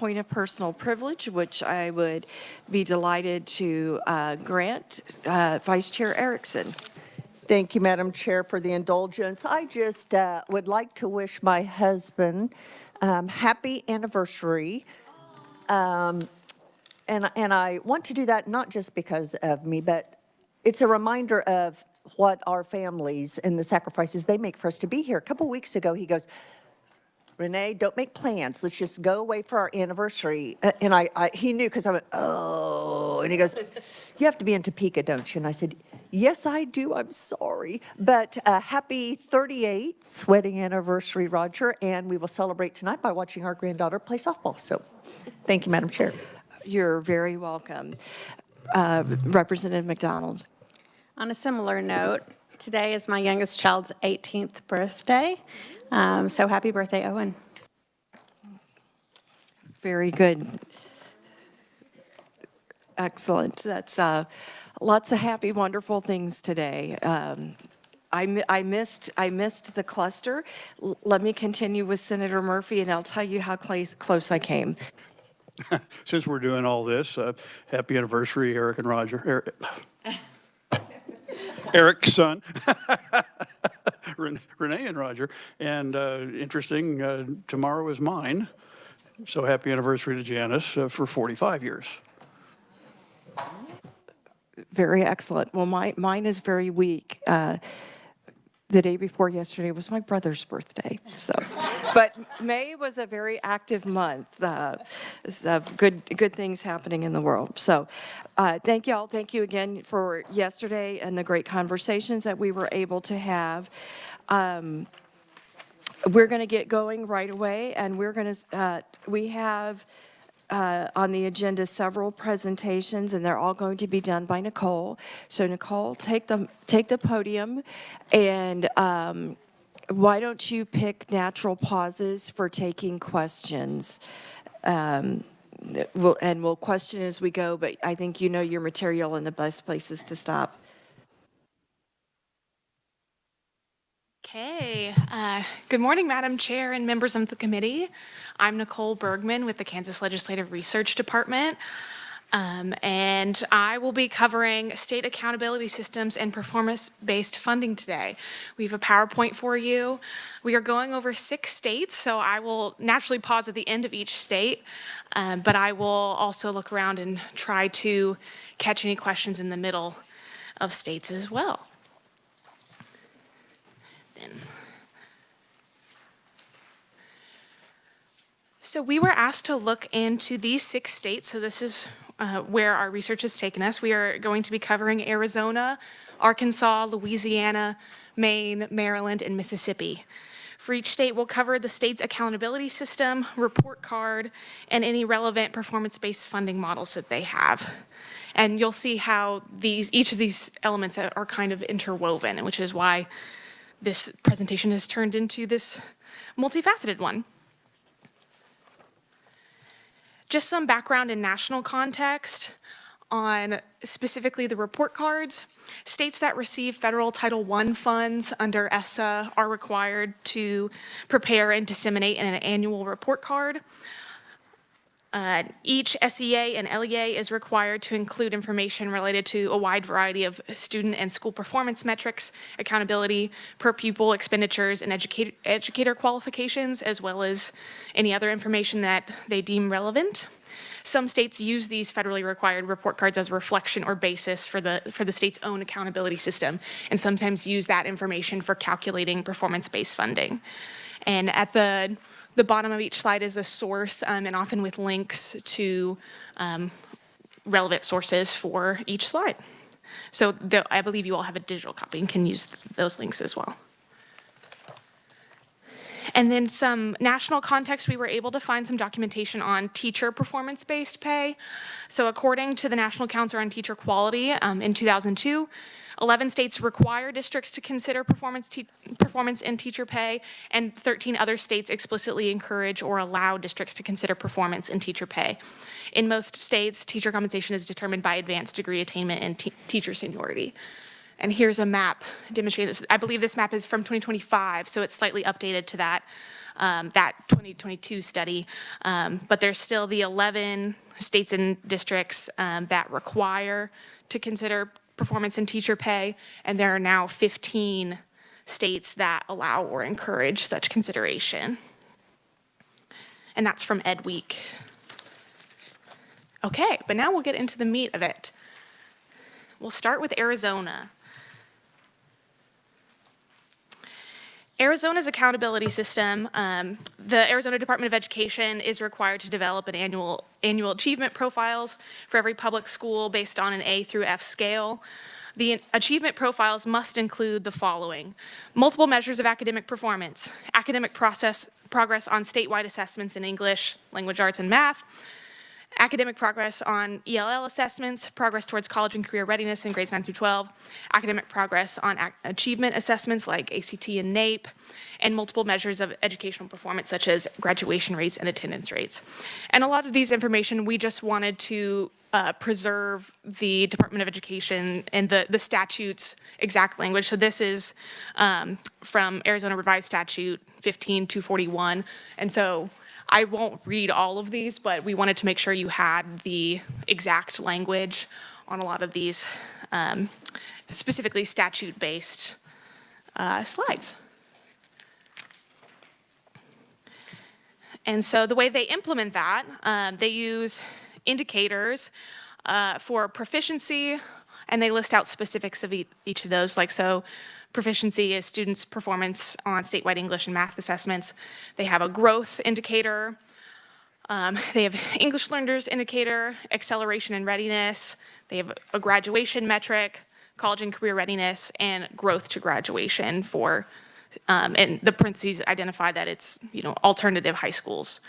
point of personal privilege, which I would be delighted to grant Vice Chair Erickson. Thank you, Madam Chair, for the indulgence. I just would like to wish my husband happy anniversary. And I want to do that not just because of me, but it's a reminder of what our families and the sacrifices they make for us to be here. A couple weeks ago, he goes, Renee, don't make plans. Let's just go away for our anniversary. And he knew because I went, oh, and he goes, you have to be in Topeka, don't you? And I said, yes, I do. I'm sorry. But happy 38th wedding anniversary, Roger. And we will celebrate tonight by watching our granddaughter play softball. So thank you, Madam Chair. You're very welcome. Representative McDonald. On a similar note, today is my youngest child's 18th birthday. So happy birthday, Owen. Very good. Excellent. That's lots of happy, wonderful things today. I missed the cluster. Let me continue with Senator Murphy, and I'll tell you how close I came. Since we're doing all this, happy anniversary, Eric and Roger. Eric's son, Renee and Roger. And interesting, tomorrow is mine. So happy anniversary to Janice for 45 years. Very excellent. Well, mine is very weak. The day before yesterday was my brother's birthday. So, but May was a very active month of good things happening in the world. So, thank you all. Thank you again for yesterday and the great conversations that we were able to have. We're going to get going right away, and we have on the agenda several presentations, and they're all going to be done by Nicole. So Nicole, take the podium, and why don't you pick natural pauses for taking questions? We'll question as we go, but I think you know your material and the best places to stop. Okay. Good morning, Madam Chair and members of the committee. I'm Nicole Bergman with the Kansas Legislative Research Department, and I will be covering state accountability systems and performance-based funding today. We have a PowerPoint for you. We are going over 6 states, so I will naturally pause at the end of each state, but I will also look around and try to catch any questions in the middle of states as well. So we were asked to look into these 6 states. So this is where our research has taken us. We are going to be covering Arizona, Arkansas, Louisiana, Maine, Maryland, and Mississippi. For each state, we'll cover the state's accountability system, report card, and any relevant performance-based funding models that they have. And you'll see how each of these elements are kind of interwoven, which is why this presentation has turned into this multifaceted one. Just some background in national context on specifically the report cards. States that receive federal Title I funds under ESSA are required to prepare and disseminate an annual report card. Each SEA and LEA is required to include information related to a wide variety of student and school performance metrics, accountability, per pupil expenditures, and educator qualifications, as well as any other information that they deem relevant. Some states use these federally required report cards as a reflection or basis for the state's own accountability system, and sometimes use that information for calculating performance-based funding. And at the bottom of each slide is a source, and often with links to relevant sources for each slide. So I believe you all have a digital copy and can use those links as well. And then some national context, we were able to find some documentation on teacher performance-based pay. So according to the National Council on Teacher Quality in 2002, 11 states require districts to consider performance in teacher pay, and 13 other states explicitly encourage or allow districts to consider performance in teacher pay. In most states, teacher compensation is determined by advanced degree attainment and teacher seniority. And here's a map demonstrating this. I believe this map is from 2025, so it's slightly updated to that. that 2022 study. But there's still the 11 states and districts that require to consider performance and teacher pay, and there are now 15 states that allow or encourage such consideration. And that's from Ed Week. Okay, but now we'll get into the meat of it. We'll start with Arizona. Arizona's accountability system, the Arizona Department of Education is required to develop an annual achievement profiles for every public school based on an A through F scale. The achievement profiles must include the following: multiple measures of academic performance, academic progress on statewide assessments in English, language arts, and math, academic progress on ELL assessments, progress towards college and career readiness in grades 9 through 12, academic progress on achievement assessments like ACT and NAEP, and multiple measures of educational performance such as graduation rates and attendance rates. And a lot of these information, we just wanted to preserve the Department of Education and the statute's exact language. So this is from Arizona Revised Statute 15241. And so I won't read all of these, but we wanted to make sure you had the exact language on a lot of these specifically statute-based slides. And so the way they implement that, they use indicators for proficiency, and they list out specifics of each of those. Like, so proficiency is students' performance on statewide English and math assessments. They have a growth indicator. They have English learners indicator, acceleration and readiness. They have a graduation metric, college and career readiness, and growth to graduation for, and the parentheses identify that it's, alternative high schools.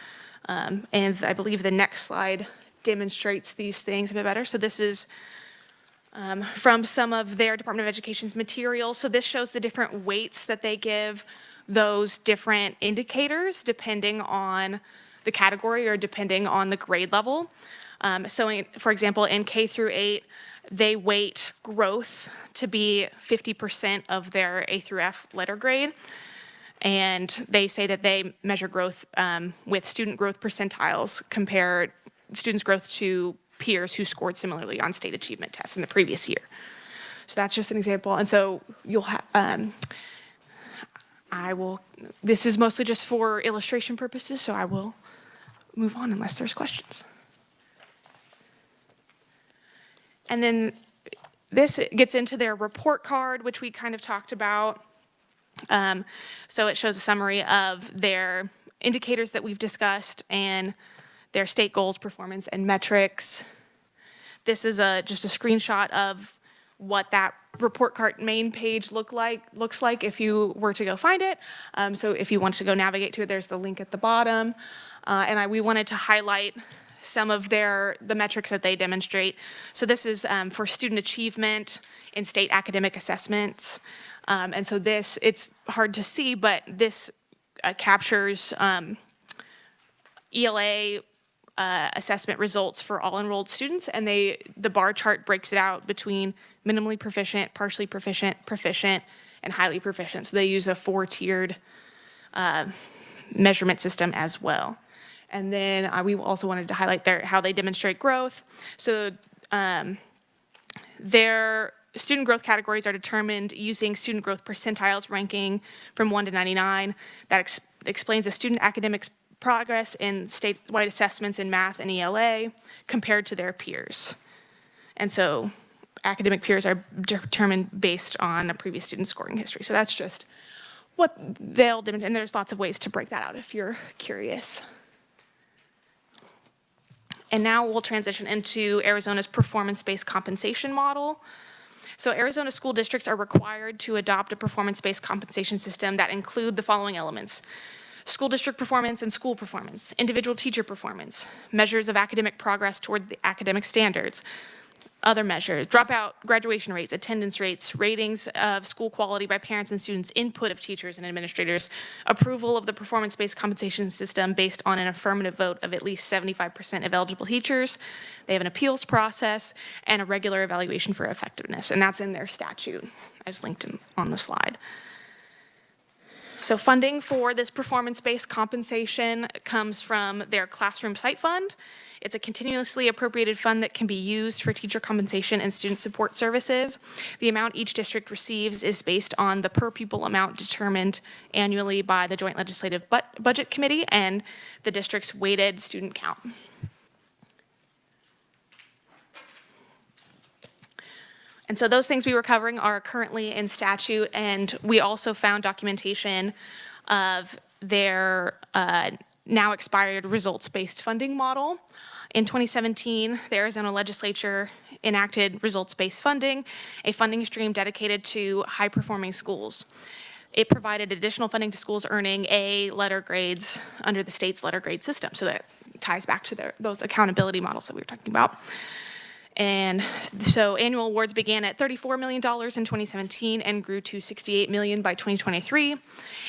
And I believe the next slide demonstrates these things a bit better. So this is from some of their Department of Education's materials. So this shows the different weights that they give those different indicators depending on the category or depending on the grade level. For example, in K through 8, they weight growth to be 50% of their A through F letter grade. And they say that they measure growth with student growth percentiles, compare students' growth to peers who scored similarly on state achievement tests in the previous year. So that's just an example. And so you'll have, this is mostly just for illustration purposes, so I will move on unless there's questions. And then this gets into their report card, which we kind of talked about. So it shows a summary of their indicators that we've discussed and their state goals, performance, and metrics. This is just a screenshot of what that report card main page looks like if you were to go find it. So if you want to go navigate to it, there's the link at the bottom. And we wanted to highlight some of the metrics that they demonstrate. So this is for student achievement in state academic assessments. And so it's hard to see, but this captures ELA assessment results for all enrolled students, and the bar chart breaks it out between minimally proficient, partially proficient, proficient, and highly proficient. So they use a 4-tiered measurement system as well. And then we also wanted to highlight how they demonstrate growth. So their student growth categories are determined using student growth percentiles ranking from 1 to 99. That explains a student academics progress in statewide assessments in math and ELA compared to their peers. And so academic peers are determined based on a previous student's scoring history. So that's just what they'll do, and there's lots of ways to break that out if you're curious. And now we'll transition into Arizona's performance-based compensation model. So Arizona school districts are required to adopt a performance-based compensation system that include the following elements: school district performance and school performance, individual teacher performance, measures of academic progress toward the academic standards, other measures, dropout graduation rates, attendance rates, ratings of school quality by parents and students, input of teachers and administrators, approval of the performance-based compensation system based on an affirmative vote of at least 75% of eligible teachers. They have an appeals process and a regular evaluation for effectiveness, and that's in their statute as linked on the slide. So funding for this performance-based compensation comes from their classroom site fund. It's a continuously appropriated fund that can be used for teacher compensation and student support services. The amount each district receives is based on the per pupil amount determined annually by the Joint Legislative Budget Committee and the district's weighted student count. And so those things we were covering are currently in statute, and we also found documentation of their now expired results-based funding model. In 2017, the Arizona Legislature enacted results-based funding, a funding stream dedicated to high-performing schools. It provided additional funding to schools earning A letter grades under the state's letter grade system, so that ties back to those accountability models that we were talking about. And so annual awards began at $34 million in 2017 and grew to $68 million by 2023.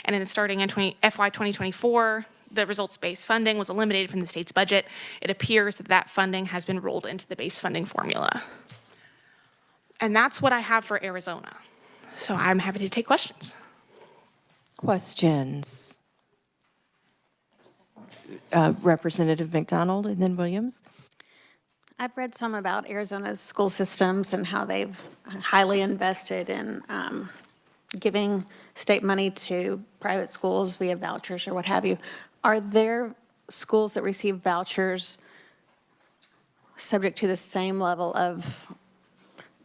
And then starting in FY 2024, the results-based funding was eliminated from the state's budget. It appears that that funding has been rolled into the base funding formula. And that's what I have for Arizona. So I'm happy to take questions. Questions? Representative McDonald and then Williams. I've read some about Arizona's school systems and how they've highly invested in giving state money to private schools via vouchers or what have you. Are there schools that receive vouchers subject to the same level of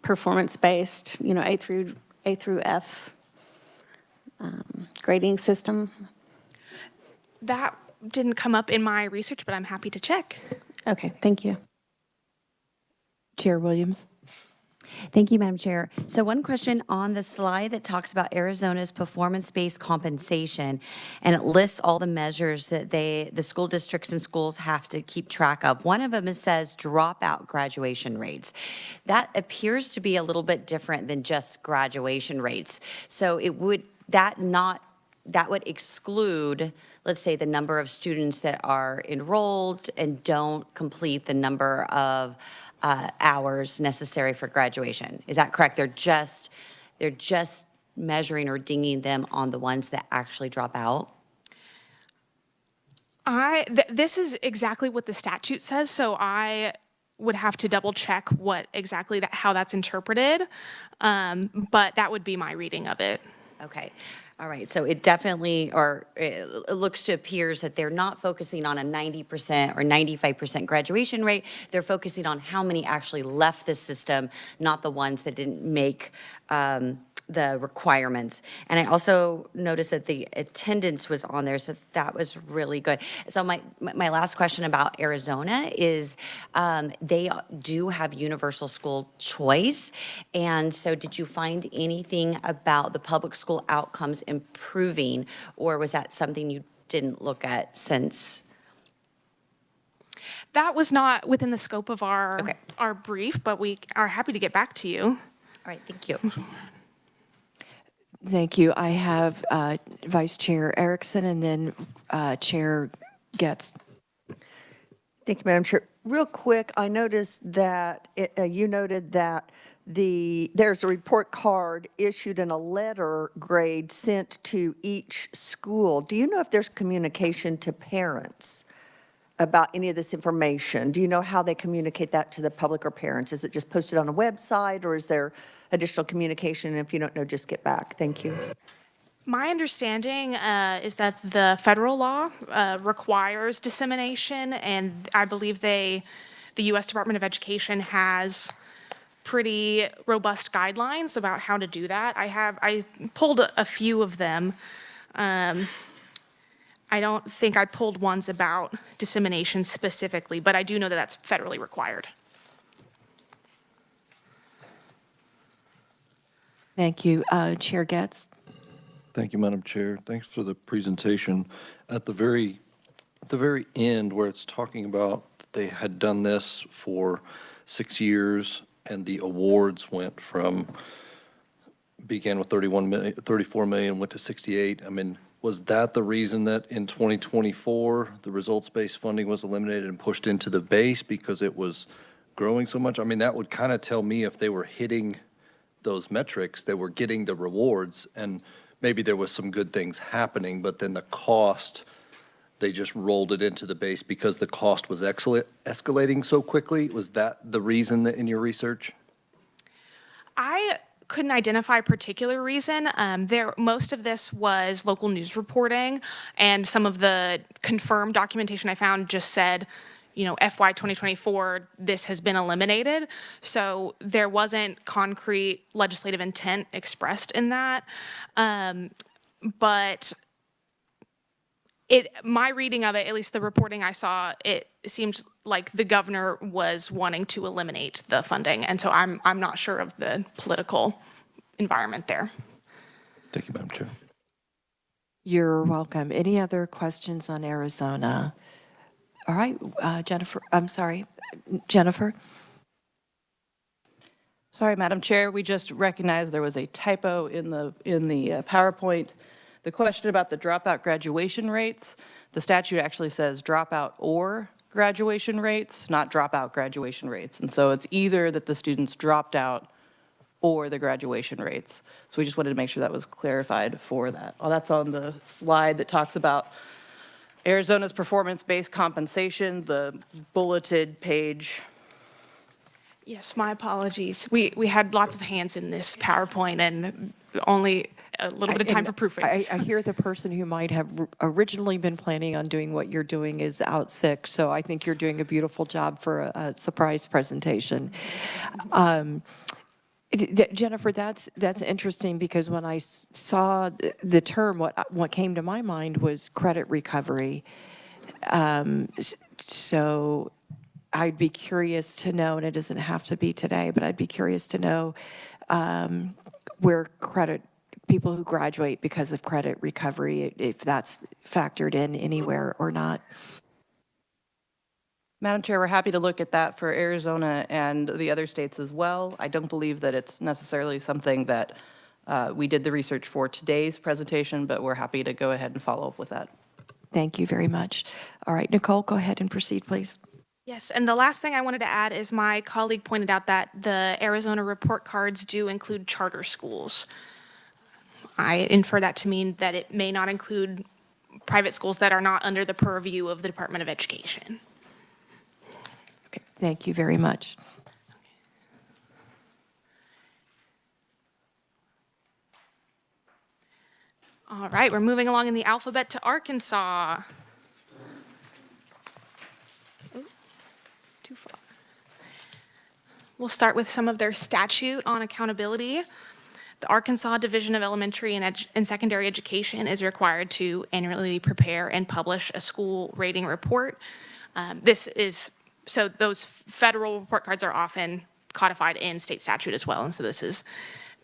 performance-based, A through F grading system? That didn't come up in my research, but I'm happy to check. Okay, thank you. Chair Williams. Thank you, Madam Chair. So one question on the slide that talks about Arizona's performance-based compensation, and it lists all the measures that the school districts and schools have to keep track of. One of them says dropout graduation rates. That appears to be a little bit different than just graduation rates. So that would exclude, let's say, the number of students that are enrolled and don't complete the number of hours necessary for graduation. Is that correct? They're just measuring or dinging them on the ones that actually drop out? This is exactly what the statute says, so I would have to double check what exactly how that's interpreted, but that would be my reading of it. Okay. All right. So it definitely, or it looks to appears that they're not focusing on a 90% or 95% graduation rate. They're focusing on how many actually left the system, not the ones that didn't make the requirements. And I also noticed that the attendance was on there, so that was really good. So my last question about Arizona is they do have universal school choice. And so did you find anything about the public school outcomes improving, or was that something you didn't look at since? That was not within the scope of our brief, but we are happy to get back to you. All right, thank you. Thank you. I have Vice Chair Erickson and then Chair Getz. Thank you, Madam Chair. Real quick, I noticed that you noted that there's a report card issued and a letter grade sent to each school. Do you know if there's communication to parents about any of this information? Do you know how they communicate that to the public or parents? Is it just posted on a website, or is there additional communication? And if you don't know, just get back. Thank you. My understanding is that the federal law requires dissemination, and I believe the U.S. Department of Education has pretty robust guidelines about how to do that. I pulled a few of them. I don't think I pulled ones about dissemination specifically, but I do know that that's federally required. Thank you. Chair Getz. Thank you, Madam Chair. Thanks for the presentation. At the very end, where it's talking about they had done this for 6 years, and the awards began with 34 million, went to 68. I mean, was that the reason that in 2024 the results-based funding was eliminated and pushed into the base because it was growing so much? I mean, that would kind of tell me if they were hitting those metrics, they were getting the rewards, and maybe there was some good things happening, but then the cost, they just rolled it into the base because the cost was escalating so quickly? Was that the reason that in your research? I couldn't identify a particular reason. Most of this was local news reporting, and some of the confirmed documentation I found just said, FY 2024, this has been eliminated. So there wasn't concrete legislative intent expressed in that. But my reading of it, at least the reporting I saw, it seemed like the governor was wanting to eliminate the funding. And so I'm not sure of the political environment there. Thank you, Madam Chair. You're welcome. Any other questions on Arizona? All right, Jennifer, I'm sorry, Jennifer? Sorry, Madam Chair, we just recognized there was a typo in the PowerPoint. The question about the dropout graduation rates, the statute actually says dropout or graduation rates, not dropout graduation rates. And so it's either that the students dropped out or the graduation rates. So we just wanted to make sure that was clarified for that. Oh, that's on the slide that talks about Arizona's performance-based compensation, the bulleted page. Yes, my apologies. We had lots of hands in this PowerPoint and only a little bit of time for proofing. I hear the person who might have originally been planning on doing what you're doing is out sick, so I think you're doing a beautiful job for a surprise presentation. Jennifer, that's interesting because when I saw the term, what came to my mind was credit recovery. So I'd be curious to know, and it doesn't have to be today, but I'd be curious to know where people who graduate because of credit recovery, if that's factored in anywhere or not. Madam Chair, we're happy to look at that for Arizona and the other states as well. I don't believe that it's necessarily something that we did the research for today's presentation, but we're happy to go ahead and follow up with that. Thank you very much. All right, Nicole, go ahead and proceed, please. Yes, and the last thing I wanted to add is my colleague pointed out that the Arizona report cards do include charter schools. I infer that to mean that it may not include private schools that are not under the purview of the Department of Education. Okay, thank you very much. All right, we're moving along in the alphabet to Arkansas. Ooh, too far. We'll start with some of their statute on accountability. The Arkansas Division of Elementary and Secondary Education is required to annually prepare and publish a school rating report. So those federal report cards are often codified in state statute as well, and so this is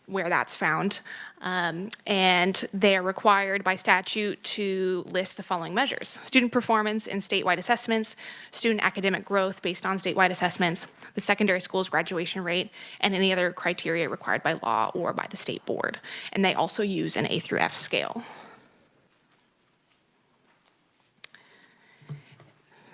where that's found. And they are required by statute to list the following measures: student performance in statewide assessments, student academic growth based on statewide assessments, the secondary school's graduation rate, and any other criteria required by law or by the state board. And they also use an A through F scale.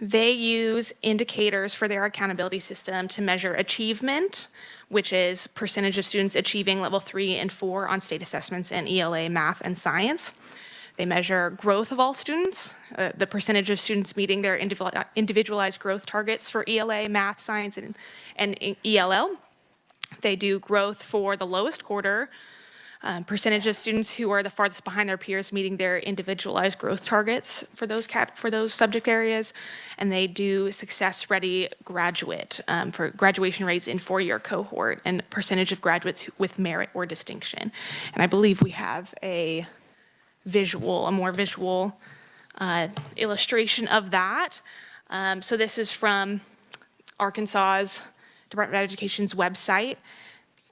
They use indicators for their accountability system to measure achievement, which is percentage of students achieving level 3 and 4 on state assessments in ELA, math, and science. They measure growth of all students, the percentage of students meeting their individualized growth targets for ELA, math, science, and ELL. They do growth for the lowest quarter, percentage of students who are the farthest behind their peers meeting their individualized growth targets for those subject areas, and they do success-ready graduate for graduation rates in four-year cohort and percentage of graduates with merit or distinction. And I believe we have a more visual illustration of that. So this is from Arkansas's Department of Education's website.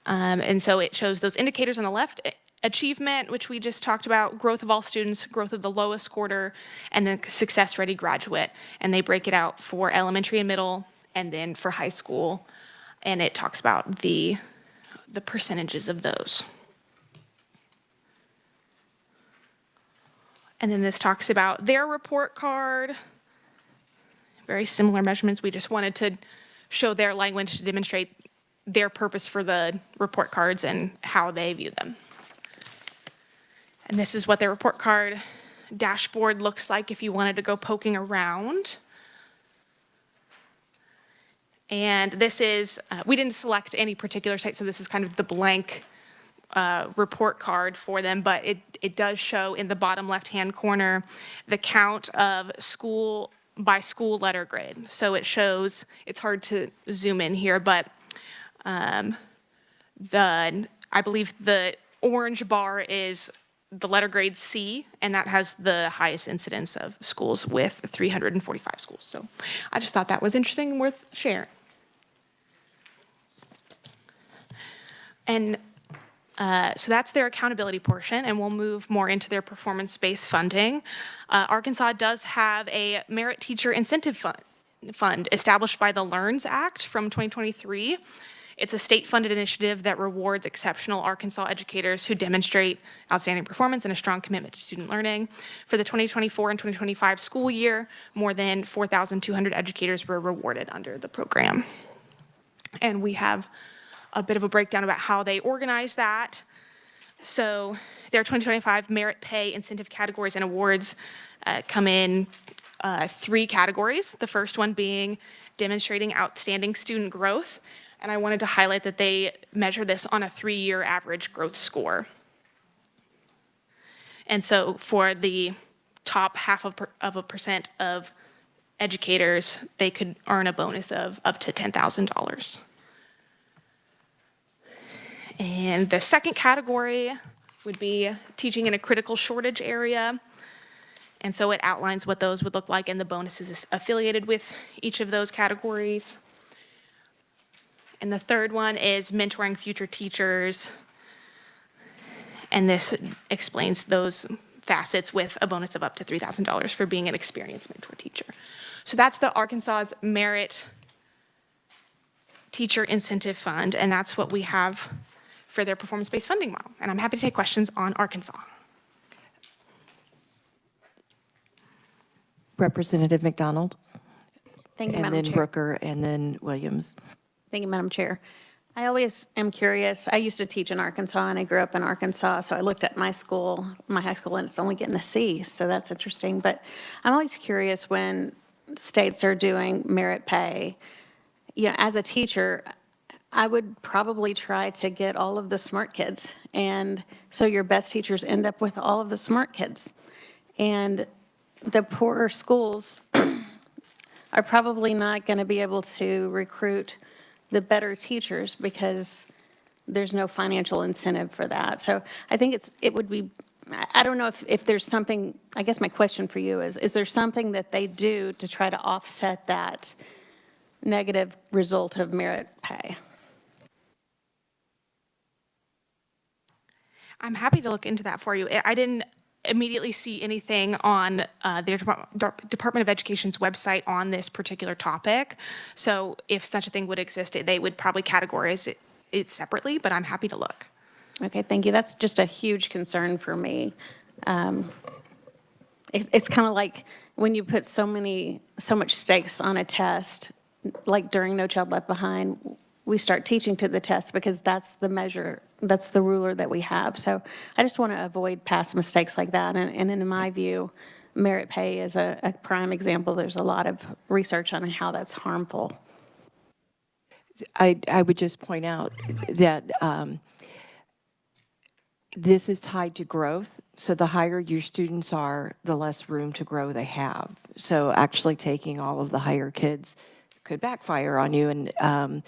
And so it shows those indicators on the left: achievement, which we just talked about, growth of all students, growth of the lowest quarter, and then success-ready graduate. And they break it out for elementary and middle, and then for high school. And it talks about the percentages of those. And then this talks about their report card. Very similar measurements. We just wanted to show their language to demonstrate their purpose for the report cards and how they view them. And this is what their report card dashboard looks like if you wanted to go poking around. And this is, we didn't select any particular site, so this is kind of the blank report card for them, but it does show in the bottom left-hand corner the count of school by school letter grade. So it shows, it's hard to zoom in here, but I believe the orange bar is the letter grade C, and that has the highest incidence of schools with 345 schools. So I just thought that was interesting and worth sharing. And so that's their accountability portion, and we'll move more into their performance-based funding. Arkansas does have a merit teacher incentive fund established by the LEARNS Act from 2023. It's a state-funded initiative that rewards exceptional Arkansas educators who demonstrate outstanding performance and a strong commitment to student learning. For the 2024 and 2025 school year, more than 4,200 educators were rewarded under the program. And we have a bit of a breakdown about how they organize that. So their 2025 merit pay incentive categories and awards come in 3 categories. The first one being demonstrating outstanding student growth. And I wanted to highlight that they measure this on a 3-year average growth score. And so for the top half of a percent of educators, they could earn a bonus of up to $10,000. And the second category would be teaching in a critical shortage area. And so it outlines what those would look like and the bonuses affiliated with each of those categories. And the third one is mentoring future teachers. And this explains those facets with a bonus of up to $3,000 for being an experienced mentor teacher. So that's the Arkansas's Merit Teacher Incentive Fund, and that's what we have for their performance-based funding model. And I'm happy to take questions on Arkansas. Representative McDonald, Thank you, and Madam then Chair. Brooker, and then Williams. Thank you, Madam Chair. I always am curious. I used to teach in Arkansas, and I grew up in Arkansas, so I looked at my school, my high school, and it's only getting a C, so that's interesting. But I'm always curious when states are doing merit pay. You know, as a teacher, I would probably try to get all of the smart kids, and so your best teachers end up with all of the smart kids. And the poorer schools are probably not going to be able to recruit the better teachers because there's no financial incentive for that. So I think it would be, I don't know if there's something, I guess my question for you is there something that they do to try to offset that negative result of merit pay? I'm happy to look into that for you. I didn't immediately see anything on their Department of Education's website on this particular topic. So if such a thing would exist, they would probably categorize it separately, but I'm happy to look. Okay, thank you. That's just a huge concern for me. It's kind of like when you put so much stakes on a test, like during No Child Left Behind, we start teaching to the test because that's the measure, that's the ruler that we have. So I just want to avoid past mistakes like that. And in my view, merit pay is a prime example. There's a lot of research on how that's harmful. I would just point out that this is tied to growth. So the higher your students are, the less room to grow they have. So actually taking all of the higher kids could backfire on you. And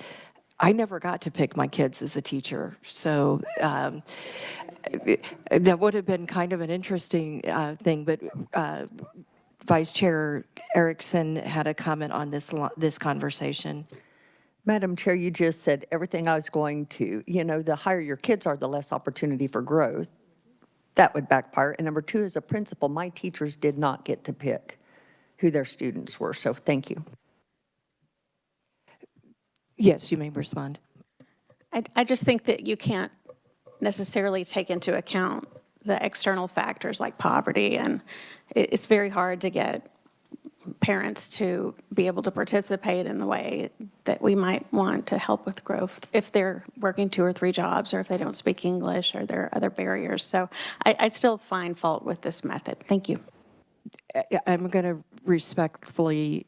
I never got to pick my kids as a teacher. So that would have been kind of an interesting thing. But Vice Chair Erickson had a comment on this conversation. Madam Chair, you just said everything I was going to. You know, the higher your kids are, the less opportunity for growth. That would backfire. And number two, as a principal, my teachers did not get to pick who their students were. So thank you. Yes, you may respond. I just think that you can't necessarily take into account the external factors like poverty, and it's very hard to get parents to be able to participate in the way that we might want to help with growth if they're working 2 or 3 jobs, or if they don't speak English, or there are other barriers. So I still find fault with this method. Thank you. I'm going to respectfully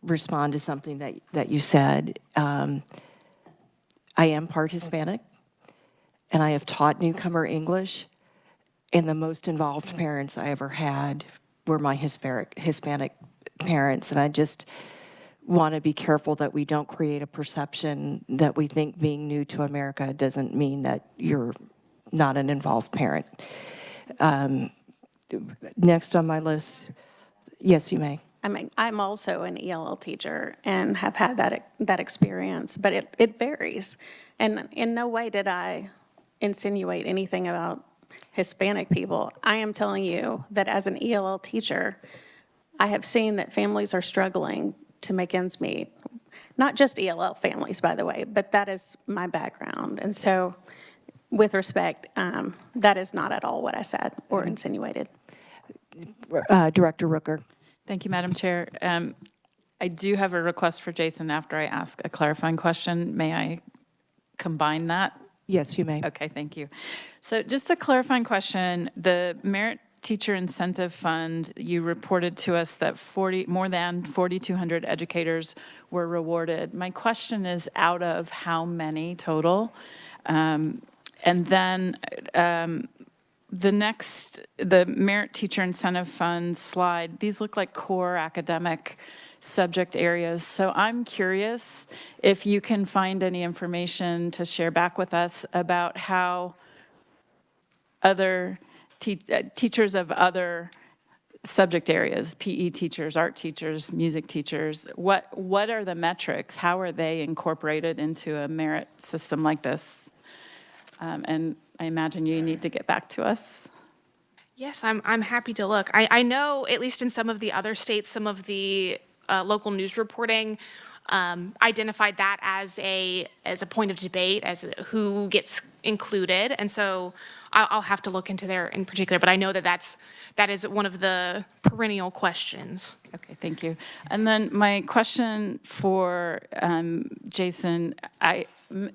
respond to something that you said. I am part Hispanic, and I have taught newcomer English, and the most involved parents I ever had were my Hispanic parents, and I just want to be careful that we don't create a perception that we think being new to America doesn't mean that you're not an involved parent. Next on my list, yes, you may. I mean, I'm also an ELL teacher and have had that experience, but it varies. And in no way did I insinuate anything about Hispanic people. I am telling you that as an ELL teacher, I have seen that families are struggling to make ends meet. Not just ELL families, by the way, but that is my background. And so, with respect, that is not at all what I said or insinuated. Director Rooker. Thank you, Madam Chair. I do have a request for Jason after I ask a clarifying question. May I combine that? Yes, you may. Okay, thank you. So just a clarifying question. The Merit Teacher Incentive Fund, you reported to us that more than 4,200 educators were rewarded. My question is, out of how many total? And then the Merit Teacher Incentive Fund slide, these look like core academic subject areas. So I'm curious if you can find any information to share back with us about how other teachers of other subject areas, PE teachers, art teachers, music teachers, what are the metrics? How are they incorporated into a merit system like this? And I imagine you need to get back to us. Yes, I'm happy to look. I know, at least in some of the other states, some of the local news reporting identified that as a point of debate, as who gets included, and so I'll have to look into there in particular. But I know that is one of the perennial questions. Okay, thank you. And then my question for Jason,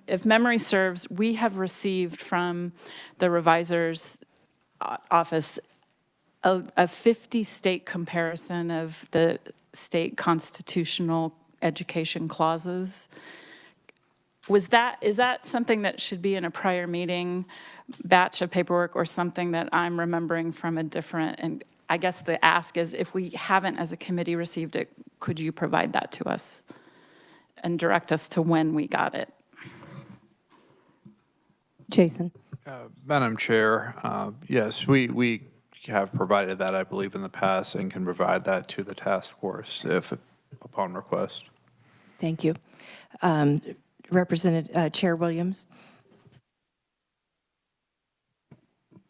if memory serves, we have received from the revisor's office a 50-state comparison of the state constitutional education clauses. Is that something that should be in a prior meeting batch of paperwork, or something that I'm remembering from a different, and I guess the ask is, if we haven't as a committee received it, could you provide that to us and direct us to when we got it? Jason. Madam Chair, yes, we have provided that, I believe, in the past, and can provide that to the task force if upon request. Thank you. Chair Williams.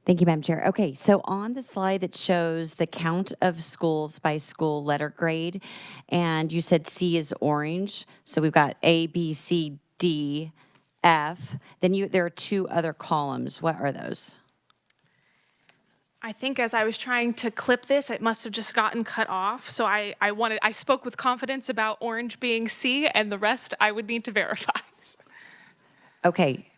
Thank you, Madam Chair. Okay, so on the slide that shows the count of schools by school letter grade, and you said C is orange, so we've got A, B, C, D, F. Then there are 2 other columns. What are those? I think as I was trying to clip this, it must have just gotten cut off. So I spoke with confidence about orange being C, and the rest I would need to verify. Okay.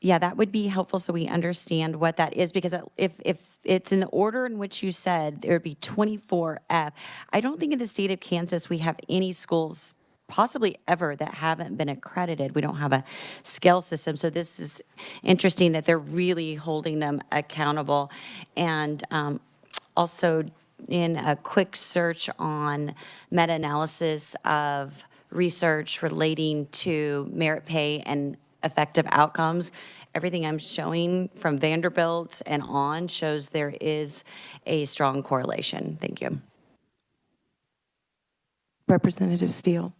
Yeah, that would be helpful so we understand what that is, because if it's in the order in which you said, there would be 24F. I don't think in the state of Kansas we have any schools, possibly ever, that haven't been accredited. We don't have a scale system. So this is interesting that they're really holding them accountable. And also, in a quick search on meta-analysis of research relating to merit pay and effective outcomes, everything I'm showing from Vanderbilt and on shows there is a strong correlation. Thank you. Representative Steele.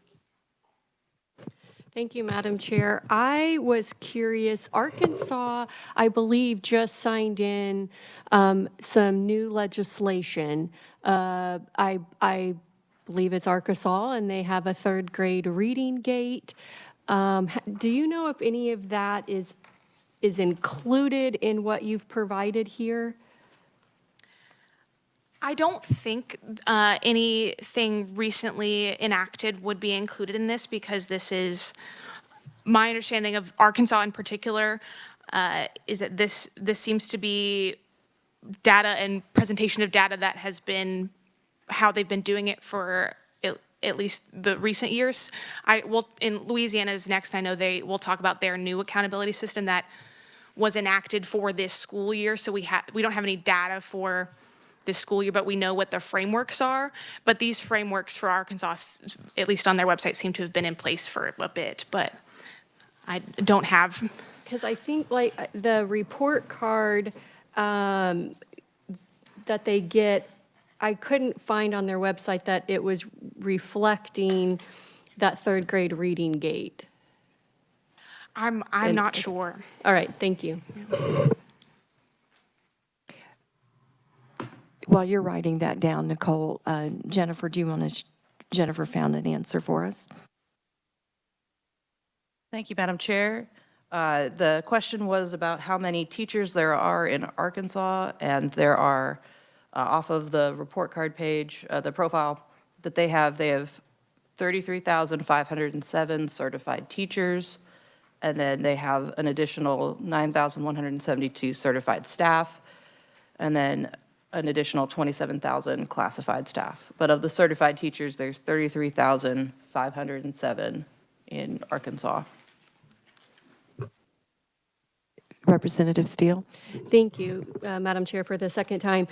Thank you, Madam Chair. I was curious, Arkansas, I believe, just signed in some new legislation. I believe it's Arkansas, and they have a 3rd grade reading gate. Do you know if any of that is included in what you've provided here? I don't think anything recently enacted would be included in this because this is, my understanding of Arkansas in particular, is that this seems to be data and presentation of data that has been how they've been doing it for at least the recent years. In Louisiana's next, I know they will talk about their new accountability system that was enacted for this school year. So we don't have any data for this school year, but we know what the frameworks are. But these frameworks for Arkansas, at least on their website, seem to have been in place for a bit, but I don't have. Because I think like the report card that they get, I couldn't find on their website that it was reflecting that third grade reading gate. I'm not sure. All right, thank you. While you're writing that down, Nicole, Jennifer, do you want to, Jennifer found an answer for us. Thank you, Madam Chair. The question was about how many teachers there are in Arkansas, and there are, off of the report card page, the profile that they have 33,507 certified teachers, and then they have an additional 9,172 certified staff, and then an additional 27,000 classified staff. But of the certified teachers, there's 33,507 in Arkansas. Representative Steele? Thank you, Madam Chair, for the second time.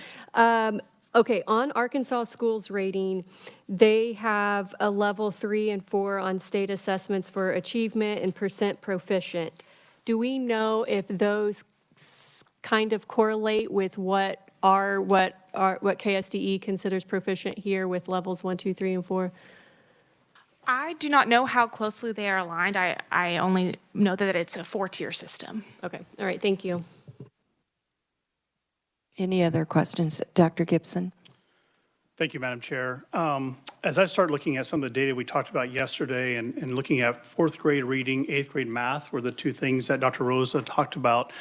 Okay, on Arkansas schools rating, they have a level 3 and 4 on state assessments for achievement and percent proficient. Do we know if those kind of correlate with what KSDE considers proficient here with levels 1, 2, 3, and 4? I do not know how closely they are aligned. I only know that it's a 4-tier system. Okay, all right, thank you. Any other questions? Dr. Gibson? Thank you, Madam Chair. As I start looking at some of the data we talked about yesterday and looking at 4th grade reading, 8th grade math were the two things that Dr. Rosa talked about.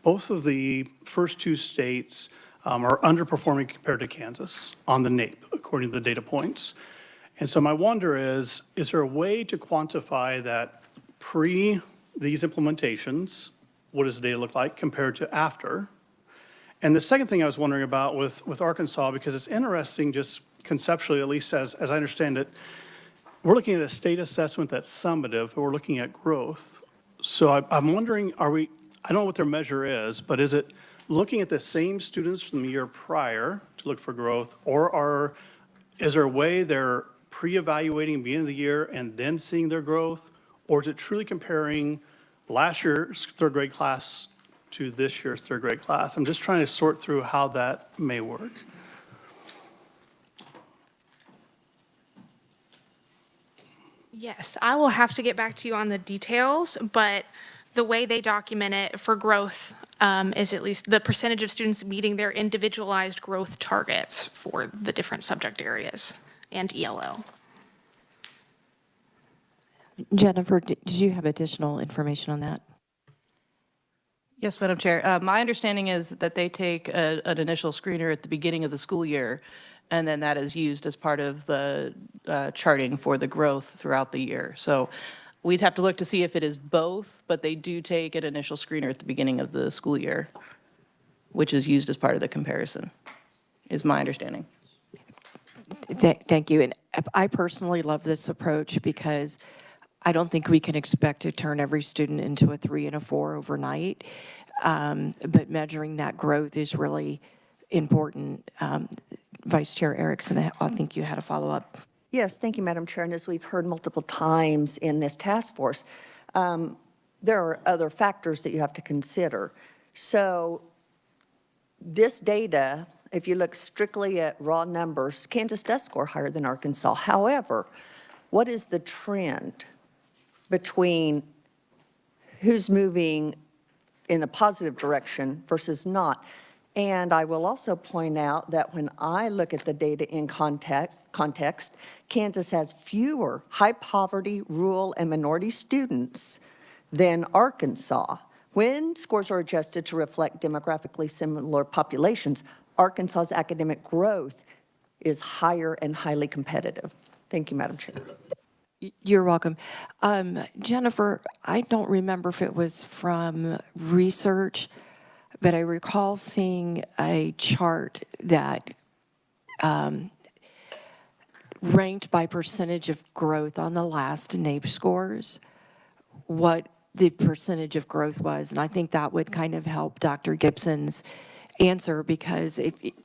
Both of the first two states are underperforming compared to Kansas on the NAEP, according to the data points. And so my wonder is there a way to quantify that pre these implementations, what does the data look like compared to after? And the second thing I was wondering about with Arkansas, because it's interesting just conceptually, at least as I understand it, we're looking at a state assessment that's summative, but we're looking at growth. So I'm wondering, I don't know what their measure is, but is it looking at the same students from the year prior to look for growth, or is there a way they're pre-evaluating at the beginning of the year and then seeing their growth? Or is it truly comparing last year's 3rd grade class to this year's 3rd grade class? I'm just trying to sort through how that may work. Yes, I will have to get back to you on the details, but the way they document it for growth is at least the percentage of students meeting their individualized growth targets for the different subject areas and ELL. Jennifer, did you have additional information on that? Yes, Madam Chair. My understanding is that they take an initial screener at the beginning of the school year, and then that is used as part of the charting for the growth throughout the year. So we'd have to look to see if it is both, but they do take an initial screener at the beginning of the school year, which is used as part of the comparison, is my understanding. Thank you. And I personally love this approach because I don't think we can expect to turn every student into a 3 and a 4 overnight, but measuring that growth is really important. Vice Chair Erickson, I think you had a follow-up. Yes, thank you, Madam Chair. And as we've heard multiple times in this task force, there are other factors that you have to consider. So this data, if you look strictly at raw numbers, Kansas does score higher than Arkansas. However, what is the trend between who's moving in a positive direction versus not? And I will also point out that when I look at the data in context, Kansas has fewer high poverty, rural, and minority students than Arkansas. When scores are adjusted to reflect demographically similar populations, Arkansas's academic growth is higher and highly competitive. Thank you, Madam Chair. You're welcome. Jennifer, I don't remember if it was from research, but I recall seeing a chart that ranked by percentage of growth on the last NAEP scores, what the percentage of growth was. And I think that would kind of help Dr. Gibson's answer, because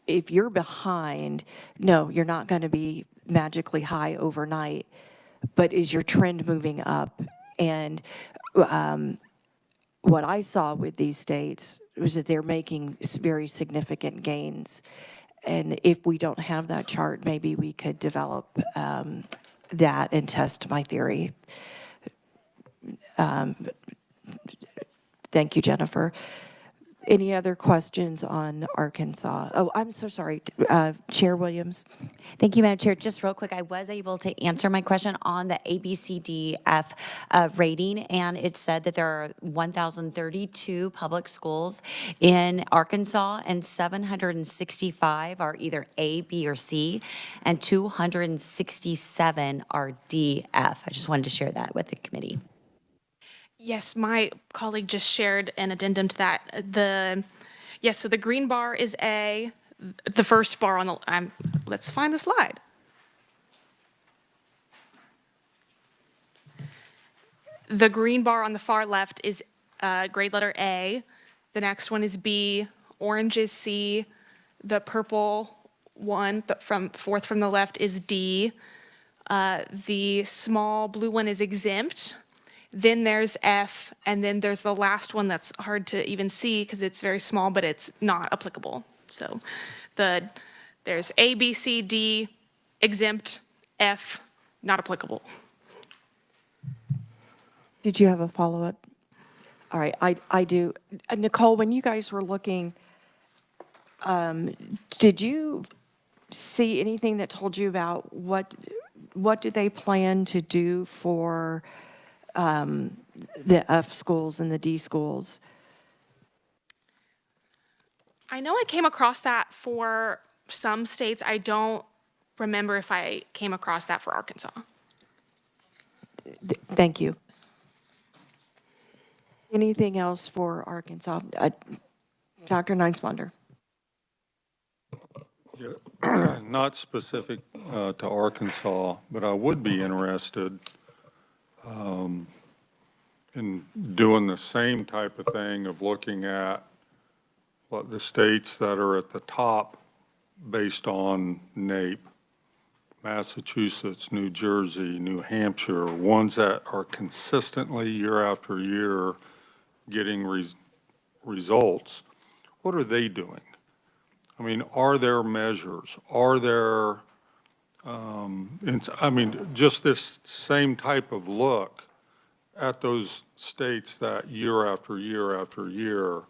if you're behind, no, you're not going to be magically high overnight, but is your trend moving up? And what I saw with these states was that they're making very significant gains. And if we don't have that chart, maybe we could develop that and test my theory. Thank you, Jennifer. Any other questions on Arkansas? Oh, I'm so sorry, Chair Williams. Thank you, Madam Chair. Just real quick, I was able to answer my question on the ABCDF rating, and it said that there are 1,032 public schools in Arkansas, and 765 are either A, B, or C, and 267 are D, F. I just wanted to share that with the committee. Yes, my colleague just shared an addendum to that. Yes, so the green bar is A. The first bar on the, let's find the slide. The green bar on the far left is grade letter A. The next one is B. Orange is C. The purple one, but fourth from the left, is D. The small blue one is exempt. Then there's F, and then there's the last one that's hard to even see because it's very small, but it's not applicable. So there's A, B, C, D, exempt, F, not applicable. Did you have a follow-up? All right, I do. Nicole, when you guys were looking, did you see anything that told you about what do they plan to do for the F schools and the D schools? I know I came across that for some states. I don't remember if I came across that for Arkansas. Thank you. Anything else for Arkansas? Dr. Neinsmonder. Yeah, not specific to Arkansas, but I would be interested in doing the same type of thing of looking at what the states that are at the top based on NAEP, Massachusetts, New Jersey, New Hampshire, ones that are consistently year after year getting results. What are they doing? I mean, are there measures? Are there, I mean, just this same type of look at those states that year after year after year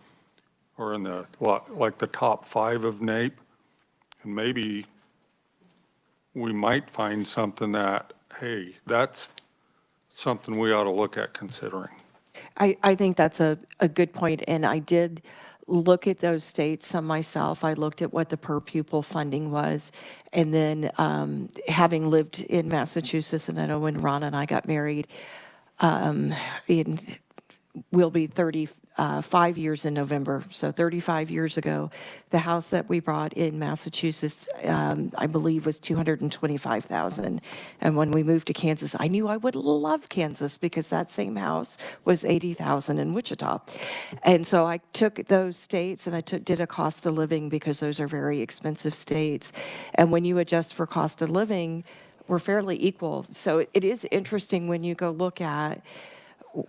are in the, like the top 5 of NAEP, and maybe we might find something that, hey, that's something we ought to look at considering. I think that's a good point, and I did look at those states some myself. I looked at what the per pupil funding was, and then having lived in Massachusetts, and I know when Ron and I got married, we'll be 35 years in November. So 35 years ago, the house that we bought in Massachusetts, I believe, was $225,000. And when we moved to Kansas, I knew I would love Kansas because that same house was $80,000 in Wichita. And so I took those states and I did a cost of living because those are very expensive states. And when you adjust for cost of living, we're fairly equal. So it is interesting when you go look at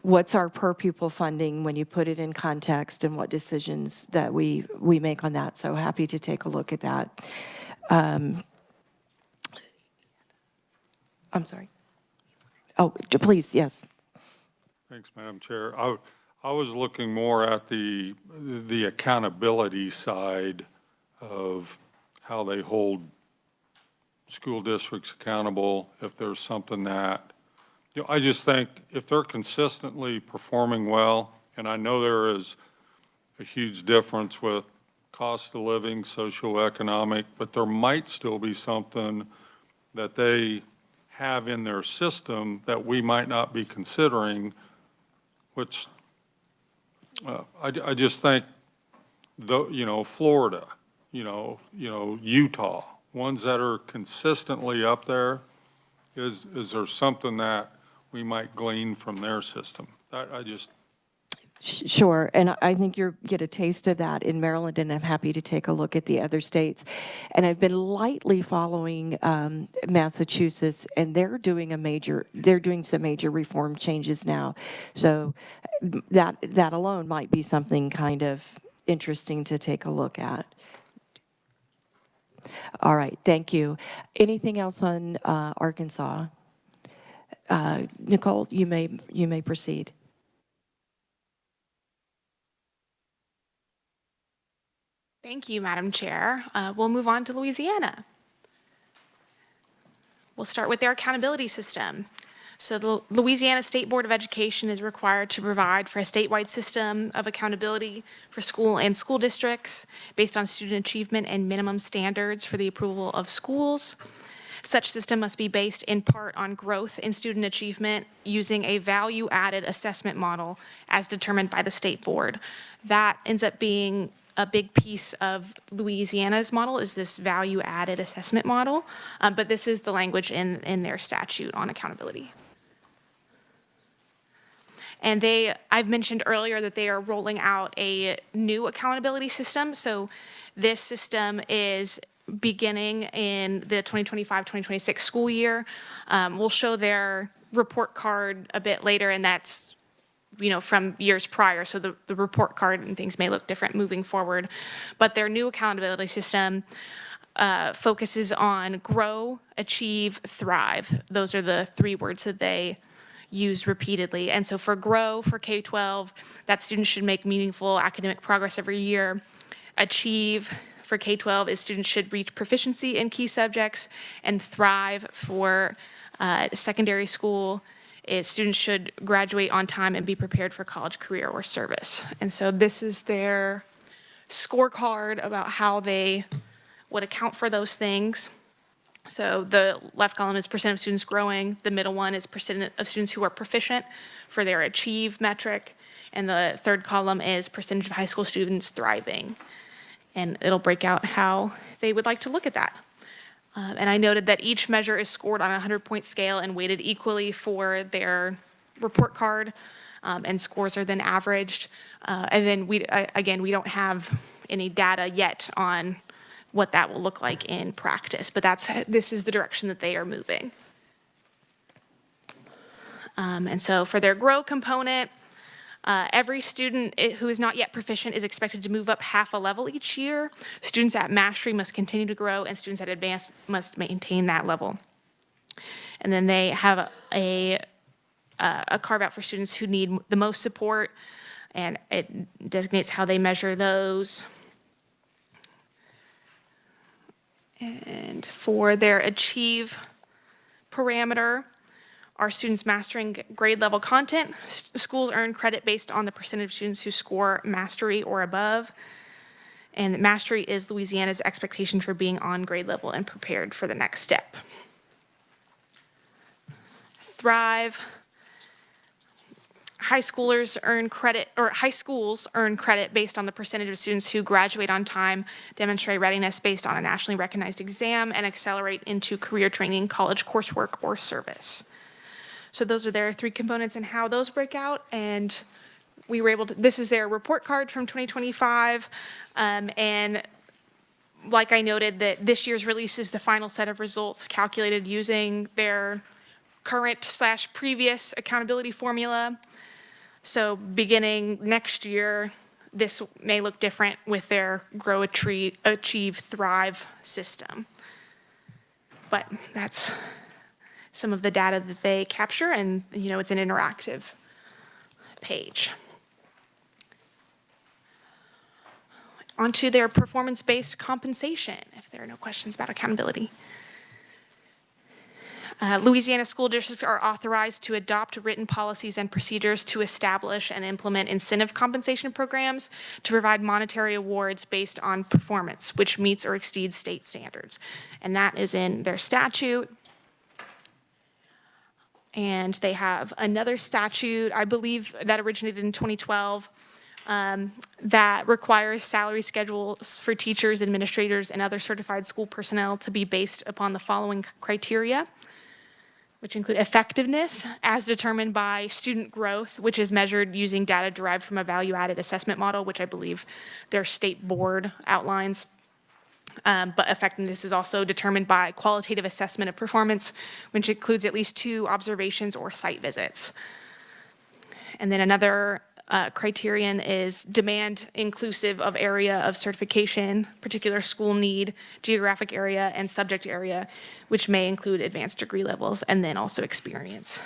what's our per pupil funding when you put it in context and what decisions that we make on that. So happy to take a look at that. I'm sorry. Oh, please, yes. Thanks, Madam Chair. I was looking more at the accountability side of how they hold school districts accountable. If there's something that, you know, I just think if they're consistently performing well, and I know there is a huge difference with cost of living, socioeconomic, but there might still be something that they have in their system that we might not be considering, which I just think, Florida, Utah, ones that are consistently up there, is there something that we might glean from their system? I just, Sure, and I think you'll get a taste of that in Maryland, and I'm happy to take a look at the other states. And I've been lightly following Massachusetts, and they're doing some major reform changes now. So that alone might be something kind of interesting to take a look at. All right, thank you. Anything else on Arkansas? Nicole, you may proceed. Thank you, Madam Chair. We'll move on to Louisiana. We'll start with their accountability system. So the Louisiana State Board of Education is required to provide for a statewide system of accountability for school and school districts based on student achievement and minimum standards for the approval of schools. Such system must be based in part on growth in student achievement using a value-added assessment model as determined by the state board. That ends up being a big piece of Louisiana's model, is this value-added assessment model, but this is the language in their statute on accountability. And I've mentioned earlier that they are rolling out a new accountability system. So this system is beginning in the 2025-2026 school year. We'll show their report card a bit later, and that's from years prior, so the report card and things may look different moving forward. But their new accountability system focuses on grow, achieve, thrive. Those are the 3 words that they use repeatedly. And so for grow, for K-12, that students should make meaningful academic progress every year. Achieve, for K-12, is students should reach proficiency in key subjects. And thrive, for secondary school, is students should graduate on time and be prepared for college, career, or service. And so this is their scorecard about how they would account for those things. So the left column is percent of students growing, the middle one is percent of students who are proficient for their achieve metric, and the third column is percentage of high school students thriving. And it'll break out how they would like to look at that. And I noted that each measure is scored on a 100-point scale and weighted equally for their report card, and scores are then averaged. And then we don't have any data yet on what that will look like in practice, but this is the direction that they are moving. And so for their grow component, every student who is not yet proficient is expected to move up half a level each year. Students at mastery must continue to grow, and students at advanced must maintain that level. And then they have a carve out for students who need the most support, and it designates how they measure those. And for their achieve parameter, are students mastering grade level content? Schools earn credit based on the percentage of students who score mastery or above. And mastery is Louisiana's expectation for being on grade level and prepared for the next step. Thrive. High schools earn credit based on the percentage of students who graduate on time, demonstrate readiness based on a nationally recognized exam, and accelerate into career training, college coursework, or service. So those are their 3 components and how those break out. And we were able to, this is their report card from 2025. And like I noted, that this year's release is the final set of results calculated using their current/previous accountability formula. So beginning next year, this may look different with their grow, achieve, thrive system. But that's some of the data that they capture, and it's an interactive page. Onto their performance-based compensation, if there are no questions about accountability. Louisiana school districts are authorized to adopt written policies and procedures to establish and implement incentive compensation programs to provide monetary awards based on performance, which meets or exceeds state standards. And that is in their statute. And they have another statute, I believe, that originated in 2012, that requires salary schedules for teachers, administrators, and other certified school personnel to be based upon the following criteria, which include effectiveness as determined by student growth, which is measured using data derived from a value-added assessment model, which I believe their state board outlines. But effectiveness is also determined by qualitative assessment of performance, which includes at least 2 observations or site visits. And then another criterion is demand inclusive of area of certification, particular school need, geographic area, and subject area, which may include advanced degree levels, and then also experience.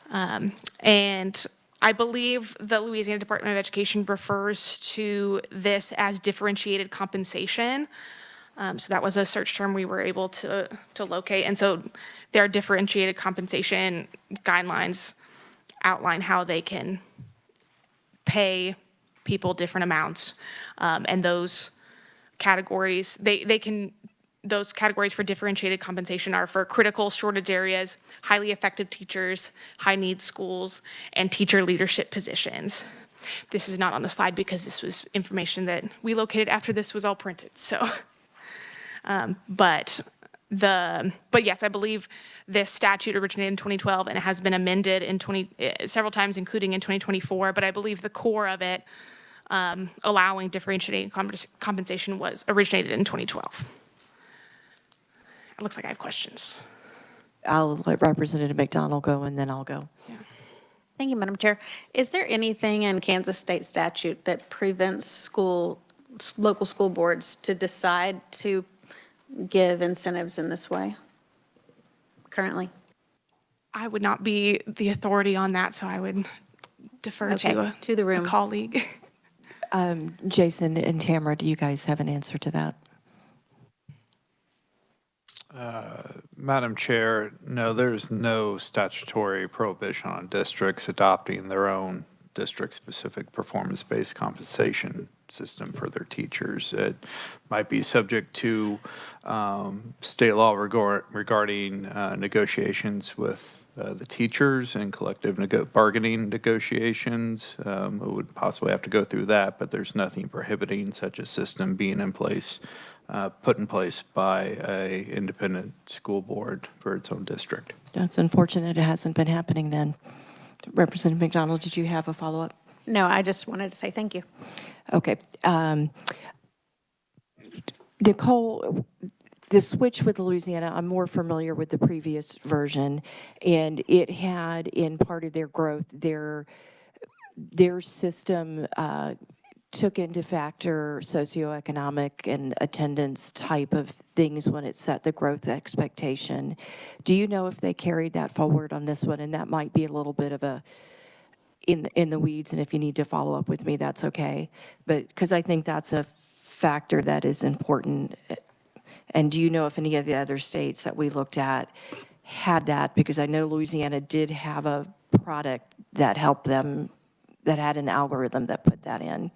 And I believe the Louisiana Department of Education refers to this as differentiated compensation. So that was a search term we were able to locate. And so their differentiated compensation guidelines outline how they can pay people different amounts. And those categories, those categories for differentiated compensation are for critical shortage areas, highly effective teachers, high need schools, and teacher leadership positions. This is not on the slide because this was information that we located after this was all printed. So, but yes, I believe this statute originated in 2012 and it has been amended in several times, including in 2024. But I believe the core of it, allowing differentiated compensation, was originated in 2012. It looks like I have questions. I'll let Representative McDonald go, and then I'll go. Thank you, Madam Chair. Is there anything in Kansas state statute that prevents local school boards to decide to give incentives in this way currently? I would not be the authority on that, so I would defer to the room. A colleague. Jason and Tamara, do you guys have an answer to that? Madam Chair, no, there's no statutory prohibition on districts adopting their own district-specific performance-based compensation system for their teachers. It might be subject to state law regarding negotiations with the teachers and collective bargaining negotiations. It would possibly have to go through that, but there's nothing prohibiting such a system being in place, put in place by an independent school board for its own district. That's unfortunate it hasn't been happening then. Representative McDonald, did you have a follow-up? No, I just wanted to say thank you. Okay. Nicole, the switch with Louisiana, I'm more familiar with the previous version, and it had in part of their growth, their system took into factor socioeconomic and attendance type of things when it set the growth expectation. Do you know if they carried that forward on this one? And that might be a little bit of a in the weeds, and if you need to follow up with me, that's okay. But because I think that's a factor that is important. And do you know if any of the other states that we looked at had that? Because I know Louisiana did have a product that helped them, that had an algorithm that put that in.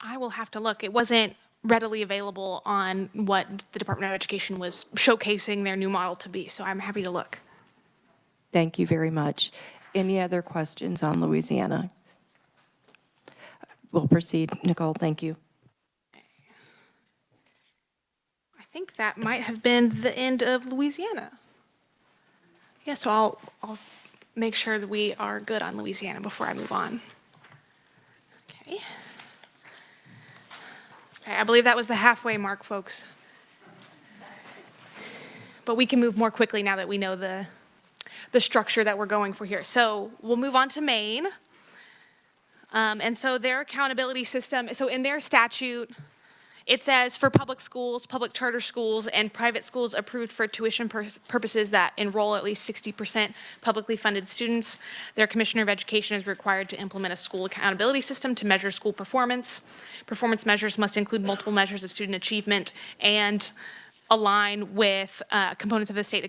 I will have to look. It wasn't readily available on what the Department of Education was showcasing their new model to be, so I'm happy to look. Thank you very much. Any other questions on Louisiana? We'll proceed. Nicole, thank you. I think that might have been the end of Louisiana. Yeah, so I'll make sure that we are good on Louisiana before I move on. Okay. Okay, I believe that was the halfway mark, folks. But we can move more quickly now that we know the structure that we're going for here. So we'll move on to Maine. And so their accountability system, so in their statute, it says for public schools, public charter schools, and private schools approved for tuition purposes that enroll at least 60% publicly funded students, their Commissioner of Education is required to implement a school accountability system to measure school performance. Performance measures must include multiple measures of student achievement and align with components of the state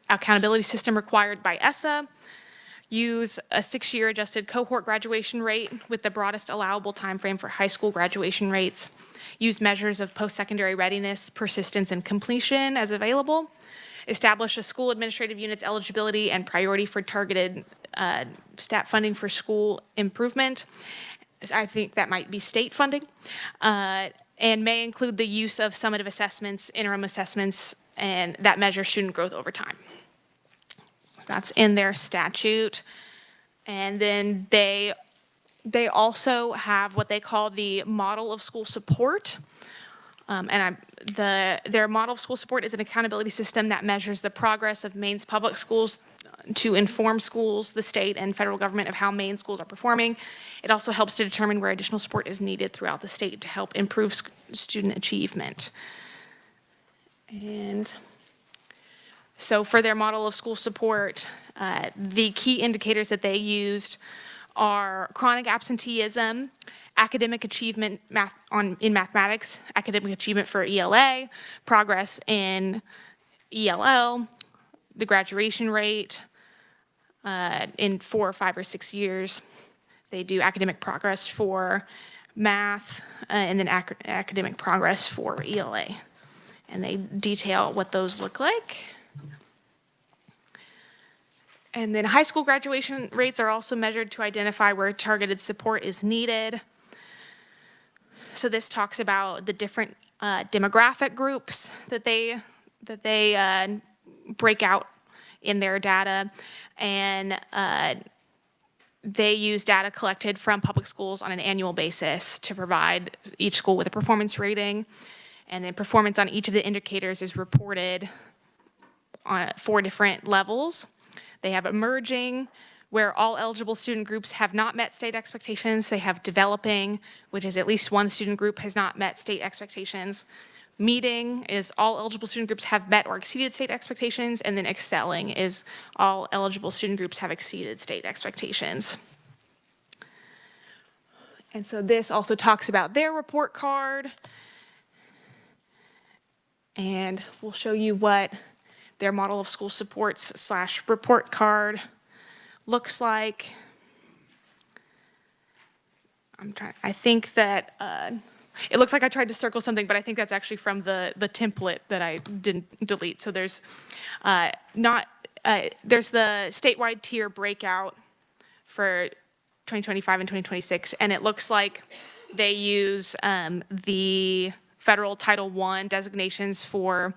accountability system required by ESSA, use a 6-year adjusted cohort graduation rate with the broadest allowable timeframe for high school graduation rates, use measures of post-secondary readiness, persistence, and completion as available, establish a school administrative unit's eligibility and priority for targeted stat funding for school improvement. I think that might be state funding, and may include the use of summative assessments, interim assessments, and that measure student growth over time. So that's in their statute. And then they also have what they call the model of school support. Their model of school support is an accountability system that measures the progress of Maine's public schools to inform schools, the state, and federal government of how Maine schools are performing. It also helps to determine where additional support is needed throughout the state to help improve student achievement. And so for their model of school support, the key indicators that they used are chronic absenteeism, academic achievement in mathematics, academic achievement for ELA, progress in ELL, the graduation rate in 4 or 5 or 6 years. They do academic progress for math and then academic progress for ELA. And they detail what those look like. And then high school graduation rates are also measured to identify where targeted support is needed. So this talks about the different demographic groups that they break out in their data, and they use data collected from public schools on an annual basis to provide each school with a performance rating, and then performance on each of the indicators is reported on 4 different levels. They have emerging, where all eligible student groups have not met state expectations. They have developing, which is at least one student group has not met state expectations. Meeting is all eligible student groups have met or exceeded state expectations, and then excelling is all eligible student groups have exceeded state expectations. And so this also talks about their report card, and we'll show you what their model of school supports / report card looks like. I think that it looks like I tried to circle something, but I think that's actually from the template that I didn't delete. So there's there's the statewide tier breakout for 2025 and 2026, and it looks like they use the federal Title I designations for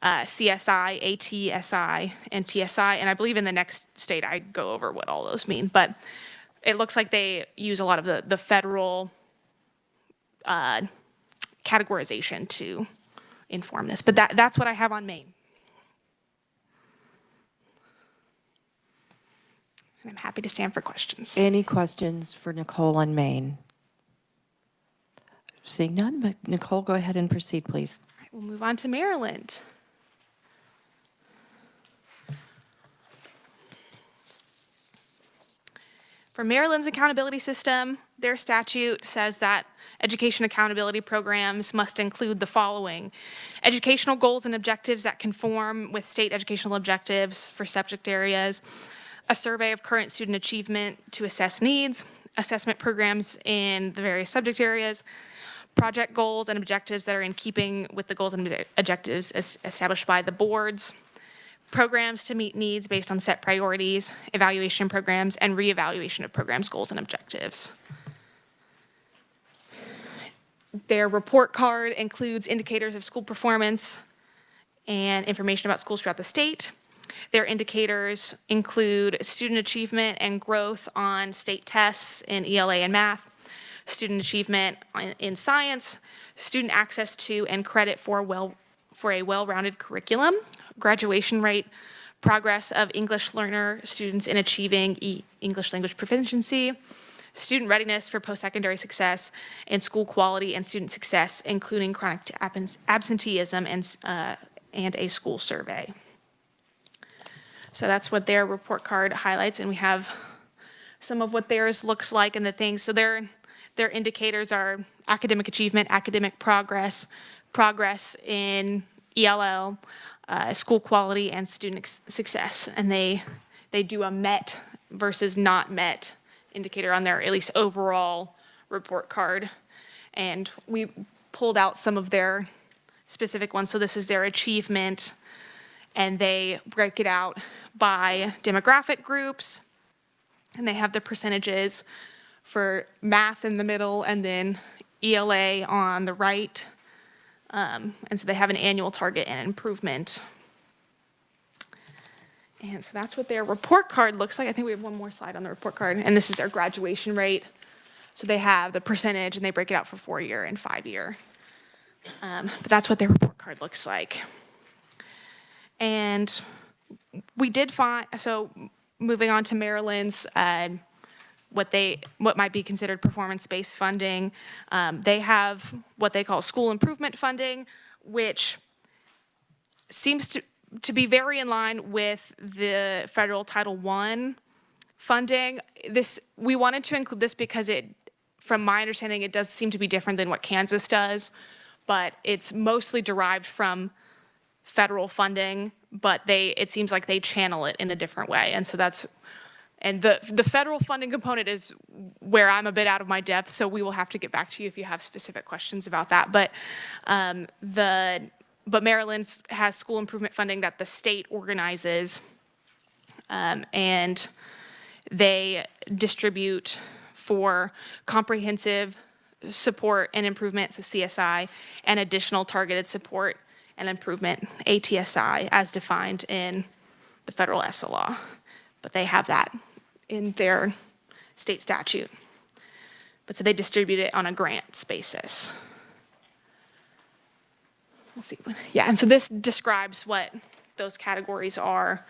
CSI, ATSI, and TSI, and I believe in the next state I go over what all those mean, but it looks like they use a lot of the federal categorization to inform this, but that's what I have on Maine. And I'm happy to stand for questions. Any questions for Nicole on Maine? Seeing none, but Nicole, go ahead and proceed, please. All right, we'll move on to Maryland. For Maryland's accountability system, their statute says that education accountability programs must include the following: educational goals and objectives that conform with state educational objectives for subject areas, a survey of current student achievement to assess needs, assessment programs in the various subject areas, project goals and objectives that are in keeping with the goals and objectives established by the boards, programs to meet needs based on set priorities, evaluation programs, and reevaluation of programs, goals, and objectives. Their report card includes indicators of school performance and information about schools throughout the state. Their indicators include student achievement and growth on state tests in ELA and math, student achievement in science, student access to and credit for a well-rounded curriculum, graduation rate, progress of English learner students in achieving English language proficiency, student readiness for post-secondary success, and school quality and student success, including chronic absenteeism and a school survey. So that's what their report card highlights, and we have some of what theirs looks like and the things. So their indicators are academic achievement, academic progress, progress in ELL, school quality, and student success. And they do a met versus not met indicator on their at least overall report card. And we pulled out some of their specific ones. So this is their achievement, and they break it out by demographic groups, and they have the percentages for math in the middle and then ELA on the right. And so they have an annual target and improvement. And so that's what their report card looks like. I think we have one more slide on the report card, and this is their graduation rate. So they have the percentage, and they break it out for 4-year and 5-year. But that's what their report card looks like. And we did find, so moving on to Maryland's, what might be considered performance-based funding, they have what they call school improvement funding, which seems to be very in line with the federal Title I funding. We wanted to include this because from my understanding, it does seem to be different than what Kansas does, but it's mostly derived from federal funding, but it seems like they channel it in a different way. And so the federal funding component is where I'm a bit out of my depth, so we will have to get back to you if you have specific questions about that. But Maryland has school improvement funding that the state organizes, and they distribute for comprehensive support and improvement, so CSI, and additional targeted support and improvement, ATSI, as defined in the federal ESSA law. But they have that in their state statute. But so they distribute it on a grants basis. We'll see. Yeah, and so this describes what those categories are.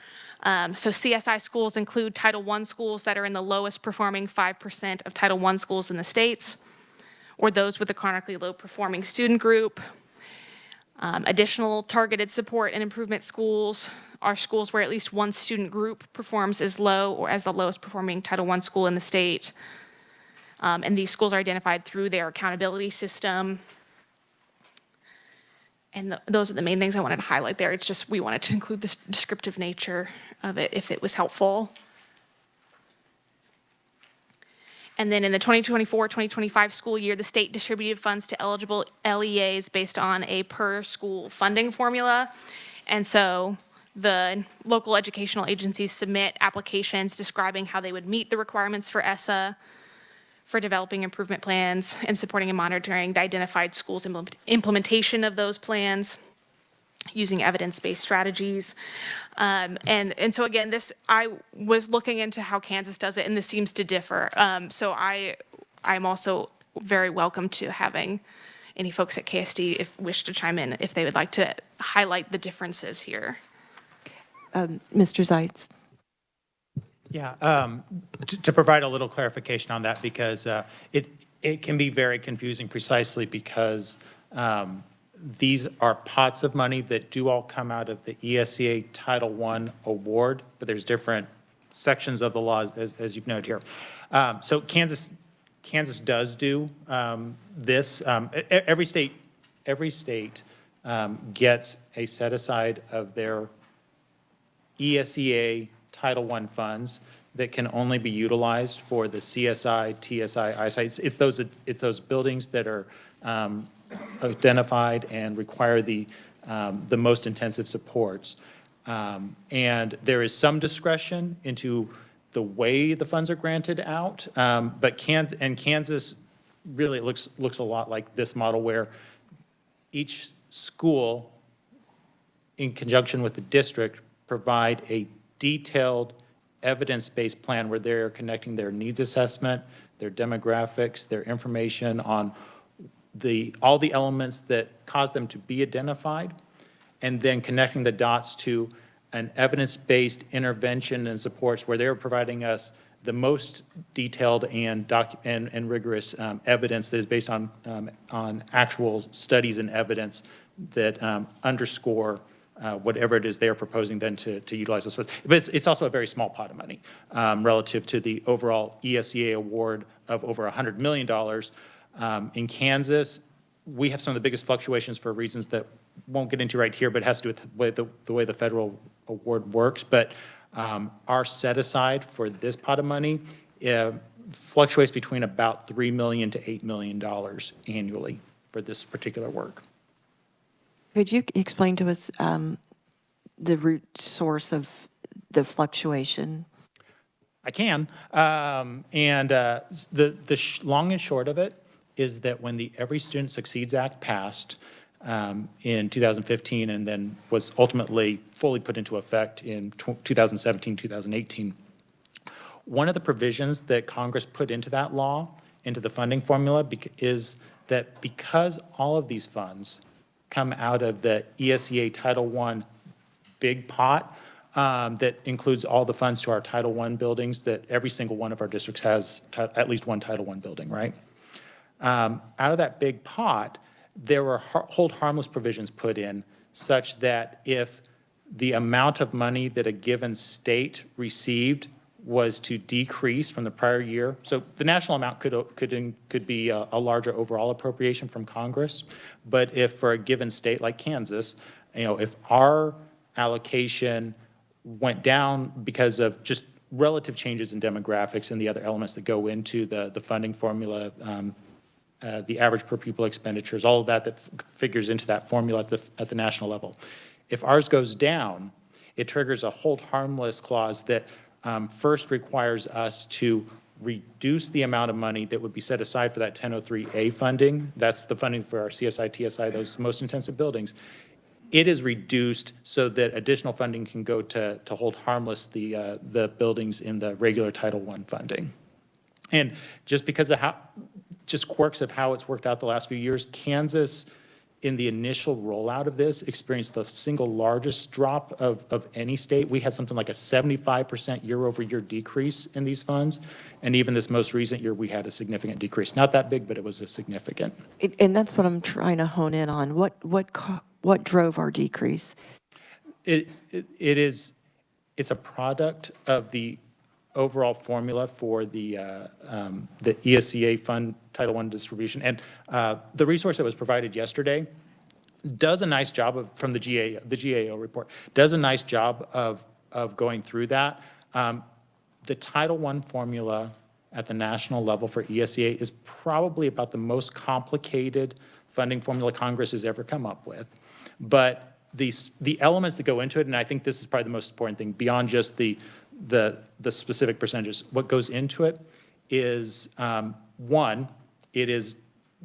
So CSI schools include Title I schools that are in the lowest performing 5% of Title I schools in the states, or those with a chronically low performing student group. Additional targeted support and improvement schools are schools where at least one student group performs as low or as the lowest performing Title I school in the state. And these schools are identified through their accountability system. And those are the main things I wanted to highlight there. It's just we wanted to include this descriptive nature of it if it was helpful. And then in the 2024-2025 school year, the state distributed funds to eligible LEAs based on a per-school funding formula. And so the local educational agencies submit applications describing how they would meet the requirements for ESSA, for developing improvement plans, and supporting and monitoring the identified schools' implementation of those plans using evidence-based strategies. And so again, I was looking into how Kansas does it, and this seems to differ. So I'm also very welcome to having any folks at KSD wish to chime in if they would like to highlight the differences here. Mr. Zeitz. Yeah, to provide a little clarification on that, because it can be very confusing precisely because these are pots of money that do all come out of the ESEA Title I award, but there's different sections of the law as you've noted here. So Kansas does do this. Every state gets a set aside of their ESEA Title I funds that can only be utilized for the CSI, TSI, eyesight. It's those buildings that are identified and require the most intensive supports. And there is some discretion into the way the funds are granted out, but Kansas really looks a lot like this model where each school, in conjunction with the district, provide a detailed evidence-based plan where they're connecting their needs assessment, their demographics, their information on all the elements that cause them to be identified, and then connecting the dots to an evidence-based intervention and supports where they're providing us the most detailed and rigorous evidence that is based on actual studies and evidence that underscore whatever it is they're proposing then to utilize those funds. But it's also a very small pot of money relative to the overall ESEA award of over $100 million. In Kansas, we have some of the biggest fluctuations for reasons that won't get into right here, but it has to do with the way the federal award works. But our set aside for this pot of money fluctuates between about $3 million to $8 million annually for this particular work. Could you explain to us the root source of the fluctuation? I can. Long and short of it is that when the Every Student Succeeds Act passed in 2015 and then was ultimately fully put into effect in 2017, 2018, one of the provisions that Congress put into that law, into the funding formula, is that because all of these funds come out of the ESEA Title I big pot, that includes all the funds to our Title I buildings, that every single one of our districts has at least one Title I building, right? Out of that big pot, there were hold harmless provisions put in such that if the amount of money that a given state received was to decrease from the prior year, so the national amount could be a larger overall appropriation from Congress, but if for a given state like Kansas, if our allocation went down because of just relative changes in demographics and the other elements that go into the funding formula, the average per pupil expenditures, all of that figures into that formula at the national level. If ours goes down, it triggers a hold harmless clause that first requires us to reduce the amount of money that would be set aside for that 1003A funding. That's the funding for our CSI, TSI, those most intensive buildings. It is reduced so that additional funding can go to hold harmless the buildings in the regular Title I funding. And just because of just quirks of how it's worked out the last few years, Kansas, in the initial rollout of this, experienced the single largest drop of any state. We had something like a 75% year-over-year decrease in these funds. And even this most recent year, we had a significant decrease. Not that big, but it was a significant. And that's what I'm trying to hone in on. What drove our decrease? It's a product of the overall formula for the ESEA fund Title I distribution. And the resource that was provided yesterday does a nice job from the GAO report, does a nice job of going through that. The Title I formula at the national level for ESEA is probably about the most complicated funding formula Congress has ever come up with. But the elements that go into it, and I think this is probably the most important thing beyond just the specific percentages, what goes into it is, one, it is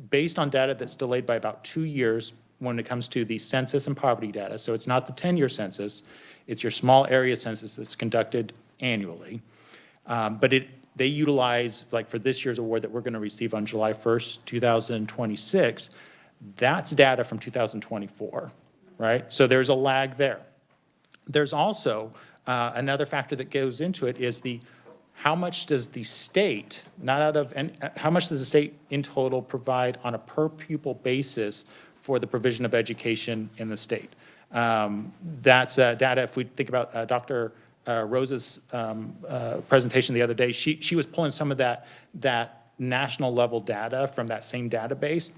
based on data that's delayed by about 2 years when it comes to the census and poverty data. So it's not the 10-year census, it's your small area census that's conducted annually. But they utilize, like for this year's award that we're going to receive on July 1st, 2026, that's data from 2024, right? So there's a lag there. There's also another factor that goes into it is how much does the state, how much does the state in total provide on a per pupil basis for the provision of education in the state? That's data, if we think about Dr. Rosa's presentation the other day, she was pulling some of that national level data from that same database.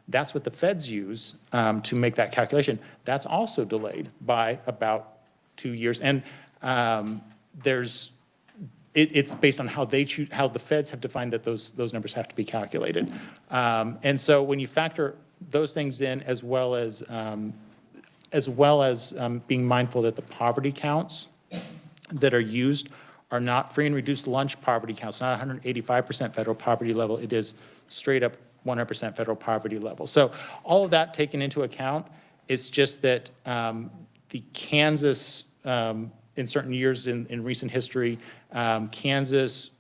That's what the feds use to make that calculation. That's also delayed by about 2 years. And it's based on how they choose, how the feds have defined that those numbers have to be calculated. And so when you factor those things in, as well as being mindful that the poverty counts that are used are not free and reduced lunch poverty counts, not 185% federal poverty level. It is straight up 100% federal poverty level. So all of that taken into account, it's just that the Kansas, in certain years in recent history, Kansas,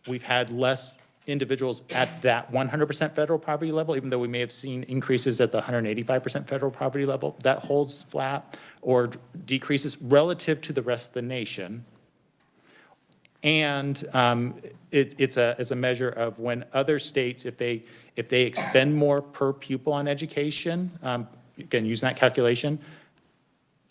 we've had less individuals at that 100% federal poverty level, even though we may have seen increases at the 185% federal poverty level. That holds flat or decreases relative to the rest of the nation. And it's a measure of when other states, if they expend more per pupil on education, again, using that calculation,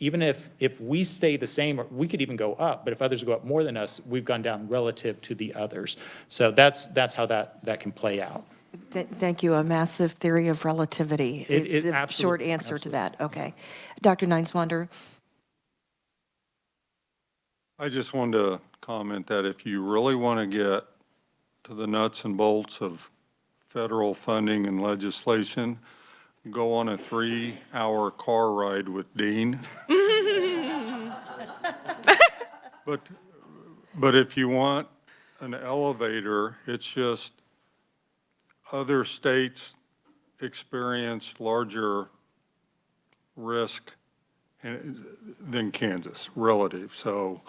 even if we stay the same, or we could even go up, but if others go up more than us, we've gone down relative to the others. So that's how that can play out. Thank you. A massive theory of relativity. It- It's it the short absolutely- answer to absolutely. that. Okay. Dr. Nineswander? I just wanted to comment that if you really want to get to the nuts and bolts of federal funding and legislation, go on a 3-hour car ride with Dean. But if you want an elevator, it's just other states experience larger risk than Kansas relative. So,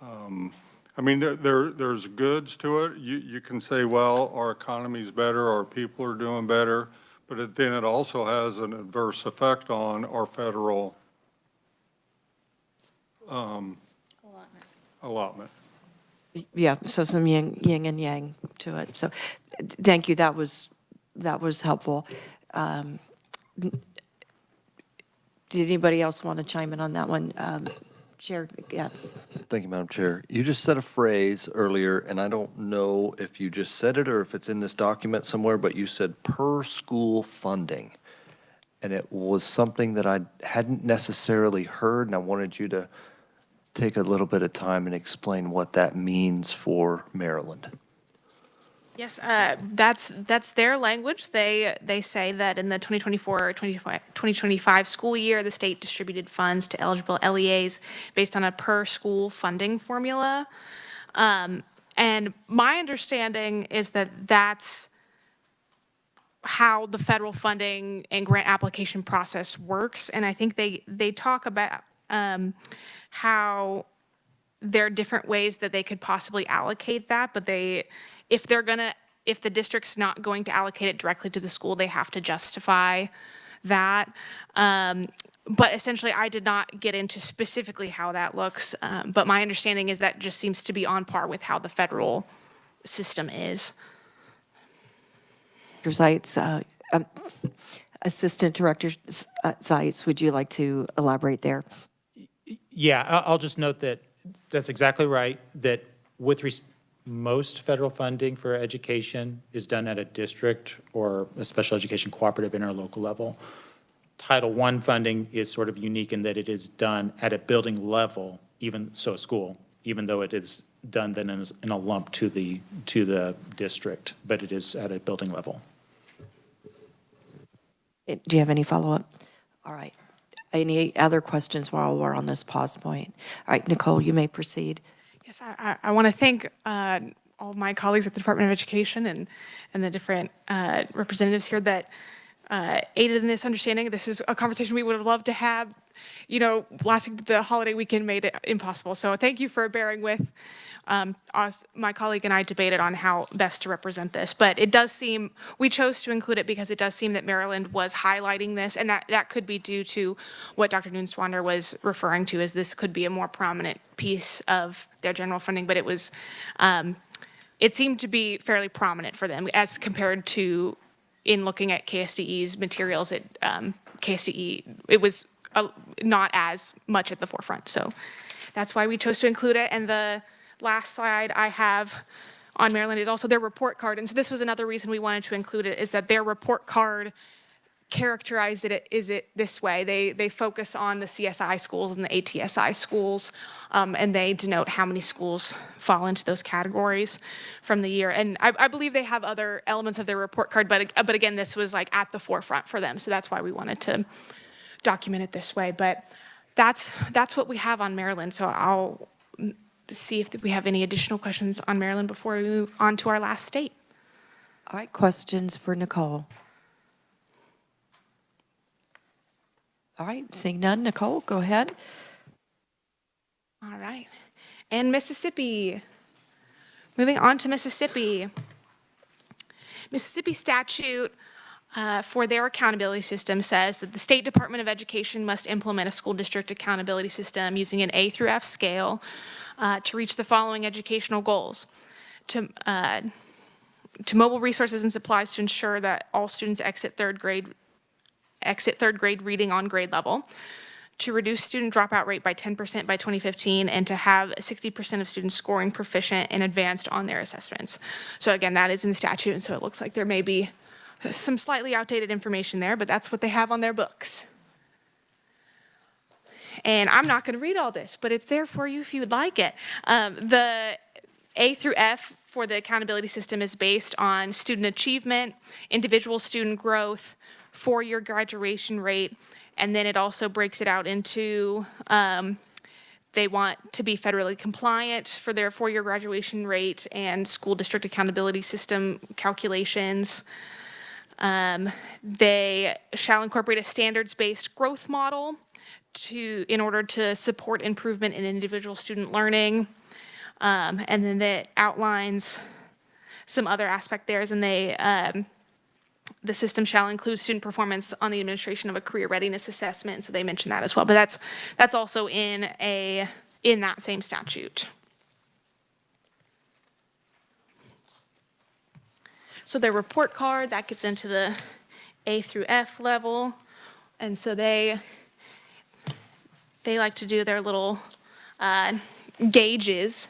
I mean, there's goods to it. You can say, well, our economy's better, our people are doing better, but then it also has an adverse effect on our federal allotment. Yeah, so some yin and yang to it. So thank you. That was helpful. Did anybody else want to chime in on that one? Chair Getz. Thank you, Madam Chair. You just said a phrase earlier, and I don't know if you just said it or if it's in this document somewhere, but you said per school funding. And it was something that I hadn't necessarily heard, and I wanted you to take a little bit of time and explain what that means for Maryland. Yes, that's their language. They say that in the 2024-2025 school year, the state distributed funds to eligible LEAs based on a per school funding formula. And my understanding is that that's how the federal funding and grant application process works. And I think they talk about how there are different ways that they could possibly allocate that, but if the district's not going to allocate it directly to the school, they have to justify that. But essentially, I did not get into specifically how that looks, but my understanding is that just seems to be on par with how the federal system is. Dr. Zeitz, Assistant Director Zeitz, would you like to elaborate there? Yeah, I'll just note that that's exactly right, that with most federal funding for education is done at a district or a special education cooperative interlocal level. Title I funding is sort of unique in that it is done at a building level, even so school, even though it is done then in a lump to the district, but it is at a building level. Do you have any follow-up? All right. Any other questions while we're on this pause point? All right, Nicole, you may proceed. Yes, I want to thank all my colleagues at the Department of Education and the different representatives here that aided in this understanding. This is a conversation we would have loved to have. You know, last week, the holiday weekend made it impossible. So thank you for bearing with us. My colleague and I debated on how best to represent this, but it does seem, we chose to include it because it does seem that Maryland was highlighting this, and that could be due to what Dr. Nineswander was referring to, as this could be a more prominent piece of their general funding, but it was, it seemed to be fairly prominent for them as compared to in looking at KSDE's materials. KSDE, it was not as much at the forefront. So that's why we chose to include it. And the last slide I have on Maryland is also their report card. And so this was another reason we wanted to include it, is that their report card characterized it this way. They focus on the CSI schools and the ATSI schools, and they denote how many schools fall into those categories from the year. And I believe they have other elements of their report card, but again, this was like at the forefront for them. So that's why we wanted to document it this way. But that's what we have on Maryland. So I'll see if we have any additional questions on Maryland before we move on to our last state. All right, questions for Nicole? All right, seeing none, Nicole, go ahead. All right. And Mississippi. Moving on to Mississippi. Mississippi statute for their accountability system says that the State Department of Education must implement a school district accountability system using an A through F scale to reach the following educational goals. To mobile resources and supplies to ensure that all students exit third grade reading on grade level, to reduce student dropout rate by 10% by 2015, and to have 60% of students scoring proficient and advanced on their assessments. So again, that is in the statute, and so it looks like there may be some slightly outdated information there, but that's what they have on their books. And I'm not going to read all this, but it's there for you if you would like it. The A through F for the accountability system is based on student achievement, individual student growth, four-year graduation rate, and then it also breaks it out into they want to be federally compliant for their four-year graduation rate and school district accountability system calculations. They shall incorporate a standards-based growth model in order to support improvement in individual student learning. And then that outlines some other aspect there, and the system shall include student performance on the administration of a career readiness assessment. So they mentioned that as well, but that's also in that same statute. So their report card, that gets into the A through F level. And so they like to do their little gauges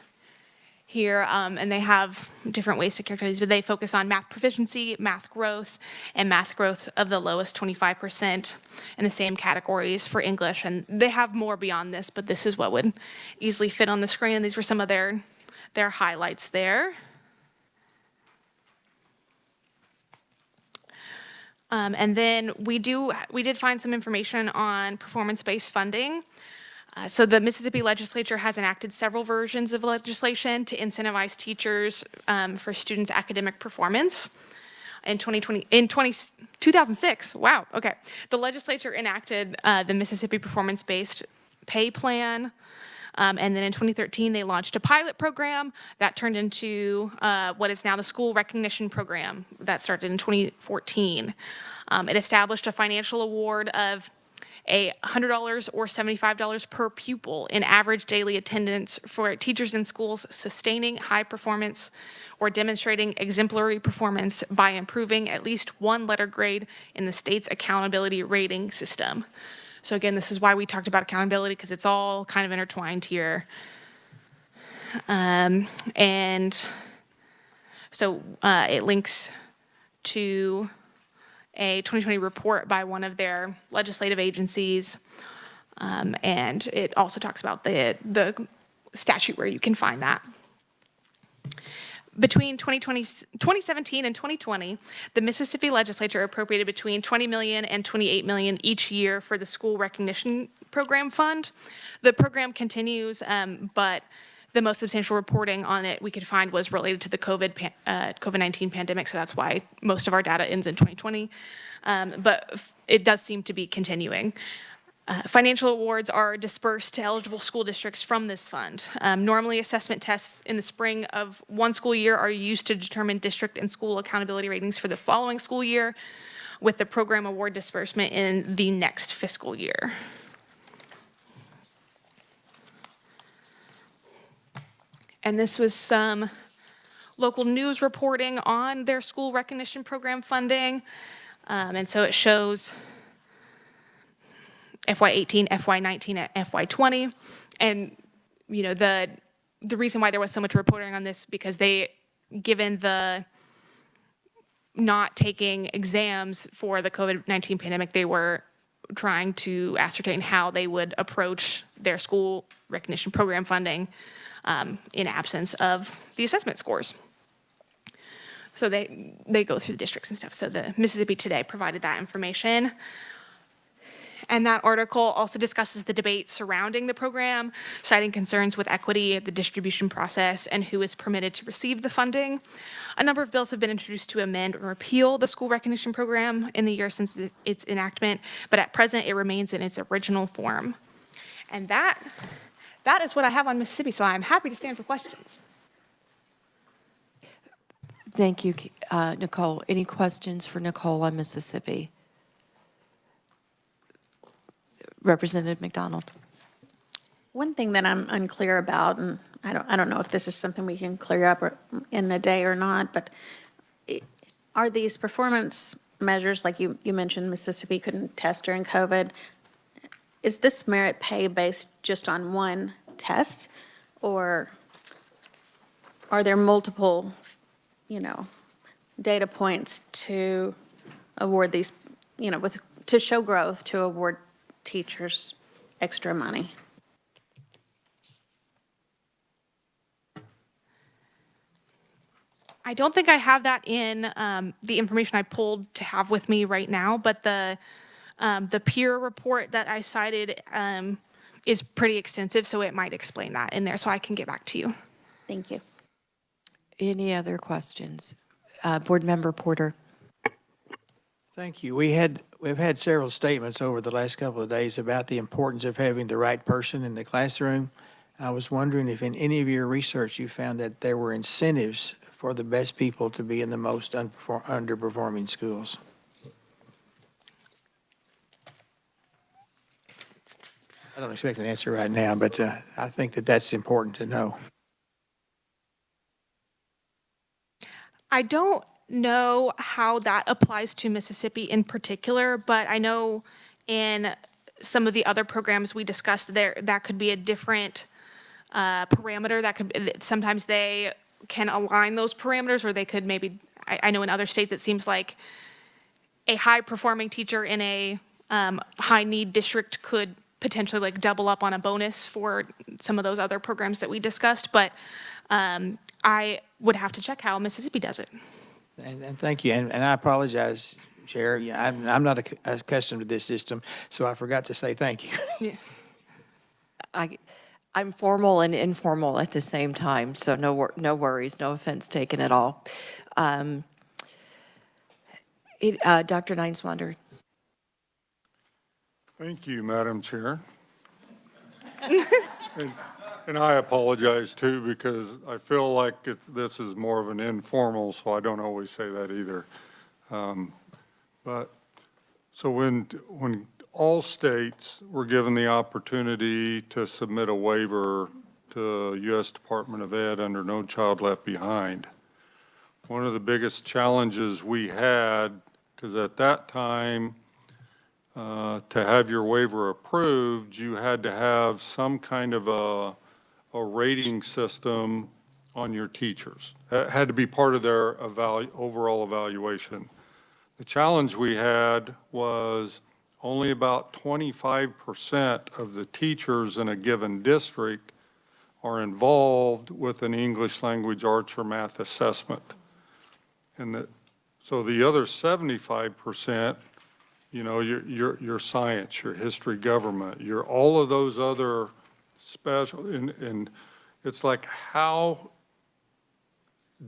here, and they have different ways to characterize these, but they focus on math proficiency, math growth, and math growth of the lowest 25% in the same categories for English. And they have more beyond this, but this is what would easily fit on the screen. And these were some of their highlights there. And then we did find some information on performance-based funding. So the Mississippi Legislature has enacted several versions of legislation to incentivize teachers for students' academic performance. In 2006, wow, okay. The legislature enacted the Mississippi Performance-Based Pay Plan. And then in 2013, they launched a pilot program that turned into what is now the School Recognition Program that started in 2014. It established a financial award of $100 or $75 per pupil in average daily attendance for teachers in schools sustaining high performance or demonstrating exemplary performance by improving at least one letter grade in the state's accountability rating system. So again, this is why we talked about accountability, because it's all kind of intertwined here. And so it links to a 2020 report by one of their legislative agencies. And it also talks about the statute where you can find that. Between 2017 and 2020, the Mississippi Legislature appropriated between $20 million and $28 million each year for the School Recognition Program Fund. The program continues, but the most substantial reporting on it we could find was related to the COVID-19 pandemic, so that's why most of our data ends in 2020. But it does seem to be continuing. Financial awards are dispersed to eligible school districts from this fund. Normally, assessment tests in the spring of one school year are used to determine district and school accountability ratings for the following school year, with the program award disbursement in the next fiscal year. And this was some local news reporting on their school recognition program funding. And so it shows FY18, FY19, and FY20. And, you know, the reason why there was so much reporting on this, because given the not taking exams for the COVID-19 pandemic, they were trying to ascertain how they would approach their school recognition program funding in absence of the assessment scores. So they go through the districts and stuff. So the Mississippi Today provided that information. And that article also discusses the debate surrounding the program, citing concerns with equity, the distribution process, and who is permitted to receive the funding. A number of bills have been introduced to amend or repeal the school recognition program in the year since its enactment, but at present it remains in its original form. And that is what I have on Mississippi, so I'm happy to stand for questions. Thank you, Nicole. Any questions for Nicole on Mississippi? Representative McDonald. One thing that I'm unclear about, and I don't know if this is something we can clear up in a day or not, but are these performance measures, like you mentioned, Mississippi couldn't test during COVID, is this merit pay based just on one test? Or are there multiple, data points to award these, to show growth, to award teachers extra money? I don't think I have that in the information I pulled to have with me right now, but the peer report that I cited is pretty extensive, so it might explain that in there, so I can get back to you. Thank you. Any other questions? Board Member Porter. Thank you. We've had several statements over the last couple of days about the importance of having the right person in the classroom. I was wondering if in any of your research you found that there were incentives for the best people to be in the most underperforming schools. I don't expect an answer right now, but I think that that's important to know. I don't know how that applies to Mississippi in particular, but I know in some of the other programs we discussed there, that could be a different parameter. That could, sometimes they can align those parameters, or they could maybe, I know in other states it seems like a high performing teacher in a high need district could potentially like double up on a bonus for some of those other programs that we discussed, but I would have to check how Mississippi does it. And thank you. And I apologize, Chair. Yeah, I'm not accustomed to this system, so I forgot to say thank you. Yeah. I'm formal and informal at the same time, so no worries, no offense taken at all. Dr. Nineswander. Thank you, Madam Chair. And I apologize too, because I feel like this is more of an informal, so I don't always say that either. But so when all states were given the opportunity to submit a waiver to U.S. Department of Ed under No Child Left Behind, one of the biggest challenges we had, because at that time, to have your waiver approved, you had to have some kind of a rating system on your teachers. It had to be part of their overall evaluation. The challenge we had was only about 25% of the teachers in a given district are involved with an English language arts or math assessment. And so the other 75%, your science, your history, government, your all of those other special, and it's like, how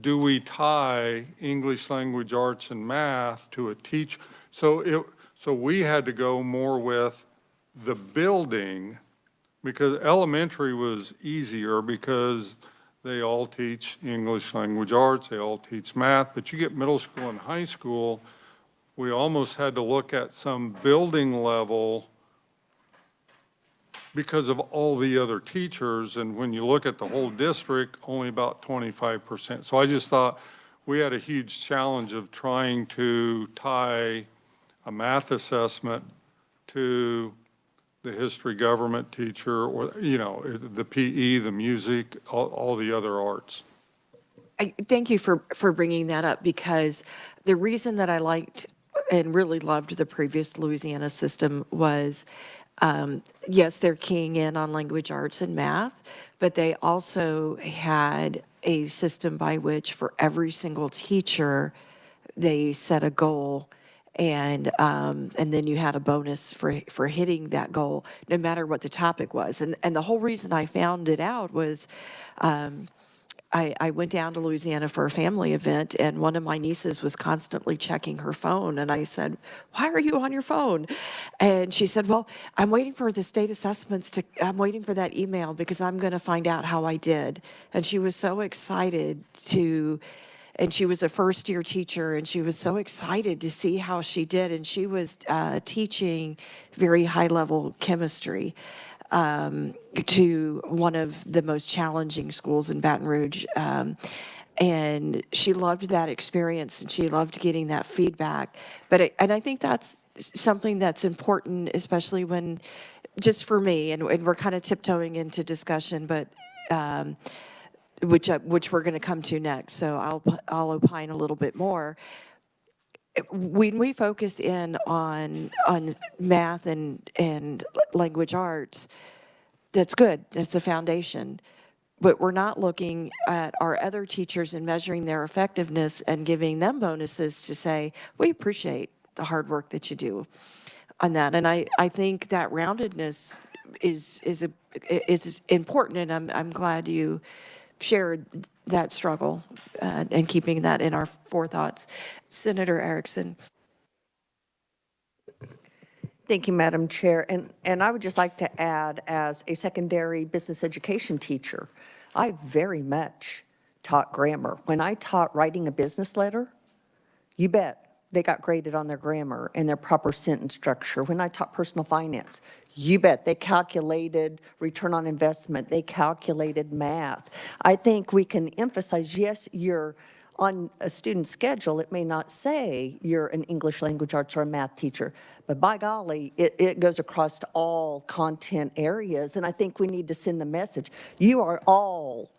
do we tie English language arts and math to a teach? So we had to go more with the building, because elementary was easier because they all teach English language arts, they all teach math, but you get middle school and high school, we almost had to look at some building level because of all the other teachers, and when you look at the whole district, only about 25%. So I just thought we had a huge challenge of trying to tie a math assessment to the history government teacher, or, the PE, the music, all the other arts. Thank you for bringing that up, because the reason that I liked and really loved the previous Louisiana system was, yes, they're keying in on language arts and math, but they also had a system by which for every single teacher, they set a goal, and then you had a bonus for hitting that goal, no matter what the topic was. And the whole reason I found it out was, I went down to Louisiana for a family event, and one of my nieces was constantly checking her phone. And I said, "Why are you on your phone?" And she said, "Well, I'm waiting for the state assessments I'm waiting for that email because I'm going to find out how I did." And she was so excited and she was a first-year teacher, and she was so excited to see how she did. And she was teaching very high-level chemistry to one of the most challenging schools in Baton Rouge. And she loved that experience and she loved getting that feedback. And I think that's something that's important, especially when, just for me, and we're kind of tiptoeing into discussion, but which we're going to come to next. So I'll opine a little bit more. When we focus in on math and language arts, that's good. That's a foundation. But we're not looking at our other teachers and measuring their effectiveness and giving them bonuses to say, we appreciate the hard work that you do on that. And I think that roundedness is important, and I'm glad you shared that struggle and keeping that in our forethoughts. Senator Erickson. Thank you, Madam Chair. And I would just like to add, as a secondary business education teacher, I very much taught grammar. When I taught writing a business letter, you bet they got graded on their grammar and their proper sentence structure. When I taught personal finance, you bet they calculated return on investment. They calculated math. I think we can emphasize, yes, you're on a student schedule. It may not say you're an English language arts or a math teacher, but by golly, it goes across to all content areas. And I think we need to send the message. You are all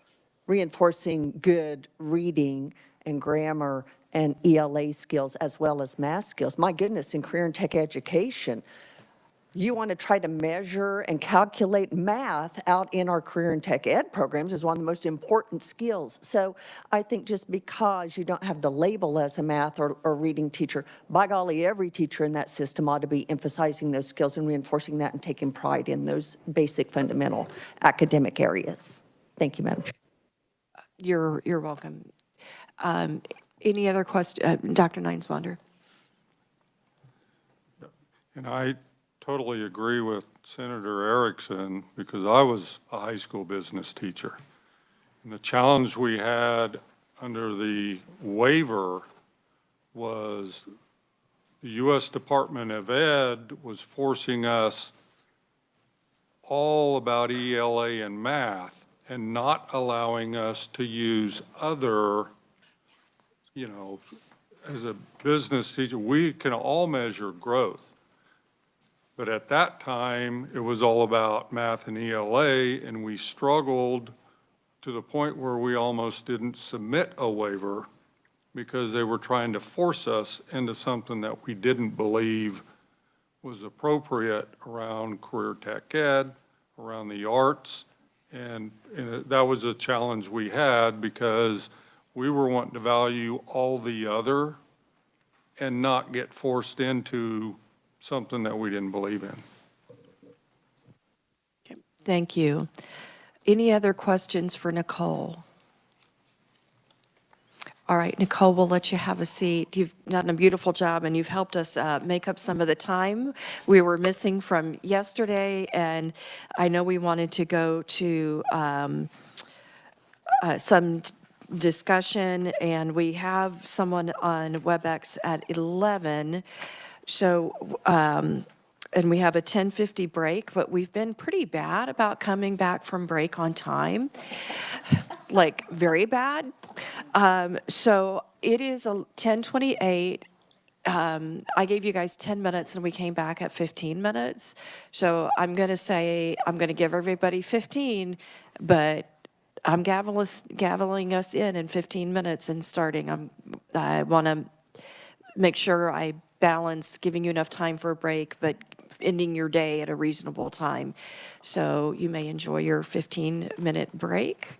reinforcing good reading and grammar and ELA skills as well as math skills. My goodness, in career and tech education, you want to try to measure and calculate math out in our career and tech ed programs is one of the most important skills. So I think just because you don't have the label as a math or reading teacher, by golly, every teacher in that system ought to be emphasizing those skills and reinforcing that and taking pride in those basic fundamental academic areas. Thank you, Madam Chair. You're welcome. Any other question? Dr. Nineswander? And I totally agree with Senator Erickson because I was a high school business teacher. And the challenge we had under the waiver was the U.S. Department of Ed was forcing us all about ELA and math and not allowing us to use other, you know, as a business teacher, we can all measure growth. But at that time, it was all about math and ELA, and we struggled to the point where we almost didn't submit a waiver because they were trying to force us into something that we didn't believe was appropriate around career tech ed, around the arts, and that was a challenge we had because we were wanting to value all the other and not get forced into something that we didn't believe in. Okay, thank you. Any other questions for Nicole? All right, Nicole, we'll let you have a seat. You've done a beautiful job, and you've helped us make up some of the time we were missing from yesterday, and I know we wanted to go to some discussion, and we have someone on WebEx at 11. So, and we have a 10:50 break, but we've been pretty bad about coming back from break on time, like very bad. So it is a 10:28. I gave you guys 10 minutes and we came back at 15 minutes. So I'm going to say, I'm going to give everybody 15, but I'm gaveling us in 15 minutes and starting. I want to make sure I balance giving you enough time for a break, but ending your day at a reasonable time. So you may enjoy your 15-minute break.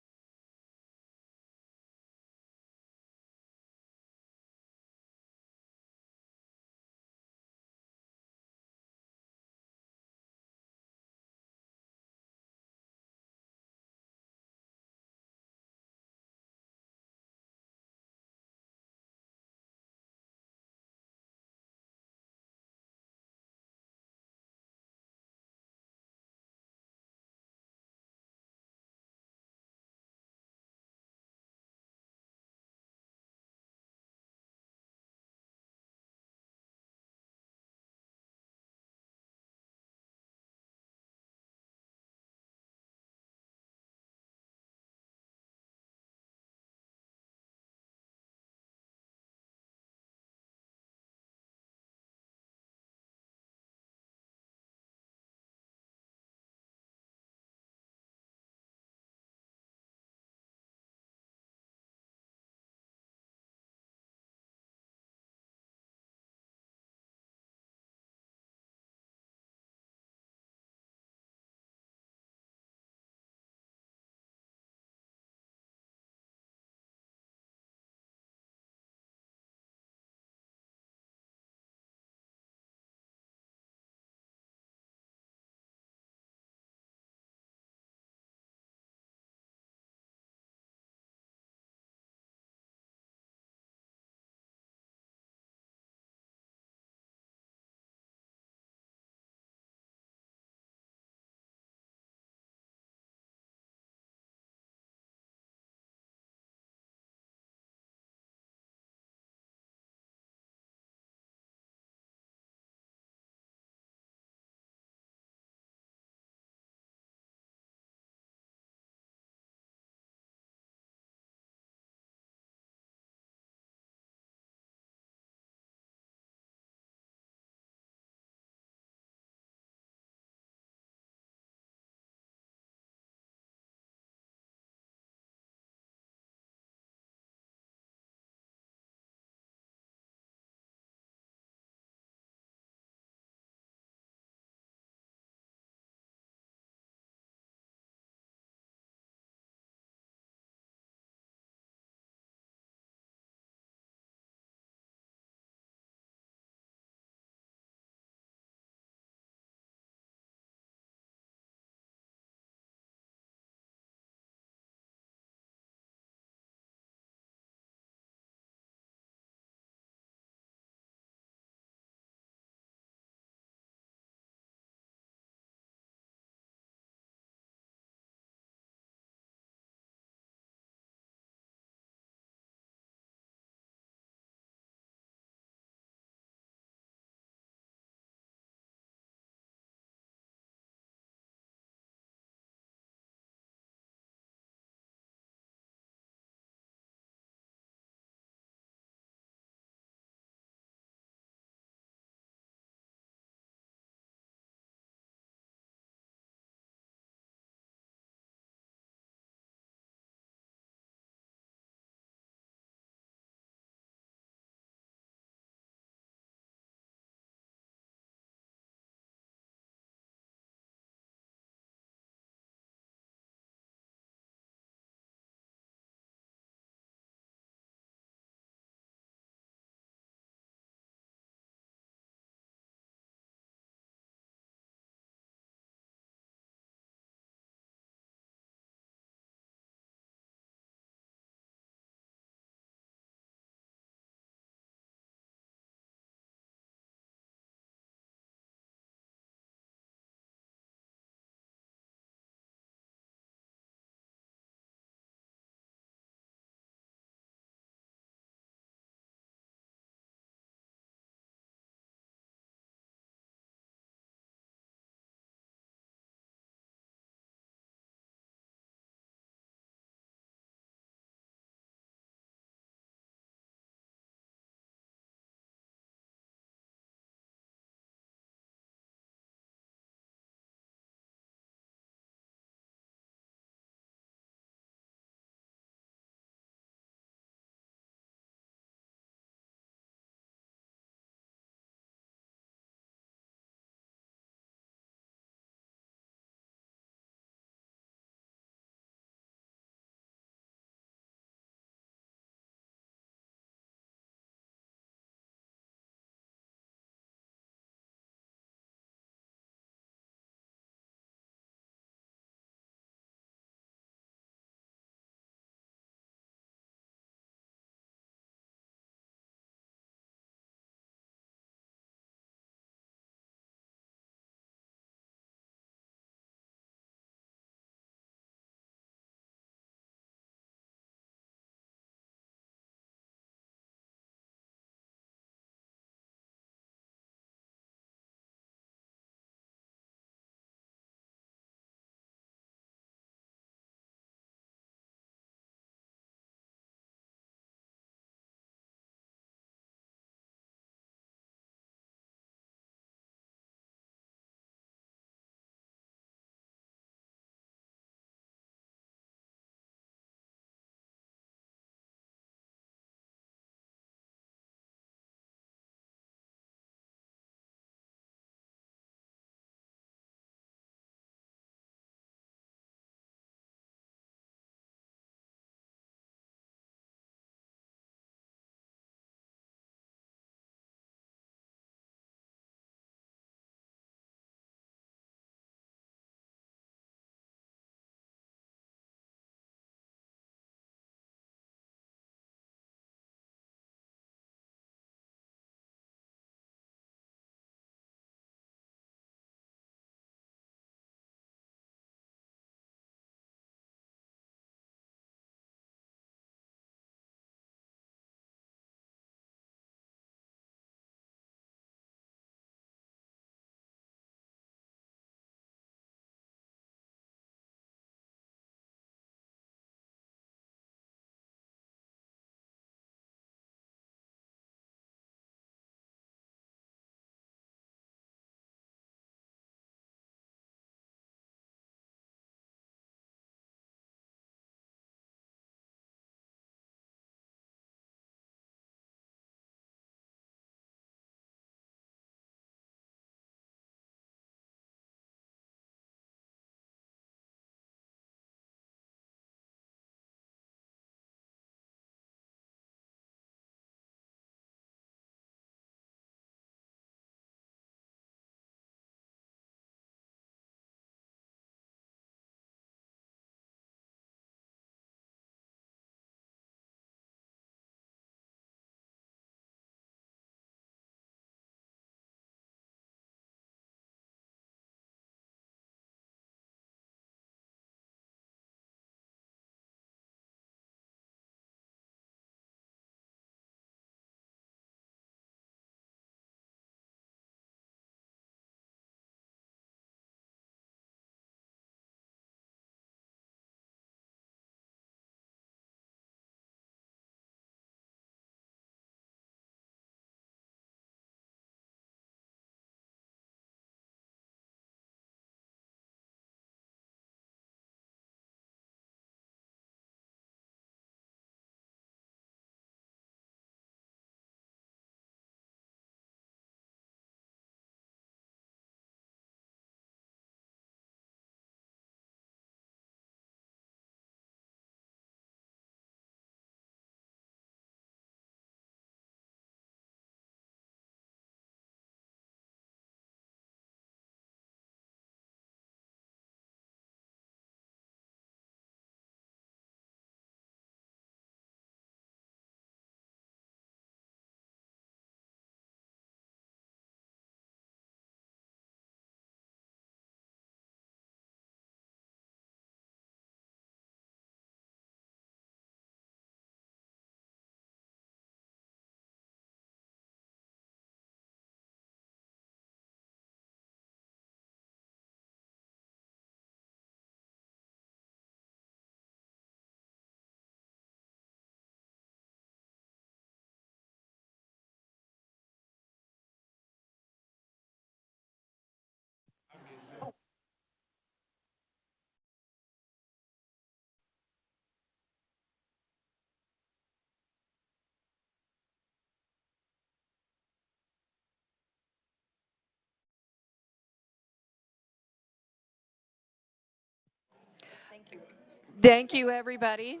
Thank you, everybody.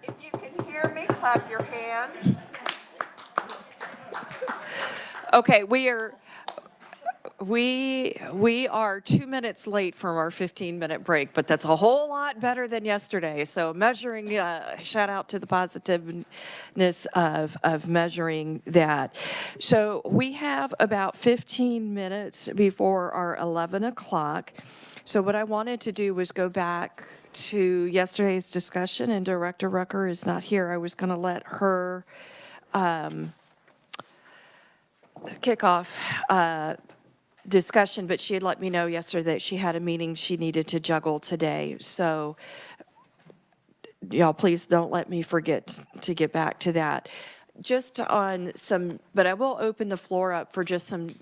If you can hear me, clap your hands. Okay, we are 2 minutes late from our 15-minute break, but that's a whole lot better than yesterday. So measuring, shout out to the positiveness of measuring that. So we have about 15 minutes before our 11 o'clock. So what I wanted to do was go back to yesterday's discussion, and Director Rucker is not here. I was going to let her kick off discussion, but she had let me know yesterday that she had a meeting she needed to juggle today. So y'all, please don't let me forget to get back to that. Just on some, but I will open the floor up for just some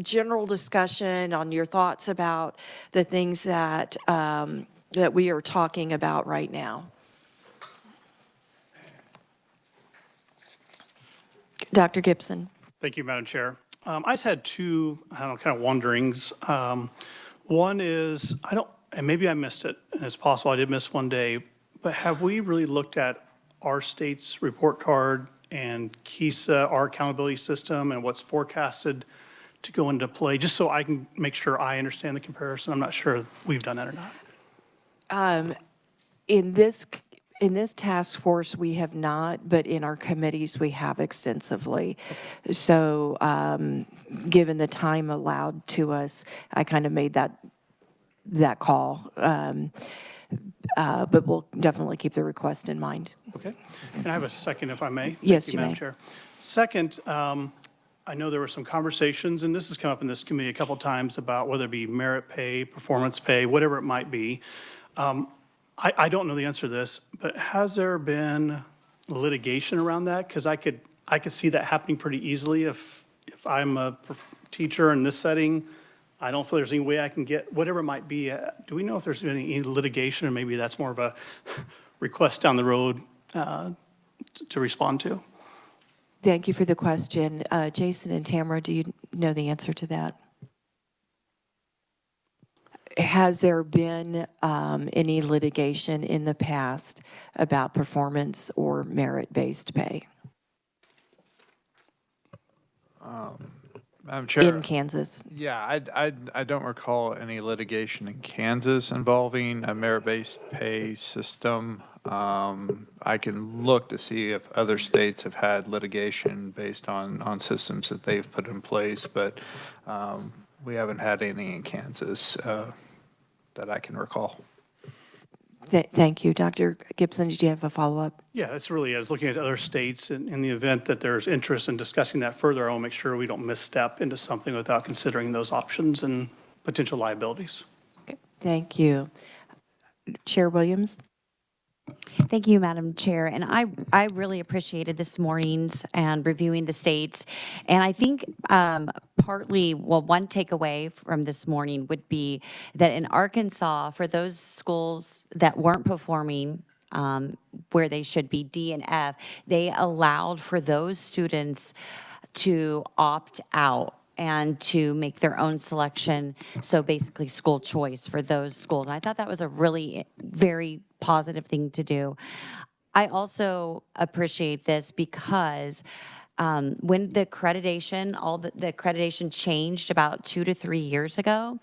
general discussion on your thoughts about the things that, that we are talking about right now. Dr. Gibson. Thank you, Madam Chair. I just had two, I don't know, kind of wonderings. One is, and maybe I missed it, and it's possible I did miss one day, but have we really looked at our state's report card and KISA, our accountability system, and what's forecasted to go into play, just so I can make sure I understand the comparison? I'm not sure if we've done that or not. In this task force, we have not, but in our committees, we have extensively. So given the time allowed to us, I kind of made that call. But we'll definitely keep the request in mind. Okay. And I have a second, if I may. Yes, Thank you may. Madam Chair. Second, I know there were some conversations, and this has come up in this committee a couple of times, about whether it be merit pay, performance pay, whatever it might be. I don't know the answer to this, but has there been litigation around that? Because I could see that happening pretty easily if I'm a teacher in this setting. I don't feel there's any way I can get whatever it might be. Do we know if there's been any litigation, or maybe that's more of a request down the road to respond to? Thank you for the question. Jason and Tamara, do you know the answer to that? Has there been any litigation in the past about performance or merit-based pay Madam Chair. in Kansas? Yeah, I don't recall any litigation in Kansas involving a merit-based pay system. I can look to see if other states have had litigation based on systems that they've put in place, but we haven't had any in Kansas that I can recall. Thank you. Dr. Gibson, did you have a follow-up? Yeah, that's really, I was looking at other states, and in the event that there's interest in discussing that further, I want to make sure we don't misstep into something without considering those options and potential liabilities. Okay. Thank you. Chair Williams? Thank you, Madam Chair. And I really appreciated this morning's and reviewing the states. And I think partly, well, one takeaway from this morning would be that in Arkansas, for those schools that weren't performing where they should be, D and F, they allowed for those students to opt out and to make their own selection, so basically school choice for those schools. And I thought that was a really very positive thing to do. I also appreciate this because when the accreditation, the accreditation changed about 2 to 3 years ago,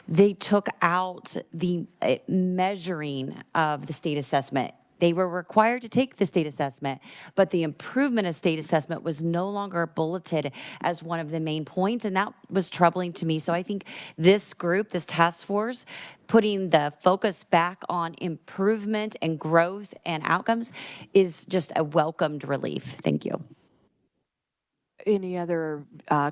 they took out the measuring of the state assessment. They were required to take the state assessment, but the improvement of state assessment was no longer bulleted as one of the main points, and that was troubling to me. So I think this group, this task force, putting the focus back on improvement and growth and outcomes is just a welcomed relief. Thank you. Any other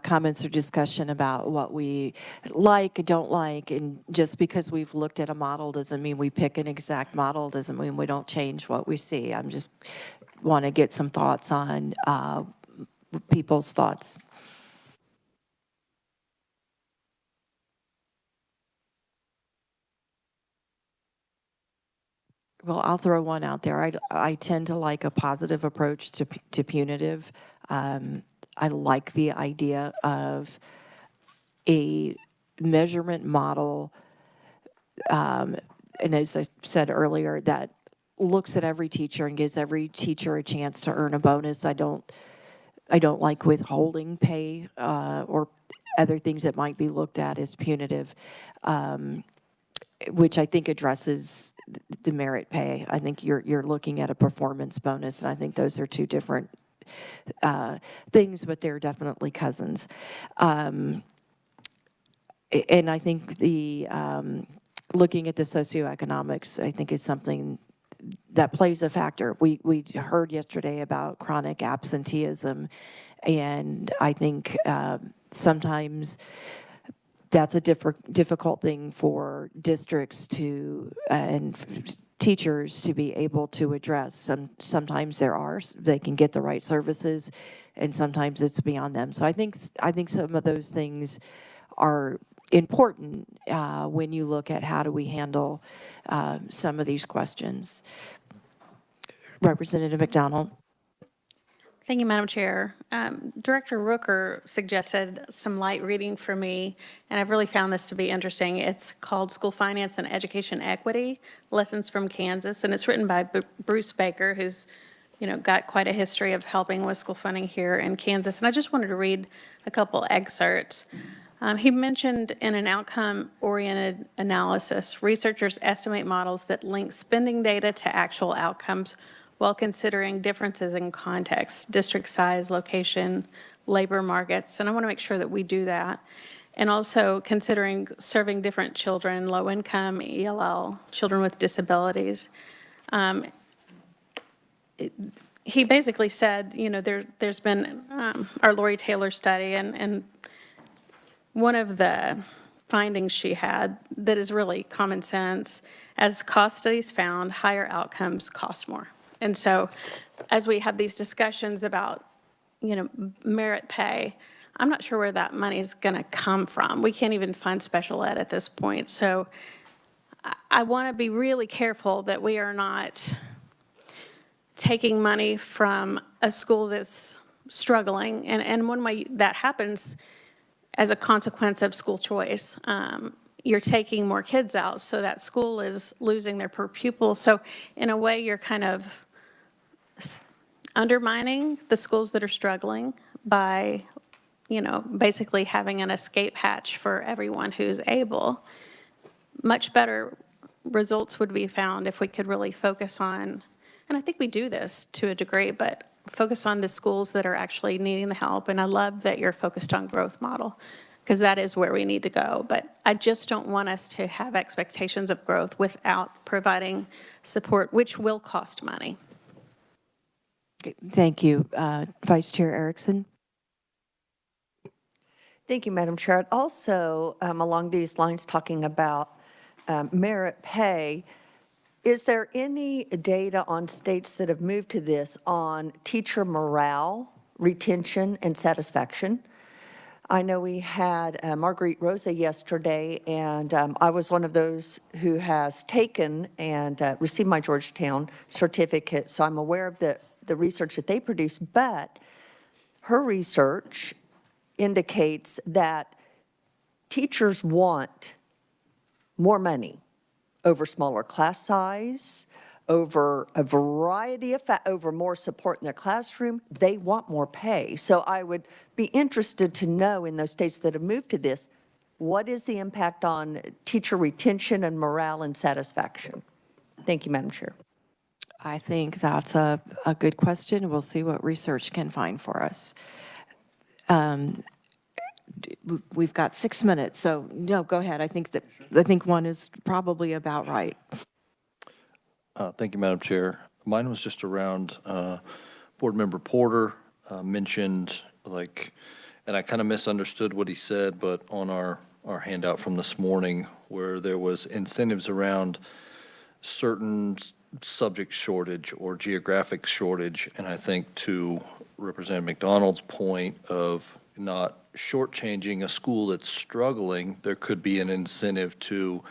comments or discussion about what we like, don't like? And just because we've looked at a model doesn't mean we pick an exact model, doesn't mean we don't change what we see. I'm just want to get some thoughts on people's thoughts. Well, I'll throw one out there. I tend to like a positive approach to punitive. I like the idea of a measurement model, and as I said earlier, that looks at every teacher and gives every teacher a chance to earn a bonus. I don't like withholding pay or other things that might be looked at as punitive, which I think addresses the merit pay. I think you're looking at a performance bonus, and I think those are two different things, but they're definitely cousins. And I think the looking at the socioeconomics, I think, is something that plays a factor. We heard yesterday about chronic absenteeism, and I think sometimes that's a difficult thing for districts to and teachers to be able to address. Sometimes they can get the right services, and sometimes it's beyond them. So I think some of those things are important when you look at how do we handle some of these questions. Representative McDonald. Thank you, Madam Chair. Director Rooker suggested some light reading for me, and I've really found this to be interesting. It's called School Finance and Education Equity, Lessons from Kansas, and it's written by Bruce Baker, who's got quite a history of helping with school funding here in Kansas. And I just wanted to read a couple excerpts. He mentioned in an outcome-oriented analysis, researchers estimate models that link spending data to actual outcomes while considering differences in context, district size, location, labor markets, and I want to make sure that we do that. And also considering serving different children, low income, ELL, children with disabilities. He basically said, there's been our Lori Taylor study, and one of the findings she had that is really common sense, as cost studies found, higher outcomes cost more. And so as we have these discussions about, merit pay, I'm not sure where that money is going to come from. We can't even fund special ed at this point. So I want to be really careful that we are not taking money from a school that's struggling. And one way that happens as a consequence of school choice, you're taking more kids out, so that school is losing their per pupil. So in a way, you're kind of undermining the schools that are struggling by, basically having an escape hatch for everyone who's able. Much better results would be found if we could really focus on, and I think we do this to a degree, but focus on the schools that are actually needing the help. And I love that you're focused on growth model, because that is where we need to go. But I just don't want us to have expectations of growth without providing support, which will cost money. Thank you. Vice Chair Erickson. Thank you, Madam Chair. I'd also, along these lines, talking about merit pay, is there any data on states that have moved to this on teacher morale, retention, and satisfaction? I know we had Marguerite Rosa yesterday, and I was one of those who has taken and received my Georgetown certificate, so I'm aware of the research that they produce, but her research indicates that teachers want more money over smaller class size, over a variety of, over more support in their classroom. They want more pay. So I would be interested to know, in those states that have moved to this, what is the impact on teacher retention and morale and satisfaction? Thank you, Madam Chair. I think that's a good question. We'll see what research can find for us. We've got 6 minutes, so no, go ahead. I think one is probably about right. Thank you, Madam Chair. Mine was just around Board Member Porter mentioned, and I kind of misunderstood what he said, but on our handout from this morning, where there was incentives around certain subject shortage or geographic shortage, and I think to Representative McDonald's point of not shortchanging a school that's struggling, there could be an incentive to,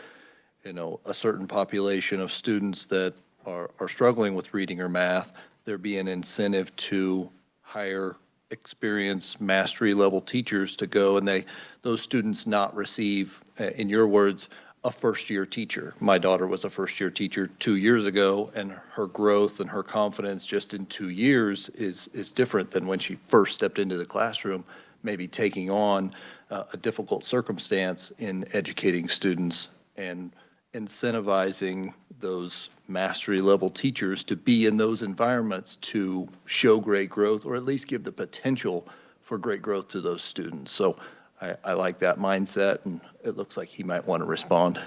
a certain population of students that are struggling with reading or math, there'd be an incentive to hire experienced mastery level teachers to go and those students not receive, in your words, a first-year teacher. My daughter was a first-year teacher 2 years ago, and her growth and her confidence just in 2 years is different than when she first stepped into the classroom, maybe taking on a difficult circumstance in educating students and incentivizing those mastery level teachers to be in those environments to show great growth, or at least give the potential for great growth to those students. So I like that mindset, and it looks like he might want to respond.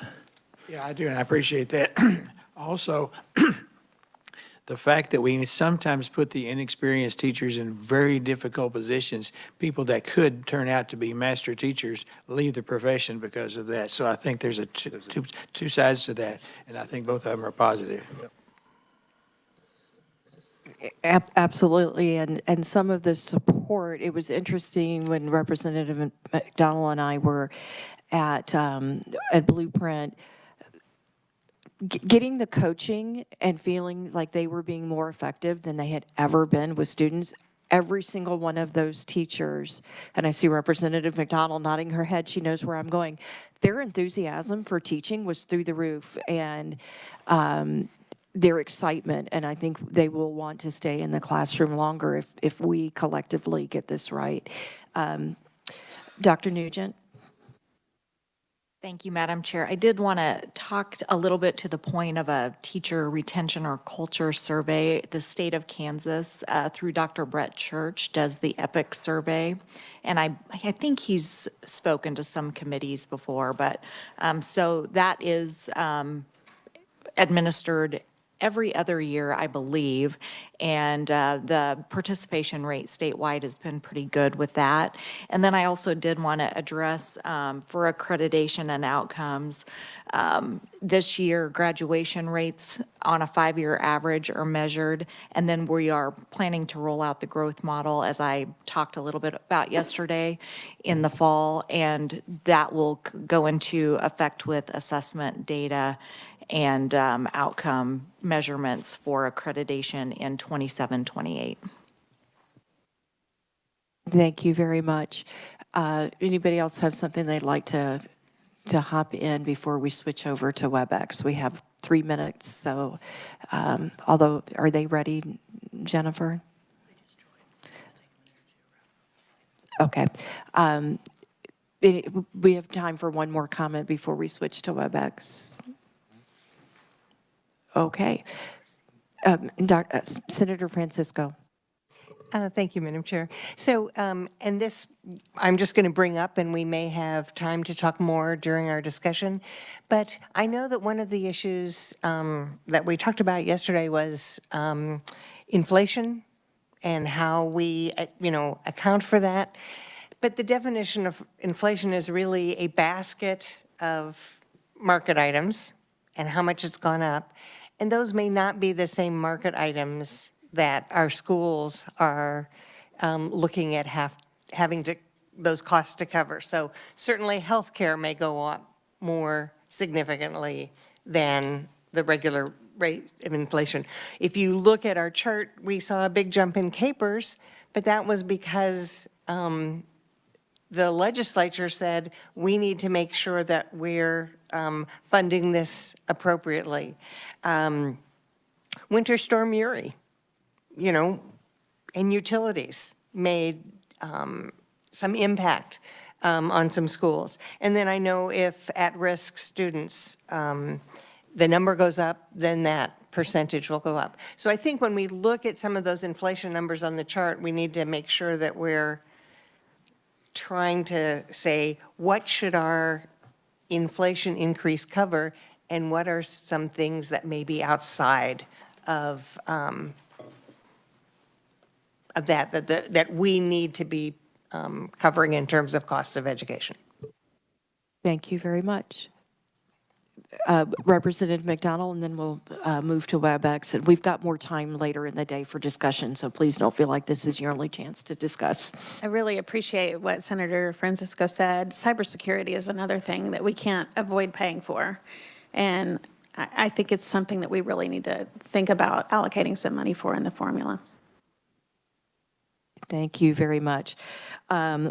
Yeah, I do, and I appreciate that. Also, the fact that we sometimes put the inexperienced teachers in very difficult positions, people that could turn out to be master teachers leave the profession because of that. So I think there's two sides to that, and I think both of them are positive. Absolutely, and some of the support, it was interesting when Representative McDonald and I were at Blueprint, getting the coaching and feeling like they were being more effective than they had ever been with students. Every single one of those teachers, and I see Representative McDonald nodding her head, she knows where I'm going, their enthusiasm for teaching was through the roof, and their excitement, and I think they will want to stay in the classroom longer if we collectively get this right. Dr. Nugent? Thank you, Madam Chair. I did want to talk a little bit to the point of a teacher retention or culture survey. The state of Kansas, through Dr. Brett Church, does the EPIC survey. And I think he's spoken to some committees before, but so that is administered every other year, I believe, and the participation rate statewide has been pretty good with that. And then I also did want to address for accreditation and outcomes, this year graduation rates on a 5-year average are measured, and then we are planning to roll out the growth model, as I talked a little bit about yesterday, in the fall, and that will go into effect with assessment data and outcome measurements for accreditation in 27-28. Thank you very much. Anybody else have something they'd like to hop in before we switch over to WebEx? We have 3 minutes, so although, are they ready, Jennifer? Okay. We have time for one more comment before we switch to WebEx. Okay. Senator Francisco. Thank you, Madam Chair. So, and this, I'm just going to bring up, and we may have time to talk more during our discussion, but I know that one of the issues that we talked about yesterday was inflation and how we, account for that. But the definition of inflation is really a basket of market items and how much it's gone up. And those may not be the same market items that our schools are looking at having those costs to cover. So certainly healthcare may go up more significantly than the regular rate of inflation. If you look at our chart, we saw a big jump in capers, but that was because the legislature said we need to make sure that we're funding this appropriately. Winter Storm Uri, and utilities made some impact on some schools. And then I know if at-risk students, the number goes up, then that percentage will go up. So I think when we look at some of those inflation numbers on the chart, we need to make sure that we're trying to say, what should our inflation increase cover, and what are some things that may be outside of that we need to be covering in terms of costs of education. Thank you very much. Representative McDonald, and then we'll move to WebEx. And we've got more time later in the day for discussion, so please don't feel like this is your only chance to discuss. I really appreciate what Senator Francisco said. Cybersecurity is another thing that we can't avoid paying for. And I think it's something that we really need to think about allocating some money for in the formula. Thank you very much.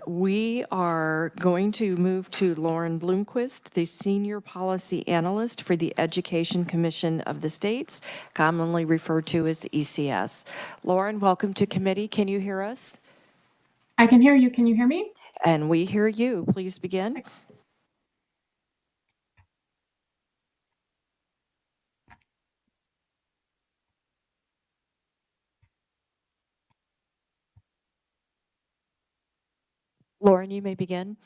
We are going to move to Lauren Bloomquist, the Senior Policy Analyst for the Education Commission of the States, commonly referred to as ECS. Lauren, welcome to committee. Can you hear us? I can hear you. Can you hear me? And we hear you. Please begin. Lauren, you may begin.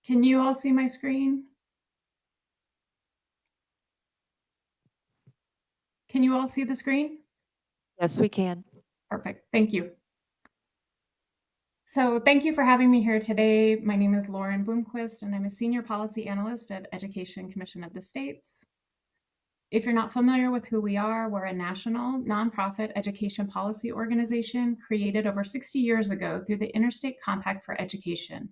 Can you all see my screen? Can you all see the screen? Yes, we can. Perfect. Thank you. So thank you for having me here today. My name is Lauren Bloomquist, and I'm a Senior Policy Analyst at Education Commission of the States. If you're not familiar with who we are, we're a national nonprofit education policy organization created over 60 years ago through the Interstate Compact for Education.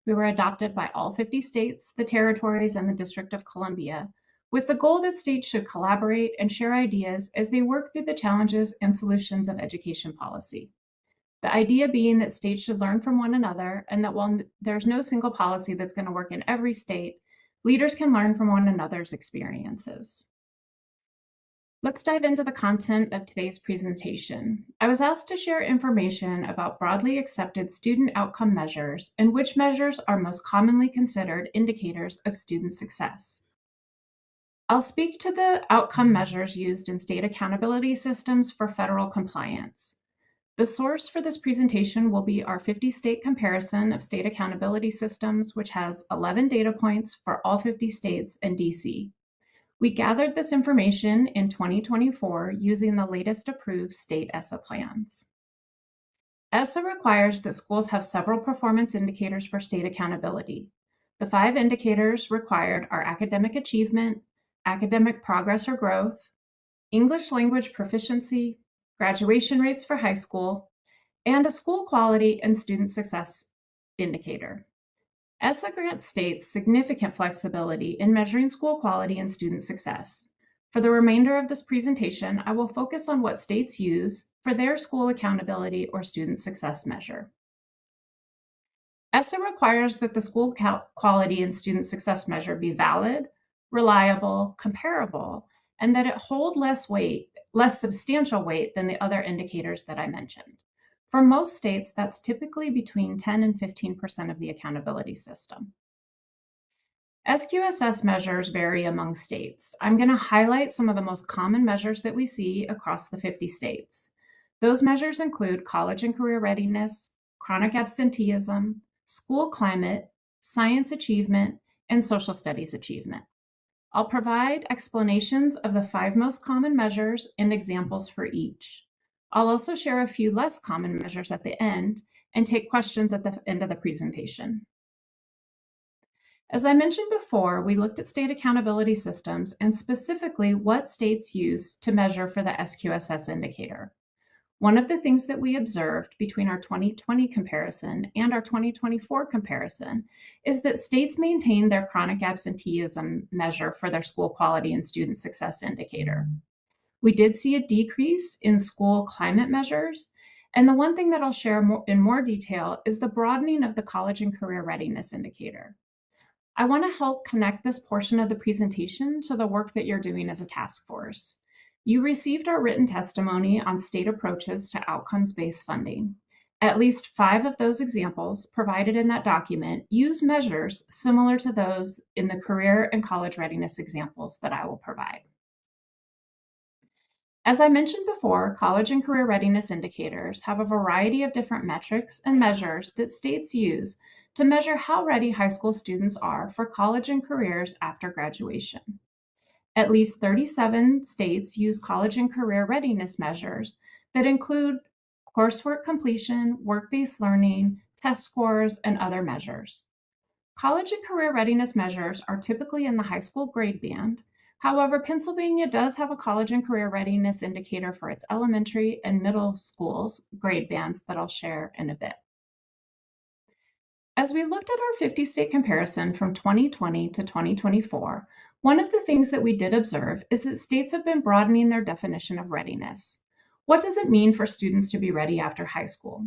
We were adopted by all 50 states, the territories, and the District of Columbia, with the goal that states should collaborate and share ideas as they work through the challenges and solutions of education policy. The idea being that states should learn from one another, and that while there's no single policy that's going to work in every state, leaders can learn from one another's experiences. Let's dive into the content of today's presentation. I was asked to share information about broadly accepted student outcome measures and which measures are most commonly considered indicators of student success. I'll speak to the outcome measures used in state accountability systems for federal compliance. The source for this presentation will be our 50-state comparison of state accountability systems, which has 11 data points for all 50 states and DC. We gathered this information in 2024 using the latest approved state ESSA plans. ESSA requires that schools have several performance indicators for state accountability. The 5 indicators required are academic achievement, academic progress or growth, English language proficiency, graduation rates for high school, and a school quality and student success indicator. ESSA grants states significant flexibility in measuring school quality and student success. For the remainder of this presentation, I will focus on what states use for their school accountability or student success measure. ESSA requires that the school quality and student success measure be valid, reliable, comparable, and that it hold less substantial weight than the other indicators that I mentioned. For most states, that's typically between 10 and 15% of the accountability system. SQSS measures vary among states. I'm going to highlight some of the most common measures that we see across the 50 states. Those measures include college and career readiness, chronic absenteeism, school climate, science achievement, and social studies achievement. I'll provide explanations of the 5 most common measures and examples for each. I'll also share a few less common measures at the end and take questions at the end of the presentation. As I mentioned before, we looked at state accountability systems and specifically what states use to measure for the SQSS indicator. One of the things that we observed between our 2020 comparison and our 2024 comparison is that states maintain their chronic absenteeism measure for their school quality and student success indicator. We did see a decrease in school climate measures, and the one thing that I'll share in more detail is the broadening of the college and career readiness indicator. I want to help connect this portion of the presentation to the work that you're doing as a task force. You received our written testimony on state approaches to outcomes-based funding. At least 5 of those examples provided in that document use measures similar to those in the career and college readiness examples that I will provide. As I mentioned before, college and career readiness indicators have a variety of different metrics and measures that states use to measure how ready high school students are for college and careers after graduation. At least 37 states use college and career readiness measures that include coursework completion, work-based learning, test scores, and other measures. College and career readiness measures are typically in the high school grade band. However, Pennsylvania does have a college and career readiness indicator for its elementary and middle schools grade bands that I'll share in a bit. As we looked at our 50-state comparison from 2020 to 2024, one of the things that we did observe is that states have been broadening their definition of readiness. What does it mean for students to be ready after high school?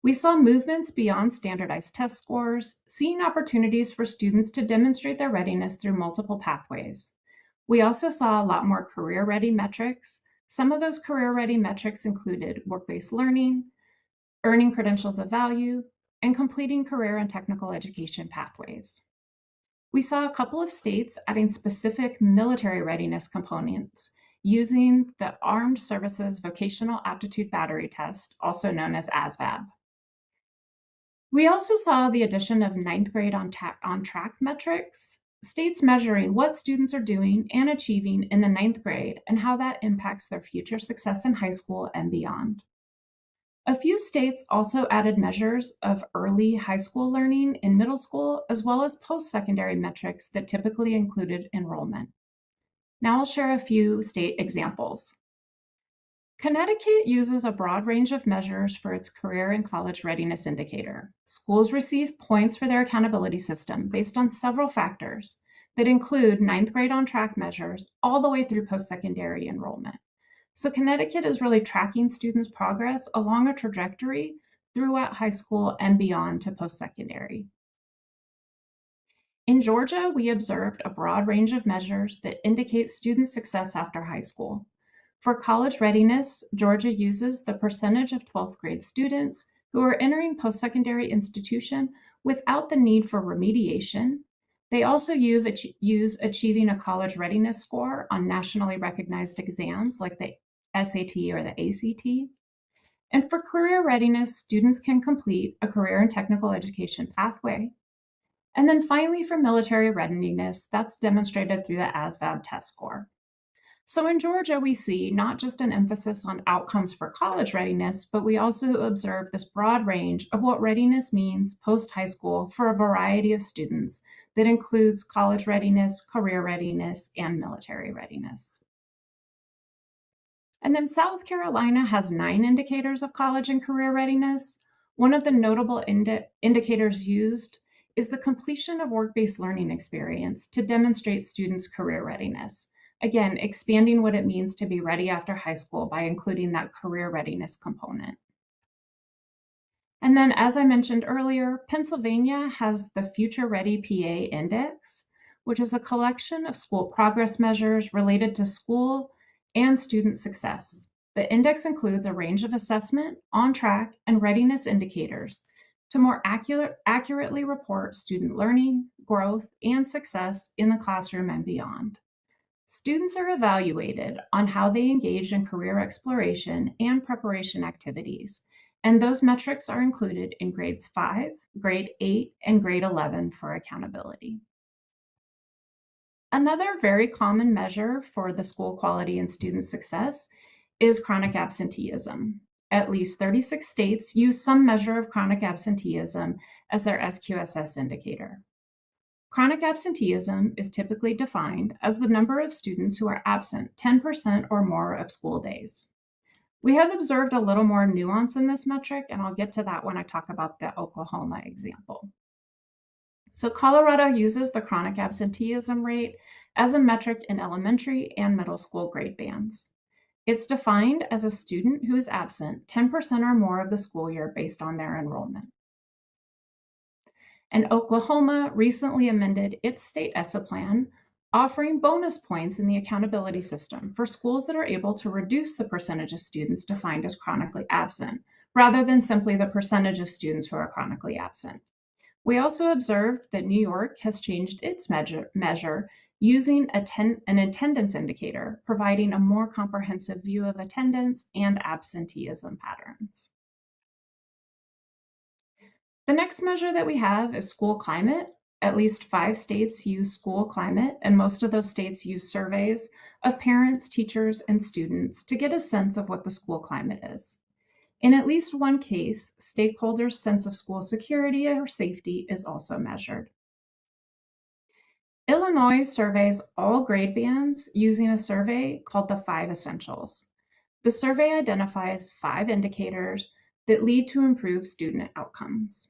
We saw movements beyond standardized test scores, seeing opportunities for students to demonstrate their readiness through multiple pathways. We also saw a lot more career-ready metrics. Some of those career-ready metrics included work-based learning, earning credentials of value, and completing career and technical education pathways. We saw a couple of states adding specific military readiness components using the Armed Services Vocational Aptitude Battery Test, also known as ASVAB. We also saw the addition of ninth grade on track metrics, states measuring what students are doing and achieving in the ninth grade and how that impacts their future success in high school and beyond. A few states also added measures of early high school learning in middle school, as well as post-secondary metrics that typically included enrollment. Now I'll share a few state examples. Connecticut uses a broad range of measures for its career and college readiness indicator. Schools receive points for their accountability system based on several factors that include ninth grade on track measures all the way through post-secondary enrollment. So Connecticut is really tracking students' progress along a trajectory throughout high school and beyond to post-secondary. In Georgia, we observed a broad range of measures that indicate student success after high school. For college readiness, Georgia uses the percentage of 12th grade students who are entering post-secondary institution without the need for remediation. They also use achieving a college readiness score on nationally recognized exams like the SAT or the ACT. And for career readiness, students can complete a career and technical education pathway. And then finally, for military readiness, that's demonstrated through the ASVAB test score. So in Georgia, we see not just an emphasis on outcomes for college readiness, but we also observe this broad range of what readiness means post-high school for a variety of students that includes college readiness, career readiness, and military readiness. And then South Carolina has 9 indicators of college and career readiness. One of the notable indicators used is the completion of work-based learning experience to demonstrate students' career readiness. Again, expanding what it means to be ready after high school by including that career readiness component. And then, as I mentioned earlier, Pennsylvania has the Future Ready PA Index, which is a collection of school progress measures related to school and student success. The index includes a range of assessment, on-track, and readiness indicators to more accurately report student learning, growth, and success in the classroom and beyond. Students are evaluated on how they engage in career exploration and preparation activities, and those metrics are included in grades 5, grade 8, and grade 11 for accountability. Another very common measure for the school quality and student success is chronic absenteeism. At least 36 states use some measure of chronic absenteeism as their SQSS indicator. Chronic absenteeism is typically defined as the number of students who are absent 10% or more of school days. We have observed a little more nuance in this metric, and I'll get to that when I talk about the Oklahoma example. So Colorado uses the chronic absenteeism rate as a metric in elementary and middle school grade bands. It's defined as a student who is absent 10% or more of the school year based on their enrollment. And Oklahoma recently amended its state ESSA plan, offering bonus points in the accountability system for schools that are able to reduce the percentage of students defined as chronically absent, rather than simply the percentage of students who are chronically absent. We also observed that New York has changed its measure using an attendance indicator, providing a more comprehensive view of attendance and absenteeism patterns. The next measure that we have is school climate. At least 5 states use school climate, and most of those states use surveys of parents, teachers, and students to get a sense of what the school climate is. In at least one case, stakeholders' sense of school security or safety is also measured. Illinois surveys all grade bands using a survey called the 5 Essentials. The survey identifies 5 indicators that lead to improved student outcomes.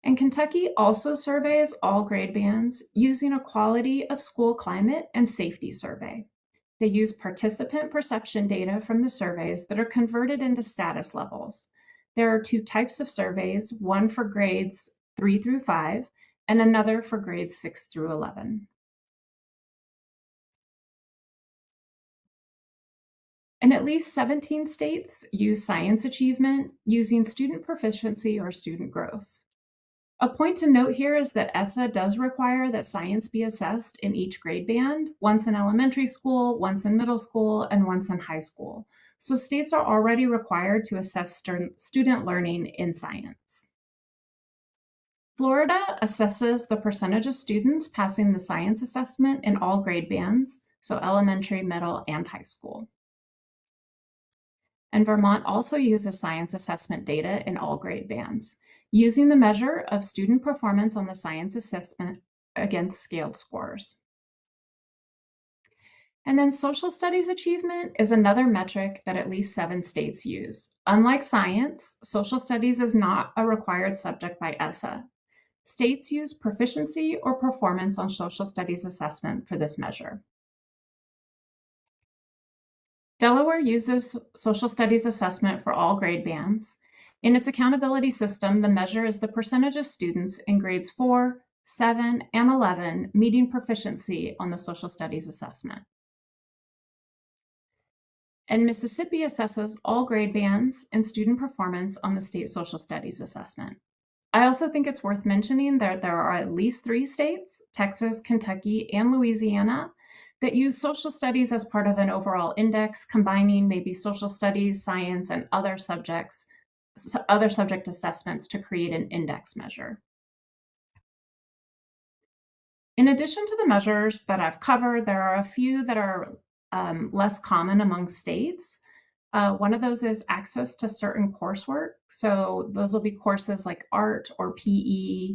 And Kentucky also surveys all grade bands using a quality of school climate and safety survey. They use participant perception data from the surveys that are converted into status levels. There are 2 types of surveys, one for grades 3 through 5 and another for grades 6 through 11. And at least 17 states use science achievement using student proficiency or student growth. A point to note here is that ESSA does require that science be assessed in each grade band, once in elementary school, once in middle school, and once in high school. So states are already required to assess student learning in science. Florida assesses the percentage of students passing the science assessment in all grade bands, so elementary, middle, and high school. And Vermont also uses science assessment data in all grade bands, using the measure of student performance on the science assessment against scaled scores. And then social studies achievement is another metric that at least 7 states use. Unlike science, social studies is not a required subject by ESSA. States use proficiency or performance on social studies assessment for this measure. Delaware uses social studies assessment for all grade bands. In its accountability system, the measure is the percentage of students in grades 4, 7, and 11 meeting proficiency on the social studies assessment. And Mississippi assesses all grade bands and student performance on the state social studies assessment. I also think it's worth mentioning that there are at least 3 states, Texas, Kentucky, and Louisiana, that use social studies as part of an overall index, combining maybe social studies, science, and other subject assessments to create an index measure. In addition to the measures that I've covered, there are a few that are less common among states. One of those is access to certain coursework. So those will be courses like art or PE.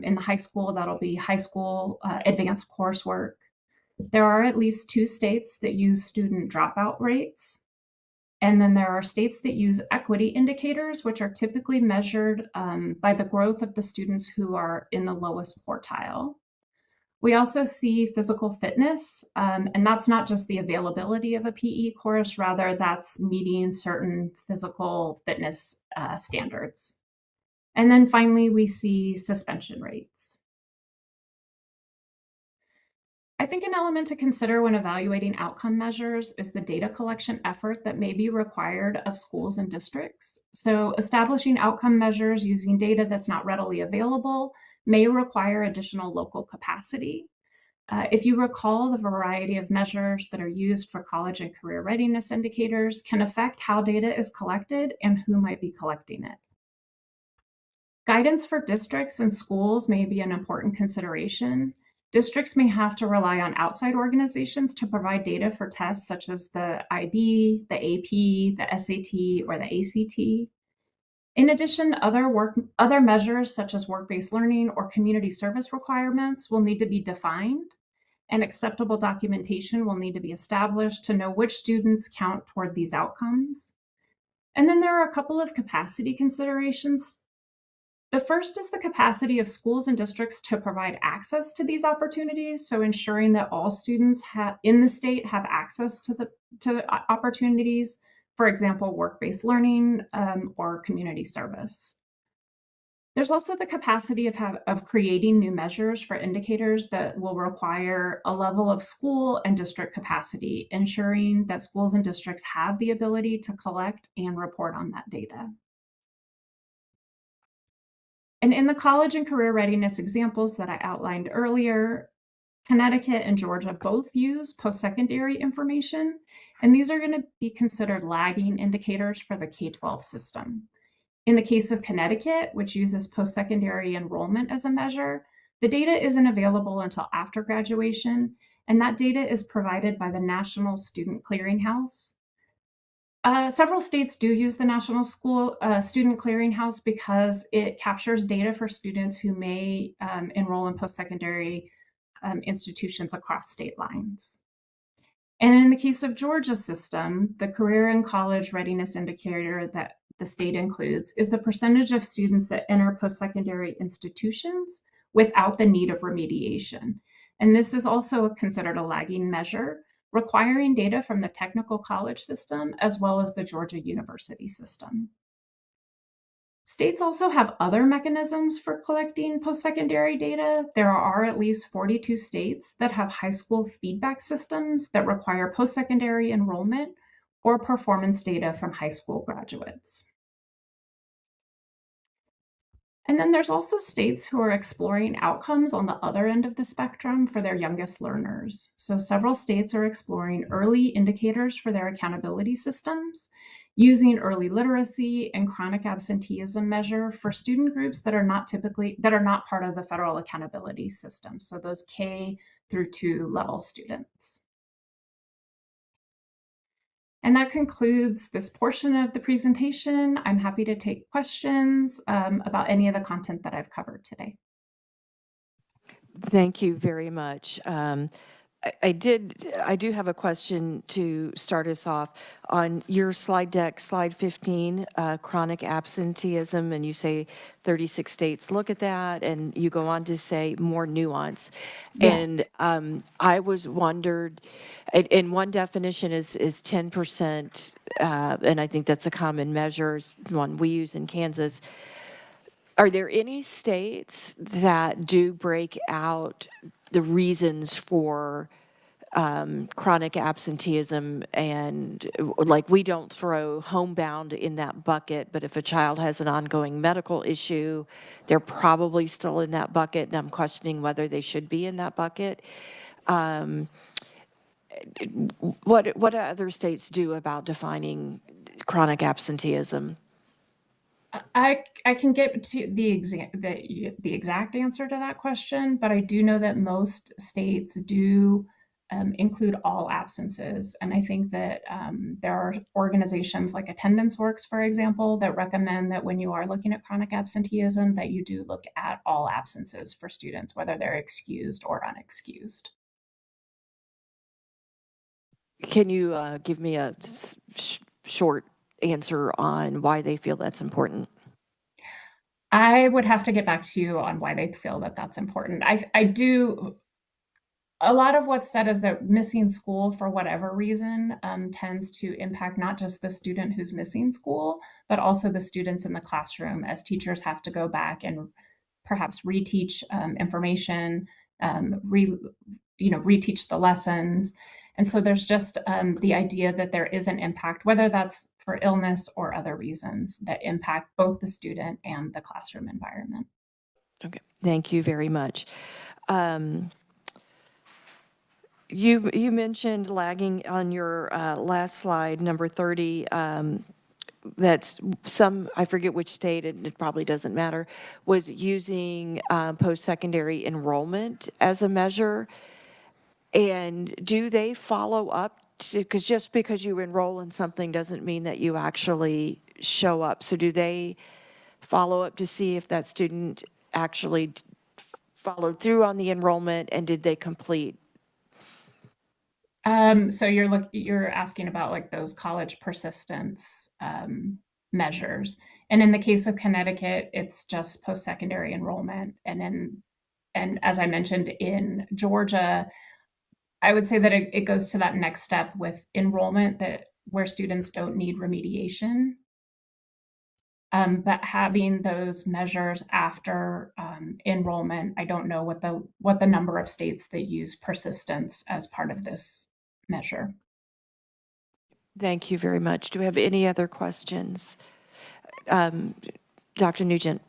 In the high school, that'll be high school advanced coursework. There are at least 2 states that use student dropout rates. And then there are states that use equity indicators, which are typically measured by the growth of the students who are in the lowest quartile. We also see physical fitness, and that's not just the availability of a PE course, rather that's meeting certain physical fitness standards. And then finally, we see suspension rates. I think an element to consider when evaluating outcome measures is the data collection effort that may be required of schools and districts. So establishing outcome measures using data that's not readily available may require additional local capacity. If you recall, the variety of measures that are used for college and career readiness indicators can affect how data is collected and who might be collecting it. Guidance for districts and schools may be an important consideration. Districts may have to rely on outside organizations to provide data for tests such as the IB, the AP, the SAT, or the ACT. In addition, other measures such as work-based learning or community service requirements will need to be defined, and acceptable documentation will need to be established to know which students count toward these outcomes. And then there are a couple of capacity considerations. The first is the capacity of schools and districts to provide access to these opportunities, so ensuring that all students in the state have access to the opportunities, for example, work-based learning or community service. There's also the capacity of creating new measures for indicators that will require a level of school and district capacity, ensuring that schools and districts have the ability to collect and report on that data. And in the college and career readiness examples that I outlined earlier, Connecticut and Georgia both use post-secondary information, and these are going to be considered lagging indicators for the K-12 system. In the case of Connecticut, which uses post-secondary enrollment as a measure, the data isn't available until after graduation, and that data is provided by the National Student Clearinghouse. Several states do use the National Student Clearinghouse because it captures data for students who may enroll in post-secondary institutions across state lines. And in the case of Georgia's system, the career and college readiness indicator that the state includes is the percentage of students that enter post-secondary institutions without the need of remediation. And this is also considered a lagging measure requiring data from the technical college system as well as the Georgia University system. States also have other mechanisms for collecting post-secondary data. There are at least 42 states that have high school feedback systems that require post-secondary enrollment or performance data from high school graduates. And then there's also states who are exploring outcomes on the other end of the spectrum for their youngest learners. So several states are exploring early indicators for their accountability systems, using early literacy and chronic absenteeism measure for student groups that are not part of the federal accountability system. So those K through 2 level students. And that concludes this portion of the presentation. I'm happy to take questions about any of the content that I've covered today. Thank you very much. I do have a question to start us off. On your slide deck, slide 15, chronic absenteeism, and you say 36 states look at that, and you go on to say more nuance. Yeah. And I was wondered, and one definition is 10%, and I think that's a common measure, one we use in Kansas. Are there any states that do break out the reasons for chronic absenteeism? And like, we don't throw homebound in that bucket, but if a child has an ongoing medical issue, they're probably still in that bucket, and I'm questioning whether they should be in that bucket. What do other states do about defining chronic absenteeism? I can get to the exact answer to that question, but I do know that most states do include all absences. And I think that there are organizations like Attendance Works, for example, that recommend that when you are looking at chronic absenteeism, that you do look at all absences for students, whether they're excused or unexcused. Can you give me a short answer on why they feel that's important? I would have to get back to you on why they feel that that's important. I do. A lot of what's said is that missing school for whatever reason tends to impact not just the student who's missing school, but also the students in the classroom, as teachers have to go back and perhaps reteach information, reteach the lessons. And so there's just the idea that there is an impact, whether that's for illness or other reasons, that impact both the student and the classroom environment. Okay, thank you very much. You mentioned lagging on your last slide, number 30, that's I forget which state, and it probably doesn't matter, was using post-secondary enrollment as a measure. And do they follow up to, because just because you enroll in something doesn't mean that you actually show up. So do they follow up to see if that student actually followed through on the enrollment, and did they complete? So you're asking about like those college persistence measures. And in the case of Connecticut, it's just post-secondary enrollment. And as I mentioned, in Georgia, I would say that it goes to that next step with enrollment, that where students don't need remediation. But having those measures after enrollment, I don't know what the number of states that use persistence as part of this measure. Thank you very much. Do we have any other questions? Dr. Nugent.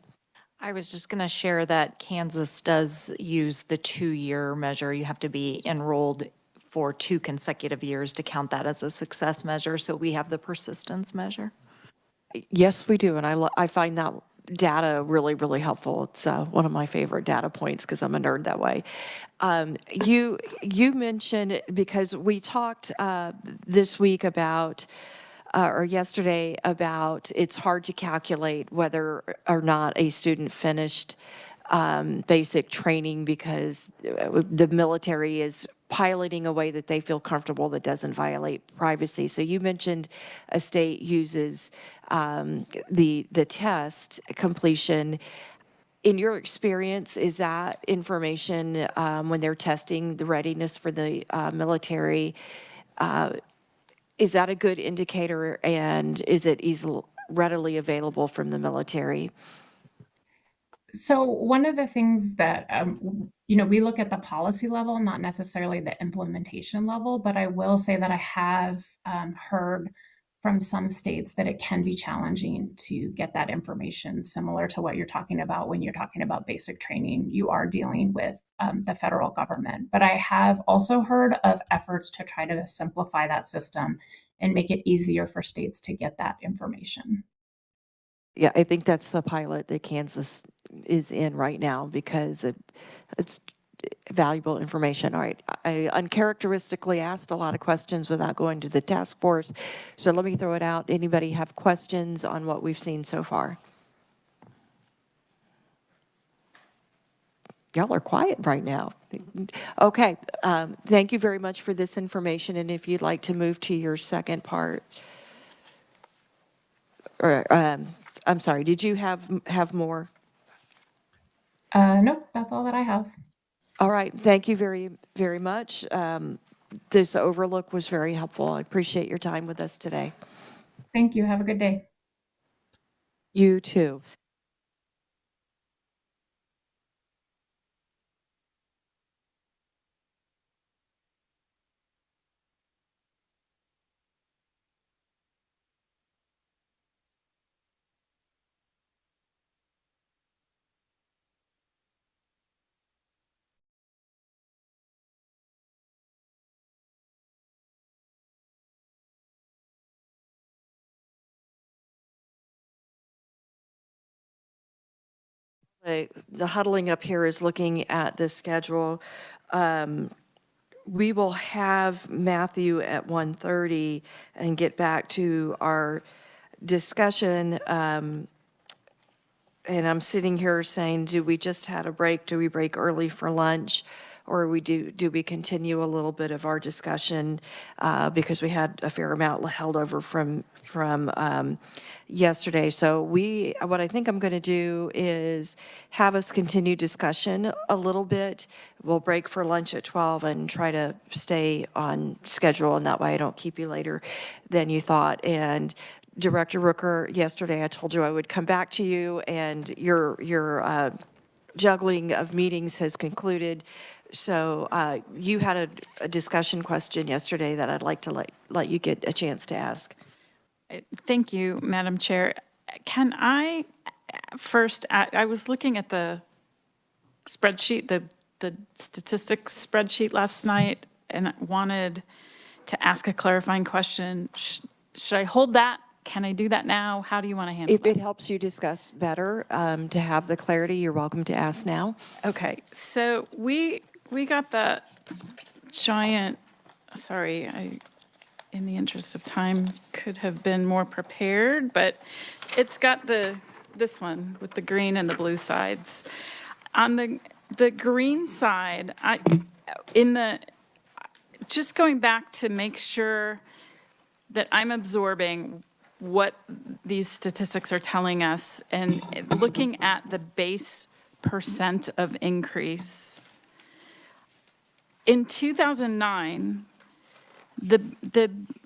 I was just going to share that Kansas does use the 2-year measure. You have to be enrolled for 2 consecutive years to count that as a success measure. So we have the persistence measure. Yes, we do. And I find that data really, really helpful. It's one of my favorite data points because I'm a nerd that way. You mentioned, because we talked this week about, or yesterday, about it's hard to calculate whether or not a student finished basic training because the military is piloting a way that they feel comfortable that doesn't violate privacy. So you mentioned a state uses the test completion. In your experience, is that information when they're testing the readiness for the military, Is that a good indicator, and is it readily available from the military? So one of the things that, we look at the policy level, not necessarily the implementation level, but I will say that I have heard from some states that it can be challenging to get that information, similar to what you're talking about when you're talking about basic training. You are dealing with the federal government. But I have also heard of efforts to try to simplify that system and make it easier for states to get that information. Yeah, I think that's the pilot that Kansas is in right now because it's valuable information. All right, I uncharacteristically asked a lot of questions without going to the task force. So let me throw it out. Anybody have questions on what we've seen so far? Y'all are quiet right now. Okay, thank you very much for this information. And if you'd like to move to your second part, or I'm sorry, did you have more? Nope, that's all that I have. All right, thank you very, very much. This overlook was very helpful. I appreciate your time with us today. Thank you. Have a good day. You too. The huddling up here is looking at the schedule. We will have Matthew at 1:30 and get back to our discussion. And I'm sitting here saying, do we just had a break? Do we break early for lunch? Or do we continue a little bit of our discussion because we had a fair amount held over from yesterday. So what I think I'm going to do is have us continue discussion a little bit. We'll break for lunch at 12 and try to stay on schedule, and that way I don't keep you later than you thought. And Director Rooker, yesterday I told you I would come back to you, and your juggling of meetings has concluded. So you had a discussion question yesterday that I'd like to let you get a chance to ask. Thank you, Madam Chair. Can I first, I was looking at the spreadsheet, the statistics spreadsheet last night, and I wanted to ask a clarifying question. Should I hold that? Can I do that now? How do you want to handle If that? it helps you discuss better, to have the clarity, you're welcome to ask now. Okay, so we got that giant, sorry, in the interest of time, could have been more prepared, but it's got this one with the green and the blue sides. On the green side, just going back to make sure that I'm absorbing what these statistics are telling us and looking at the base percent of increase. In 2009,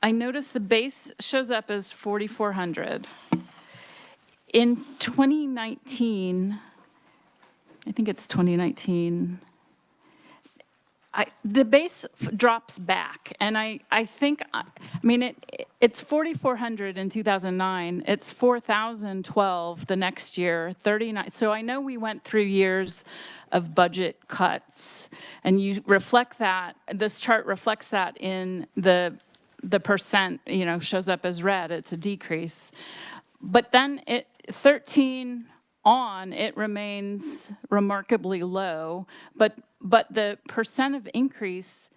I noticed the base shows up as 4,400. In 2019, I think it's 2019, the base drops back, and I think, it's 4,400 in 2009, it's 4,012 the next year, 39. So I know we went through years of budget cuts, and you reflect that, this chart reflects that in the percent, shows up as red, it's a decrease. But then 13 on, it remains remarkably low, but the percent of increase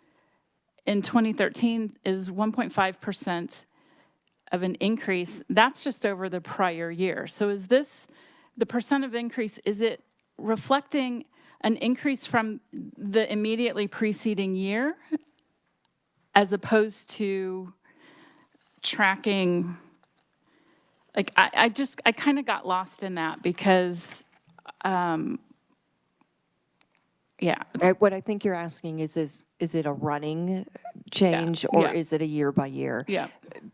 in 2013 is 1.5% of an increase. That's just over the prior year. So is this, the percent of increase, is it reflecting an increase from the immediately preceding year as opposed to tracking? Like, I kind of got lost in that because Yeah. What I think you're asking is it a running change or yeah. is it a year by year? Yeah.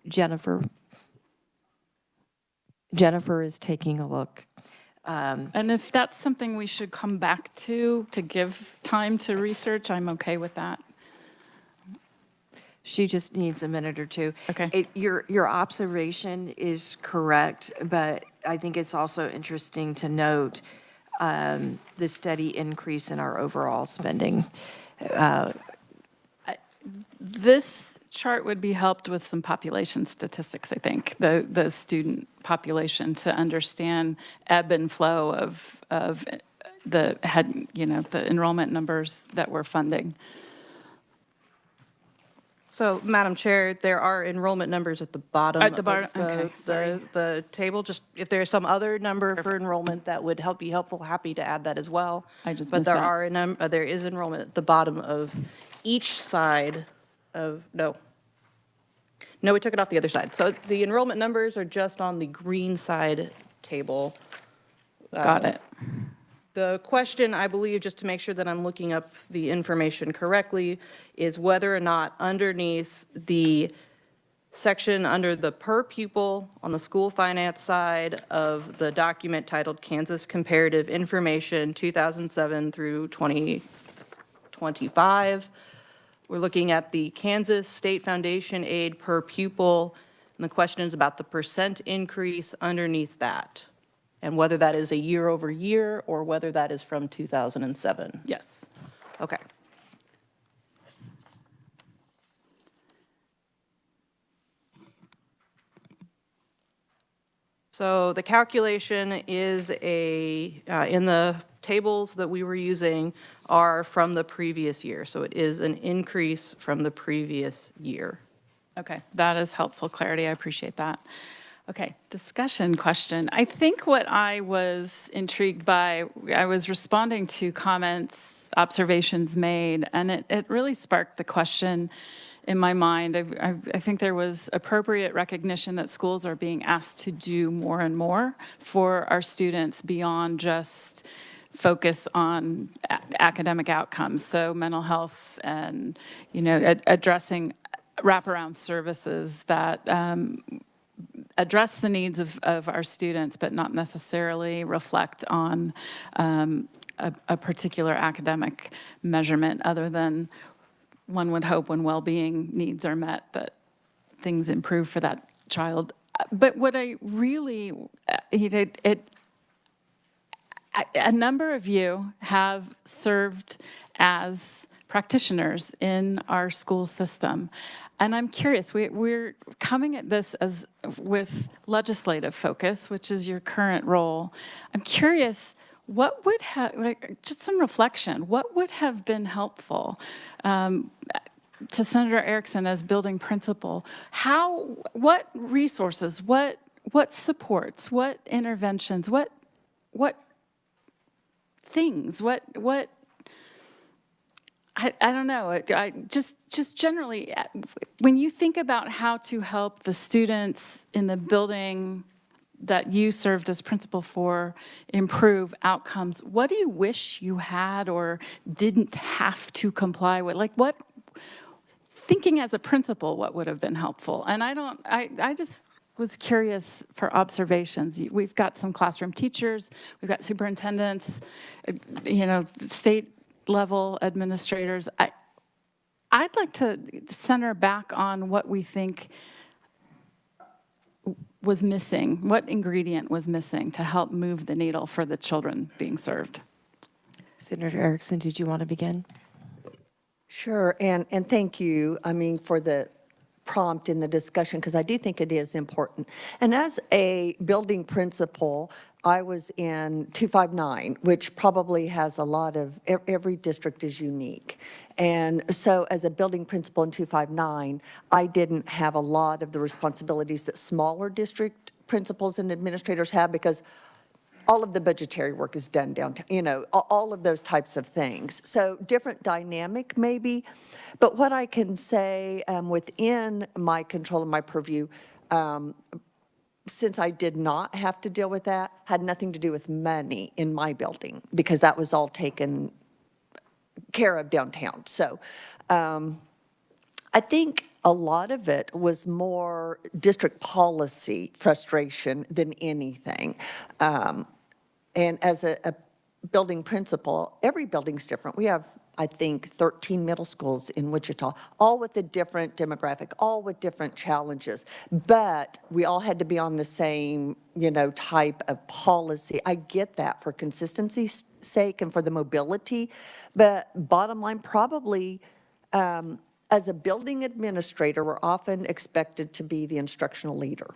Jennifer is taking a look. And if that's something we should come back to give time to research, I'm okay with that. She just needs a minute or two. Okay. Your observation is correct, but I think it's also interesting to note the steady increase in our overall spending. This chart would be helped with some population statistics, I think, the student population, to understand ebb and flow of the enrollment numbers that we're funding. So, Madam Chair, there are enrollment numbers at the bottom At the bottom, of okay, sorry. the table. Just if there's some other number for enrollment that would be helpful, happy to add that as well. I just But missed there that. there is enrollment at the bottom of each side of, no, we took it off the other side. So the enrollment numbers are just on the green side table. Got it. The question, I believe, just to make sure that I'm looking up the information correctly, is whether or not underneath the section under the per pupil on the school finance side of the document titled Kansas Comparative Information 2007 through 2025, we're looking at the Kansas State Foundation aid per pupil, and the question is about the percent increase underneath that, and whether that is a year over year or whether that is from 2007. Yes. Okay. So the calculation is in the tables that we were using are from the previous year. So it is an increase from the previous year. Okay, that is helpful clarity. I appreciate that. Okay, discussion question. I think what I was intrigued by, I was responding to comments, observations made, and it really sparked the question in my mind. I think there was appropriate recognition that schools are being asked to do more and more for our students beyond just focus on academic outcomes. So mental health and, addressing wraparound services that address the needs of our students, but not necessarily reflect on a particular academic measurement, other than one would hope when well-being needs are met that things improve for that child. But what I really, a number of you have served as practitioners in our school system. And I'm curious, we're coming at this with legislative focus, which is your current role. I'm curious, what would have, just some reflection, what would have been helpful to Senator Erickson as building principal? What resources, what supports, what interventions, what things, I don't know, just generally, when you think about how to help the students in the building that you served as principal for improve outcomes, what do you wish you had or didn't have to comply with? Thinking as a principal, what would have been helpful? And I just was curious for observations. We've got some classroom teachers, we've got superintendents, state level administrators. I'd like to center back on what we think was missing, what ingredient was missing to help move the needle for the children being served. Senator Erickson, did you want to begin? Sure, and thank you, for the prompt in the discussion, because I do think it is important. And as a building principal, I was in 259, which probably has a lot of, every district is unique. And so as a building principal in 259, I didn't have a lot of the responsibilities that smaller district principals and administrators have, because all of the budgetary work is done downtown, all of those types of things. So different dynamic maybe, but what I can say within my control and my purview, since I did not have to deal with that, had nothing to do with money in my building, because that was all taken care of downtown. So I think a lot of it was more district policy frustration than anything. And as a building principal, every building's different. We have, I think, 13 middle schools in Wichita, all with a different demographic, all with different challenges. But we all had to be on the same, type of policy. I get that for consistency's sake and for the mobility. But bottom line, probably, as a building administrator, we're often expected to be the instructional leader.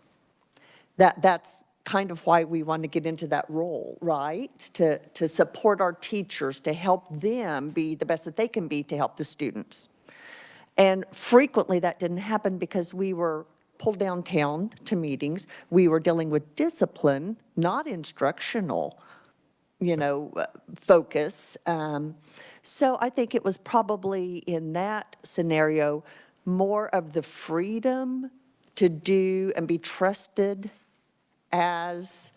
That's kind of why we want to get into that role, right? To support our teachers, to help them be the best that they can be to help the students. And frequently that didn't happen because we were pulled downtown to meetings. We were dealing with discipline, not instructional, focus. So I think it was probably in that scenario more of the freedom to do and be trusted as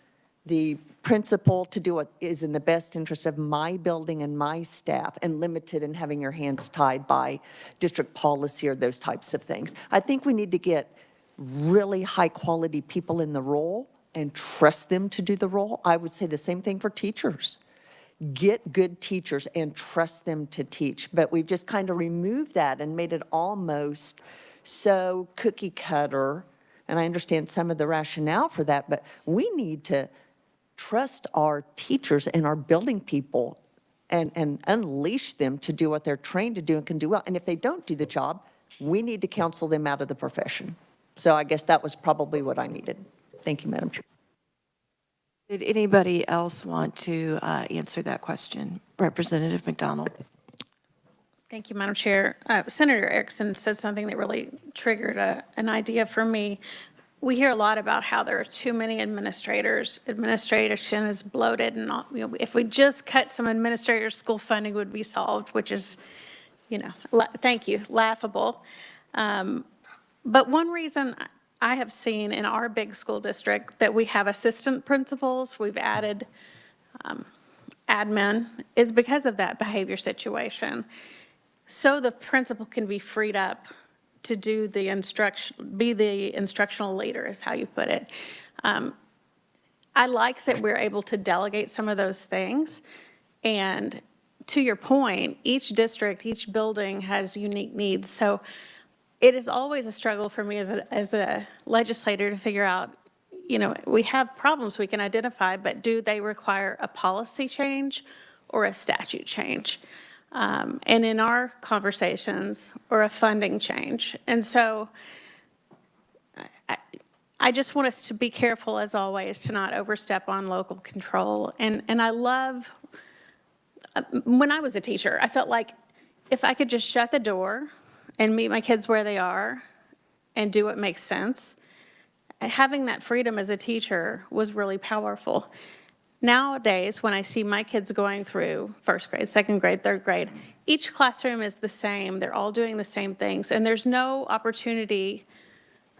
the principal to do what is in the best interest of my building and my staff, and limited in having your hands tied by district policy or those types of things. I think we need to get really high quality people in the role and trust them to do the role. I would say the same thing for teachers. Get good teachers and trust them to teach. But we've just kind of removed that and made it almost so cookie cutter. And I understand some of the rationale for that, but we need to trust our teachers and our building people and unleash them to do what they're trained to do and can do well. And if they don't do the job, we need to counsel them out of the profession. So I guess that was probably what I needed. Thank you, Madam Chair. Did anybody else want to answer that question? Representative McDonald. Thank you, Madam Chair. Senator Erickson said something that really triggered an idea for me. We hear a lot about how there are too many administrators. Administration is bloated, and if we just cut some administrator school funding would be solved, which is, thank you, laughable. But one reason I have seen in our big school district that we have assistant principals, we've added admin, is because of that behavior situation. So the principal can be freed up to do the be the instructional leader, is how you put it. I like that we're able to delegate some of those things. And to your point, each district, each building has unique needs. So it is always a struggle for me as a legislator to figure out, we have problems we can identify, but do they require a policy change or a statute change? And in our conversations, or a funding change. And so I just want us to be careful, as always, to not overstep on local control. And I love, when I was a teacher, I felt like if I could just shut the door and meet my kids where they are and do what makes sense, having that freedom as a teacher was really powerful. Nowadays, when I see my kids going through first grade, second grade, third grade, each classroom is the same. They're all doing the same things. And there's no opportunity,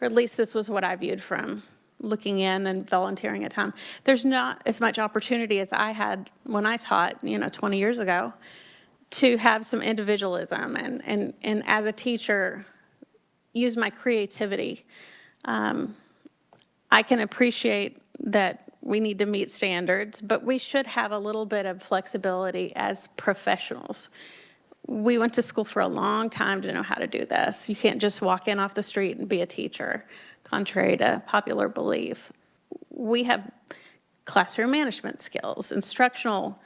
or at least this was what I viewed from looking in and volunteering at time. There's not as much opportunity as I had when I taught, 20 years ago, to have some individualism and as a teacher, use my creativity. I can appreciate that we need to meet standards, but we should have a little bit of flexibility as professionals. We went to school for a long time to know how to do this. You can't just walk in off the street and be a teacher, contrary to popular belief. We have classroom management skills, instructional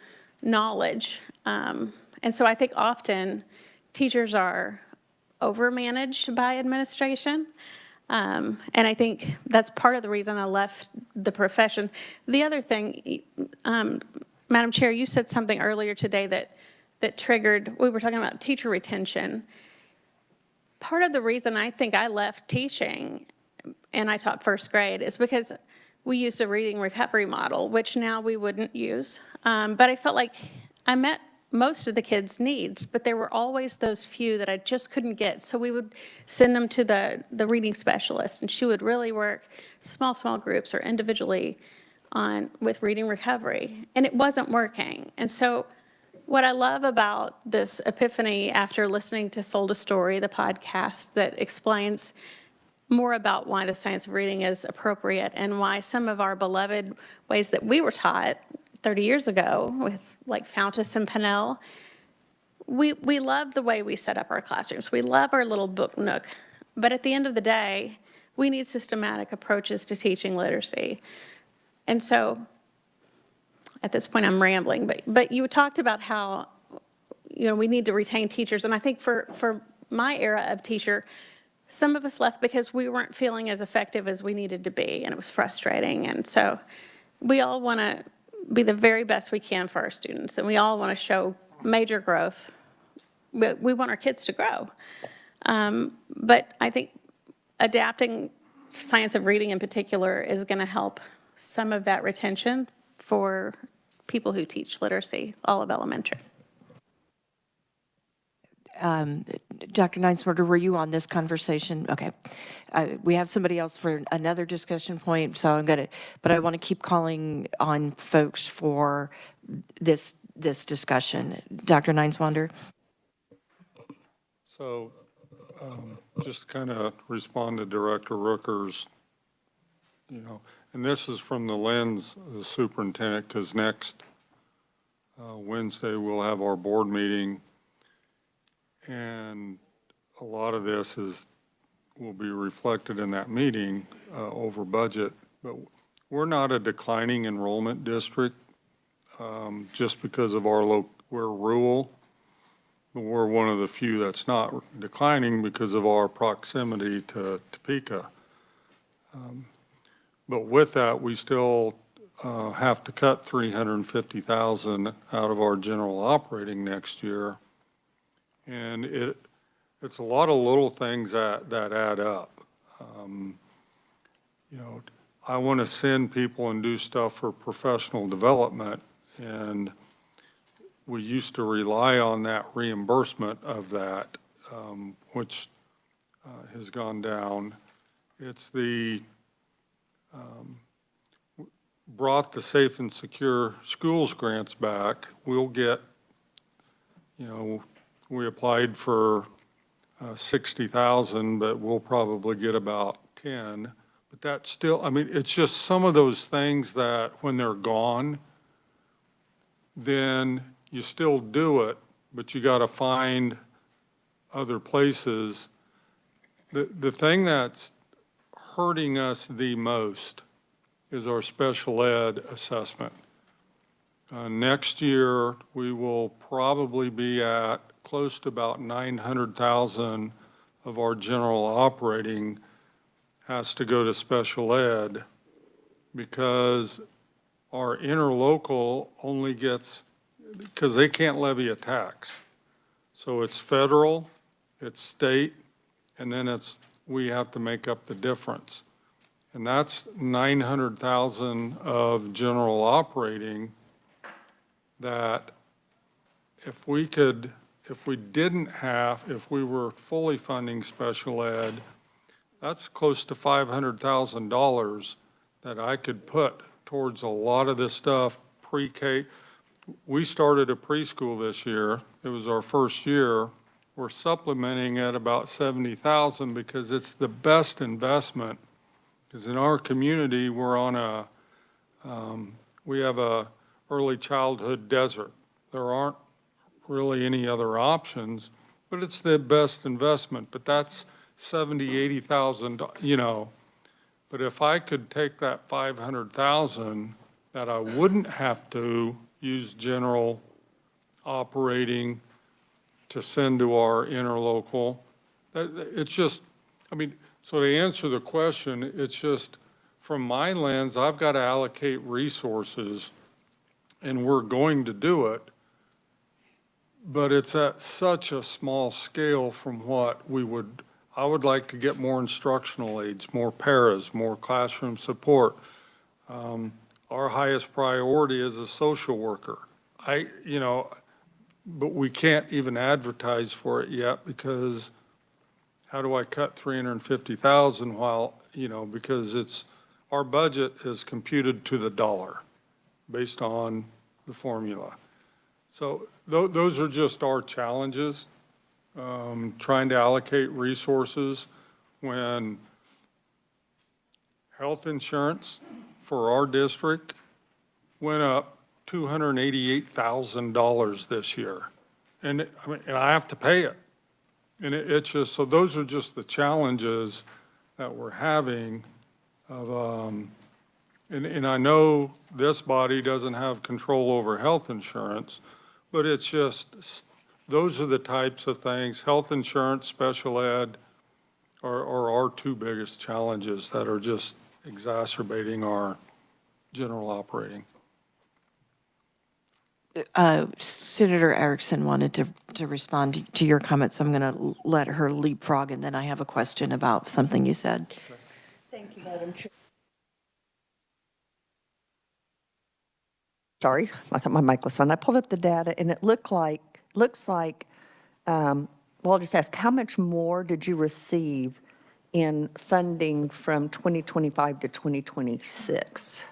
knowledge. And so I think often teachers are overmanaged by administration. And I think that's part of the reason I left the profession. The other thing, Madam Chair, you said something earlier today that triggered, we were talking about teacher retention. Part of the reason I think I left teaching and I taught first grade is because we used a reading recovery model, which now we wouldn't use. But I felt like I met most of the kids' needs, but there were always those few that I just couldn't get. So we would send them to the reading specialist, and she would really work small groups or individually with reading recovery, and it wasn't working. And so What I love about this epiphany after listening to Sold a Story, the podcast that explains more about why the science of reading is appropriate and why some of our beloved ways that we were taught 30 years ago with like Fountas and Pinnell, we love the way we set up our classrooms. We love our little book nook. But at the end of the day, we need systematic approaches to teaching literacy. And so at this point I'm rambling, but you talked about how, you know, we need to retain teachers. And I think for my era of teacher, some of us left because we weren't feeling as effective as we needed to be, and it was frustrating. And so we all want to be the very best we can for our students, and we all want to show major growth. We want our kids to grow. But I think adapting science of reading in particular is going to help some of that retention for people who teach literacy, all of elementary. Dr. Neinsmarter, were you on this conversation? Okay. We have somebody else for another discussion point, so but I want to keep calling on folks for this discussion. Dr. Neinsmarter? So just kind of respond to Director Rooker's, and this is from the lens of the superintendent, because next Wednesday we'll have our board meeting, and a lot of this will be reflected in that meeting over budget. But we're not a declining enrollment district just because of we're rural. But we're one of the few that's not declining because of our proximity to Topeka. But with that, we still have to cut $350,000 out of our general operating next year. And it's a lot of little things that add up. I want to send people and do stuff for professional development, and we used to rely on that reimbursement of that, which has gone down. It's brought the Safe and Secure Schools grants back. We'll get, we applied for 60,000, but we'll probably get about 10. But that's still, it's just some of those things that when they're gone, then you still do it, but you got to find other places. The thing that's hurting us the most is our special ed assessment. Next year, we will probably be at close to about 900,000 of our general operating has to go to special ed because our interlocal only gets, because they can't levy a tax. So it's federal, it's state, and then we have to make up the difference. And that's 900,000 of general operating that if we were fully funding special ed, that's close to $500,000 that I could put towards a lot of this stuff, pre-K. We started a preschool this year. It was our first year. We're supplementing at about 70,000 because it's the best investment. Because in our community, we're on we have a early childhood desert. There aren't really any other options, but it's the best investment. But that's 70, 80,000, But if I could take that 500,000 that I wouldn't have to use general operating to send to our interlocal, it's just, so to answer the question, it's just, from my lens, I've got to allocate resources, and we're going to do it, but it's at such a small scale from what I would like to get more instructional aides, more paras, more classroom support. Our highest priority is a social worker. But we can't even advertise for it yet because how do I cut 350,000 because our budget is computed to the dollar based on the formula. So those are just our challenges, trying to allocate resources when health insurance for our district went up $288,000 this year. And I have to pay it. And it's just, so those are just the challenges that we're having of, and I know this body doesn't have control over health insurance, but it's just, those are the types of things, health insurance, special ed are our two biggest challenges that are just exacerbating our general operating. Senator Erickson wanted to respond to your comments, so I'm going to let her leapfrog, and then I have a question about something you said. Thank you, Madam Chair. Sorry, I thought my mic was on. I pulled up the data, and it looks like, well, I'll just ask, how much more did you receive in funding from 2025 to 2026?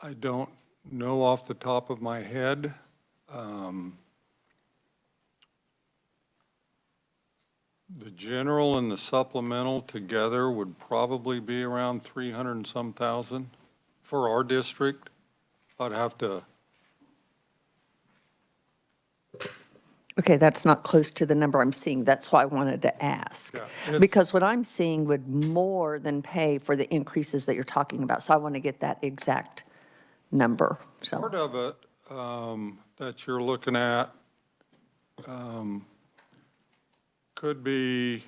I don't know off the top of my head. The general and the supplemental together would probably be around 300 and some thousand for our district. I'd have to. Okay, that's not close to the number I'm seeing. That's why I wanted to ask. Yeah, because what I'm seeing would more than pay for the increases that you're talking about. So I want to get that exact number. So. Part of it that you're looking at could be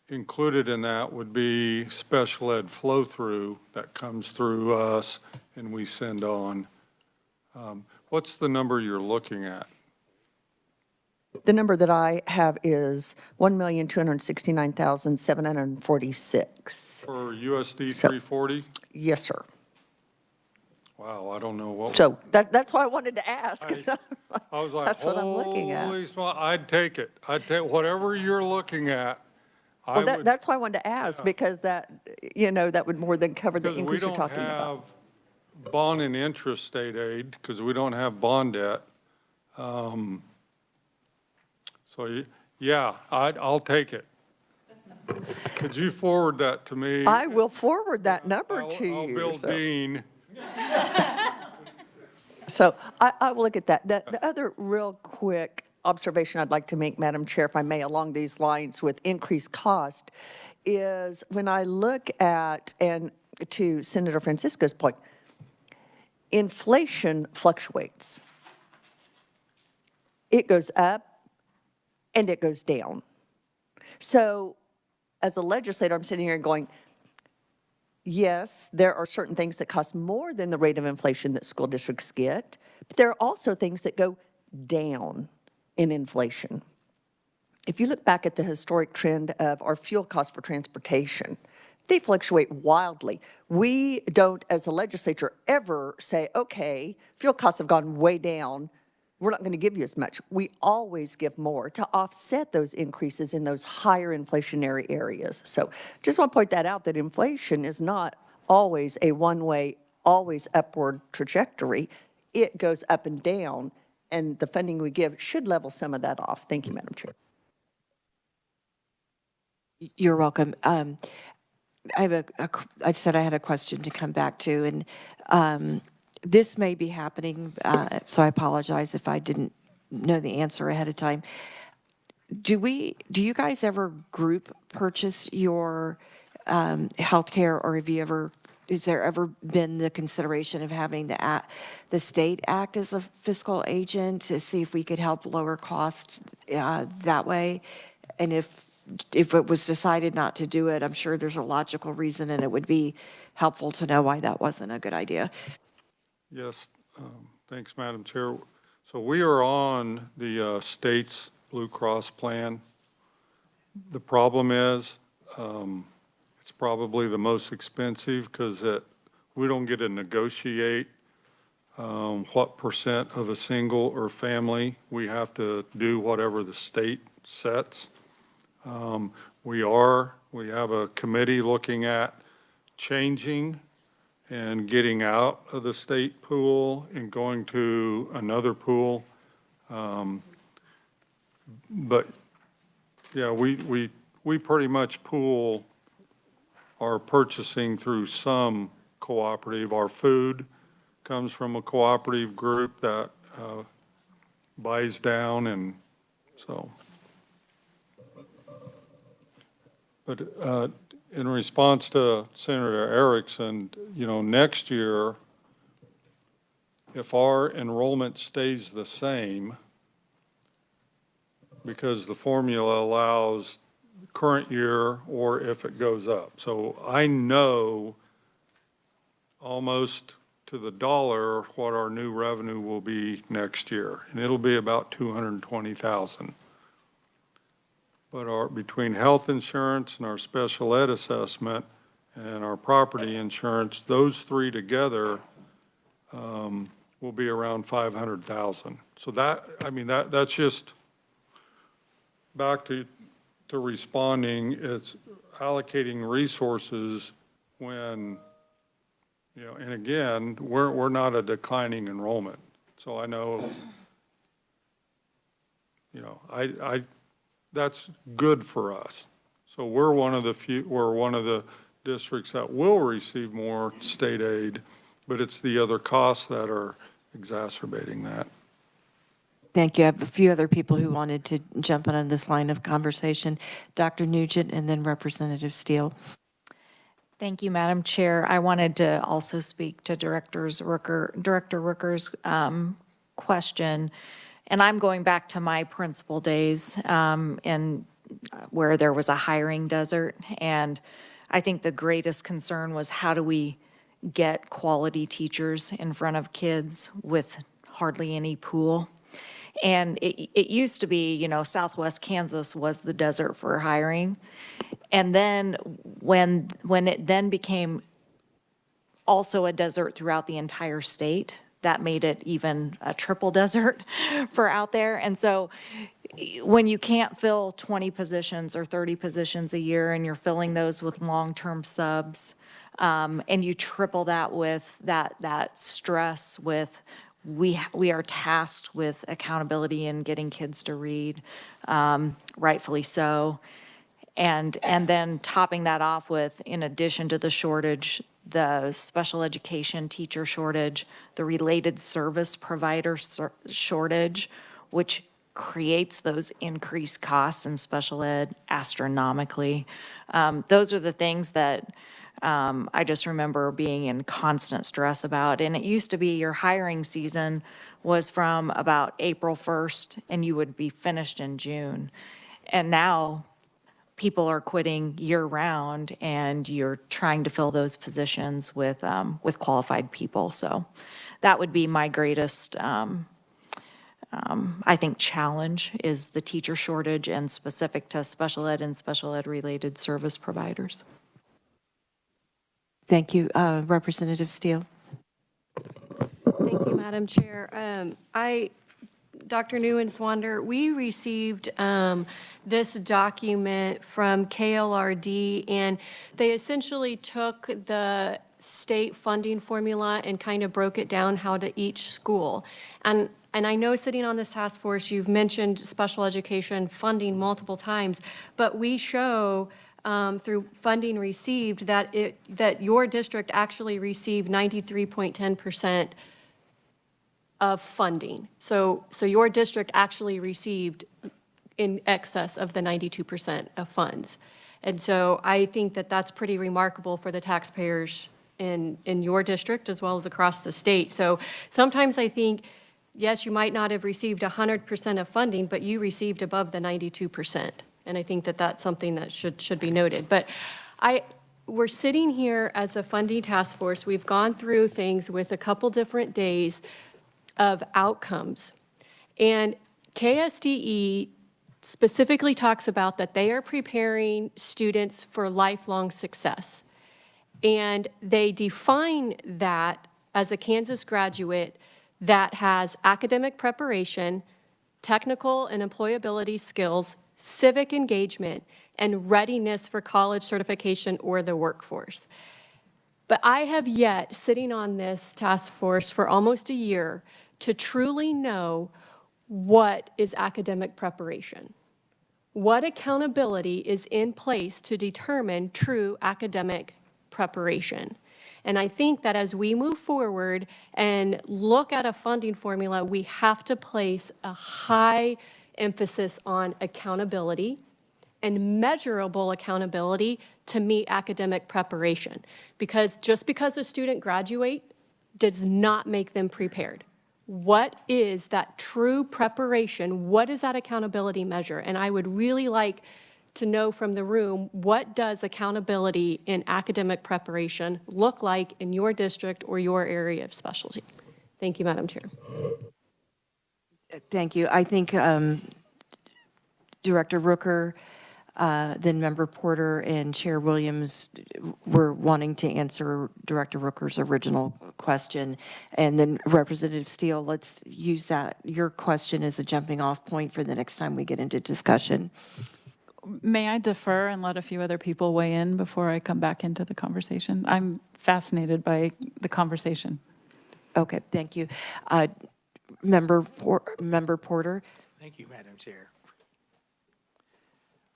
included in that would be special ed flow through that comes through us and we send on. What's the number you're looking at? The number that I have is 1,269,746. For USD 340? Yes, sir. Wow, I don't know what. So that's why I wanted to ask. I was like, That's what I'm looking at. holy smokes, I'd take it. I'd take whatever you're looking at. Well, that's why I wanted to ask, because that, that would more than cover the increase you're talking about. Because we don't have bond and interest state aid, because we don't have bond debt. So, yeah, I'll take it. Could you forward that to me? I will forward that number to you. I'll bill Dean. So I will look at that. The other real quick observation I'd like to make, Madam Chair, if I may, along these lines with increased cost, is when I look at, and to Senator Francisco's point, inflation fluctuates. It goes up and it goes down. So as a legislator, I'm sitting here and going, yes, there are certain things that cost more than the rate of inflation that school districts get, but there are also things that go down in inflation. If you look back at the historic trend of our fuel costs for transportation, they fluctuate wildly. We don't, as a legislature, ever say, okay, fuel costs have gone way down, we're not going to give you as much. We always give more to offset those increases in those higher inflationary areas. So just want to point that out, that inflation is not always a one-way, always upward trajectory. It goes up and down, and the funding we give should level some of that off. Thank you, Madam Chair. You're welcome. I have I said I had a question to come back to, and this may be happening, so I apologize if I didn't know the answer ahead of time. Do you guys ever group purchase your healthcare, or has there ever been the consideration of having the state act as a fiscal agent to see if we could help lower costs that way? And if it was decided not to do it, I'm sure there's a logical reason, and it would be helpful to know why that wasn't a good idea. Yes, thanks, Madam Chair. So we are on the state's Blue Cross plan. The problem is it's probably the most expensive because we don't get to negotiate what percent of a single or family. We have to do whatever the state sets. We have a committee looking at changing and getting out of the state pool and going to another pool. But yeah, we pretty much pool our purchasing through some cooperative. Our food comes from a cooperative group that buys down, and so. But in response to Senator Erickson, next year, if our enrollment stays the same, because the formula allows current year or if it goes up. So I know almost to the dollar what our new revenue will be next year, and it'll be about $220,000. But between health insurance and our special ed assessment and our property insurance, those three together will be around $500,000. So that's just back to responding. It's allocating resources when, and again, we're not a declining enrollment. So I know, that's good for us. So we're one of the districts that will receive more state aid, but it's the other costs that are exacerbating that. Thank you. I have a few other people who wanted to jump in on this line of conversation. Dr. Nugent and then Representative Steele. Thank you, Madam Chair. I wanted to also speak to Director Rooker's question. And I'm going back to my principal days in where there was a hiring desert. And I think the greatest concern was how do we get quality teachers in front of kids with hardly any pool. And it used to be, Southwest Kansas was the desert for hiring. And then when it then became also a desert throughout the entire state, that made it even a triple desert for out there. And so when you can't fill 20 positions or 30 positions a year and you're filling those with long-term subs, and you triple that with that stress with we are tasked with accountability and getting kids to read, rightfully so. And then topping that off with, in addition to the shortage, the special education teacher shortage, the related service provider shortage, which creates those increased costs in special ed astronomically. Those are the things that I just remember being in constant stress about. And it used to be your hiring season was from about April 1st and you would be finished in June. And now people are quitting year round and you're trying to fill those positions with qualified people. So that would be my greatest, I think, challenge is the teacher shortage and specific to special ed and special ed related service providers. Thank you. Representative Steele. Thank you, Madam Chair. Dr. Nguyen-Swander, we received this document from KLRD, and they essentially took the state funding formula and kind of broke it down how to each school. And I know sitting on this task force, you've mentioned special education funding multiple times, but we show through funding received that your district actually received 93.10% of funding. So your district actually received in excess of the 92% of funds. And so I think that that's pretty remarkable for the taxpayers in your district as well as across the state. So sometimes I think, yes, you might not have received 100% of funding, but you received above the 92%. And I think that that's something that should be noted. But we're sitting here as a funding task force. We've gone through things with a couple different days of outcomes. And KSDE specifically talks about that they are preparing students for lifelong success. And they define that as a Kansas graduate that has academic preparation, technical and employability skills, civic engagement, and readiness for college certification or the workforce. But I have yet, sitting on this task force for almost a year, to truly know what is academic preparation. What accountability is in place to determine true academic preparation? And I think that as we move forward and look at a funding formula, we have to place a high emphasis on accountability and measurable accountability to meet academic preparation. Because just because a student graduates does not make them prepared. What is that true preparation? What is that accountability measure? And I would really like to know from the room, what does accountability in academic preparation look like in your district or your area of specialty? Thank you, Madam Chair. Thank you. I think Director Rooker, then Member Porter and Chair Williams were wanting to answer Director Rooker's original question. And then Representative Steele, let's use that, your question as a jumping off point for the next time we get into discussion. May I defer and let a few other people weigh in before I come back into the conversation? I'm fascinated by the conversation. Okay, thank you. Member Porter. Thank you, Madam Chair.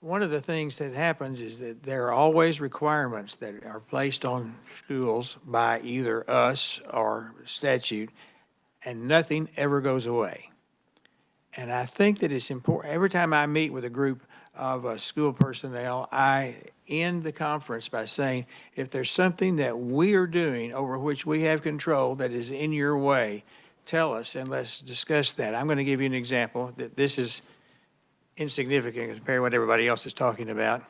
One of the things that happens is that there are always requirements that are placed on schools by either us or statute, and nothing ever goes away. And I think that it's important, every time I meet with a group of school personnel, I end the conference by saying, if there's something that we are doing over which we have control that is in your way, tell us and let's discuss that. I'm going to give you an example that this is insignificant compared to what everybody else is talking about.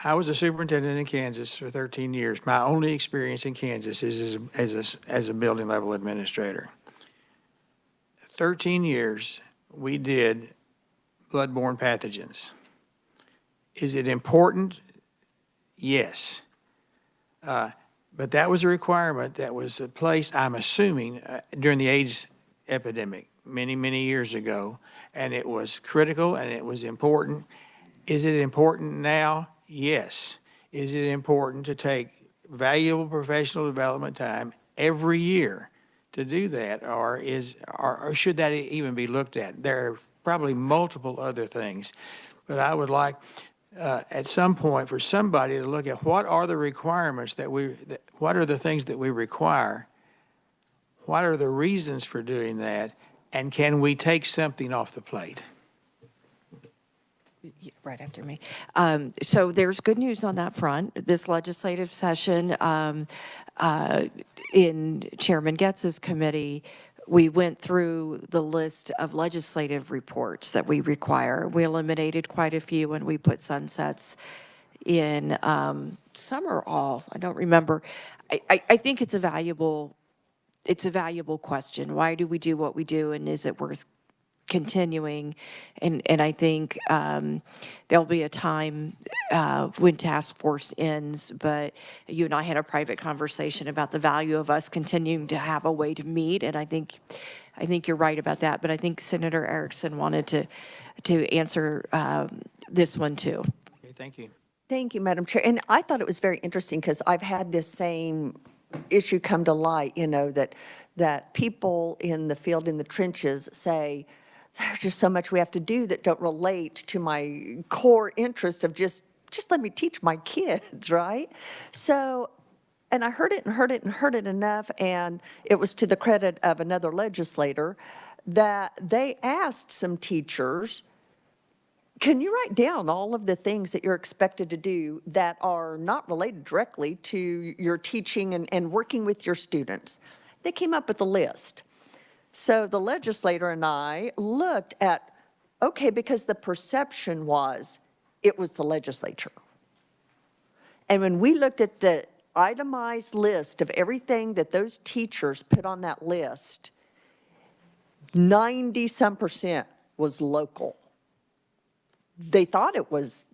I was a superintendent in Kansas for 13 years. My only experience in Kansas is as a building level administrator. 13 years we did bloodborne pathogens. Is it important? Yes. But that was a requirement that was placed, I'm assuming, during the AIDS epidemic many, many years ago. And it was critical and it was important. Is it important now? Yes. Is it important to take valuable professional development time every year to do that? Or should that even be looked at? There are probably multiple other things. But I would like at some point for somebody to look at what are the requirements what are the things that we require? What are the reasons for doing that? And can we take something off the plate? Right after me. So there's good news on that front. This legislative session in Chairman Getz's committee, we went through the list of legislative reports that we require. We eliminated quite a few and we put sunsets in some or all, I don't remember. I think it's a valuable question. Why do we do what we do, and is it worth continuing? And I think there'll be a time when task force ends, but you and I had a private conversation about the value of us continuing to have a way to meet, and I think you're right about that. But I think Senator Erickson wanted to answer this one too. Okay, thank you. Thank you, Madam Chair. And I thought it was very interesting because I've had this same issue come to light, that people in the field, in the trenches say, there's just so much we have to do that don't relate to my core interest of just let me teach my kids, right? So, and I heard it enough, and it was to the credit of another legislator that they asked some teachers, can you write down all of the things that you're expected to do that are not related directly to your teaching and working with your students? They came up with a list. So the legislator and I looked at, okay, because the perception was it was the legislature. And when we looked at the itemized list of everything that those teachers put on that list, 90-some% was local. They thought it was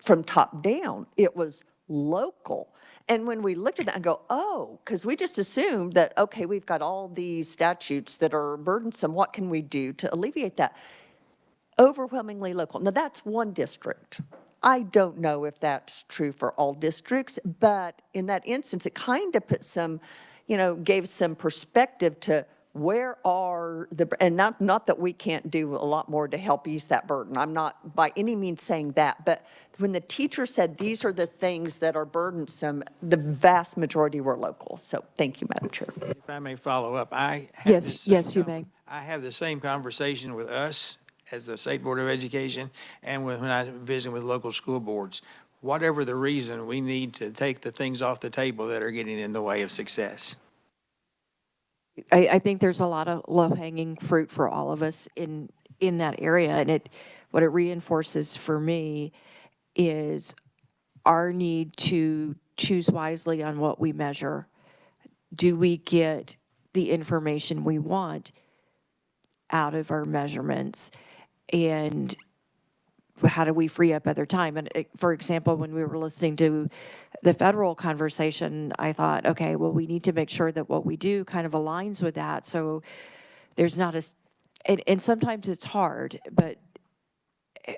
from top down. It was local. And when we looked at that and go, oh, because we just assumed that, okay, we've got all these statutes that are burdensome. What can we do to alleviate that? overwhelmingly local. Now, that's one district. I don't know if that's true for all districts, but in that instance, it kind of put some, gave some perspective to where are and not that we can't do a lot more to help ease that burden. I'm not by any means saying that, but when the teacher said these are the things that are burdensome, the vast majority were local. So thank you, Madam Chair. If I may follow up, Yes, you may. I have the same conversation with us as the State Board of Education and when I visit with local school boards. Whatever the reason, we need to take the things off the table that are getting in the way of success. I think there's a lot of low-hanging fruit for all of us in that area, and what it reinforces for me is our need to choose wisely on what we measure. Do we get the information we want out of our measurements? And how do we free up other time? And for example, when we were listening to the federal conversation, I thought, okay, well, we need to make sure that what we do kind of aligns with that. So there's not and sometimes it's hard, but,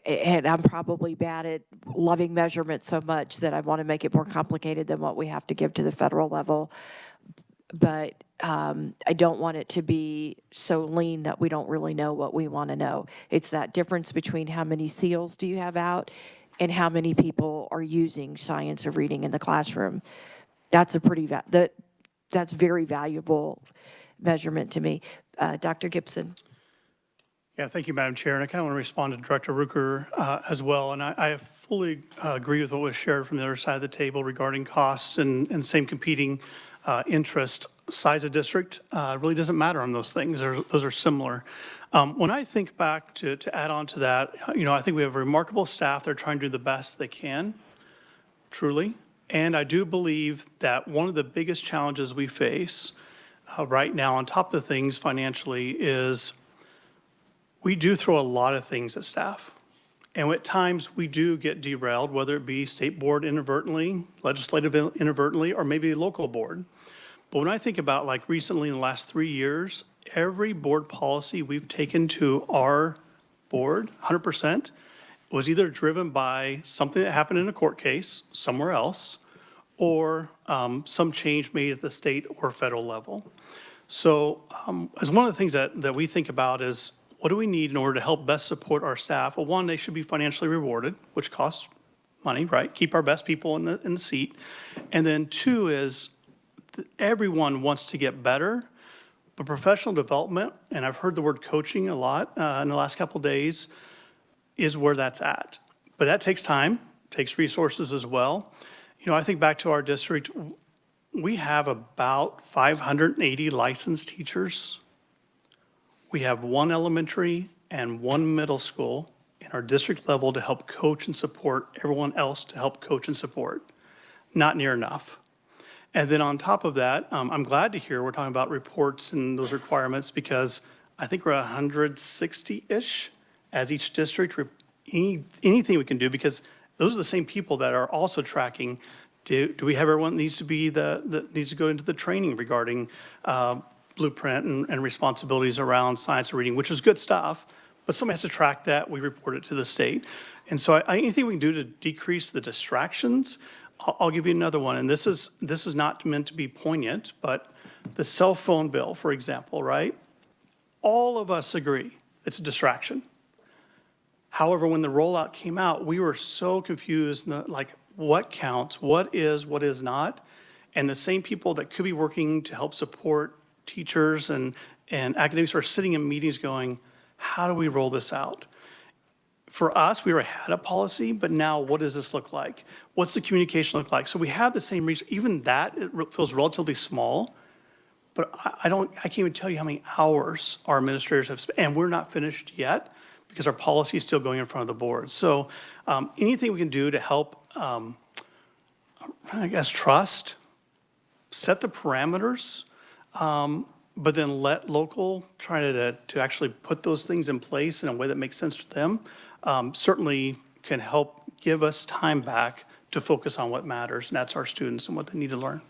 and I'm probably bad at loving measurement so much that I want to make it more complicated than what we have to give to the federal level. But I don't want it to be so lean that we don't really know what we want to know. It's that difference between how many seals do you have out and how many people are using science of reading in the classroom. That's a that's very valuable measurement to me. Dr. Gibson. Yeah, thank you, Madam Chair. And I kind of want to respond to Director Rucker as well. And I fully agree with what was shared from the other side of the table regarding costs and same competing interest. Size of district really doesn't matter on those things. Those are similar. When I think back to add on to that, I think we have a remarkable staff. They're trying to do the best they can, truly. And I do believe that one of the biggest challenges we face right now, on top of things financially, is we do throw a lot of things at staff. And at times we do get derailed, whether it be state board inadvertently, legislative inadvertently, or maybe a local board. But when I think about like recently in the last 3 years, every board policy we've taken to our board, 100%, was either driven by something that happened in a court case somewhere else, or some change made at the state or federal level. So as one of the things that we think about is, what do we need in order to help best support our staff? Well, one, they should be financially rewarded, which costs money, right? Keep our best people in the seat. And then two is everyone wants to get better, but professional development, and I've heard the word coaching a lot in the last couple of days, is where that's at. But that takes time, takes resources as well. I think back to our district, we have about 580 licensed teachers. We have one elementary and one middle school in our district level to help coach and support everyone else to help coach and support. Not near enough. And then on top of that, I'm glad to hear we're talking about reports and those requirements, because I think we're 160-ish as each district. Anything we can do, because those are the same people that are also tracking. Do we have everyone that needs to be that needs to go into the training regarding blueprint and responsibilities around science of reading, which is good stuff, but somebody has to track that. We report it to the state. And so anything we can do to decrease the distractions. I'll give you another one, and this is not meant to be poignant, but the cell phone bill, for example, right? All of us agree it's a distraction. However, when the rollout came out, we were so confused, like what counts, what is not, and the same people that could be working to help support teachers and academics are sitting in meetings going, how do we roll this out? For us, we already had a policy, but now what does this look like? What's the communication look like? So we have the same reason. Even that, it feels relatively small, but I can't even tell you how many hours our administrators have spent, and we're not finished yet because our policy is still going in front of the board. So anything we can do to help, I guess, trust, set the parameters, but then let local try to actually put those things in place in a way that makes sense to them, certainly can help give us time back to focus on what matters, and that's our students and what they need to learn.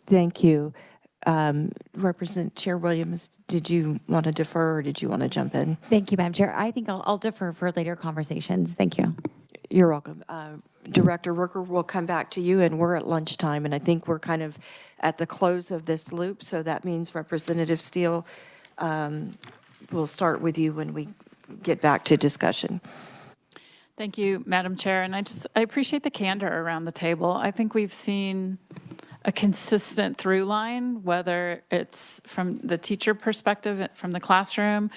Thank you. Representative Chair Williams, did you want to defer or did you want to jump in? Thank you, Madam Chair. I think I'll defer for later conversations. Thank you. You're welcome. Director Rooker, we'll come back to you, and we're at lunchtime, and I think we're kind of at the close of this loop, so that means Representative Steele, we'll start with you when we get back to discussion. Thank you, Madam Chair. And I appreciate the candor around the table. I think we've seen a consistent through line, whether it's from the teacher perspective, from the classroom,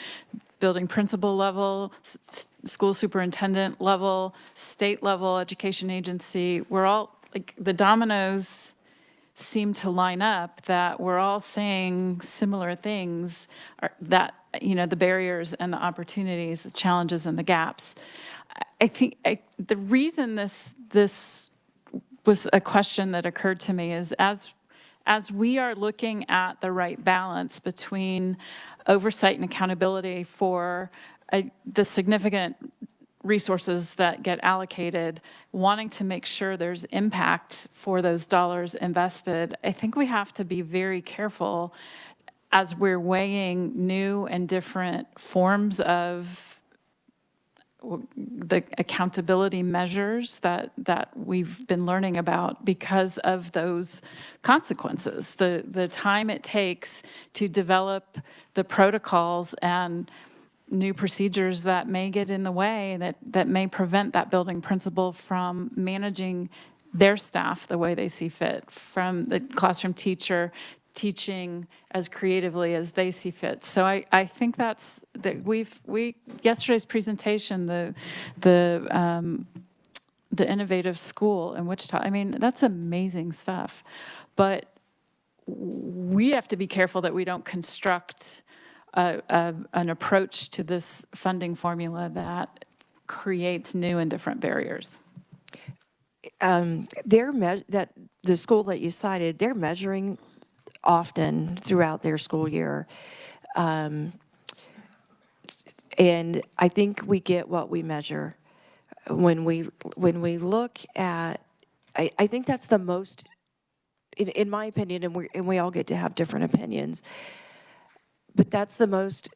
building principal level, school superintendent level, state level, education agency. We're all, like, the dominoes seem to line up, that we're all saying similar things, that, the barriers and the opportunities, the challenges and the gaps. I think the reason this was a question that occurred to me is as we are looking at the right balance between oversight and accountability for the significant resources that get allocated, wanting to make sure there's impact for those dollars invested, I think we have to be very careful as we're weighing new and different forms of the accountability measures that we've been learning about because of those consequences. The time it takes to develop the protocols and new procedures that may get in the way, that may prevent that building principal from managing their staff the way they see fit, from the classroom teacher teaching as creatively as they see fit. So I think that's that yesterday's presentation, the innovative school in Wichita, I mean, that's amazing stuff. But we have to be careful that we don't construct an approach to this funding formula that creates new and different barriers. That the school that you cited, they're measuring often throughout their school year. And I think we get what we measure. When we look at, I think that's the most, in my opinion, and we all get to have different opinions, but that's the most,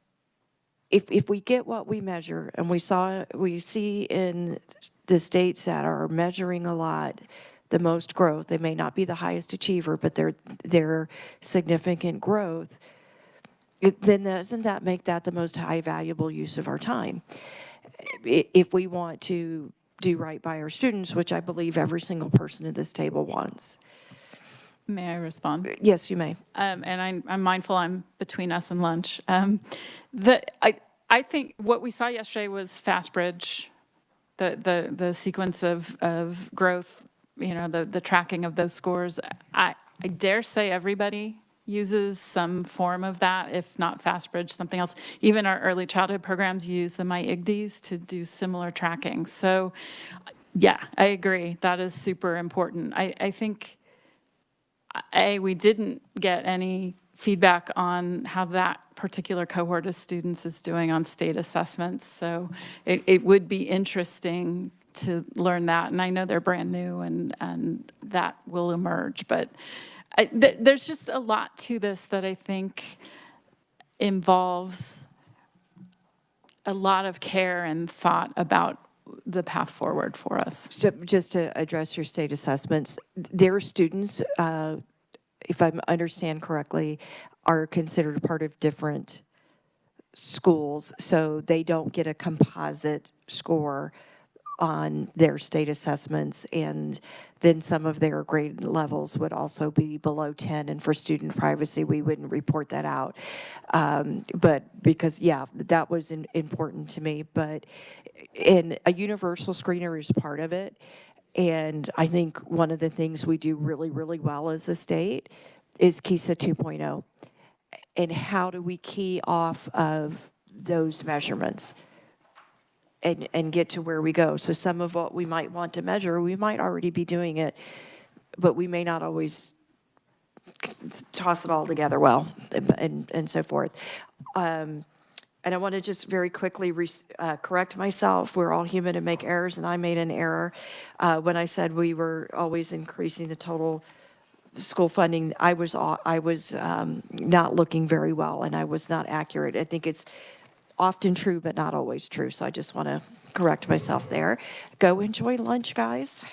if we get what we measure, and we see in the states that are measuring a lot, the most growth, they may not be the highest achiever, but they're significant growth, then doesn't that make that the most high valuable use of our time? If we want to do right by our students, which I believe every single person at this table wants. May I respond? Yes, you may. And I'm mindful I'm between us and lunch. I think what we saw yesterday was FastBridge, the sequence of growth, the tracking of those scores. I dare say everybody uses some form of that, if not FastBridge, something else. Even our early childhood programs use the MyIGDs to do similar tracking. So yeah, I agree. That is super important. I think, we didn't get any feedback on how that particular cohort of students is doing on state assessments. So it would be interesting to learn that. And I know they're brand new and that will emerge. But there's just a lot to this that I think involves a lot of care and thought about the path forward for us. Just to address your state assessments, their students, if I understand correctly, are considered part of different schools, so they don't get a composite score on their state assessments, and then some of their grade levels would also be below 10, and for student privacy, we wouldn't report that out. But because, yeah, that was important to me, but a universal screener is part of it, and I think one of the things we do really, really well as a state is KESA 2.0, and how do we key off of those measurements and get to where we go. So some of what we might want to measure, we might already be doing it, but we may not always toss it all together well, and so forth. And I want to just very quickly correct myself. We're all human and make errors, and I made an error when I said we were always increasing the total school funding, I was not looking very well, and I was not accurate. I think it's often true, but not always true. So I just want to correct myself there. Go enjoy lunch, guys.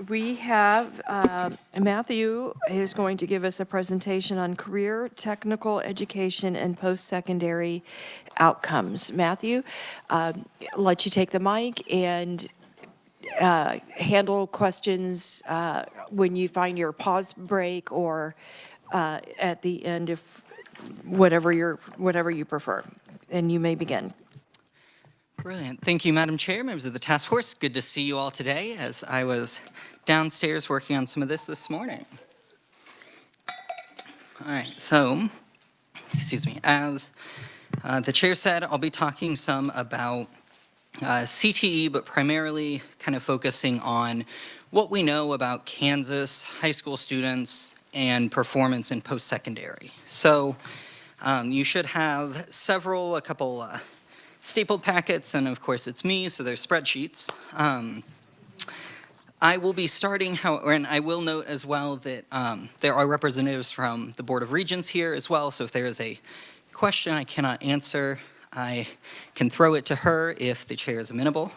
We have, Matthew is going to give us a presentation on career, technical education, and post-secondary outcomes. Matthew, let you take the mic and handle questions when you find your pause break or at the end, if whatever you prefer. And you may begin. Brilliant. Thank you, Madam Chair, members of the task force. Good to see you all today as I was downstairs working on some of this morning. All right, so, excuse me, as the chair said, I'll be talking some about CTE, but primarily kind of focusing on what we know about Kansas high school students and performance in post-secondary. So you should have a couple stapled packets, and of course it's me, so there's spreadsheets. I will be starting, and I will note as well that there are representatives from the Board of Regents here as well, so if there is a question I cannot answer, I can throw it to her if the chair is amenable.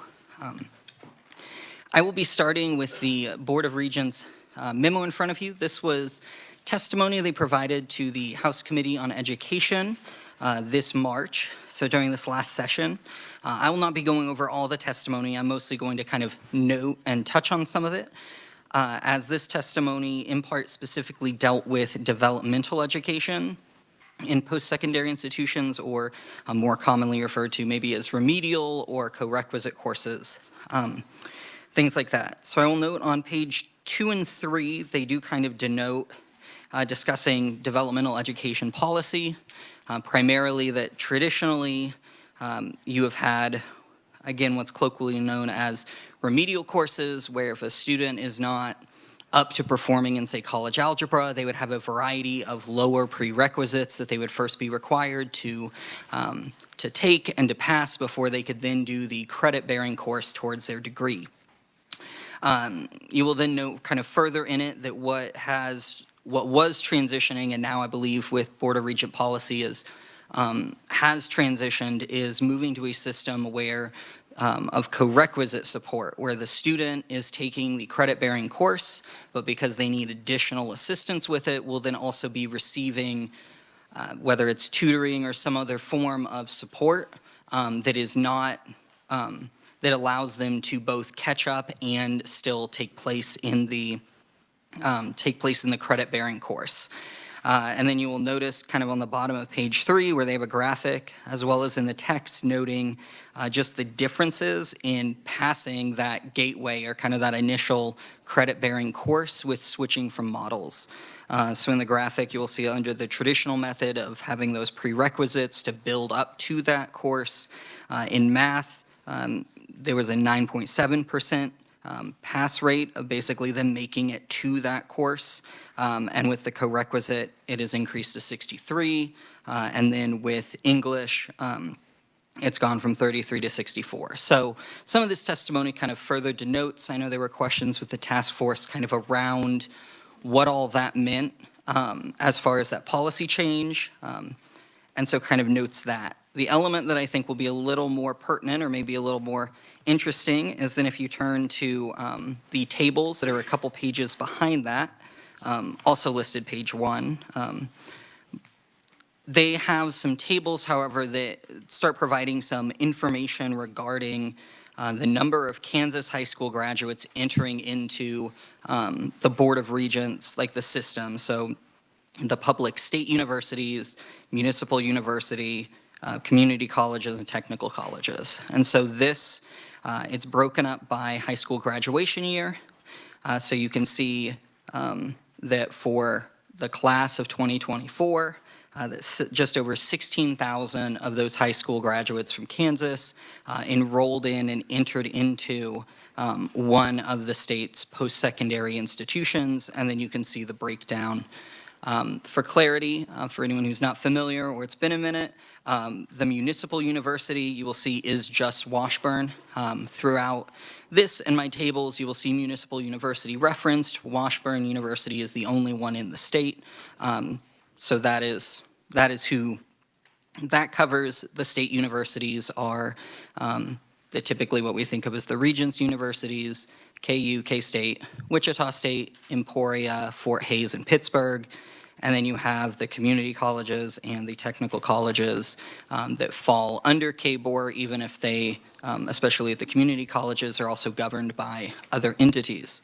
I will be starting with the Board of Regents memo in front of you. This was testimony they provided to the House Committee on Education this March, so during this last session. I will not be going over all the testimony. I'm mostly going to kind of note and touch on some of it, as this testimony in part specifically dealt with developmental education in post-secondary institutions, or more commonly referred to maybe as remedial or co-requisite courses, things like that. So I will note on page 2 and 3, they do kind of denote discussing developmental education policy, primarily that traditionally you have had, again, what's colloquially known as remedial courses, where if a student is not up to performing in, say, college algebra, they would have a variety of lower prerequisites that they would first be required to take and to pass before they could then do the credit-bearing course towards their degree. You will then note kind of further in it that what was transitioning, and now I believe with Board of Regent policy has transitioned, is moving to a system where of co-requisite support, where the student is taking the credit-bearing course, but because they need additional assistance with it, will then also be receiving, whether it's tutoring or some other form of support that is not, that allows them to both catch up and still take place in the credit-bearing course. And then you will notice kind of on the bottom of page 3 where they have a graphic, as well as in the text noting just the differences in passing that gateway or kind of that initial credit-bearing course with switching from models. So in the graphic, you will see under the traditional method of having those prerequisites to build up to that course. In math, there was a 9.7% pass rate of basically them making it to that course. And with the co-requisite, it is increased to 63. And then with English, it's gone from 33 to 64. So some of this testimony kind of further denotes, I know there were questions with the task force kind of around what all that meant as far as that policy change. And so kind of notes that. The element that I think will be a little more pertinent or maybe a little more interesting is then if you turn to the tables that are a couple pages behind that, also listed page 1. They have some tables, however, that start providing some information regarding the number of Kansas high school graduates entering into the Board of Regents, like the system. So the public state universities, municipal university, community colleges, and technical colleges. And so this, it's broken up by high school graduation year. So you can see that for the class of 2024, just over 16,000 of those high school graduates from Kansas enrolled in and entered into one of the state's post-secondary institutions. And then you can see the breakdown. For clarity, for anyone who's not familiar or it's been a minute, the municipal university you will see is just Washburn. Throughout this and my tables, you will see municipal university referenced. Washburn University is the only one in the state. So that is who that covers. The state universities are that typically what we think of as the Regents universities, KU, K-State, Wichita State, Emporia, Fort Hays, and Pittsburgh. And then you have the community colleges and the technical colleges that fall under KBOR, even if they, especially at the community colleges, are also governed by other entities.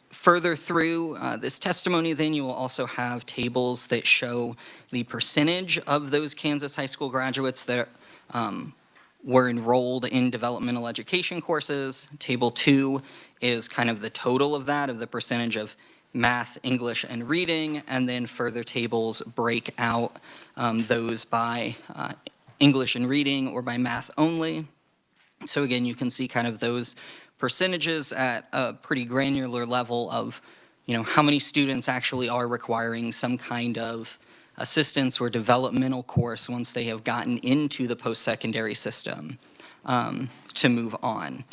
Further through this testimony, then you will also have tables that show the percentage of those Kansas high school graduates that were enrolled in developmental education courses. Table 2 is kind of the total of that, of the percentage of math, English, and reading, and then further tables break out those by English and reading or by math only. So again, you can see kind of those percentages at a pretty granular level of, how many students actually are requiring some kind of assistance or developmental course once they have gotten into the post-secondary system to move on.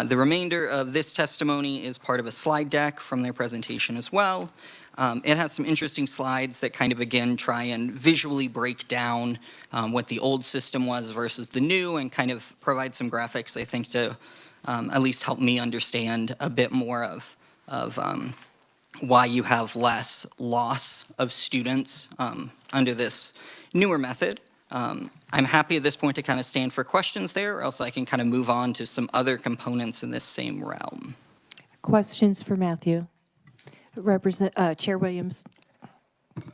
The remainder of this testimony is part of a slide deck from their presentation as well. It has some interesting slides that kind of, again, try and visually break down what the old system was versus the new and kind of provide some graphics, I think, to at least help me understand a bit more of why you have less loss of students under this newer method. I'm happy at this point to kind of stand for questions there, or else I can kind of move on to some other components in this same realm. Questions for Matthew? Chair Williams.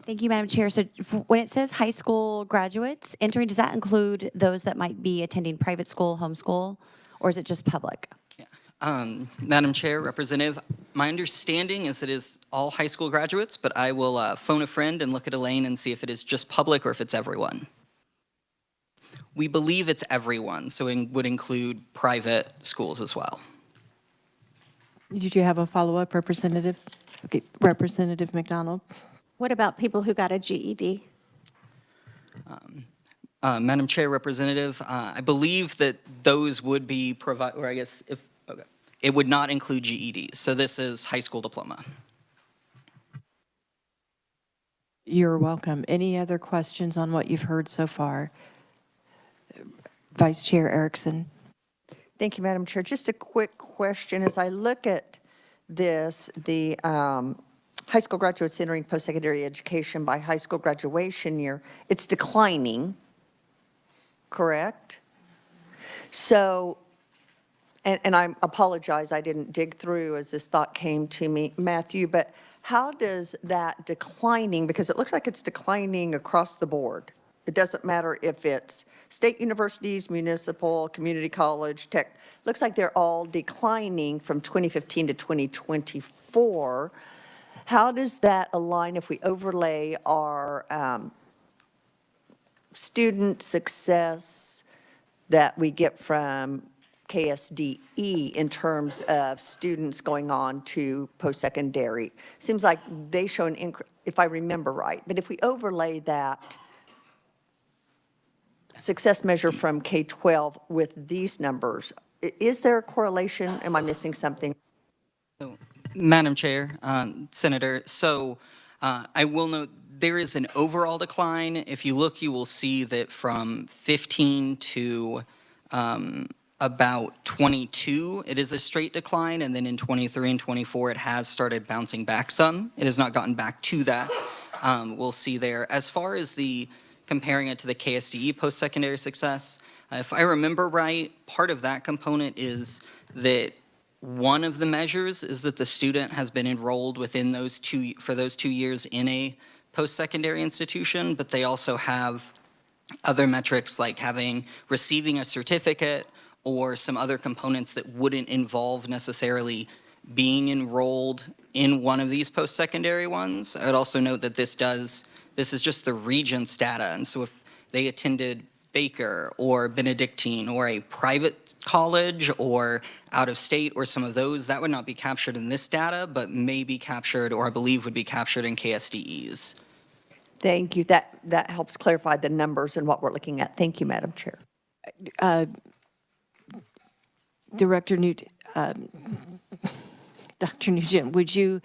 Thank you, Madam Chair. So when it says high school graduates entering, does that include those that might be attending private school, homeschool, or is it just public? Madam Chair, Representative, my understanding is it is all high school graduates, but I will phone a friend and look at Elaine and see if it is just public or if it's everyone. We believe it's everyone, so it would include private schools as well. Did you have a follow-up, Representative? Okay, Representative McDonald. What about people who got a GED? Madam Chair, Representative, I believe that those would be provided, or I guess if, okay, it would not include GEDs. So this is high school diploma. You're welcome. Any other questions on what you've heard so far? Vice Chair Erickson. Thank you, Madam Chair. Just a quick question. As I look at this, the high school graduates entering post-secondary education by high school graduation year, it's declining, correct? So, and I apologize, I didn't dig through as this thought came to me, Matthew, but how does that declining, because it looks like it's declining across the board. It doesn't matter if it's state universities, municipal, community college, tech. Looks like they're all declining from 2015 to 2024. How does that align if we overlay our student success that we get from KSDE in terms of students going on to post-secondary? Seems like they show an increase, if I remember right. But if we overlay that success measure from K-12 with these numbers, is there a correlation? Am I missing something? So, Madam Chair, Senator, so I will note there is an overall decline. If you look, you will see that from 15 to about 22, it is a straight decline, and then in 23 and 24, it has started bouncing back some. It has not gotten back to that. We'll see there. As far as the comparing it to the KSDE post-secondary success, if I remember right, part of that component is that one of the measures is that the student has been enrolled within those for those 2 years in a post-secondary institution, but they also have other metrics like receiving a certificate or some other components that wouldn't involve necessarily being enrolled in one of these post-secondary ones. I would also note that this is just the Regents data, and so if they attended Baker or Benedictine or a private college or out of state or some of those, that would not be captured in this data, but may be captured, or I believe would be captured in KSDEs. Thank you. That helps clarify the numbers and what we're looking at. Thank you, Madam Chair. Director Dr. Nugent, would you,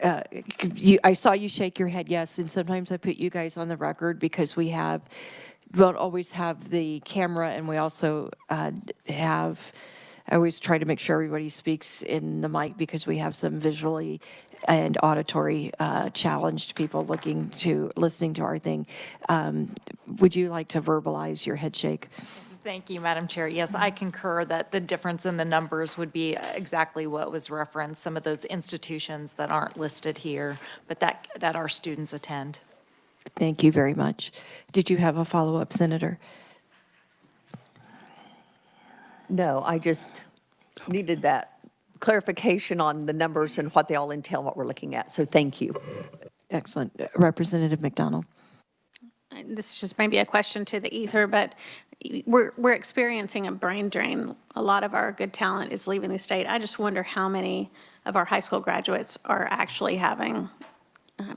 I saw you shake your head yes, and sometimes I put you guys on the record because we have don't always have the camera, and we also I always try to make sure everybody speaks in the mic because we have some visually and auditory challenged people listening to our thing. Would you like to verbalize your head shake? Thank you, Madam Chair. Yes, I concur that the difference in the numbers would be exactly what was referenced, some of those institutions that aren't listed here, but that our students attend. Thank you very much. Did you have a follow-up, Senator? No, I just needed that clarification on the numbers and what they all entail, what we're looking at. So thank you. Excellent. Representative McDonald. This is just maybe a question to the ether, but we're experiencing a brain drain. A lot of our good talent is leaving the state. I just wonder how many of our high school graduates are actually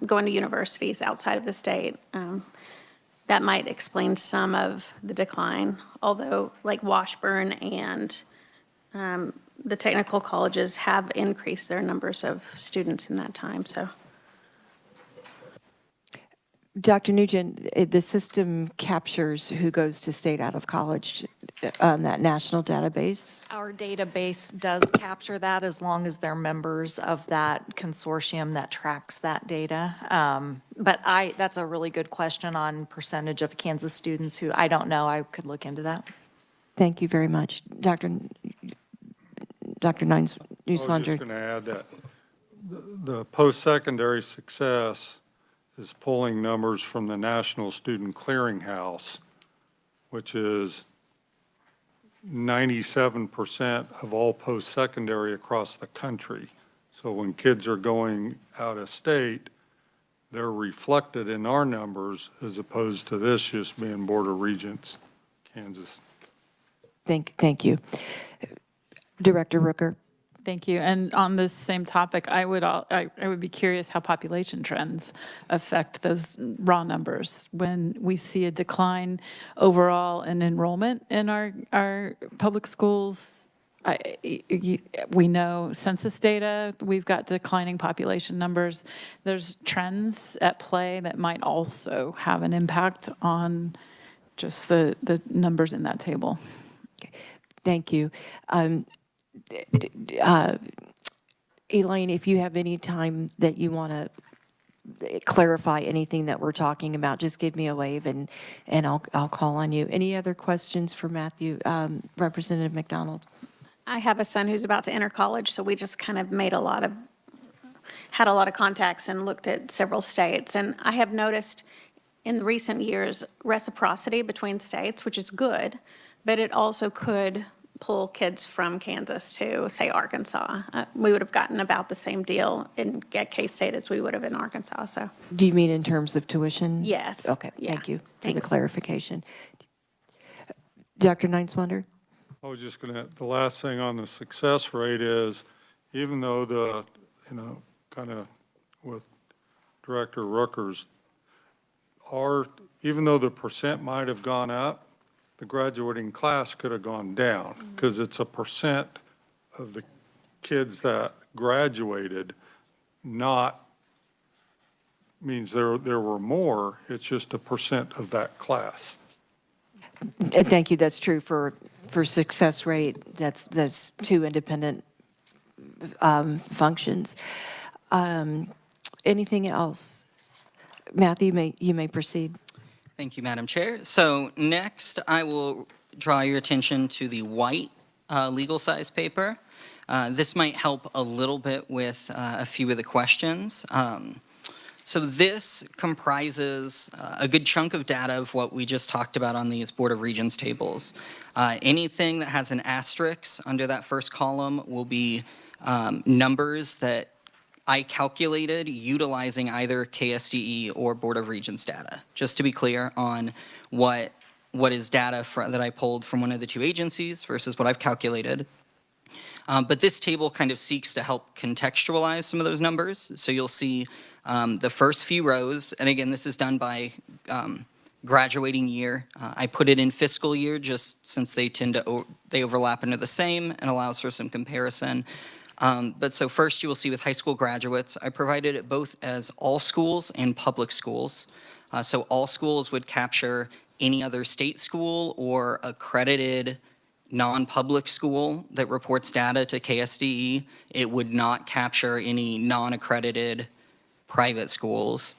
going to universities outside of the state. That might explain some of the decline, although like Washburn and the technical colleges have increased their numbers of students in that time, so. Dr. Nugent, the system captures who goes to state out of college on that national database? Our database does capture that as long as they're members of that consortium that tracks that data. But that's a really good question on percentage of Kansas students who I don't know. I could look into that. Thank you very much. Dr. Nines, I was just going to add that the post-secondary success is pulling numbers from the National Student Clearinghouse, which is 97% of all post-secondary across the country. So when kids are going out of state, they're reflected in our numbers as opposed to this just being Board of Regents, Kansas. Thank you. Director Rooker. Thank you. And on this same topic, I would be curious how population trends affect those raw numbers. When we see a decline overall in enrollment in our public schools, we know census data, we've got declining population numbers. There's trends at play that might also have an impact on just the numbers in that table. Okay. Thank you. Elaine, if you have any time that you want to clarify anything that we're talking about, just give me a wave and I'll call on you. Any other questions for Matthew? Representative McDonald. I have a son who's about to enter college, so we just kind of had a lot of contacts and looked at several states. And I have noticed in recent years reciprocity between states, which is good, but it also could pull kids from Kansas to, say, Arkansas. We would have gotten about the same deal at K-State as we would have in Arkansas, so. Do you mean in terms of tuition? Yes. Okay, Yeah. thank you for the Thanks. clarification. Dr. Nineswander? I was just going to, the last thing on the success rate is, even though kind of with Director Rooker's, even though the percent might have gone up, the graduating class could have gone down because it's a percent of the kids that graduated, not means there were more, it's just a percent of that class. Thank you. That's true for success rate. That's two independent functions. Anything else? Matthew, you may proceed. Thank you, Madam Chair. So next, I will draw your attention to the white legal size paper. This might help a little bit with a few of the questions. So this comprises a good chunk of data of what we just talked about on these Board of Regents tables. Anything that has an asterisk under that first column will be numbers that I calculated utilizing either KSDE or Board of Regents data, just to be clear on what is data that I pulled from one of the two agencies versus what I've calculated. But this table kind of seeks to help contextualize some of those numbers. So you'll see the first few rows, and again, this is done by graduating year. I put it in fiscal year just since they overlap into the same and allows for some comparison. But so first you will see with high school graduates, I provided it both as all schools and public schools. So all schools would capture any other state school or accredited non-public school that reports data to KSDE. It would not capture any non-accredited private schools,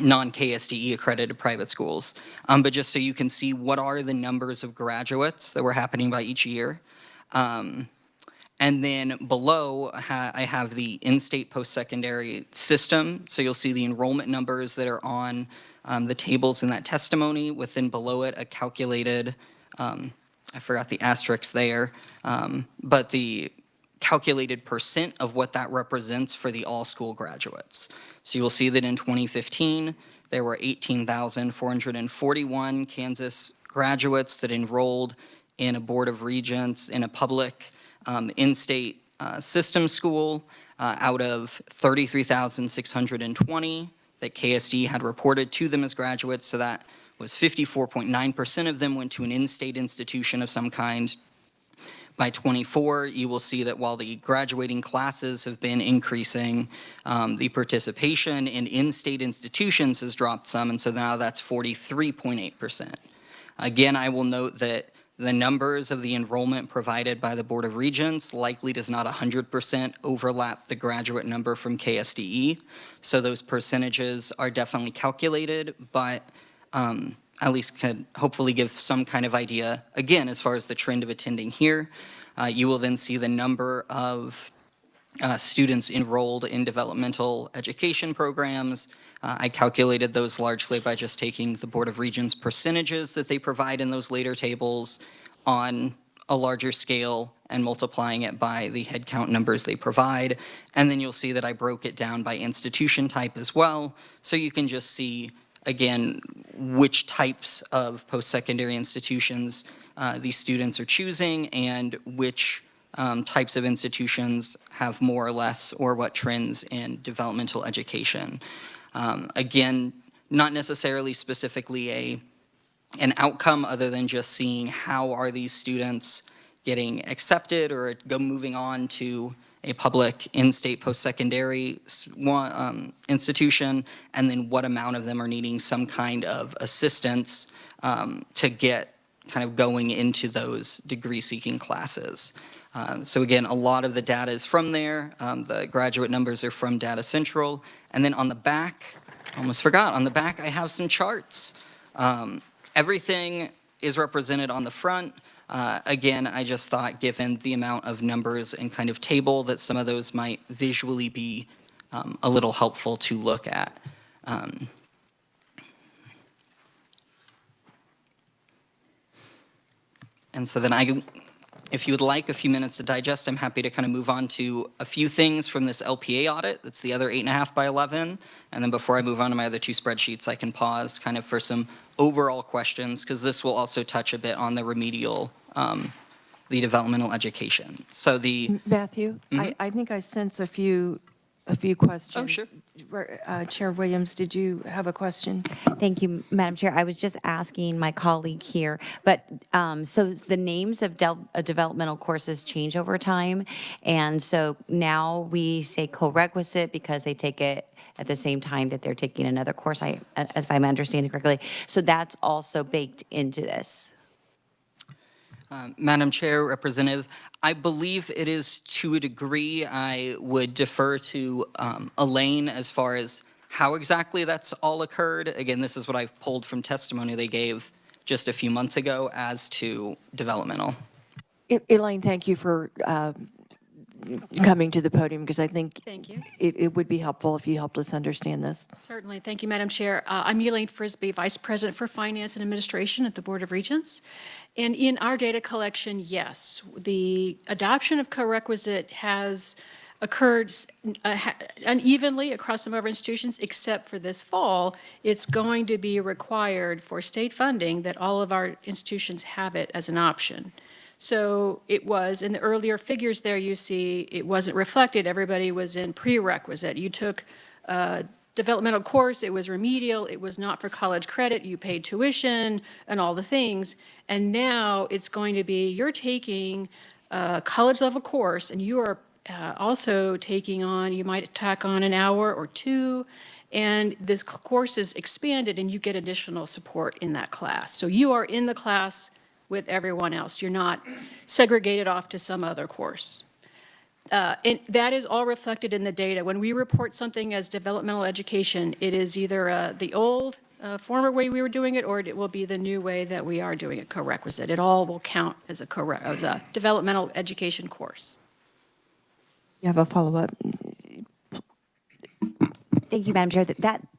non-KSDE accredited private schools. But just so you can see what are the numbers of graduates that were happening by each year. And then below, I have the in-state post-secondary system. So you'll see the enrollment numbers that are on the tables in that testimony. Within below it, a calculated, I forgot the asterisks there, but the calculated percent of what that represents for the all-school graduates. So you will see that in 2015, there were 18,441 Kansas graduates that enrolled in a Board of Regents in a public in-state system school out of 33,620 that KSD had reported to them as graduates. So that was 54.9% of them went to an in-state institution of some kind. By 24, you will see that while the graduating classes have been increasing, the participation in in-state institutions has dropped some, and so now that's 43.8%. Again, I will note that the numbers of the enrollment provided by the Board of Regents likely does not 100% overlap the graduate number from KSDE. So those percentages are definitely calculated, but at least could hopefully give some kind of idea, again, as far as the trend of attending here. You will then see the number of students enrolled in developmental education programs. I calculated those largely by just taking the Board of Regents percentages that they provide in those later tables on a larger scale and multiplying it by the headcount numbers they provide. And then you'll see that I broke it down by institution type as well. So you can just see, again, which types of post-secondary institutions these students are choosing and which types of institutions have more or less or what trends in developmental education. Again, not necessarily specifically an outcome other than just seeing how are these students getting accepted or moving on to a public in-state post-secondary institution, and then what amount of them are needing some kind of assistance to get kind of going into those degree-seeking classes. So again, a lot of the data is from there. The graduate numbers are from Data Central. And then on the back, almost forgot, on the back I have some charts. Everything is represented on the front. Again, I just thought given the amount of numbers and kind of table that some of those might visually be a little helpful to look at. And so then if you would like a few minutes to digest, I'm happy to kind of move on to a few things from this LPA audit. That's the other 8.5 by 11. And then before I move on to my other two spreadsheets, I can pause kind of for some overall questions, because this will also touch a bit on the remedial, the developmental education. So Matthew, I think I sense a few questions. Oh, sure. Chair Williams, did you have a question? Thank you, Madam Chair. I was just asking my colleague here, but so the names of developmental courses change over time, and so now we say co-requisite because they take it at the same time that they're taking another course, if I'm understanding correctly. So that's also baked into this. Madam Chair, Representative, I believe it is to a degree. I would defer to Elaine as far as how exactly that's all occurred. Again, this is what I've pulled from testimony they gave just a few months ago as to developmental. Elaine, thank you for coming to the podium, because I think Thank you. it would be helpful if you helped us understand this. Certainly. Thank you, Madam Chair. I'm Elaine Frisbee, Vice President for Finance and Administration at the Board of Regents. And in our data collection, yes, the adoption of co-requisite has occurred unevenly across some of our institutions, except for this fall. It's going to be required for state funding that all of our institutions have it as an option. So it was, in the earlier figures there you see, it wasn't reflected. Everybody was in prerequisite. You took a developmental course, it was remedial, it was not for college credit, you paid tuition and all the things. And now it's going to be, you're taking a college level course and you are also taking on, you might tack on an hour or two, and this course is expanded and you get additional support in that class. So you are in the class with everyone else. You're not segregated off to some other course. And that is all reflected in the data. When we report something as developmental education, it is either the old former way we were doing it, or it will be the new way that we are doing it, co-requisite. It all will count as a developmental education course. You have a follow-up? Thank you, Madam Chair.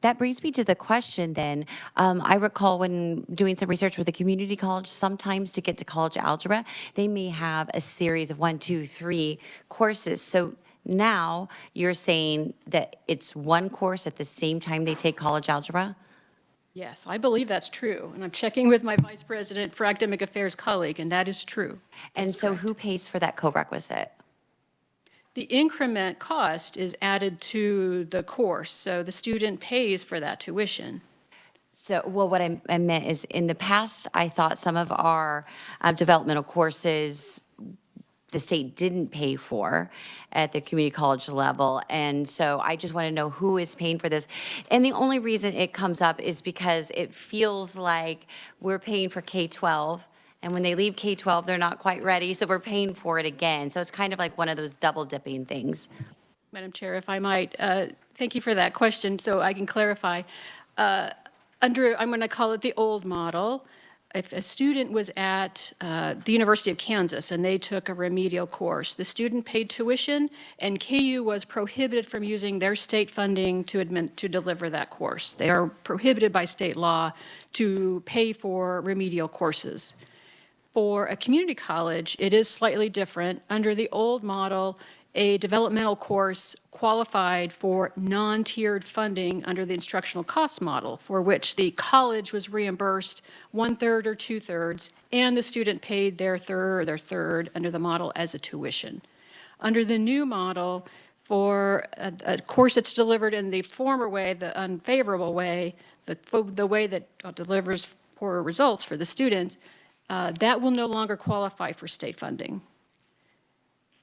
That brings me to the question then. I recall when doing some research with a community college, sometimes to get to college algebra, they may have a series of 1, 2, 3 courses. So now you're saying that it's one course at the same time they take college algebra? Yes, I believe that's true. And I'm checking with my Vice President for Academic Affairs colleague, and that is true. And so who pays for that co-requisite? The increment cost is added to the course, so the student pays for that tuition. So, well, what I meant is in the past, I thought some of our developmental courses the state didn't pay for at the community college level. And so I just want to know who is paying for this. And the only reason it comes up is because it feels like we're paying for K-12. And when they leave K-12, they're not quite ready, so we're paying for it again. So it's kind of like one of those double dipping things. Madam Chair, if I might, thank you for that question, so I can clarify. I'm going to call it the old model. If a student was at the University of Kansas and they took a remedial course, the student paid tuition, and KU was prohibited from using their state funding to deliver that course. They are prohibited by state law to pay for remedial courses. For a community college, it is slightly different. Under the old model, a developmental course qualified for non-tiered funding under the instructional cost model, for which the college was reimbursed 1/3 or 2/3, and the student paid their third under the model as a tuition. Under the new model, for a course that's delivered in the former way, the unfavorable way, the way that delivers poor results for the students, that will no longer qualify for state funding.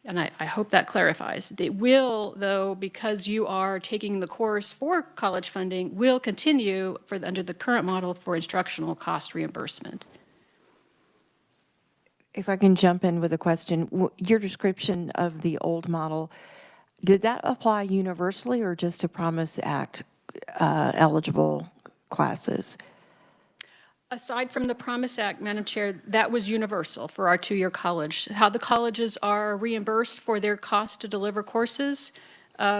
And I hope that clarifies. It will, though, because you are taking the course for college funding, will continue under the current model for instructional cost reimbursement. If I can jump in with a question, your description of the old model, did that apply universally or just to Promise Act eligible classes? Aside from the Promise Act, Madam Chair, that was universal for our two-year college. How the colleges are reimbursed for their cost to deliver courses,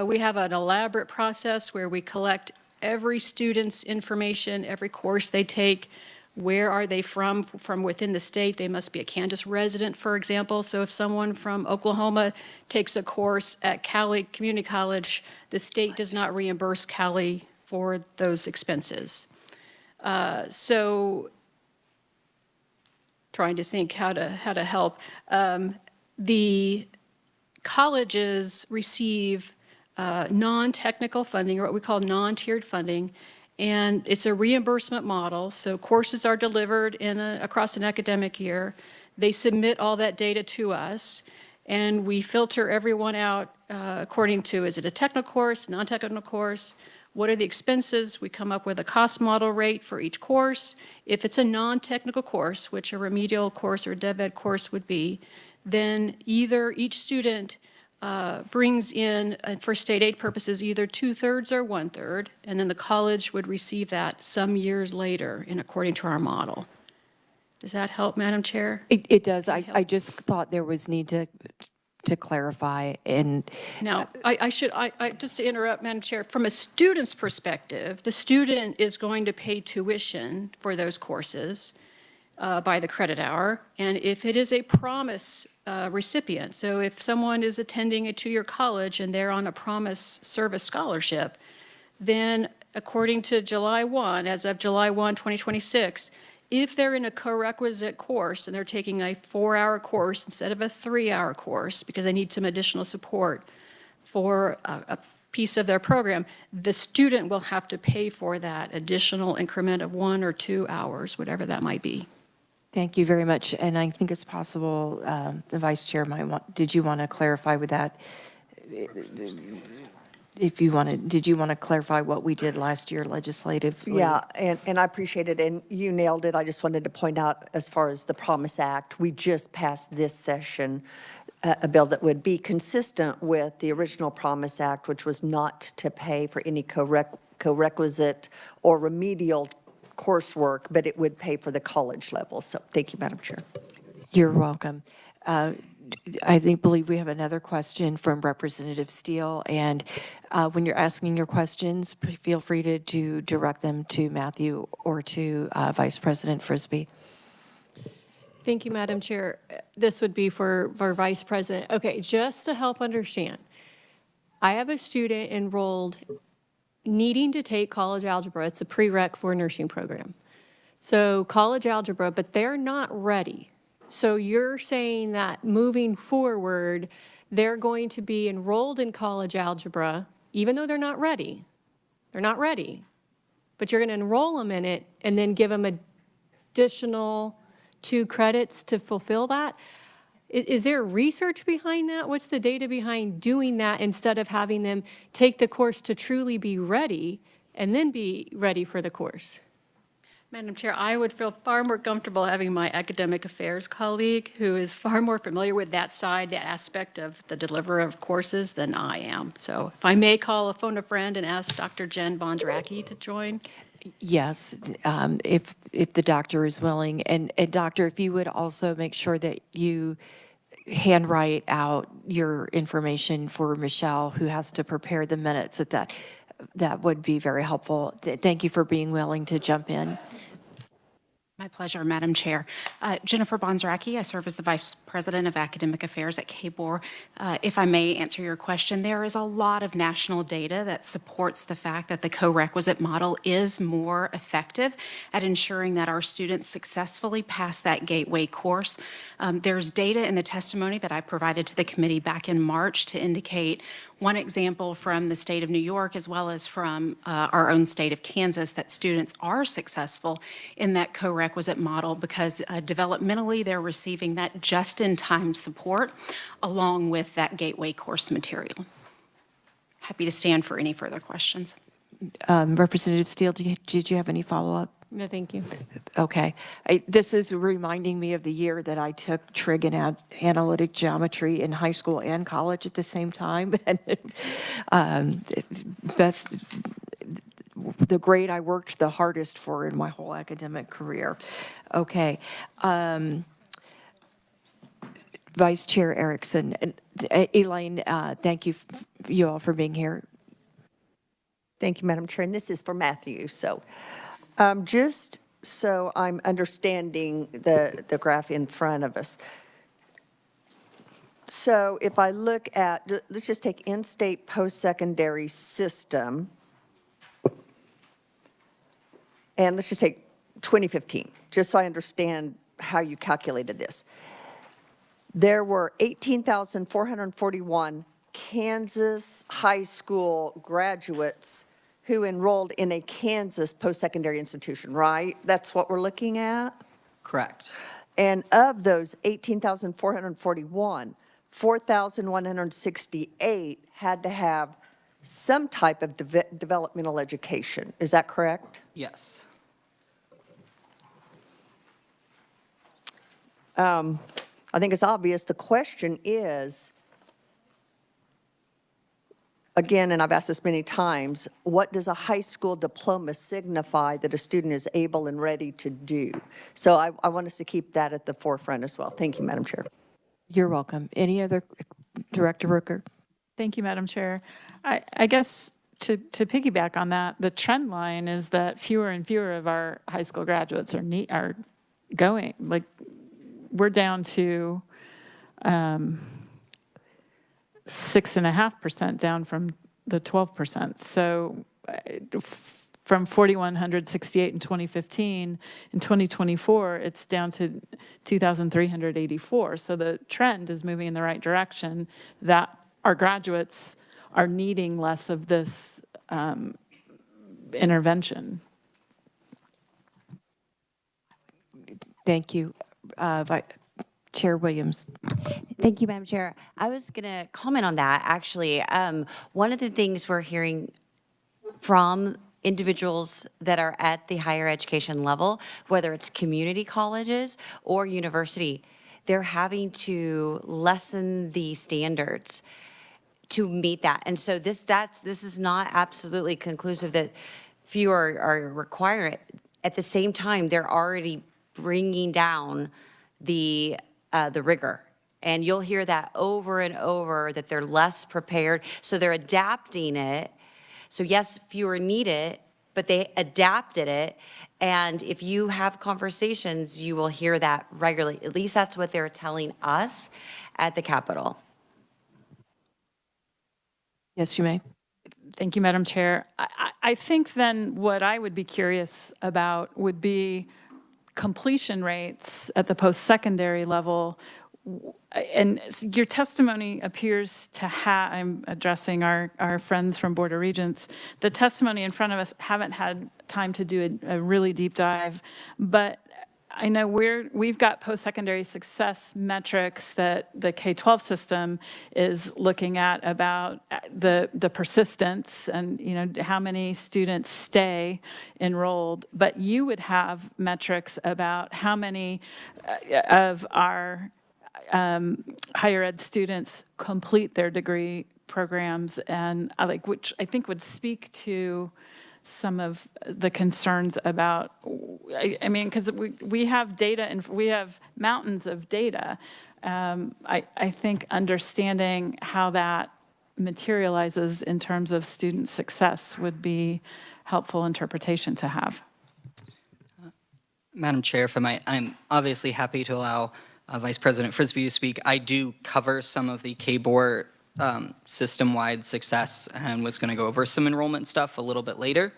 we have an elaborate process where we collect every student's information, every course they take, where are they from within the state. They must be a Kansas resident, for example. So if someone from Oklahoma takes a course at Cali Community College, the state does not reimburse Cali for those expenses. So trying to think how to help. The colleges receive non-technical funding, or what we call non-tiered funding, and it's a reimbursement model. So courses are delivered across an academic year. They submit all that data to us, and we filter everyone out according to, is it a technical course, non-technical course? What are the expenses? We come up with a cost model rate for each course. If it's a non-technical course, which a remedial course or dev ed course would be, then either each student brings in, for state aid purposes, either 2/3 or 1/3, and then the college would receive that some years later according to our model. Does that help, Madam Chair? It does. I just thought there was need to clarify. And now, I just to interrupt, Madam Chair, from a student's perspective, the student is going to pay tuition for those courses by the credit hour. And if it is a Promise recipient, so if someone is attending a two-year college and they're on a Promise service scholarship, then according to July 1, as of July 1, 2026, if they're in a co-requisite course and they're taking a 4-hour course instead of a 3-hour course because they need some additional support for a piece of their program, the student will have to pay for that additional increment of 1 or 2 hours, whatever that might be. Thank you very much. And I think it's possible the Vice Chair might want, did you want to clarify with that? if you wanted, did you want to clarify what we did last year legislatively? Yeah, and I appreciate it, and you nailed it. I just wanted to point out, as far as the Promise Act, we just passed this session a bill that would be consistent with the original Promise Act, which was not to pay for any co-requisite or remedial coursework, but it would pay for the college level. So thank you, Madam Chair. You're welcome. I believe we have another question from Representative Steele, and when you're asking your questions, feel free to direct them to Matthew or to Vice President Frisbee. Thank you, Madam Chair. This would be for Vice President. Okay, just to help understand, I have a student enrolled needing to take college algebra. It's a prereq for a nursing program. So college algebra, but they're not ready. So you're saying that moving forward, they're going to be enrolled in college algebra, even though they're not ready. They're not ready. But you're going to enroll them in it and then give them additional 2 credits to fulfill that? Is there research behind that? What's the data behind doing that instead of having them take the course to truly be ready and then be ready for the course? Madam Chair, I would feel far more comfortable having my academic affairs colleague, who is far more familiar with that side, that aspect of the delivery of courses, than I am. So if I may phone a friend and ask Dr. Jen Bondracki to join. Yes, if the doctor is willing. And doctor, if you would also make sure that you handwrite out your information for Michelle, who has to prepare the minutes, that would be very helpful. Thank you for being willing to jump in. My pleasure, Madam Chair. Jennifer Bonzraki, I serve as the Vice President of Academic Affairs at KBOR. If I may answer your question, there is a lot of national data that supports the fact that the co-requisite model is more effective at ensuring that our students successfully pass that gateway course. There's data in the testimony that I provided to the committee back in March to indicate one example from the state of New York, as well as from our own state of Kansas, that students are successful in that co-requisite model because developmentally they're receiving that just-in-time support along with that gateway course material. Happy to stand for any further questions. Representative Steele, did you have any follow-up? No, thank you. Okay. This is reminding me of the year that I took trig and analytic geometry in high school and college at the same time. And the grade I worked the hardest for in my whole academic career. Okay. Vice Chair Erickson. Elaine, thank you all for being here. Thank you, Madam Chair. And this is for Matthew. So just so I'm understanding the graph in front of us. So if I look at, let's just take in-state post-secondary system, and let's just take 2015, just so I understand how you calculated this. There were 18,441 Kansas high school graduates who enrolled in a Kansas post-secondary institution, right? That's what we're looking at? Correct. And of those 18,441, 4,168 had to have some type of developmental education. Is that correct? Yes. I think it's obvious. The question is, again, and I've asked this many times, what does a high school diploma signify that a student is able and ready to do? So I want us to keep that at the forefront as well. Thank you, Madam Chair. You're welcome. Any other, Director Rooker? Thank you, Madam Chair. I guess to piggyback on that, the trend line is that fewer and fewer of our high school graduates are going. Like, we're down to 6.5% down from the 12%. So from 4,168 in 2015, in 2024, it's down to 2,384. So the trend is moving in the right direction, that our graduates are needing less of this intervention. Thank you. Chair Williams. Thank you, Madam Chair. I was going to comment on that, actually. One of the things we're hearing from individuals that are at the higher education level, whether it's community colleges or university, they're having to lessen the standards to meet that. And so this is not absolutely conclusive that few are requiring it. At the same time, they're already bringing down the rigor. And you'll hear that over and over, that they're less prepared. So they're adapting it. So yes, fewer need it, but they adapted it. And if you have conversations, you will hear that regularly. At least that's what they're telling us at the Capitol. Yes, you may. Thank you, Madam Chair. I think then what I would be curious about would be completion rates at the post-secondary level. And your testimony appears to have, I'm addressing our friends from Board of Regents, the testimony in front of us haven't had time to do a really deep dive, but I know we've got post-secondary success metrics that the K-12 system is looking at about the persistence and, you know, how many students stay enrolled. But you would have metrics about how many of our higher ed students complete their degree programs, and which I think would speak to some of the concerns about, I mean, because we have data and we have mountains of data. I think understanding how that materializes in terms of student success would be helpful interpretation to have. Madam Chair, I'm obviously happy to allow Vice President Frisbee to speak. I do cover some of the KBOR system-wide success and was going to go over some enrollment stuff a little bit later.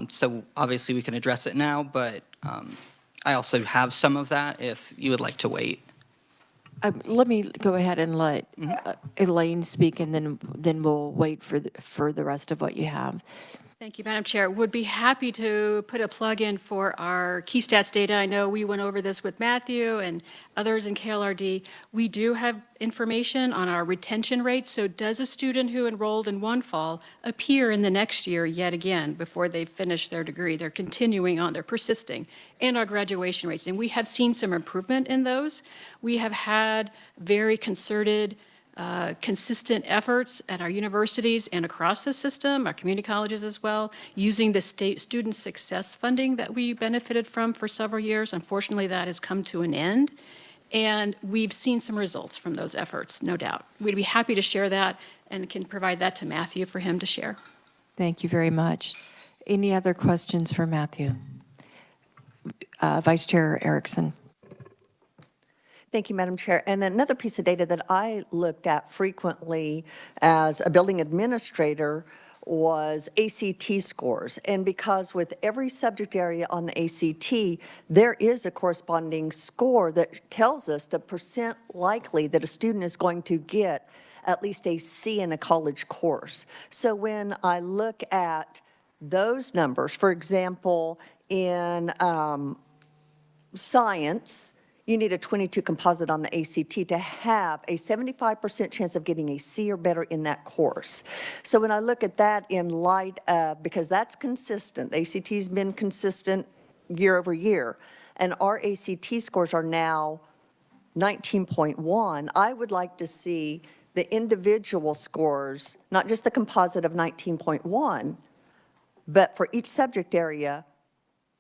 So obviously we can address it now, but I also have some of that if you would like to wait. Let me go ahead and let Elaine speak, and then we'll wait for the rest of what you have. Thank you, Madam Chair. Would be happy to put a plug in for our key stats data. I know we went over this with Matthew and others in KLRD. We do have information on our retention rate. So does a student who enrolled in one fall appear in the next year yet again before they finish their degree? They're continuing on, they're persisting. And our graduation rates. And we have seen some improvement in those. We have had very concerted consistent efforts at our universities and across the system, our community colleges as well, using the state student success funding that we benefited from for several years. Unfortunately, that has come to an end. And we've seen some results from those efforts, no doubt. We'd be happy to share that and can provide that to Matthew for him to share. Thank you very much. Any other questions for Matthew? Vice Chair Erickson. Thank you, Madam Chair. And another piece of data that I looked at frequently as a building administrator was ACT scores. And because with every subject area on the ACT, there is a corresponding score that tells us the percent likely that a student is going to get at least a C in a college course. So when I look at those numbers, for example, in science, you need a 22 composite on the ACT to have a 75% chance of getting a C or better in that course. So when I look at that in light of, because that's consistent, the ACT's been consistent year over year, and our ACT scores are now 19.1, I would like to see the individual scores, not just the composite of 19.1, but for each subject area,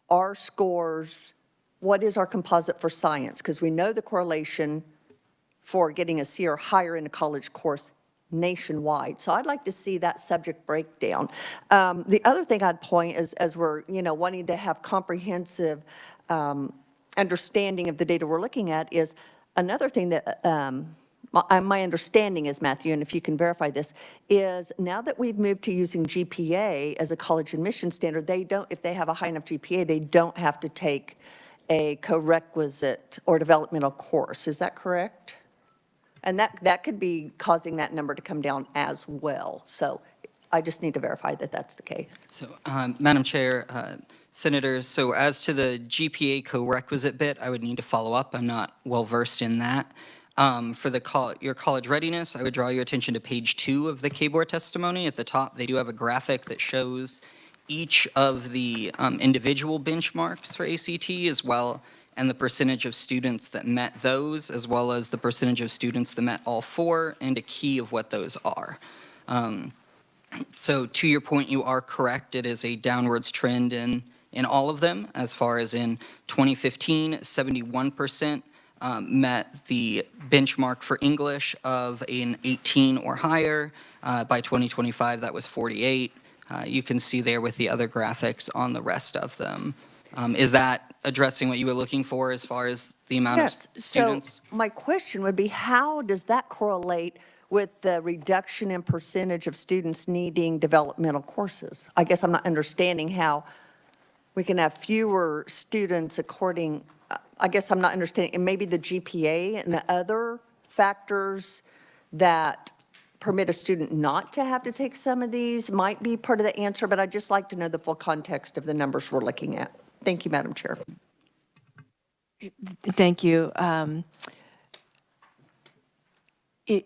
our scores. What is our composite for science? Because we know the correlation for getting a C or higher in a college course nationwide. So I'd like to see that subject breakdown. The other thing I'd point is, as we're wanting to have comprehensive understanding of the data we're looking at, is another thing that my understanding is, Matthew, and if you can verify this, is now that we've moved to using GPA as a college admission standard, they don't, if they have a high enough GPA, they don't have to take a co-requisite or developmental course. Is that correct? And that could be causing that number to come down as well. So I just need to verify that that's the case. So, Madam Chair, Senators, so as to the GPA co-requisite bit, I would need to follow up. I'm not well-versed in that. For your college readiness, I would draw your attention to page 2 of the K-Board testimony. At the top, they do have a graphic that shows each of the individual benchmarks for ACT as well, and the percentage of students that met those, as well as the percentage of students that met all 4, and a key of what those are. So to your point, you are correct. It is a downwards trend in all of them. As far as in 2015, 71% met the benchmark for English of an 18 or higher. By 2025, that was 48. You can see there with the other graphics on the rest of them. Is that addressing what you were looking for as far as the amount of students? So my question would be, how does that correlate with the reduction in percentage of students needing developmental courses? I guess I'm not understanding how we can have fewer students according, I guess I'm not understanding, and maybe the GPA and the other factors that permit a student not to have to take some of these might be part of the answer, but I'd just like to know the full context of the numbers we're looking at. Thank you, Madam Chair. Thank you.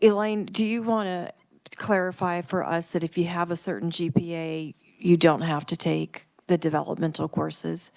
Elaine, do you want to clarify for us that if you have a certain GPA, you don't have to take the developmental courses?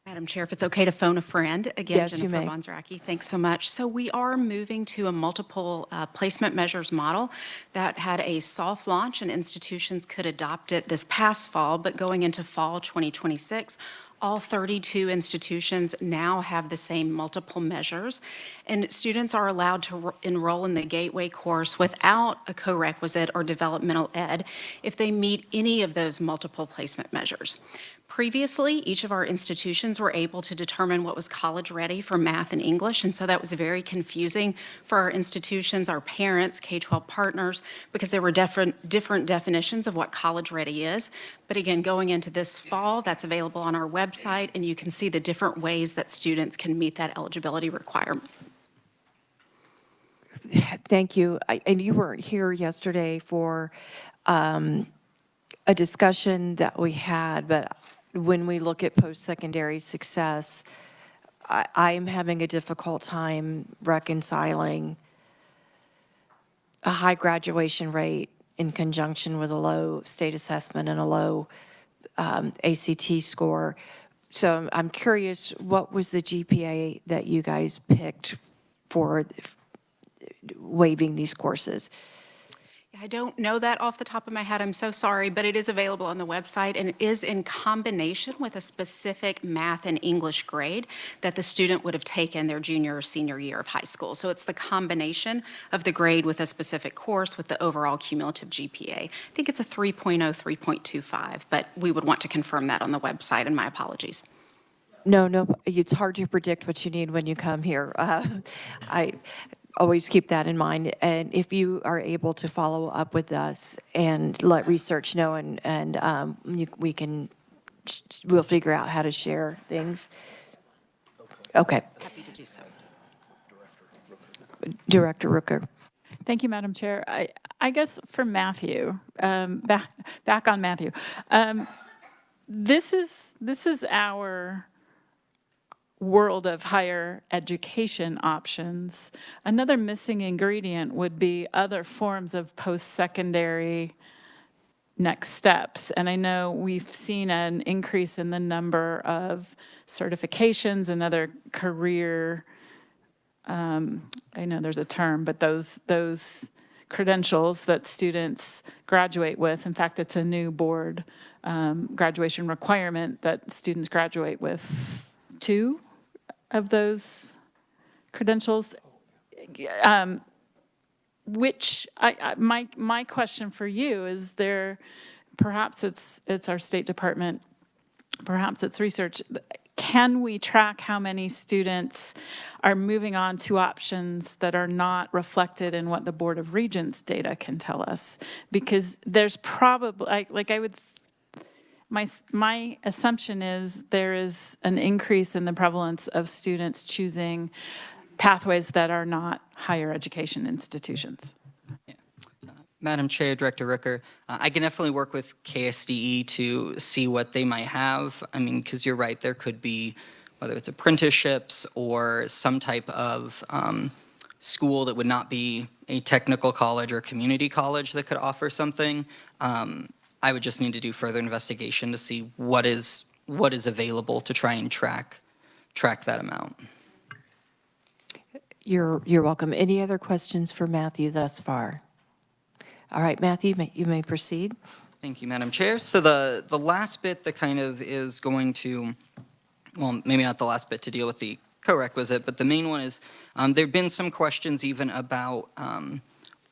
Madam Chair, if it's okay to phone a friend, again, Yes, you Jennifer may. Bonzaraki, thanks so much. So we are moving to a multiple placement measures model that had a soft launch, and institutions could adopt it this past fall, but going into fall 2026, all 32 institutions now have the same multiple measures, and students are allowed to enroll in the Gateway course without a co-requisite or developmental ed if they meet any of those multiple placement measures. Previously, each of our institutions were able to determine what was college ready for math and English, and so that was very confusing for our institutions, our parents, K-12 partners, because there were different definitions of what college ready is. But again, going into this fall, that's available on our website, and you can see the different ways that students can meet that eligibility requirement. Thank you. And you weren't here yesterday for a discussion that we had, but when we look at post-secondary success, I am having a difficult time reconciling a high graduation rate in conjunction with a low state assessment and a low ACT score. So I'm curious, what was the GPA that you guys picked for waiving these courses? I don't know that off the top of my head. I'm so sorry, but it is available on the website, and it is in combination with a specific math and English grade that the student would have taken their junior or senior year of high school. So it's the combination of the grade with a specific course with the overall cumulative GPA. I think it's a 3.0, 3.25, but we would want to confirm that on the website, and my apologies. No, it's hard to predict what you need when you come here. I always keep that in mind. And if you are able to follow up with us and let research know, and we'll figure out how to share things. Okay. Happy to do so. Director Rooker. Thank you, Madam Chair. I guess for Matthew, back on Matthew, this is our world of higher education options. Another missing ingredient would be other forms of post-secondary next steps. And I know we've seen an increase in the number of certifications and other career, I know there's a term, but those credentials that students graduate with. In fact, it's a new board graduation requirement that students graduate with 2 of those credentials, which my question for you is, there, perhaps it's our State Department, perhaps it's research. Can we track how many students are moving on to options that are not reflected in what the Board of Regents data can tell us? Because there's probably, my assumption is there is an increase in the prevalence of students choosing pathways that are not higher education institutions. Madam Chair, Director Ricker, I can definitely work with KSDE to see what they might have. I mean, because you're right, there could be, whether it's apprenticeships or some type of school that would not be a technical college or community college that could offer something. I would just need to do further investigation to see what is available to try and track that amount. You're welcome. Any other questions for Matthew thus far? All right, Matthew, you may proceed. Thank you, Madam Chair. So the last bit that kind of is going to, well, maybe not the last bit to deal with the co-requisite, but the main one is there have been some questions even about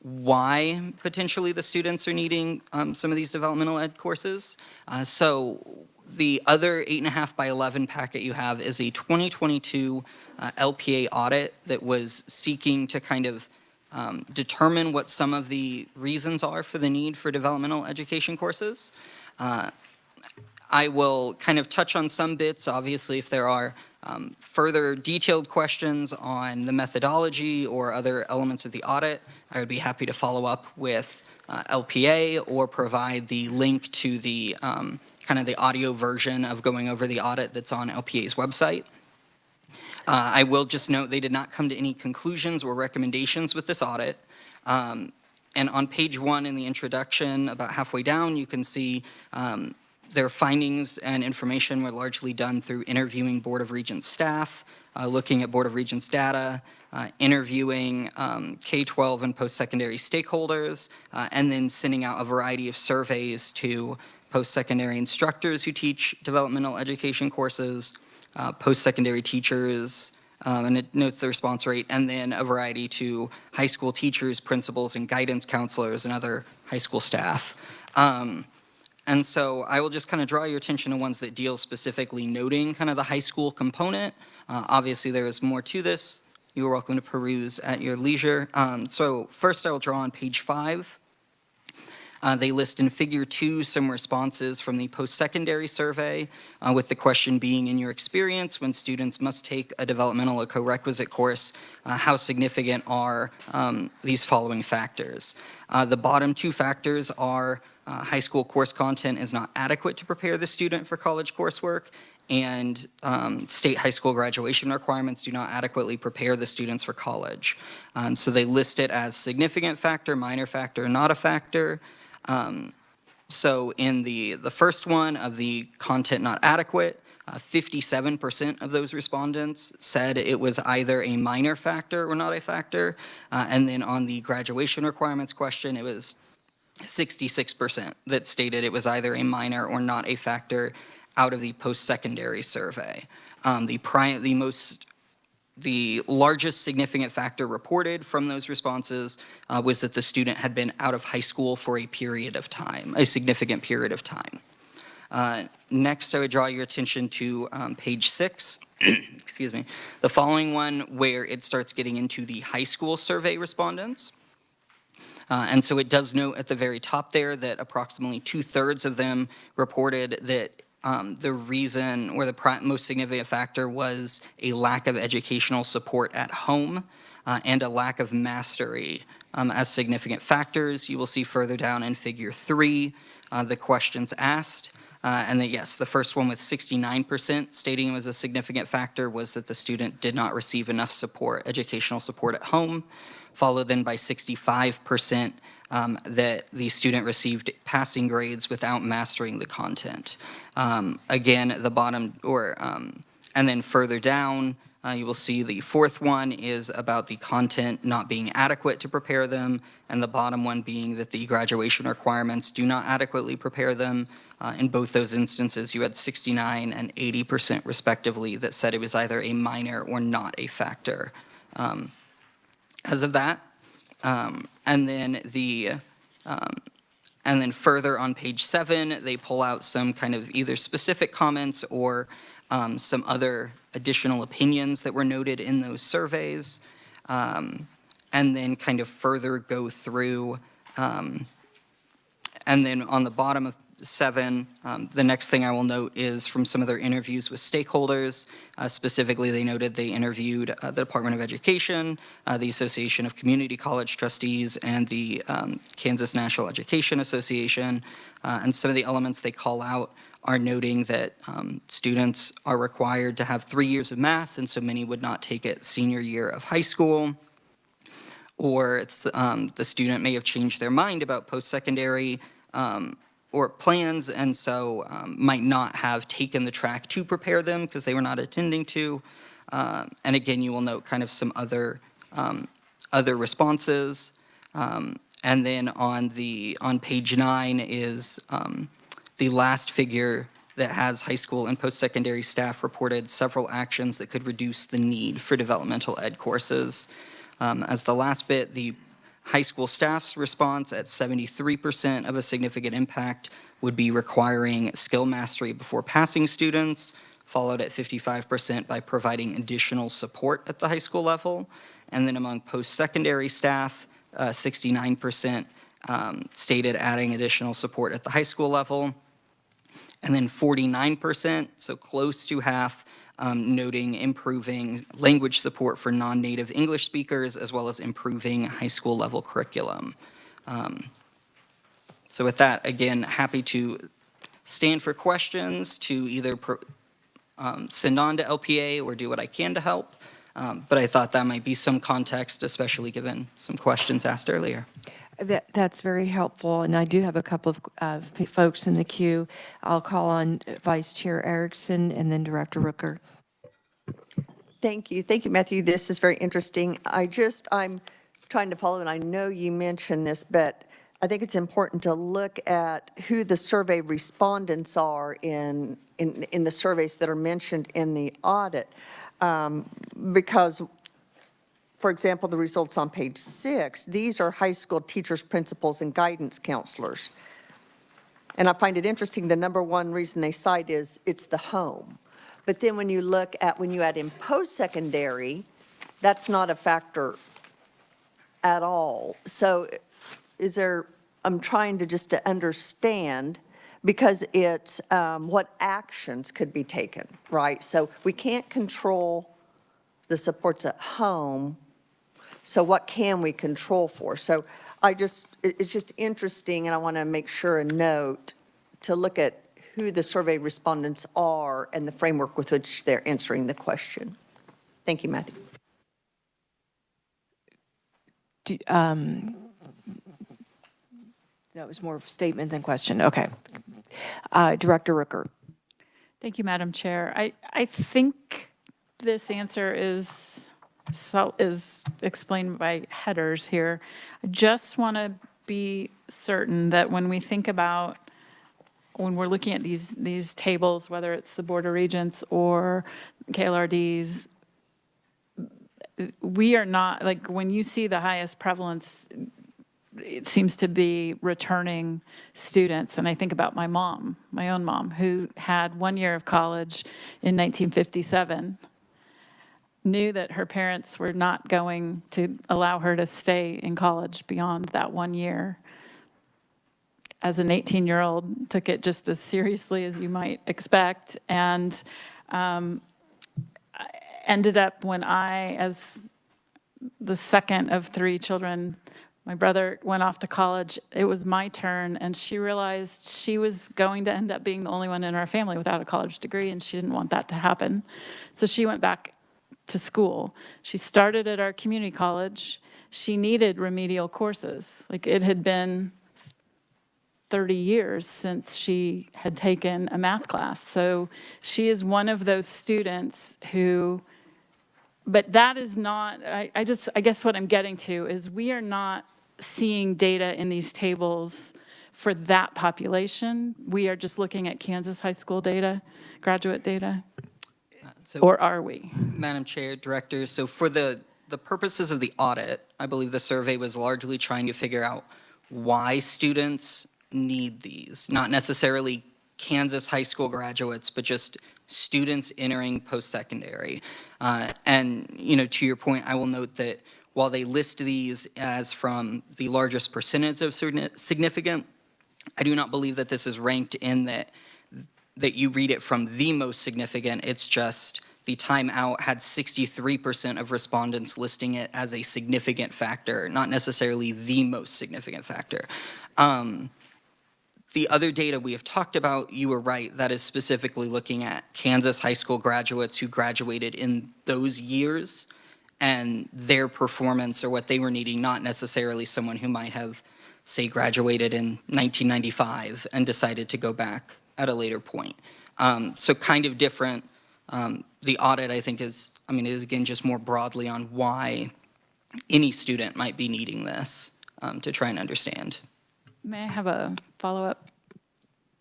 why potentially the students are needing some of these developmental ed courses. So the other 8.5 by 11 packet you have is a 2022 LPA audit that was seeking to kind of determine what some of the reasons are for the need for developmental education courses. I will kind of touch on some bits. Obviously, if there are further detailed questions on the methodology or other elements of the audit, I would be happy to follow up with LPA or provide the link to the kind of the audio version of going over the audit that's on LPA's website. I will just note they did not come to any conclusions or recommendations with this audit. And on page 1 in the introduction, about halfway down, you can see their findings and information were largely done through interviewing Board of Regents staff, looking at Board of Regents data, interviewing K-12 and post-secondary stakeholders, and then sending out a variety of surveys to post-secondary instructors who teach developmental education courses, post-secondary teachers, and it notes the response rate, and then a variety to high school teachers, principals, and guidance counselors, and other high school staff. And so I will just kind of draw your attention to ones that deal specifically noting kind of the high school component. Obviously, there is more to this. You are welcome to peruse at your leisure. So first, I will draw on page 5. They list in figure 2 some responses from the post-secondary survey, with the question being, in your experience, when students must take a developmental or co-requisite course, how significant are these following factors? The bottom 2 factors are high school course content is not adequate to prepare the student for college coursework, and state high school graduation requirements do not adequately prepare the students for college. So they list it as significant factor, minor factor, not a factor. So in the first one of the content not adequate, 57% of those respondents said it was either a minor factor or not a factor. And then on the graduation requirements question, it was 66% that stated it was either a minor or not a factor out of the post-secondary survey. The largest significant factor reported from those responses was that the student had been out of high school for a period of time, a significant period of time. Next, I would draw your attention to page 6, excuse me, the following one where it starts getting into the high school survey respondents. And so it does note at the very top there that approximately 2/3 of them reported that the reason or the most significant factor was a lack of educational support at home and a lack of mastery as significant factors. You will see further down in figure 3 the questions asked. And that, yes, the first one with 69% stating it was a significant factor was that the student did not receive enough support, educational support at home, followed then by 65% that the student received passing grades without mastering the content. Again, the bottom, and then further down, you will see the fourth one is about the content not being adequate to prepare them, and the bottom one being that the graduation requirements do not adequately prepare them. In both those instances, you had 69 and 80% respectively that said it was either a minor or not a factor. As of that, and then further on page 7, they pull out some kind of either specific comments or some other additional opinions that were noted in those surveys, and then kind of further go through, and then on the bottom of 7, the next thing I will note is from some of their interviews with stakeholders. Specifically, they noted they interviewed the Department of Education, the Association of Community College Trustees, and the Kansas National Education Association. And some of the elements they call out are noting that students are required to have 3 years of math, and so many would not take it senior year of high school. Or it's, the student may have changed their mind about post-secondary or plans, and so might not have taken the track to prepare them because they were not intending to. And again, you will note kind of some other responses. And then on page 9 is the last figure that has high school and post-secondary staff reported several actions that could reduce the need for developmental ed courses. As the last bit, the high school staff's response at 73% of a significant impact would be requiring skill mastery before passing students, followed at 55% by providing additional support at the high school level. And then among post-secondary staff, 69% stated adding additional support at the high school level. And then 49%, so close to half, noting improving language support for non-native English speakers, as well as improving high school level curriculum. So with that, again, happy to stand for questions, to either send on to LPA or do what I can to help. But I thought that might be some context, especially given some questions asked earlier. That's very helpful, and I do have a couple of folks in the queue. I'll call on Vice Chair Erickson and then Director Rooker. Thank you. Thank you, Matthew. This is very interesting. I'm trying to follow, and I know you mentioned this, but I think it's important to look at who the survey respondents are in the surveys that are mentioned in the audit. Because, for example, the results on page 6, these are high school teachers, principals, and guidance counselors. And I find it interesting, the number one reason they cite is it's the home. But then when you look at, when you add in post-secondary, that's not a factor at all. So I'm trying to just to understand, because it's what actions could be taken, right? So we can't control the supports at home, so what can we control for? So it's just interesting, and I want to make sure and note to look at who the survey respondents are and the framework with which they're answering the question. Thank you, Matthew. That was more of a statement than question. Okay. Director Rooker. Thank you, Madam Chair. I think this answer is explained by headers here. I just want to be certain that when we think about, when we're looking at these tables, whether it's the Board of Regents or KLRDs, we are not, like, when you see the highest prevalence, it seems to be returning students. And I think about my mom, my own mom, who had 1 year of college in 1957, knew that her parents were not going to allow her to stay in college beyond that 1 year. As an 18-year-old, took it just as seriously as you might expect, and ended up, when I, as the second of 3 children, my brother went off to college, it was my turn, and she realized she was going to end up being the only one in our family without a college degree, and she didn't want that to happen. So she went back to school. She started at our community college. She needed remedial courses. Like, it had been 30 years since she had taken a math class. So she is one of those students who, but that is not, I guess what I'm getting to is we are not seeing data in these tables for that population. We are just looking at Kansas high school data, graduate data, or are we? Madam Chair, Director, so for the purposes of the audit, I believe the survey was largely trying to figure out why students need these, not necessarily Kansas high school graduates, but just students entering post-secondary. And, to your point, I will note that while they list these as from the largest percentage of significant, I do not believe that this is ranked in that you read it from the most significant. It's just the timeout had 63% of respondents listing it as a significant factor, not necessarily the most significant factor. The other data we have talked about, you were right, that is specifically looking at Kansas high school graduates who graduated in those years and their performance or what they were needing, not necessarily someone who might have, say, graduated in 1995 and decided to go back at a later point. So kind of different. The audit, I think, is again just more broadly on why any student might be needing this to try and understand. May I have a follow-up?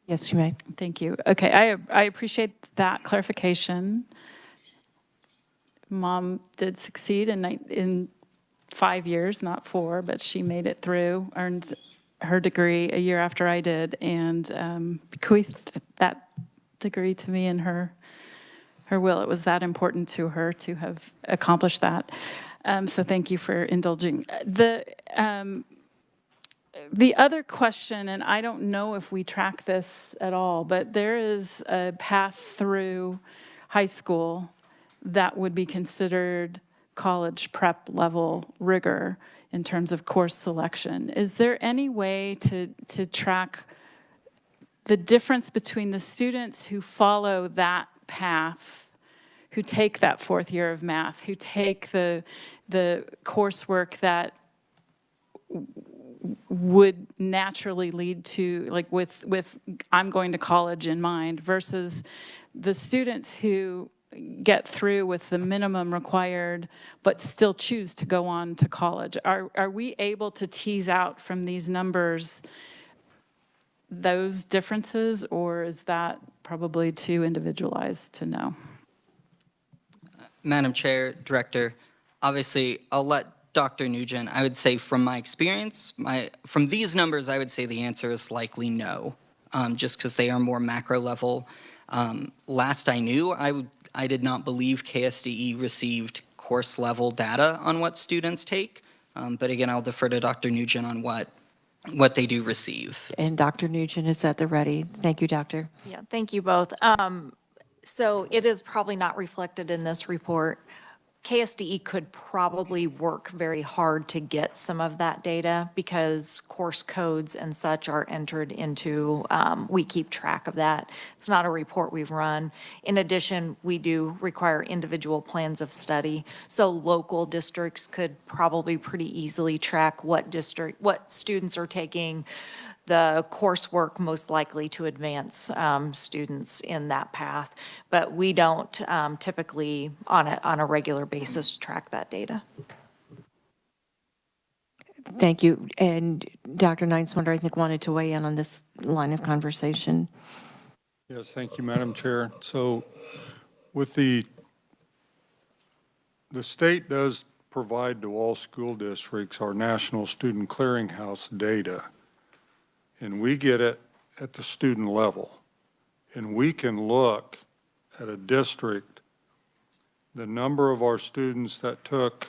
Yes, you may. Thank you. Okay, I appreciate that clarification. Mom did succeed in 5 years, not 4, but she made it through, earned her degree a year after I did, and bequeathed that degree to me in her will. It was that important to her to have accomplished that. So thank you for indulging. The other question, and I don't know if we track this at all, but there is a path through high school that would be considered college prep level rigor in terms of course selection. Is there any way to track the difference between the students who follow that path, who take that 4th year of math, who take the coursework that would naturally lead to, like with I'm going to college in mind, versus the students who get through with the minimum required but still choose to go on to college? Are we able to tease out from these numbers those differences, or is that probably too individualized to know? Madam Chair, Director, obviously I'll let Dr. Nugent, I would say from my experience, from these numbers, I would say the answer is likely no, just because they are more macro level. Last I knew, I did not believe KSDE received course level data on what students take. But again, I'll defer to Dr. Nugent on what they do receive. And Dr. Nugent is at the ready. Thank you, Doctor. Yeah, thank you both. So it is probably not reflected in this report. KSDE could probably work very hard to get some of that data because course codes and such are entered into, we keep track of that. It's not a report we've run. In addition, we do require individual plans of study. So local districts could probably pretty easily track what students are taking, the coursework most likely to advance students in that path. But we don't typically, on a regular basis, track that data. Thank you. And Dr. Nineswonder, I think, wanted to weigh in on this line of conversation. Yes, thank you, Madam Chair. So with the state does provide to all school districts our National Student Clearinghouse data. And we get it at the student level. And we can look at a district, the number of our students that took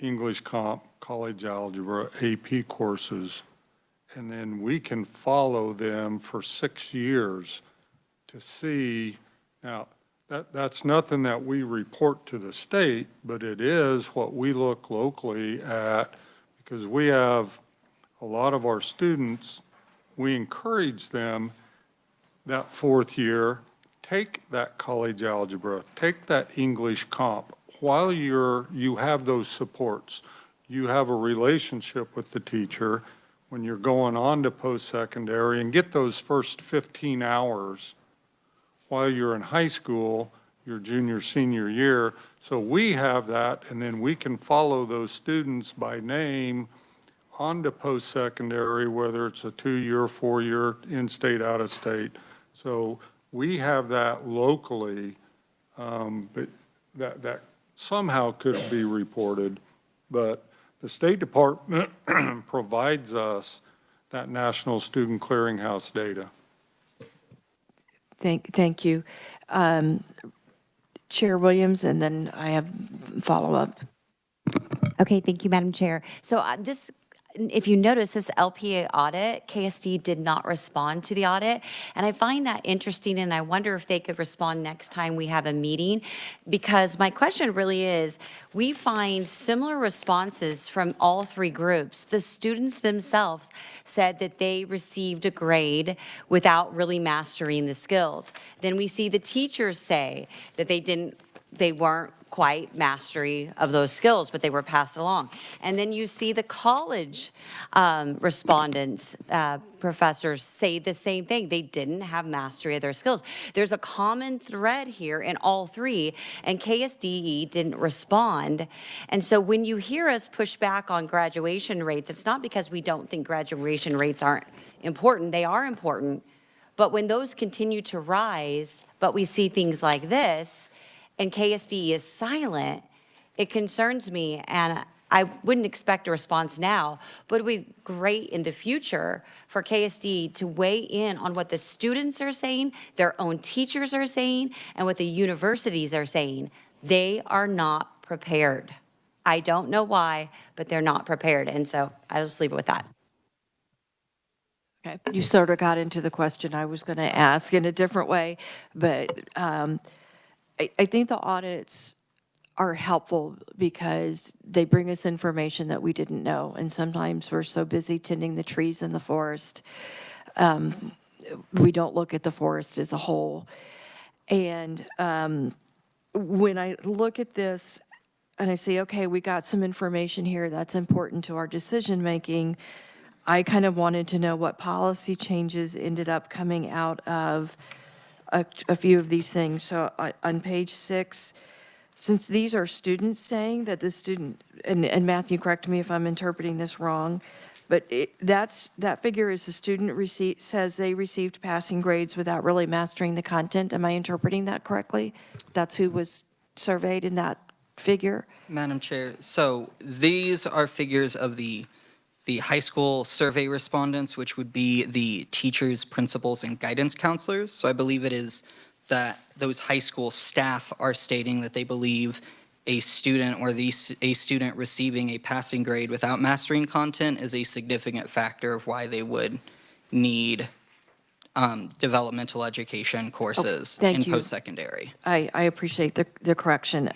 English Comp, college algebra, AP courses, and then we can follow them for 6 years to see. Now, that's nothing that we report to the state, but it is what we look locally at, because we have a lot of our students, we encourage them that 4th year, take that college algebra, take that English Comp. While you have those supports, you have a relationship with the teacher when you're going on to post-secondary, and get those first 15 hours while you're in high school, your junior, senior year. So we have that, and then we can follow those students by name on to post-secondary, whether it's a 2-year, 4-year, in-state, out-of-state. So we have that locally, but that somehow could be reported. But the State Department provides us that National Student Clearinghouse data. Thank you. Chair Williams, and then I have follow-up. Okay, thank you, Madam Chair. So if you notice this LPA audit, KSD did not respond to the audit. And I find that interesting, and I wonder if they could respond next time we have a meeting. Because my question really is, we find similar responses from all three groups. The students themselves said that they received a grade without really mastering the skills. Then we see the teachers say that they weren't quite mastery of those skills, but they were passed along. And then you see the college respondents, professors say the same thing. They didn't have mastery of their skills. There's a common thread here in all three, and KSDE didn't respond. And so when you hear us push back on graduation rates, it's not because we don't think graduation rates aren't important. They are important. But when those continue to rise, but we see things like this, and KSD is silent, it concerns me, and I wouldn't expect a response now, but it would be great in the future for KSD to weigh in on what the students are saying, their own teachers are saying, and what the universities are saying. They are not prepared. I don't know why, but they're not prepared, and so I'll just leave it with that. Okay, you sort of got into the question I was going to ask in a different way, but I think the audits are helpful because they bring us information that we didn't know. And sometimes we're so busy tending the trees in the forest, we don't look at the forest as a whole. And when I look at this and I say, okay, we got some information here that's important to our decision making, I kind of wanted to know what policy changes ended up coming out of a few of these things. So on page 6, since these are students saying that the student, and Matthew, correct me if I'm interpreting this wrong, but that figure is the student says they received passing grades without really mastering the content. Am I interpreting that correctly? That's who was surveyed in that figure? Madam Chair, so these are figures of the high school survey respondents, which would be the teachers, principals, and guidance counselors. So I believe it is that those high school staff are stating that they believe a student or a student receiving a passing grade without mastering content is a significant factor of why they would need developmental education courses in post-secondary. I appreciate the correction.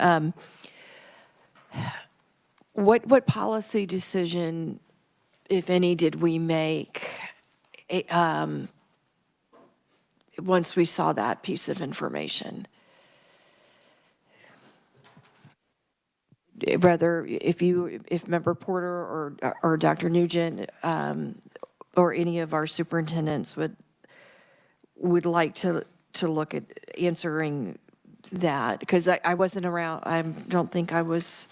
What policy decision, if any, did we make once we saw that piece of information? Whether if Member Porter or Dr. Nugent or any of our superintendents would like to look at answering that, because I wasn't around. I don't think I was.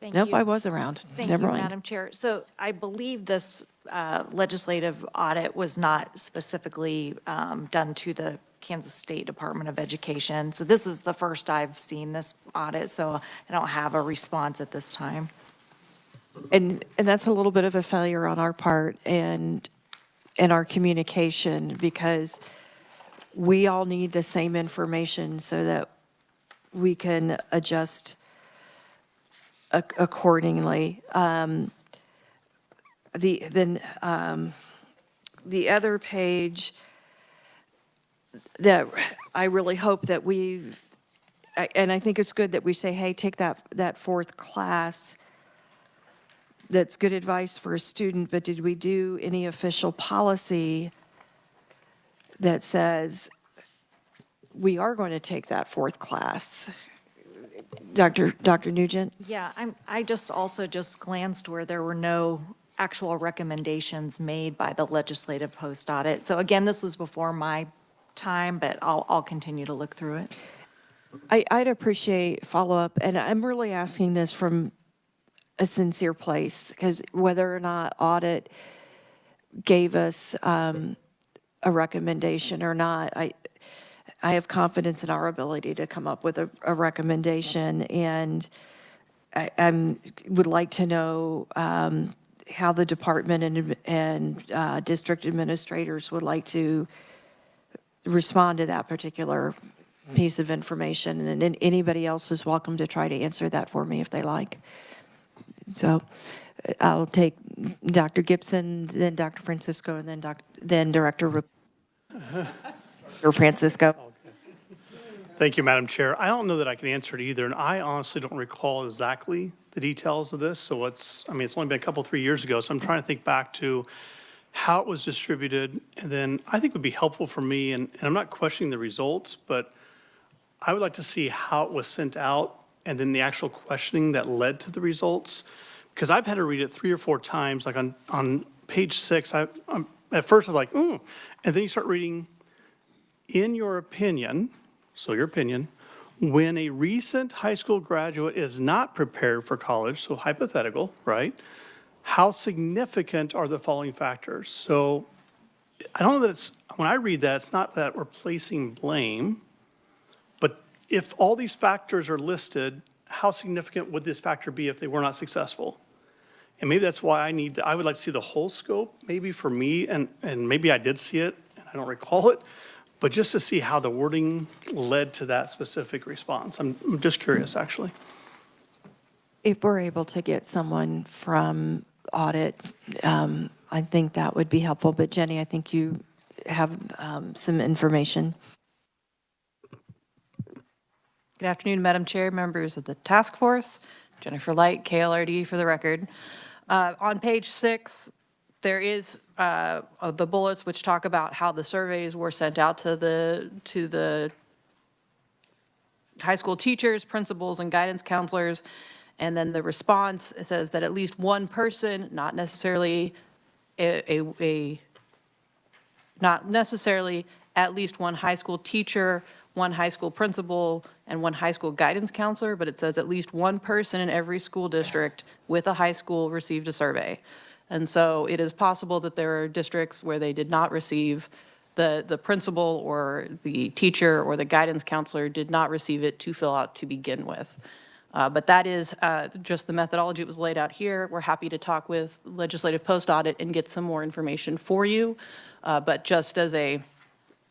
Nope, I was around. Thank Never you, mind. Madam Chair. So I believe this legislative audit was not specifically done to the Kansas State Department of Education. So this is the first I've seen this audit, so I don't have a response at this time. And that's a little bit of a failure on our part and our communication, because we all need the same information so that we can adjust accordingly. The other page that I really hope that and I think it's good that we say, hey, take that fourth class. That's good advice for a student, but did we do any official policy that says we are going to take that fourth class? Dr. Nugent? Yeah, I also glanced where there were no actual recommendations made by the legislative post audit. So again, this was before my time, but I'll continue to look through it. I'd appreciate follow-up, and I'm really asking this from a sincere place, because whether or not audit gave us a recommendation or not, I have confidence in our ability to come up with a recommendation, and I would like to know how the department and district administrators would like to respond to that particular piece of information, and anybody else is welcome to try to answer that for me if they like. So I'll take Dr. Gibson, then Dr. Francisco, and then Director Francisco. Thank you, Madam Chair. I don't know that I can answer it either, and I honestly don't recall exactly the details of this. So it's only been a couple, 3 years ago, so I'm trying to think back to how it was distributed. And then I think it would be helpful for me, and I'm not questioning the results, but I would like to see how it was sent out and then the actual questioning that led to the results. Because I've had to read it 3 or 4 times, like on page 6, at first I was like, and then you start reading, in your opinion, so your opinion, when a recent high school graduate is not prepared for college, so hypothetical, right? How significant are the following factors? So I don't know that it's, when I read that, it's not that we're placing blame, but if all these factors are listed, how significant would this factor be if they were not successful? And maybe that's why I would like to see the whole scope, maybe for me, and maybe I did see it, and I don't recall it, but just to see how the wording led to that specific response. I'm just curious, actually. If we're able to get someone from audit, I think that would be helpful. But Jenny, I think you have some information. Good afternoon, Madam Chair, members of the task force. Jennifer Light, KLRD for the record. On page 6, there is the bullets which talk about how the surveys were sent out to the high school teachers, principals, and guidance counselors. And then the response, it says that at least one person, not necessarily not necessarily at least one high school teacher, one high school principal, and one high school guidance counselor, but it says at least one person in every school district with a high school received a survey. And so it is possible that there are districts where they did not receive, the principal or the teacher or the guidance counselor did not receive it to fill out to begin with. But that is just the methodology that was laid out here. We're happy to talk with legislative post-audit and get some more information for you. But just as a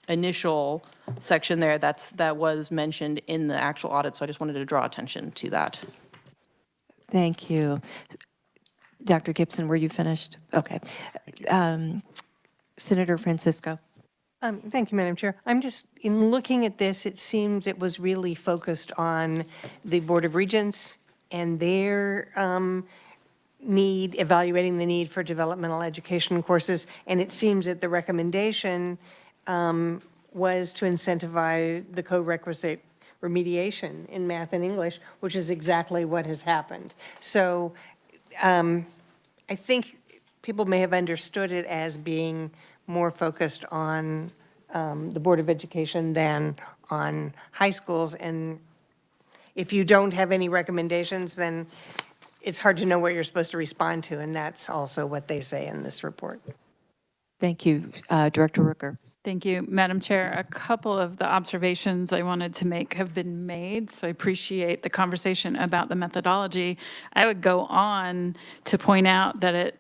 initial section there, that was mentioned in the actual audit, so I just wanted to draw attention to that. Thank you. Dr. Gibson, were you finished? Okay. Senator Francisco. Thank you, Madam Chair. I'm just, in looking at this, it seems it was really focused on the Board of Regents and their evaluating the need for developmental education courses. And it seems that the recommendation was to incentivize the co-requisite remediation in math and English, which is exactly what has happened. So I think people may have understood it as being more focused on the Board of Education than on high schools. And if you don't have any recommendations, then it's hard to know what you're supposed to respond to. And that's also what they say in this report. Thank you. Director Rooker. Thank you, Madam Chair. A couple of the observations I wanted to make have been made, so I appreciate the conversation about the methodology. I would go on to point out that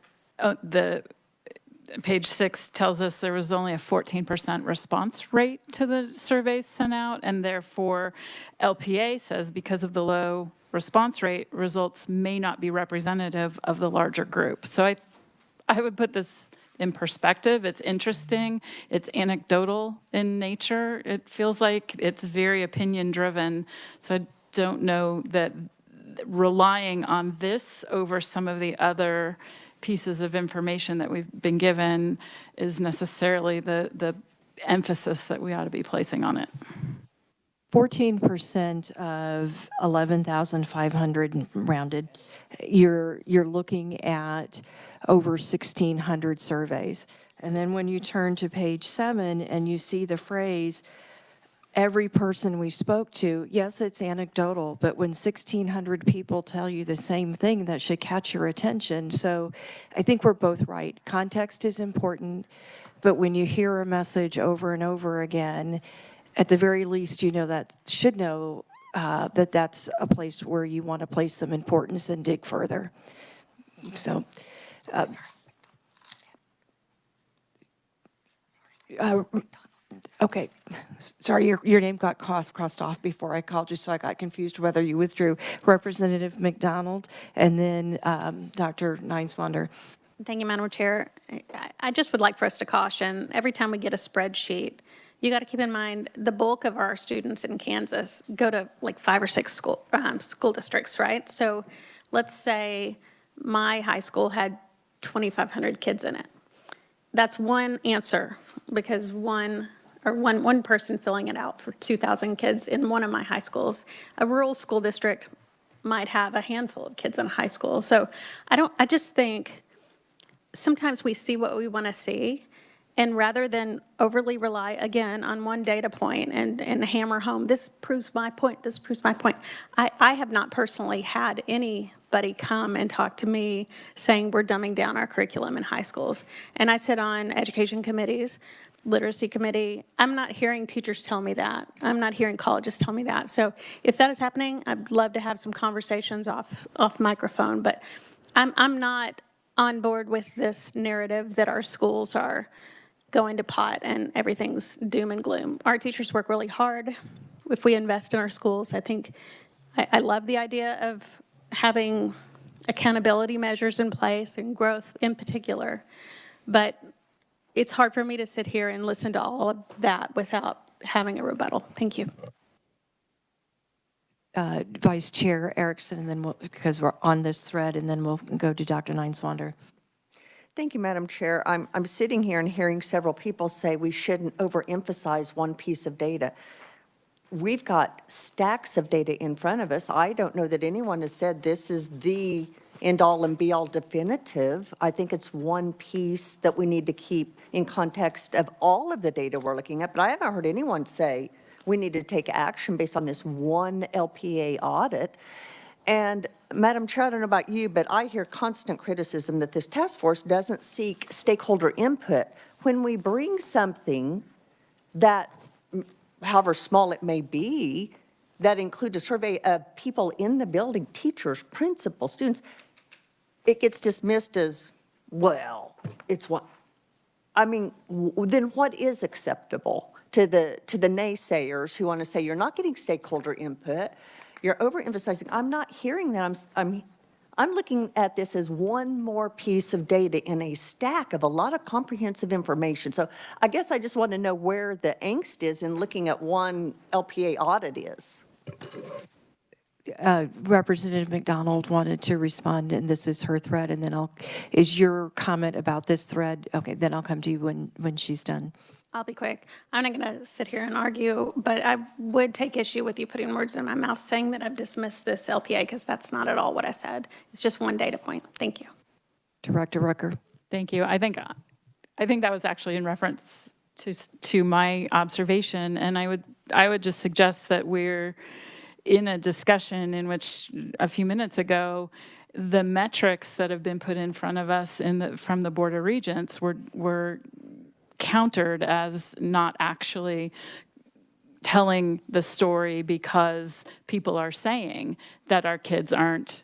page 6 tells us there was only a 14% response rate to the surveys sent out, and therefore LPA says because of the low response rate, results may not be representative of the larger group. So I would put this in perspective. It's interesting. It's anecdotal in nature. It feels like it's very opinion driven. So I don't know that relying on this over some of the other pieces of information that we've been given is necessarily the emphasis that we ought to be placing on it. 14% of 11,500 rounded. You're looking at over 1,600 surveys. And then when you turn to page 7 and you see the phrase, every person we spoke to, yes, it's anecdotal, but when 1,600 people tell you the same thing, that should catch your attention. So I think we're both right. Context is important, but when you hear a message over and over again, at the very least, you know that should know that that's a place where you want to place some importance and dig further. So, Okay, sorry, your name got crossed off before I called you, so I got confused whether you withdrew. Representative McDonald, and then Dr. Nineswander. Thank you, Madam Chair. I just would like for us to caution, every time we get a spreadsheet, you got to keep in mind the bulk of our students in Kansas go to like 5 or 6 school districts, right? So let's say my high school had 2,500 kids in it. That's one answer, because one person filling it out for 2,000 kids in one of my high schools. A rural school district might have a handful of kids in high school. So I just think sometimes we see what we want to see, and rather than overly rely, again, on one data point and hammer home, this proves my point, this proves my point. I have not personally had anybody come and talk to me saying we're dumbing down our curriculum in high schools. And I sit on education committees, literacy committee. I'm not hearing teachers tell me that. I'm not hearing colleges tell me that. So if that is happening, I'd love to have some conversations off microphone, but I'm not on board with this narrative that our schools are going to pot and everything's doom and gloom. Our teachers work really hard. If we invest in our schools, I think, I love the idea of having accountability measures in place and growth in particular, but it's hard for me to sit here and listen to all of that without having a rebuttal. Thank you. Vice Chair Erickson, and then because we're on this thread, and then we'll go to Dr. Nineswander. Thank you, Madam Chair. I'm sitting here and hearing several people say we shouldn't overemphasize one piece of data. We've got stacks of data in front of us. I don't know that anyone has said this is the end-all and be-all definitive. I think it's one piece that we need to keep in context of all of the data we're looking at, but I haven't heard anyone say we need to take action based on this one LPA audit. And Madam Chair, I don't know about you, but I hear constant criticism that this task force doesn't seek stakeholder input. When we bring something that, however small it may be, that includes a survey of people in the building, teachers, principals, students, it gets dismissed as, well, it's what, I mean, then what is acceptable to the naysayers who want to say you're not getting stakeholder input, you're overemphasizing? I'm not hearing that. I'm looking at this as one more piece of data in a stack of a lot of comprehensive information. So I guess I just want to know where the angst is in looking at one LPA audit is. Representative McDonald wanted to respond, and this is her thread, and then is your comment about this thread? Okay, then I'll come to you when she's done. I'll be quick. I'm not going to sit here and argue, but I would take issue with you putting words in my mouth saying that I've dismissed this LPA, because that's not at all what I said. It's just one data point. Thank you. Director Rucker. Thank you. I think that was actually in reference to my observation, and I would just suggest that we're in a discussion in which a few minutes ago, the metrics that have been put in front of us from the Board of Regents were countered as not actually telling the story, because people are saying that our kids aren't,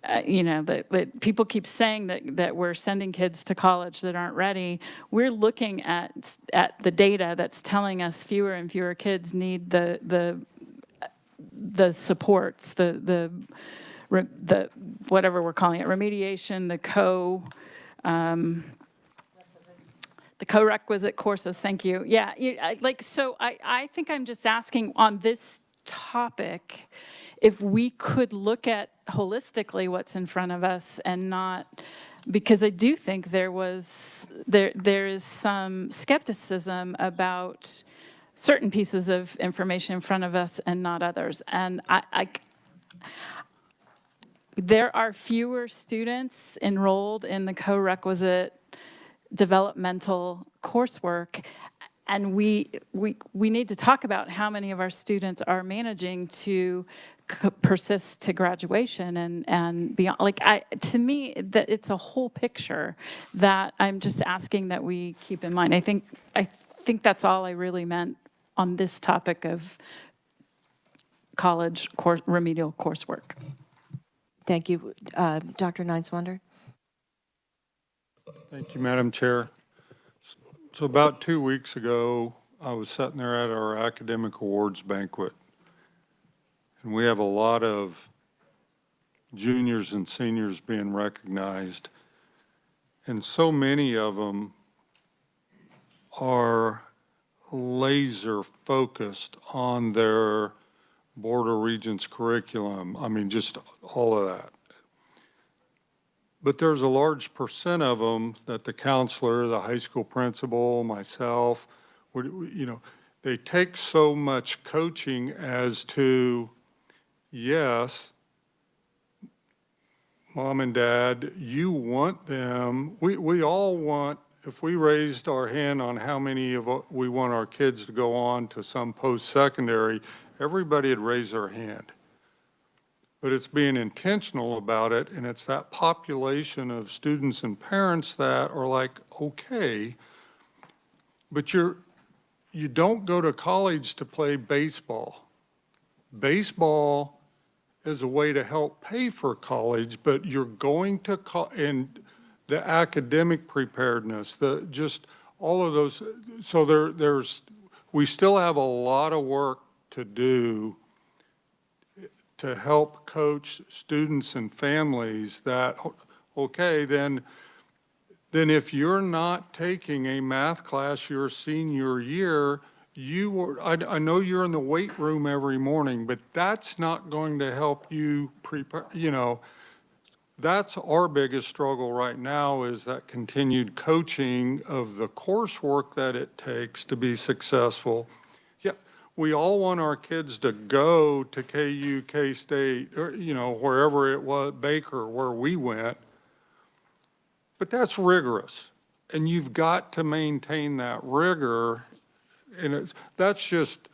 that people keep saying that we're sending kids to college that aren't ready. We're looking at the data that's telling us fewer and fewer kids need the supports, the whatever we're calling it, remediation, the co-requisite courses. Thank you. Yeah, so I think I'm just asking on this topic if we could look at holistically what's in front of us, and not, because I do think there is some skepticism about certain pieces of information in front of us and not others. And there are fewer students enrolled in the co-requisite developmental coursework, and we need to talk about how many of our students are managing to persist to graduation and beyond. To me, that it's a whole picture that I'm just asking that we keep in mind. I think that's all I really meant on this topic of college remedial coursework. Thank you. Dr. Nineswander. Thank you, Madam Chair. So about 2 weeks ago, I was sitting there at our academic awards banquet, and we have a lot of juniors and seniors being recognized, and so many of them are laser focused on their Board of Regents curriculum. I mean, just all of that. But there's a large percent of them that the counselor, the high school principal, myself, they take so much coaching as to, yes, Mom and Dad, you want them, we all want, if we raised our hand on how many of we want our kids to go on to some post-secondary, everybody would raise their hand. But it's being intentional about it, and it's that population of students and parents that are like, okay, but you don't go to college to play baseball. Baseball is a way to help pay for college, but you're going to, and the academic preparedness, just all of those, so we still have a lot of work to do to help coach students and families that, okay, then if you're not taking a math class your senior year, I know you're in the weight room every morning, but that's not going to help you prepare, that's our biggest struggle right now, is that continued coaching of the coursework that it takes to be successful. Yeah, we all want our kids to go to KU, K-State, or, wherever it was, Baker, where we went, but that's rigorous. And you've got to maintain that rigor. And that's just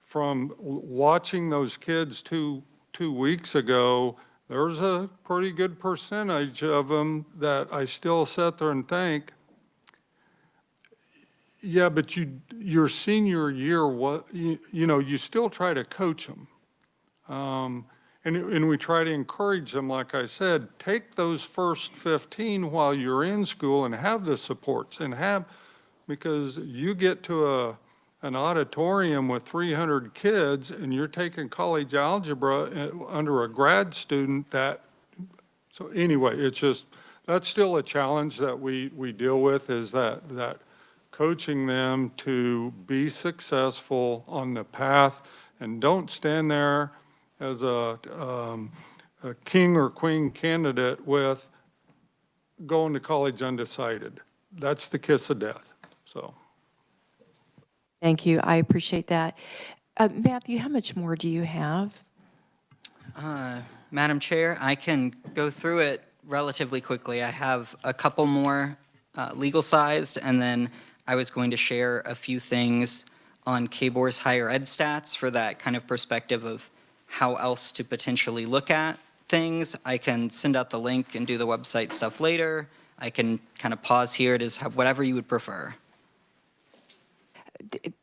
from watching those kids two weeks ago. There's a pretty good percentage of them that I still sit there and think, yeah, but your senior year, you still try to coach them. And we try to encourage them, like I said, take those first 15 while you're in school and have the supports because you get to an auditorium with 300 kids and you're taking college algebra under a grad student so anyway, it's just, that's still a challenge that we deal with, is that coaching them to be successful on the path, and don't stand there as a king or queen candidate with going to college undecided. That's the kiss of death, so. Thank you. I appreciate that. Matthew, how much more do you have? Madam Chair, I can go through it relatively quickly. I have a couple more legal sized, and then I was going to share a few things on KBOR's higher ed stats for that kind of perspective of how else to potentially look at things. I can send out the link and do the website stuff later. I can kind of pause here. It is whatever you would prefer.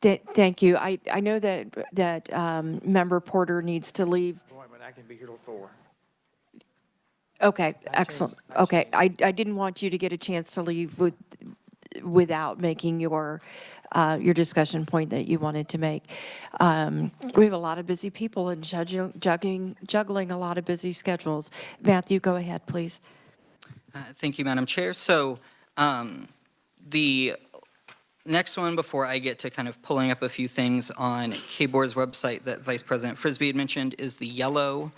Thank you. I know that Member Porter needs to leave. I can be here till 4. Okay, excellent. Okay, I didn't want you to get a chance to leave without making your discussion point that you wanted to make. We have a lot of busy people and juggling a lot of busy schedules. Matthew, go ahead, please. Thank you, Madam Chair. So the next one, before I get to kind of pulling up a few things on KBOR's website that Vice President Frisbee had mentioned, is the yellow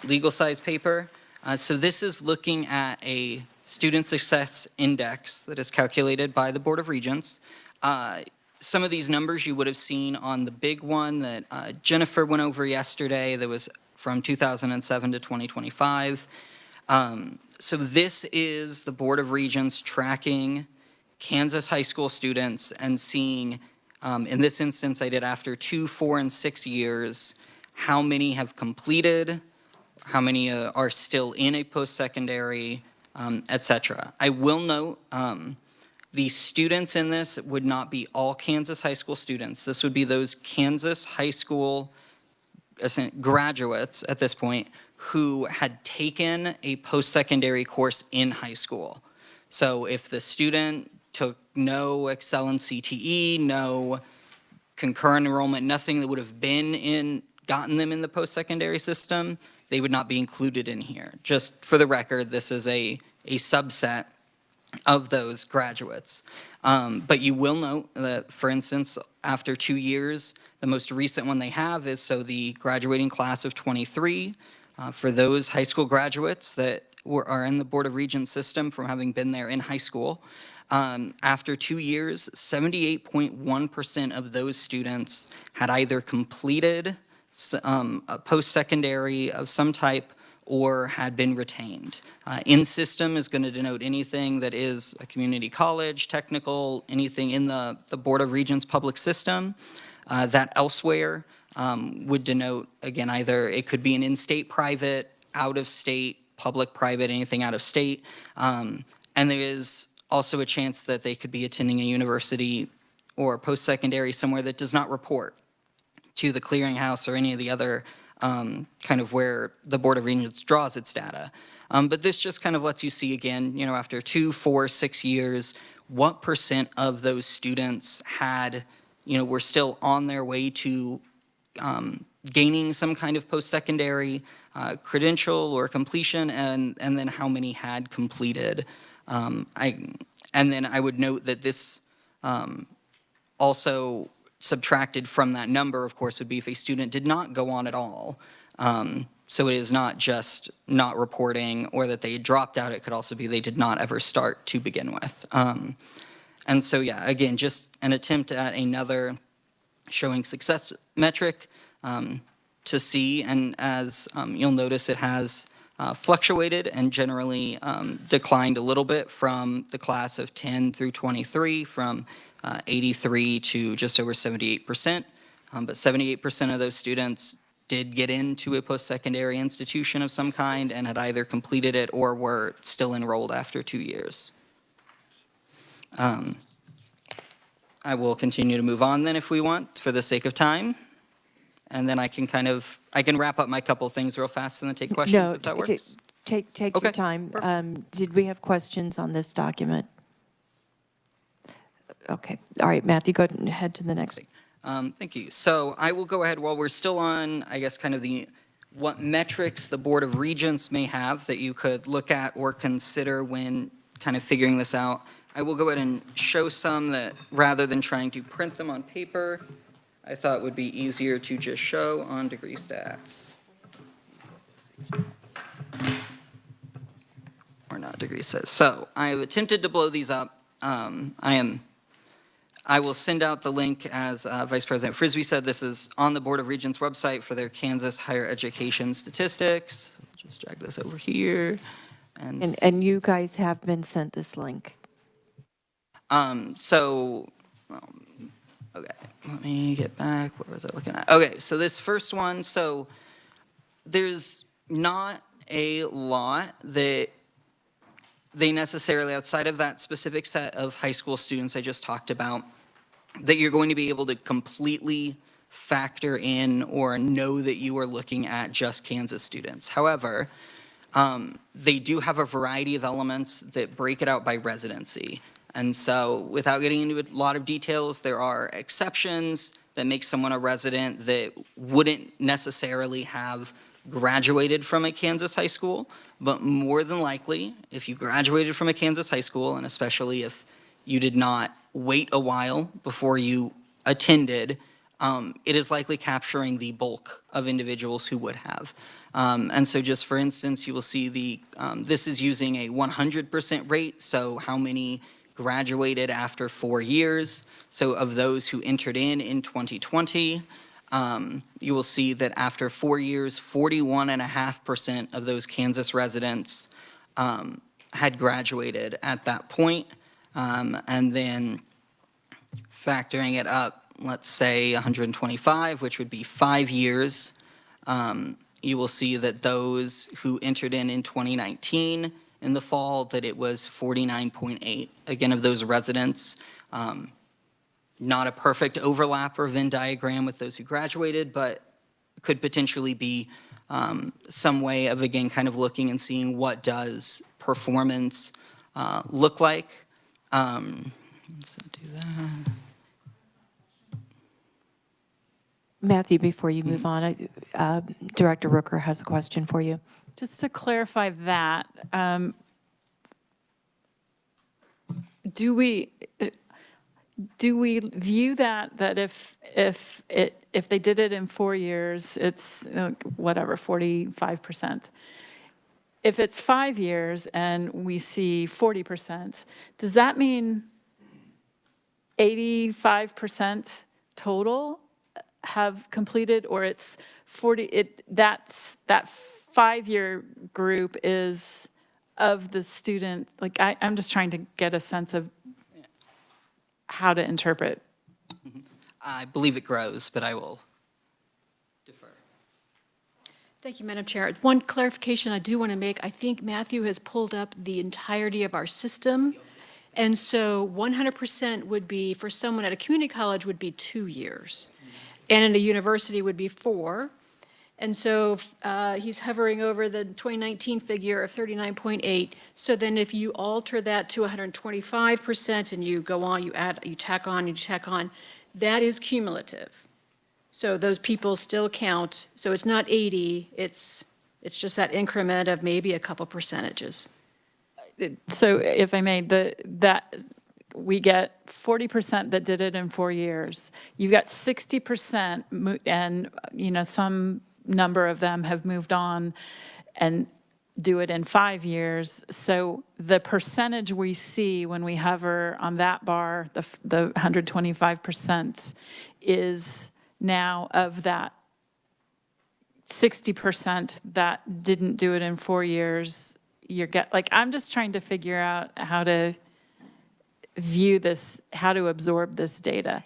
legal size paper. So this is looking at a student success index that is calculated by the Board of Regents. Some of these numbers you would have seen on the big one that Jennifer went over yesterday that was from 2007 to 2025. So this is the Board of Regents tracking Kansas high school students and seeing, in this instance I did after 2, 4, and 6 years, how many have completed, how many are still in a post-secondary, et cetera. I will note the students in this would not be all Kansas high school students. This would be those Kansas high school graduates at this point who had taken a post-secondary course in high school. So if the student took no Excel and CTE, no concurrent enrollment, nothing that would have gotten them in the post-secondary system, they would not be included in here. Just for the record, this is a subset of those graduates. But you will note that, for instance, after 2 years, the most recent one they have is, so the graduating class of 23, for those high school graduates that are in the Board of Regents system from having been there in high school, after 2 years, 78.1% of those students had either completed a post-secondary of some type or had been retained. In-system is going to denote anything that is a community college, technical, anything in the Board of Regents public system. That elsewhere would denote, again, either it could be an in-state private, out-of-state, public, private, anything out of state. And there is also a chance that they could be attending a university or post-secondary somewhere that does not report to the clearinghouse or any of the other kind of where the Board of Regents draws its data. But this just kind of lets you see again, you know, after 2, 4, 6 years, what % of those students had, you know, were still on their way to gaining some kind of post-secondary credential or completion, and then how many had completed. And then I would note that this also subtracted from that number, of course, would be if a student did not go on at all. So it is not just not reporting or that they had dropped out. It could also be they did not ever start to begin with. And so, yeah, again, just an attempt at another showing success metric to see. And as you'll notice, it has fluctuated and generally declined a little bit from the class of 10 through 23, from 83 to just over 78%. But 78% of those students did get into a post-secondary institution of some kind and had either completed it or were still enrolled after 2 years. I will continue to move on then if we want, for the sake of time. And then I can wrap up my couple things real fast and then take questions No, if that works. take your time. Did we have questions on this document? Okay, all right, Matthew, go ahead to the next. Thank you. So I will go ahead while we're still on, I guess, kind of what metrics the Board of Regents may have that you could look at or consider when kind of figuring this out. I will go ahead and show some that, rather than trying to print them on paper, I thought would be easier to just show on degree stats. Or not degree stats. So I have attempted to blow these up. I will send out the link, as Vice President Frisbee said. This is on the Board of Regents website for their Kansas higher education statistics. Just drag this over here. And you guys have been sent this link. Okay, let me get back. What was I looking at? Okay, so this first one, so there's not a lot that they necessarily, outside of that specific set of high school students I just talked about, that you're going to be able to completely factor in or know that you are looking at just Kansas students. However, they do have a variety of elements that break it out by residency. And so without getting into a lot of details, there are exceptions that make someone a resident that wouldn't necessarily have graduated from a Kansas high school. But more than likely, if you graduated from a Kansas high school, and especially if you did not wait a while before you attended, it is likely capturing the bulk of individuals who would have. And so just for instance, you will see this is using a 100% rate, so how many graduated after 4 years. So of those who entered in 2020, you will see that after 4 years, 41.5% of those Kansas residents had graduated at that point. And then factoring it up, let's say 125, which would be 5 years, you will see that those who entered in 2019 in the fall, that it was 49.8, again, of those residents. Not a perfect overlap or Venn diagram with those who graduated, but could potentially be some way of, again, kind of looking and seeing what does performance look like. So do that. Matthew, before you move on, Director Rooker has a question for you. Just to clarify that, do we view that if they did it in 4 years, it's whatever, 45%? If it's 5 years and we see 40%, does that mean 85% total have completed, or it's 40? That 5-year group is of the student. Like I'm just trying to get a sense of how to interpret. I believe it grows, but I will defer. Thank you, Madam Chair. One clarification I do want to make. I think Matthew has pulled up the entirety of our system. And so 100% would be, for someone at a community college, would be 2 years. And in a university would be 4. And so he's hovering over the 2019 figure of 39.8. So then if you alter that to 125% and you go on, you add, you tack on, that is cumulative. So those people still count. So it's not 80, it's just that increment of maybe a couple percentages. So if I may, that we get 40% that did it in 4 years. You've got 60%, and some number of them have moved on and do it in 5 years. So the percentage we see when we hover on that bar, the 125%, is now of that 60% that didn't do it in 4 years. I'm just trying to figure out how to view this, how to absorb this data.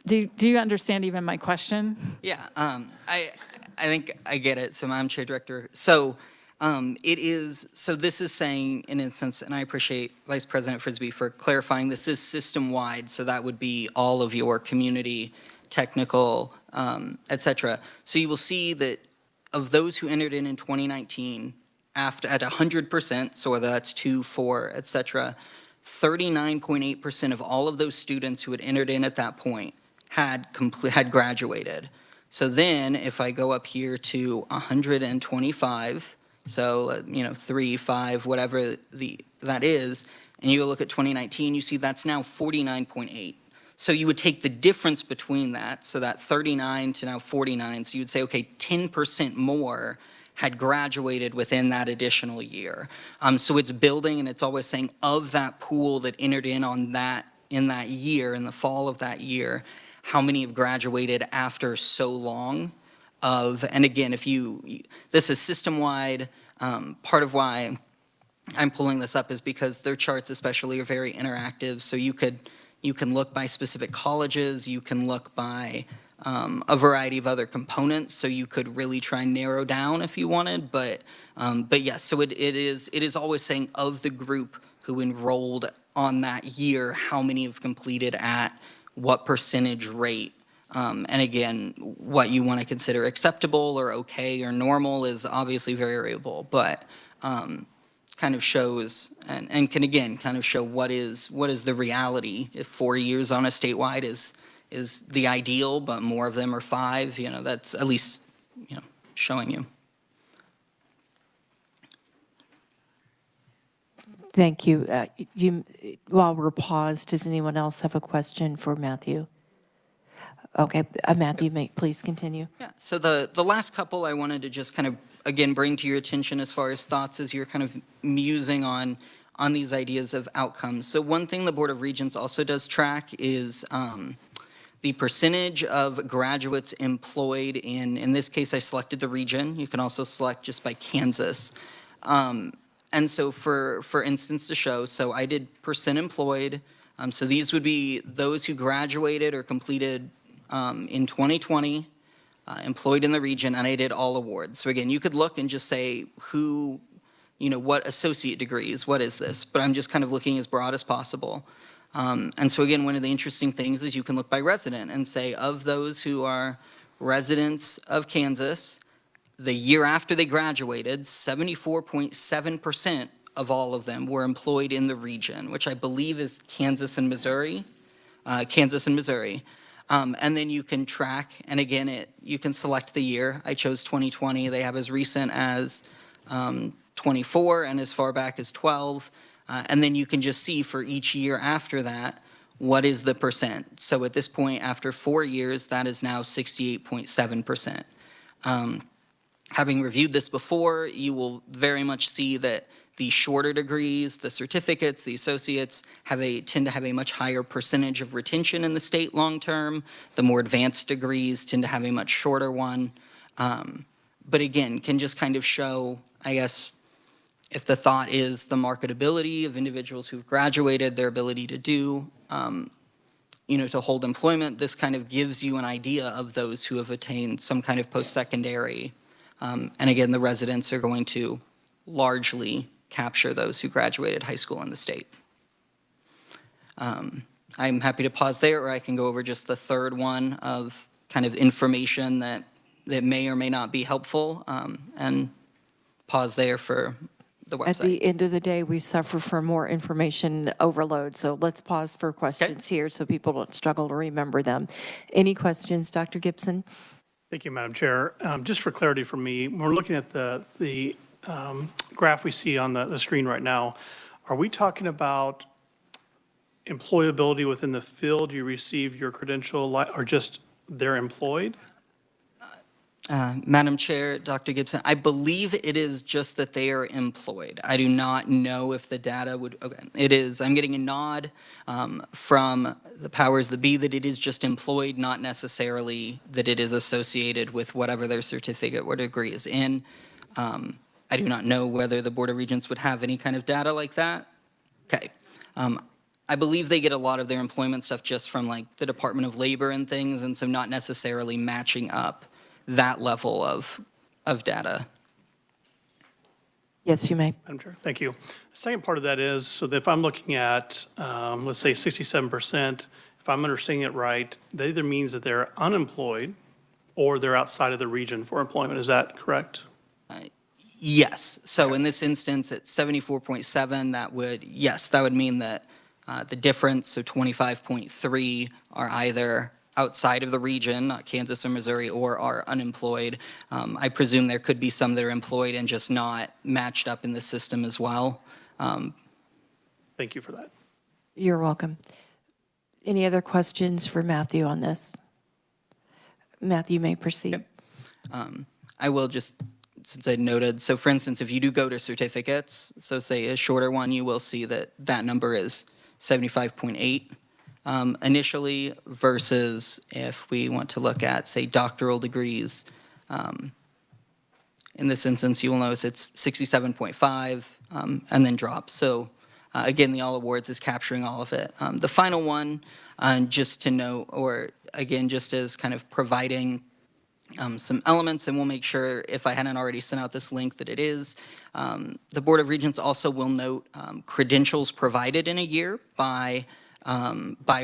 Do you understand even my question? Yeah, I think I get it. So Madam Chair, Director. So this is saying, in instance, and I appreciate Vice President Frisbee for clarifying, this is system-wide, so that would be all of your community, technical, et cetera. So you will see that of those who entered in 2019, at 100%, so whether that's 2, 4, et cetera, 39.8% of all of those students who had entered in at that point had graduated. So then, if I go up here to 125, so 3, 5, whatever that is, and you look at 2019, you see that's now 49.8. So you would take the difference between that, so that 39 to now 49. So you would say, okay, 10% more had graduated within that additional year. So it's building, and it's always saying of that pool that entered in that year, in the fall of that year, how many have graduated after so long of, and again, this is system-wide. Part of why I'm pulling this up is because their charts especially are very interactive. So you can look by specific colleges, you can look by a variety of other components, so you could really try and narrow down if you wanted. But yes, so it is always saying of the group who enrolled on that year, how many have completed at what percentage rate. And again, what you want to consider acceptable or okay or normal is obviously variable, but kind of shows and can again kind of show what is the reality. If 4 years on a statewide is the ideal, but more of them are 5, that's at least showing you. Thank you. While we're paused, does anyone else have a question for Matthew? Okay, Matthew, please continue. Yeah, so the last couple I wanted to just kind of, again, bring to your attention as far as thoughts as you're kind of musing on these ideas of outcomes. So one thing the Board of Regents also does track is the percentage of graduates employed in this case I selected the region. You can also select just by Kansas. And so for instance to show, so I did percent employed. So these would be those who graduated or completed in 2020, employed in the region, and I did all awards. So again, you could look and just say who, what associate degrees, what is this? But I'm just kind of looking as broad as possible. And so again, one of the interesting things is you can look by resident and say of those who are residents of Kansas, the year after they graduated, 74.7% of all of them were employed in the region, which I believe is Kansas and Missouri. And then you can track, and again, you can select the year. I chose 2020. They have as recent as 24 and as far back as 12. And then you can just see for each year after that, what is the percent. So at this point, after 4 years, that is now 68.7%. Having reviewed this before, you will very much see that the shorter degrees, the certificates, the associates tend to have a much higher percentage of retention in the state long-term. The more advanced degrees tend to have a much shorter one. But again, can just kind of show, I guess, if the thought is the marketability of individuals who've graduated, their ability to do, to hold employment, this kind of gives you an idea of those who have attained some kind of post-secondary. And again, the residents are going to largely capture those who graduated high school in the state. I'm happy to pause there, or I can go over just the third one of kind of information that may or may not be helpful, and pause there for the website. At the end of the day, we suffer from more information overload, so let's pause for questions here so people don't struggle to remember them. Any questions, Dr. Gibson? Thank you, Madam Chair. Just for clarity for me, when we're looking at the graph we see on the screen right now, are we talking about employability within the field you receive your credential, or just they're employed? Madam Chair, Dr. Gibson, I believe it is just that they are employed. I do not know if the data would, okay, it is, I'm getting a nod from the powers that be that it is just employed, not necessarily that it is associated with whatever their certificate or degree is in. I do not know whether the Board of Regents would have any kind of data like that. Okay. I believe they get a lot of their employment stuff just from like the Department of Labor and things, and so not necessarily matching up that level of data. Yes, you may. Madam Chair, thank you. The second part of that is, so that if I'm looking at, let's say 67%, if I'm understanding it right, that either means that they're unemployed or they're outside of the region for employment. Is that correct? Yes. So in this instance, at 74.7, that would mean that the difference, so 25.3, are either outside of the region, not Kansas or Missouri, or are unemployed. I presume there could be some that are employed and just not matched up in the system as well. Thank you for that. You're welcome. Any other questions for Matthew on this? Matthew, you may proceed. I will just, since I noted, so for instance, if you do go to certificates, so say a shorter one, you will see that that number is 75.8. Initially, versus if we want to look at, say, doctoral degrees. In this instance, you will notice it's 67.5 and then drops. So again, the All Awards is capturing all of it. The final one, just to note, or again, just as kind of providing some elements, and we'll make sure, if I hadn't already sent out this link, that it is. The Board of Regents also will note credentials provided in a year by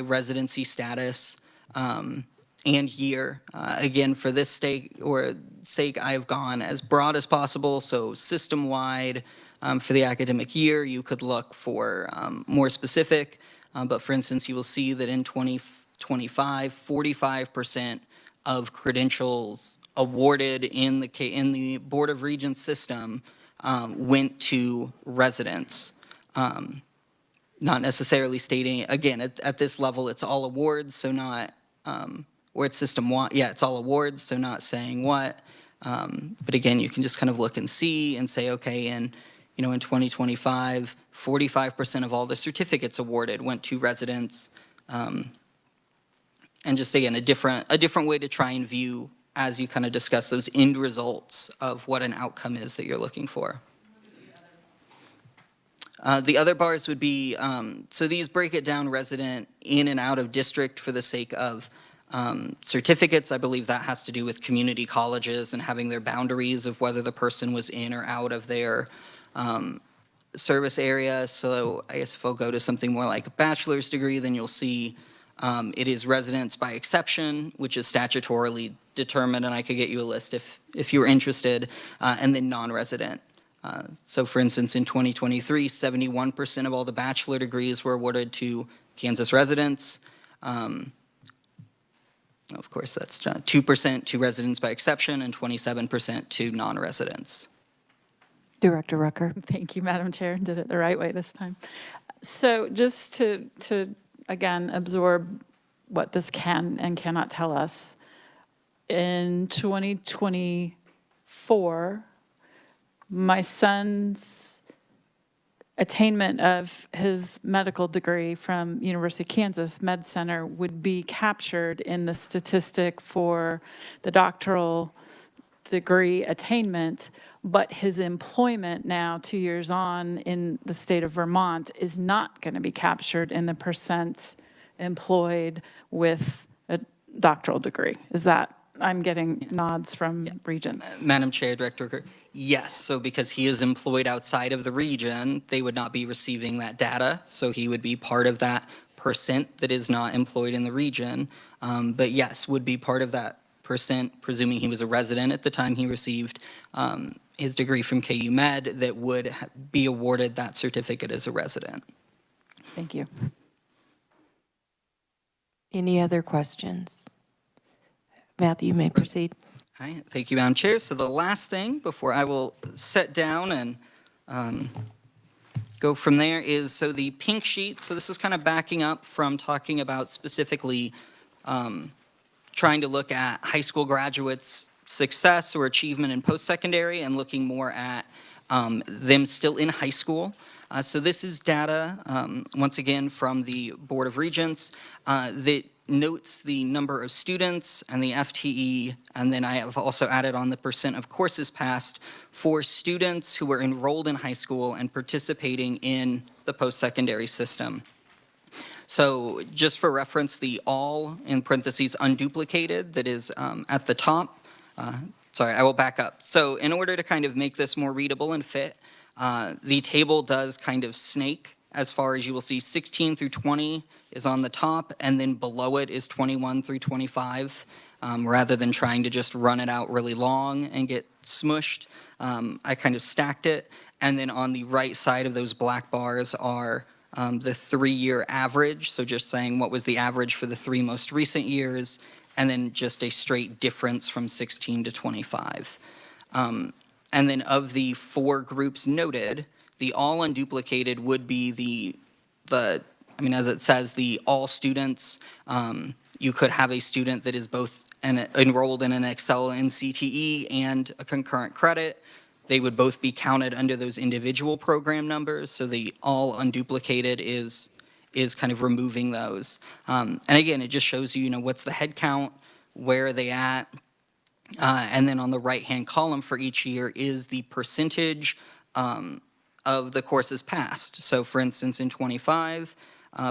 residency status and year. Again, for this sake, I have gone as broad as possible, so system-wide for the academic year, you could look for more specific, but for instance, you will see that in 2025, 45% of credentials awarded in the Board of Regents system went to residents. Not necessarily stating, again, at this level, it's all awards, so not, or it's system-wide, it's all awards, so not saying what. But again, you can just kind of look and see and say, okay, in 2025, 45% of all the certificates awarded went to residents. And just, again, a different way to try and view as you kind of discuss those end results of what an outcome is that you're looking for. The other bars would be, so these break it down resident in and out of district for the sake of certificates. I believe that has to do with community colleges and having their boundaries of whether the person was in or out of their service area. So I guess if I'll go to something more like a bachelor's degree, then you'll see it is residents by exception, which is statutorily determined, and I could get you a list if you were interested, and then non-resident. So for instance, in 2023, 71% of all the bachelor degrees were awarded to Kansas residents. Of course, that's 2% to residents by exception and 27% to non-residents. Director Rucker. Thank you, Madam Chair. Did it the right way this time. So just to again, absorb what this can and cannot tell us, in 2024, my son's attainment of his medical degree from University of Kansas Med Center would be captured in the statistic for the doctoral degree attainment, but his employment now, 2 years on in the state of Vermont, is not going to be captured in the percent employed with a doctoral degree. Is that, I'm getting nods from regents. Madam Chair, Director Rucker, yes. So because he is employed outside of the region, they would not be receiving that data. So he would be part of that percent that is not employed in the region. But yes, would be part of that percent, presuming he was a resident at the time he received his degree from KU Med, that would be awarded that certificate as a resident. Thank you. Any other questions? Matthew, you may proceed. All right, thank you, Madam Chair. So the last thing before I will sit down and go from there is, so the pink sheet, so this is kind of backing up from talking about specifically trying to look at high school graduates' success or achievement in post-secondary and looking more at them still in high school. So this is data, once again, from the Board of Regents that notes the number of students and the FTE, and then I have also added on the percent of courses passed for students who were enrolled in high school and participating in the post-secondary system. So just for reference, the all, in parentheses, unduplicated, that is at the top. Sorry, I will back up. So in order to kind of make this more readable and fit, the table does kind of snake, as far as you will see 16 through 20 is on the top, and then below it is 21 through 25. Rather than trying to just run it out really long and get smushed, I kind of stacked it. And then on the right side of those black bars are the 3-year average. So just saying what was the average for the 3 most recent years, and then just a straight difference from 16 to 25. And then of the 4 groups noted, the all unduplicated would be the I mean, as it says, the all students. You could have a student that is both enrolled in an Excel and CTE and a concurrent credit. They would both be counted under those individual program numbers. So the all unduplicated is kind of removing those. And again, it just shows you, what's the head count, where are they at, and then on the right-hand column for each year is the percentage of the courses passed. So for instance, in 25,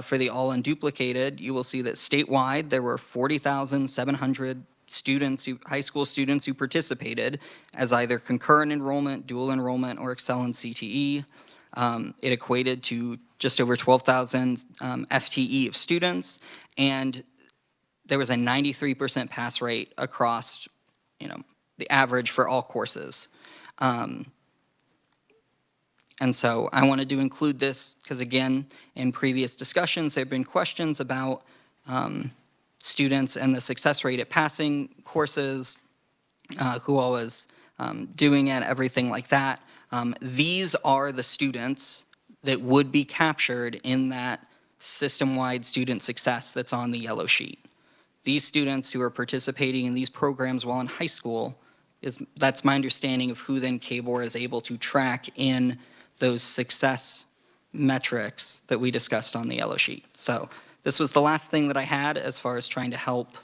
for the all unduplicated, you will see that statewide there were 40,700 students, high school students who participated as either concurrent enrollment, dual enrollment, or Excel and CTE. It equated to just over 12,000 FTE of students, and there was a 93% pass rate across, the average for all courses. And so I wanted to include this because, again, in previous discussions, there have been questions about students and the success rate at passing courses, who all was doing it, everything like that. These are the students that would be captured in that system-wide student success that's on the yellow sheet. These students who are participating in these programs while in high school, that's my understanding of who then KBOR is able to track in those success metrics that we discussed on the yellow sheet. So this was the last thing that I had as far as trying to help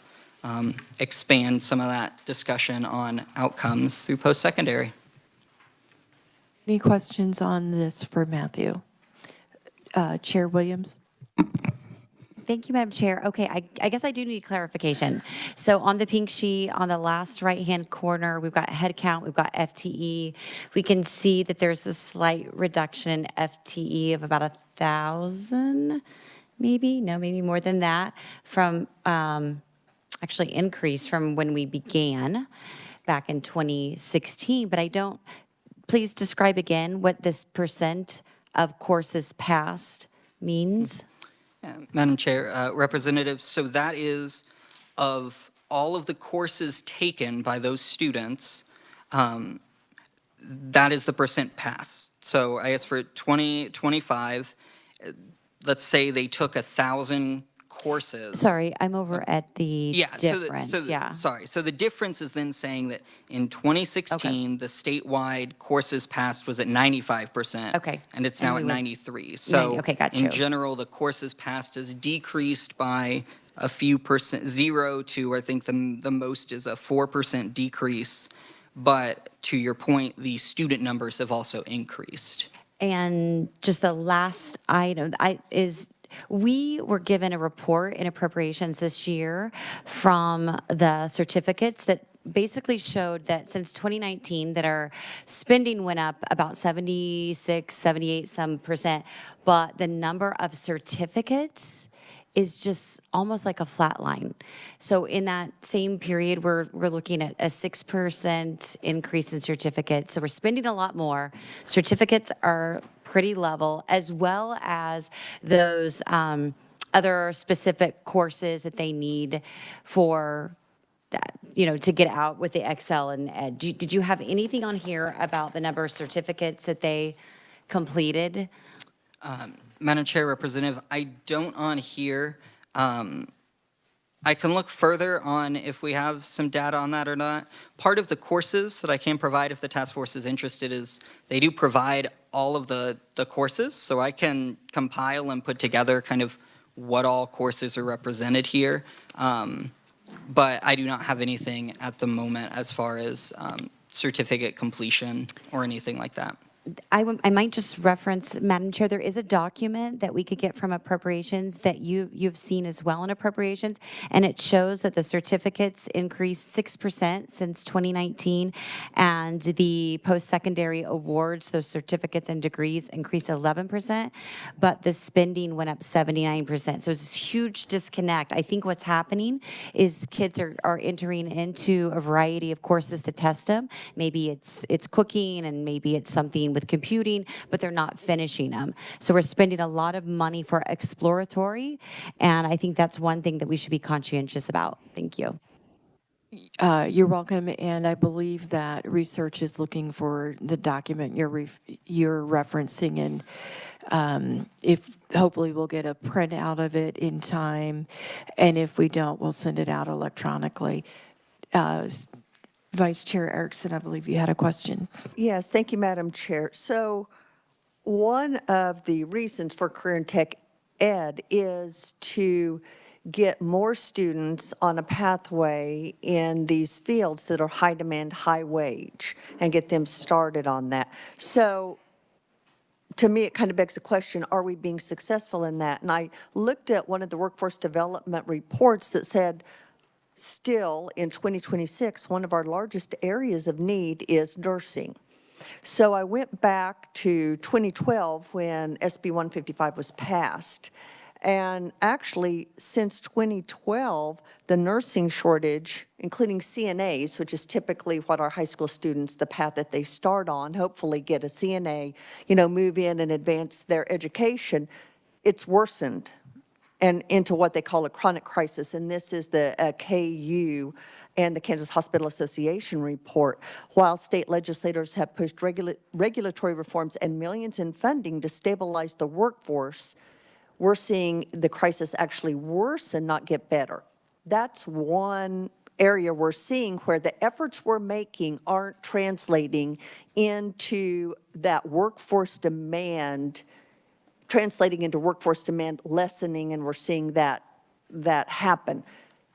expand some of that discussion on outcomes through post-secondary. Any questions on this for Matthew? Chair Williams? Thank you, Madam Chair. Okay, I guess I do need clarification. So on the pink sheet, on the last right-hand corner, we've got head count, we've got FTE. We can see that there's a slight reduction in FTE of about 1,000, maybe? No, maybe more than that, from actually increase from when we began back in 2016. But I don't, please describe again what this percent of courses passed means? Madam Chair, Representatives, so that is of all of the courses taken by those students, that is the percent passed. So I guess for 2025, let's say they took 1,000 courses. Sorry, I'm over at the Yeah, difference, yeah. sorry. So the difference is then saying that in 2016, the statewide courses passed was at 95%. Okay. And it's And now we at went 93. So okay, got in you. general, the courses passed has decreased by a few percent, 0 to I think the most is a 4% decrease. But to your point, the student numbers have also increased. And just the last item we were given a report in appropriations this year from the certificates that basically showed that since 2019 that our spending went up about 76, 78 some percent, but the number of certificates is just almost like a flat line. So in that same period, we're looking at a 6% increase in certificates. So we're spending a lot more. Certificates are pretty level, as well as those other specific courses that they need for that, to get out with the Excel and Ed. Did you have anything on here about the number of certificates that they completed? Madam Chair, Representative, I don't on here. I can look further on if we have some data on that or not. Part of the courses that I can provide if the task force is interested is they do provide all of the courses, so I can compile and put together kind of what all courses are represented here. But I do not have anything at the moment as far as certificate completion or anything like that. I might just reference, Madam Chair, there is a document that we could get from appropriations that you've seen as well in appropriations, and it shows that the certificates increased 6% since 2019, and the post-secondary awards, those certificates and degrees, increased 11%, but the spending went up 79%. So it's this huge disconnect. I think what's happening is kids are entering into a variety of courses to test them. Maybe it's cooking, and maybe it's something with computing, but they're not finishing them. So we're spending a lot of money for exploratory, and I think that's one thing that we should be conscientious about. Thank you. You're welcome, and I believe that research is looking for the document you're referencing, and if hopefully we'll get a printout of it in time, and if we don't, we'll send it out electronically. Vice Chair Erickson, I believe you had a question. Yes, thank you, Madam Chair. So one of the reasons for Career and Tech Ed is to get more students on a pathway in these fields that are high demand, high wage, and get them started on that. So to me, it kind of begs the question, are we being successful in that? And I looked at one of the workforce development reports that said, still in 2026, one of our largest areas of need is nursing. So I went back to 2012 when SB 155 was passed. And actually, since 2012, the nursing shortage, including CNAs, which is typically what our high school students, the path that they start on, hopefully get a CNA, move in and advance their education, it's worsened and into what they call a chronic crisis. And this is the KU and the Kansas Hospital Association report. While state legislators have pushed regulatory reforms and millions in funding to stabilize the workforce, we're seeing the crisis actually worsen, not get better. That's one area we're seeing where the efforts we're making aren't translating into that workforce demand, translating into workforce demand lessening, and we're seeing that happen.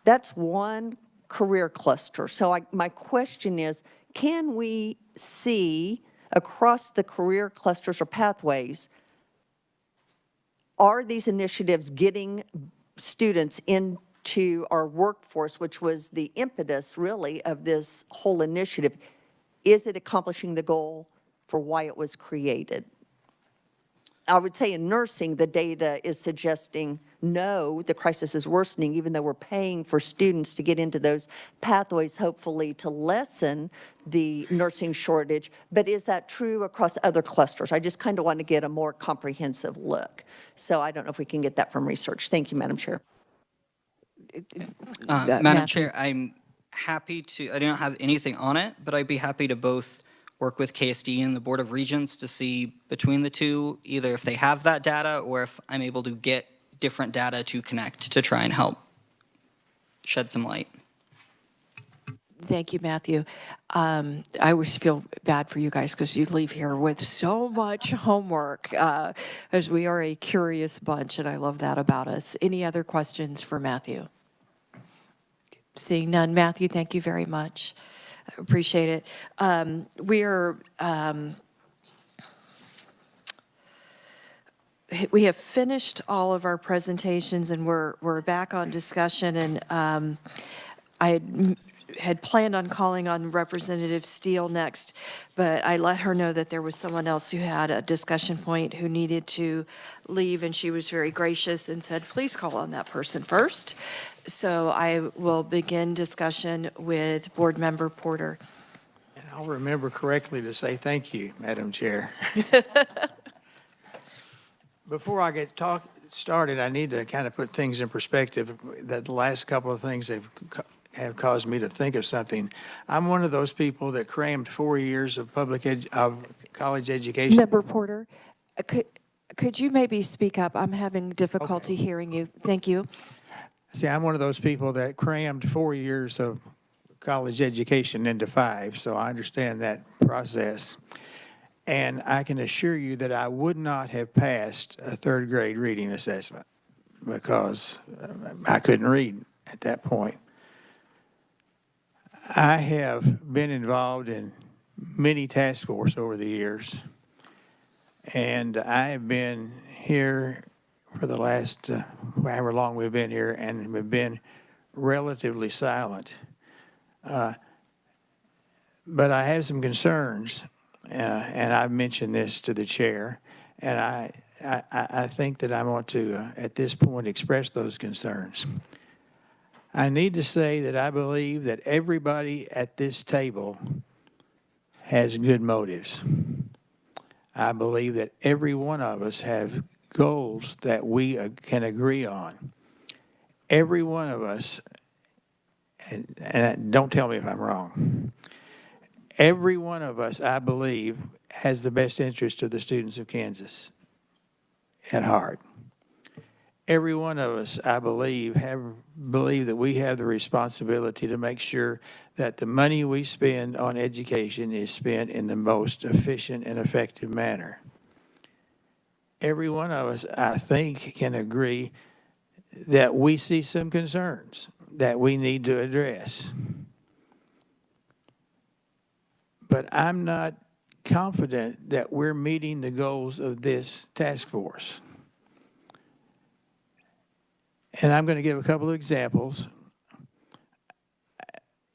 That's one career cluster. So my question is, can we see across the career clusters or pathways, are these initiatives getting students into our workforce, which was the impetus really of this whole initiative? Is it accomplishing the goal for why it was created? I would say in nursing, the data is suggesting, no, the crisis is worsening, even though we're paying for students to get into those pathways, hopefully to lessen the nursing shortage. But is that true across other clusters? I just kind of want to get a more comprehensive look. So I don't know if we can get that from research. Thank you, Madam Chair. Madam Matthew. Chair, I'm happy to, I don't have anything on it, but I'd be happy to both work with KSD and the Board of Regents to see between the two, either if they have that data or if I'm able to get different data to connect to try and help shed some light. Thank you, Matthew. I always feel bad for you guys because you leave here with so much homework, as we are a curious bunch, and I love that about us. Any other questions for Matthew? Seeing none. Matthew, thank you very much. Appreciate it. We have finished all of our presentations, and we're back on discussion. And I had planned on calling on Representative Steele next, but I let her know that there was someone else who had a discussion point who needed to leave, and she was very gracious and said, please call on that person first. So I will begin discussion with Board Member Porter. And I'll remember correctly to say thank you, Madam Chair. Before I get started, I need to kind of put things in perspective. That the last couple of things have caused me to think of something. I'm one of those people that crammed 4 years of college education. Member Porter, could you maybe speak up? I'm having difficulty hearing you. Thank you. See, I'm one of those people that crammed 4 years of college education into 5, so I understand that process. And I can assure you that I would not have passed a 3rd grade reading assessment because I couldn't read at that point. I have been involved in many task forces over the years, and I have been here for the last, however long we've been here, and have been relatively silent. But I have some concerns, and I've mentioned this to the chair, and I think that I want to, at this point, express those concerns. I need to say that I believe that everybody at this table has good motives. I believe that every one of us have goals that we can agree on. Every one of us, and don't tell me if I'm wrong, every one of us, I believe, has the best interest of the students of Kansas at heart. Every one of us, I believe that we have the responsibility to make sure that the money we spend on education is spent in the most efficient and effective manner. Every one of us, I think, can agree that we see some concerns that we need to address. But I'm not confident that we're meeting the goals of this task force. And I'm going to give a couple of examples.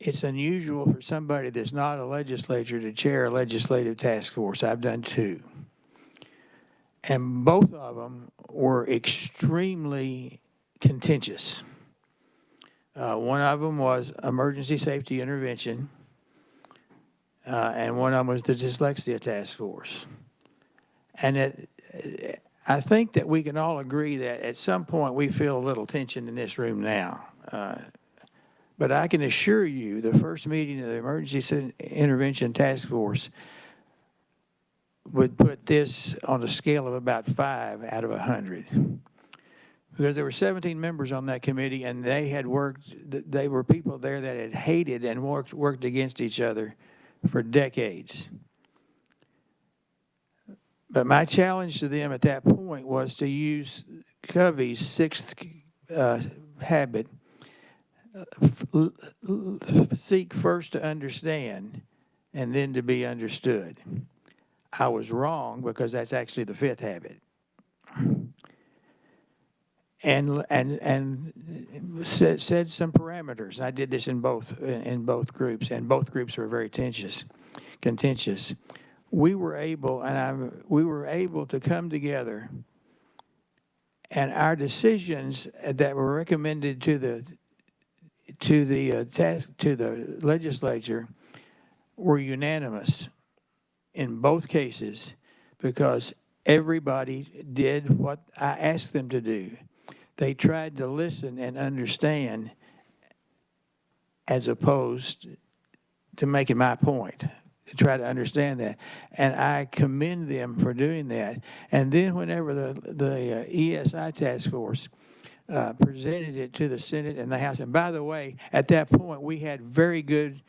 It's unusual for somebody that's not a legislature to chair a legislative task force. I've done 2. And both of them were extremely contentious. One of them was emergency safety intervention, and one of them was the dyslexia task force. And I think that we can all agree that at some point we feel a little tension in this room now. But I can assure you the first meeting of the Emergency Intervention Task Force would put this on a scale of about 5 out of 100. Because there were 17 members on that committee, and they were people there that had hated and worked against each other for decades. But my challenge to them at that point was to use Covey's 6th habit, seek first to understand and then to be understood. I was wrong because that's actually the 5th habit. And said some parameters. I did this in both groups, and both groups were very contentious. we were able, we were able to come together, and our decisions that were recommended to the legislature were unanimous in both cases, because everybody did what I asked them to do. They tried to listen and understand as opposed to making my point, to try to understand that. And I commend them for doing that. And then whenever the ESI task force presented it to the Senate and the House, and by the way, at that point, we had very good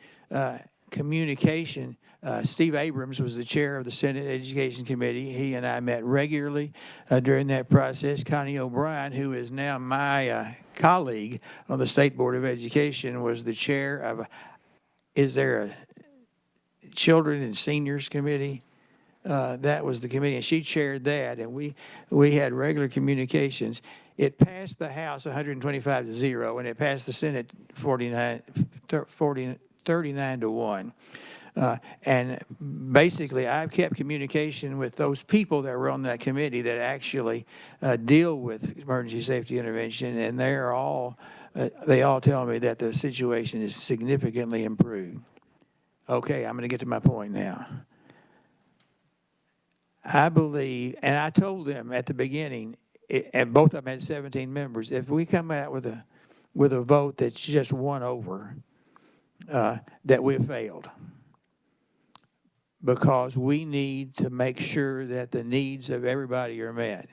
communication. Steve Abrams was the chair of the Senate Education Committee. He and I met regularly during that process. Connie O'Brien, who is now my colleague on the State Board of Education, was the chair of, is there a Children and Seniors Committee? That was the committee, and she chaired that, and we had regular communications. It passed the House 125-0, and it passed the Senate 39-1. And basically, I've kept communication with those people that were on that committee that actually deal with emergency safety intervention, and they all tell me that the situation is significantly improved. Okay, I'm going to get to my point now. I believe, and I told them at the beginning, and both of them had 17 members, if we come out with a vote that's just one over, that we've failed. Because we need to make sure that the needs of everybody are met.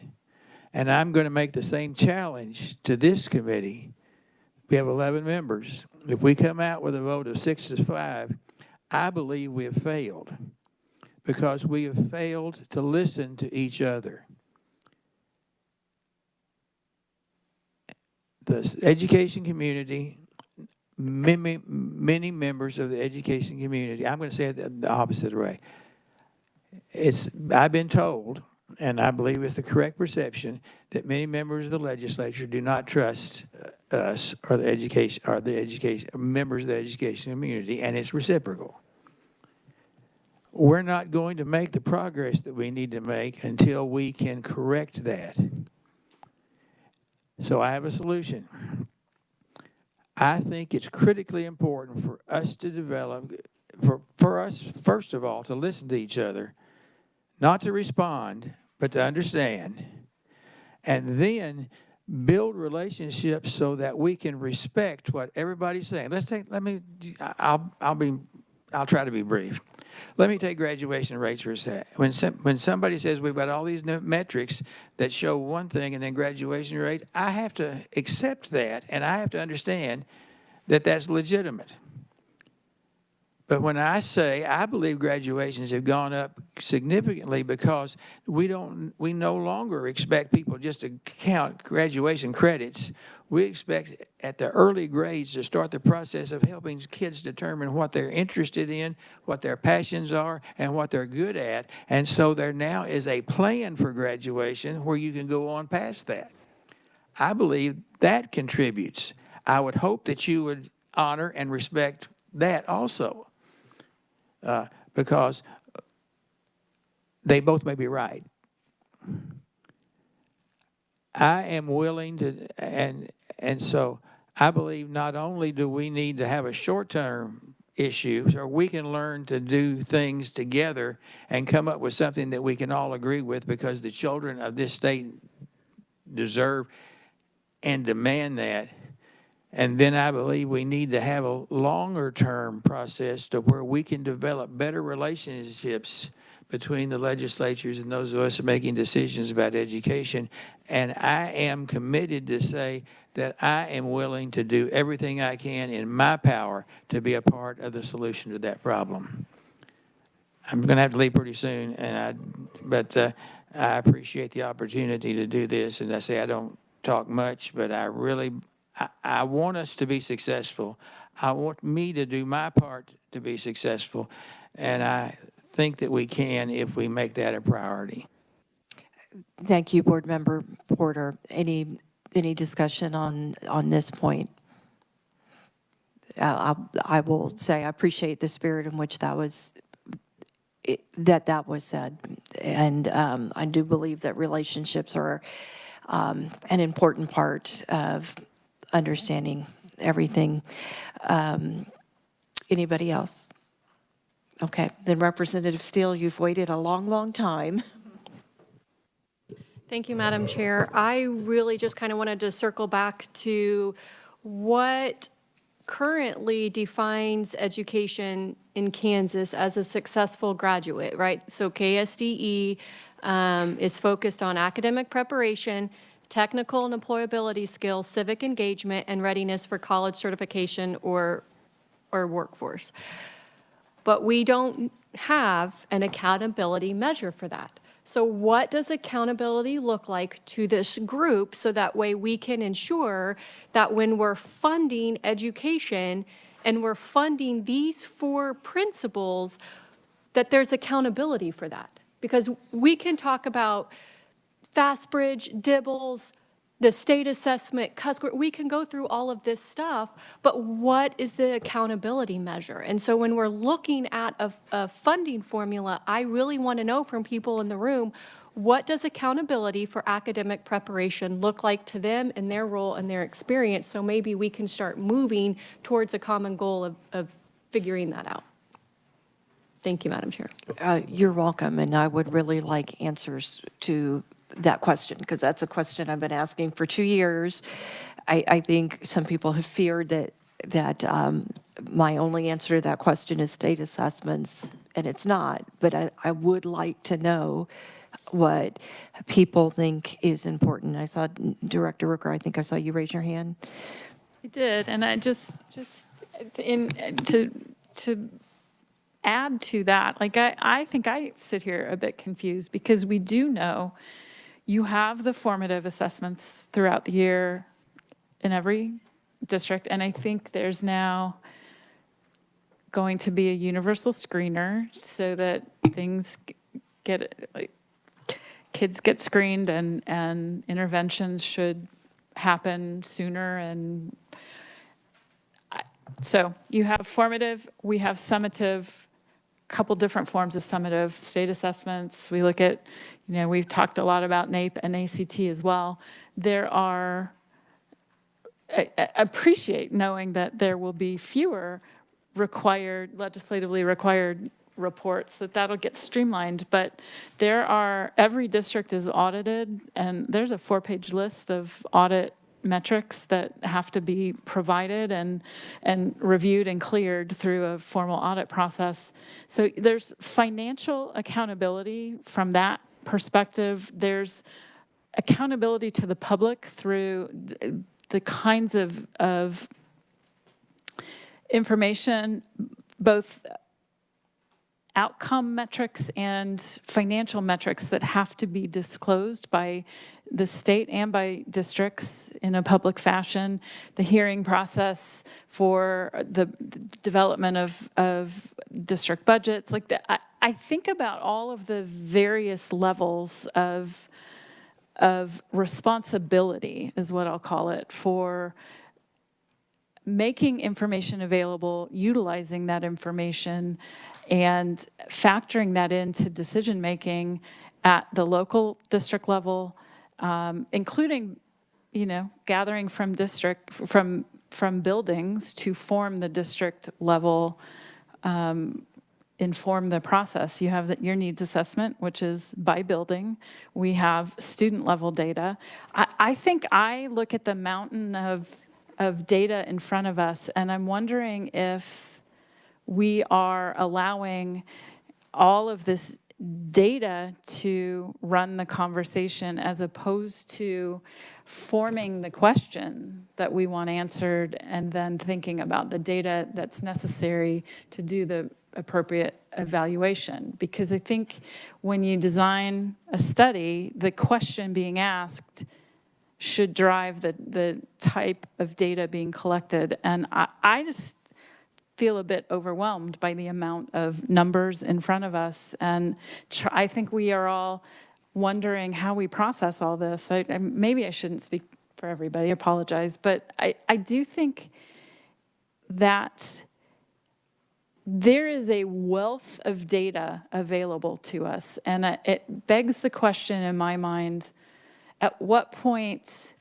And I'm going to make the same challenge to this committee. We have 11 members. If we come out with a vote of 6-5, I believe we have failed, because we have failed to listen to each other. The education community, many members of the education community, I'm going to say it the opposite way. I've been told, and I believe it's the correct perception, that many members of the legislature do not trust us or the members of the education community, and it's reciprocal. We're not going to make the progress that we need to make until we can correct that. So I have a solution. I think it's critically important for us to develop, for us, first of all, to listen to each other, not to respond, but to understand, and then build relationships so that we can respect what everybody's saying. I'll try to be brief. Let me take graduation rates for a sec. When somebody says we've got all these metrics that show one thing and then graduation rate, I have to accept that, and I have to understand that that's legitimate. But when I say I believe graduations have gone up significantly because we no longer expect people just to count graduation credits. We expect at the early grades to start the process of helping kids determine what they're interested in, what their passions are, and what they're good at. And so there now is a plan for graduation where you can go on past that. I believe that contributes. I would hope that you would honor and respect that also. Because they both may be right. I am willing to, and so I believe not only do we need to have a short-term issue, or we can learn to do things together and come up with something that we can all agree with, because the children of this state deserve and demand that. And then I believe we need to have a longer-term process to where we can develop better relationships between the legislatures and those of us making decisions about education. And I am committed to say that I am willing to do everything I can in my power to be a part of the solution to that problem. I'm going to have to leave pretty soon, but I appreciate the opportunity to do this. And I say I don't talk much, but I want us to be successful. I want me to do my part to be successful, and I think that we can if we make that a priority. Thank you, Board Member Porter. Any discussion on this point? I will say I appreciate the spirit in which that was that was said. And I do believe that relationships are an important part of understanding everything. Anybody else? Okay, then Representative Steele, you've waited a long, long time. Thank you, Madam Chair. I really just kind of wanted to circle back to what currently defines education in Kansas as a successful graduate, right? So KSDE is focused on academic preparation, technical and employability skills, civic engagement, and readiness for college certification or workforce. But we don't have an accountability measure for that. So what does accountability look like to this group so that way we can ensure that when we're funding education and we're funding these 4 principles, that there's accountability for that? Because we can talk about Fastbridge, Dibbles, the state assessment, we can go through all of this stuff, but what is the accountability measure? And so when we're looking at a funding formula, I really want to know from people in the room, what does accountability for academic preparation look like to them and their role and their experience? So maybe we can start moving towards a common goal of figuring that out. Thank you, Madam Chair. You're welcome, and I would really like answers to that question, because that's a question I've been asking for 2 years. I think some people have feared that my only answer to that question is state assessments, and it's not. But I would like to know what people think is important. I saw Director Rooker, I think I saw you raise your hand. I did, and I just to add to that, like I think I sit here a bit confused because we do know you have the formative assessments throughout the year in every district, and I think there's now going to be a universal screener so that things get, like, kids get screened and interventions should happen sooner. And so you have formative, we have summative, couple different forms of summative state assessments. We look at, we've talked a lot about NAEP and ACT as well. There are, I appreciate knowing that there will be fewer legislatively required reports, that'll get streamlined, but every district is audited, and there's a 4-page list of audit metrics that have to be provided and reviewed and cleared through a formal audit process. So there's financial accountability from that perspective. There's accountability to the public through the kinds of information, both outcome metrics and financial metrics that have to be disclosed by the state and by districts in a public fashion. The hearing process for the development of district budgets, like that. I think about all of the various levels of responsibility, is what I'll call it, for making information available, utilizing that information, and factoring that into decision-making at the local district level, including, gathering from buildings to form the district level, inform the process. You have your needs assessment, which is by building. We have student level data. I think I look at the mountain of data in front of us, and I'm wondering if we are allowing all of this data to run the conversation as opposed to forming the question that we want answered and then thinking about the data that's necessary to do the appropriate evaluation. Because I think when you design a study, the question being asked should drive the type of data being collected. And I just feel a bit overwhelmed by the amount of numbers in front of us. And I think we are all wondering how we process all this. Maybe I shouldn't speak for everybody, I apologize. But I do think that there is a wealth of data available to us. And it begs the question in my mind, at what point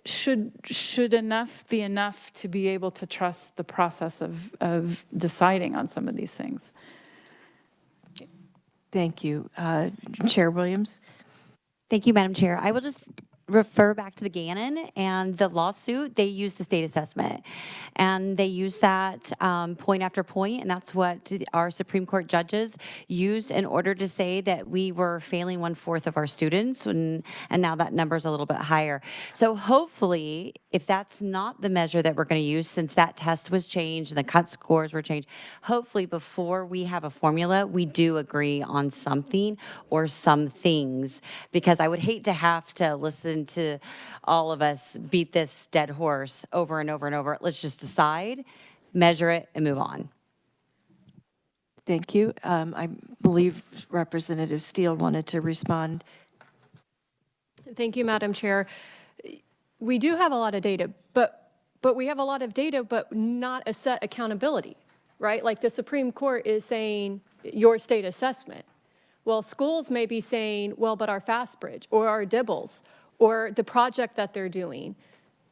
should enough be enough to be able to trust the process of deciding on some of these things? Thank you. Chair Williams? Thank you, Madam Chair. I will just refer back to the Gannon and the lawsuit. They use the state assessment, and they use that point after point, and that's what our Supreme Court judges used in order to say that we were failing 1/4 of our students, and now that number is a little bit higher. So hopefully, if that's not the measure that we're going to use, since that test was changed and the cut scores were changed, hopefully before we have a formula, we do agree on something or some things, because I would hate to have to listen to all of us beat this dead horse over and over and over. Let's just decide, measure it, and move on. Thank you. I believe Representative Steele wanted to respond. Thank you, Madam Chair. We do have a lot of data, but we have a lot of data, but not a set accountability, right? Like the Supreme Court is saying your state assessment. Well, schools may be saying, well, but our FastBridge or our Dibbles or the project that they're doing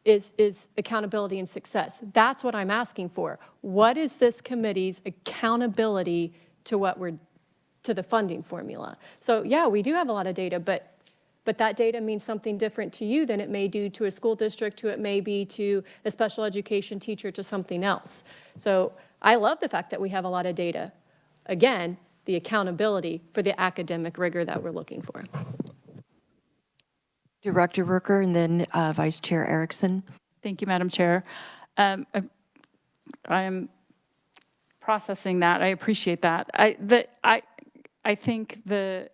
is accountability and success. That's what I'm asking for. What is this committee's accountability to to the funding formula? So yeah, we do have a lot of data, but that data means something different to you than it may do to a school district, to it may be to a special education teacher, to something else. So I love the fact that we have a lot of data. Again, the accountability for the academic rigor that we're looking for. Director Rooker and then Vice Chair Erickson. Thank you, Madam Chair. I am processing that. I appreciate that. I think the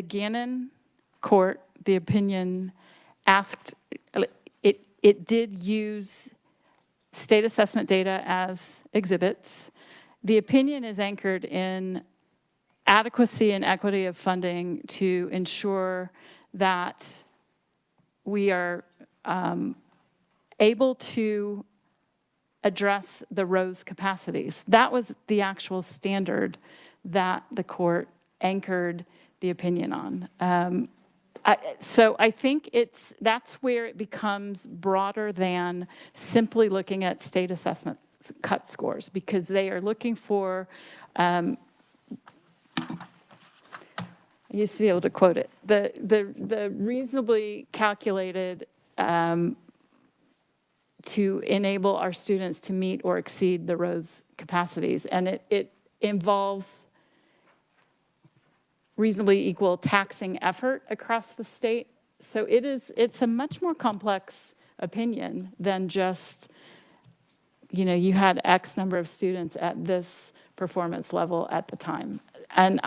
Gannon court, the opinion asked, it did use state assessment data as exhibits. The opinion is anchored in adequacy and equity of funding to ensure that we are able to address the Rose capacities. That was the actual standard that the court anchored the opinion on. So I think that's where it becomes broader than simply looking at state assessment cut scores, because they are looking for, I used to be able to quote it, the reasonably calculated to enable our students to meet or exceed the Rose capacities. And it involves reasonably equal taxing effort across the state. So it's a much more complex opinion than just, you had X number of students at this performance level at the time. And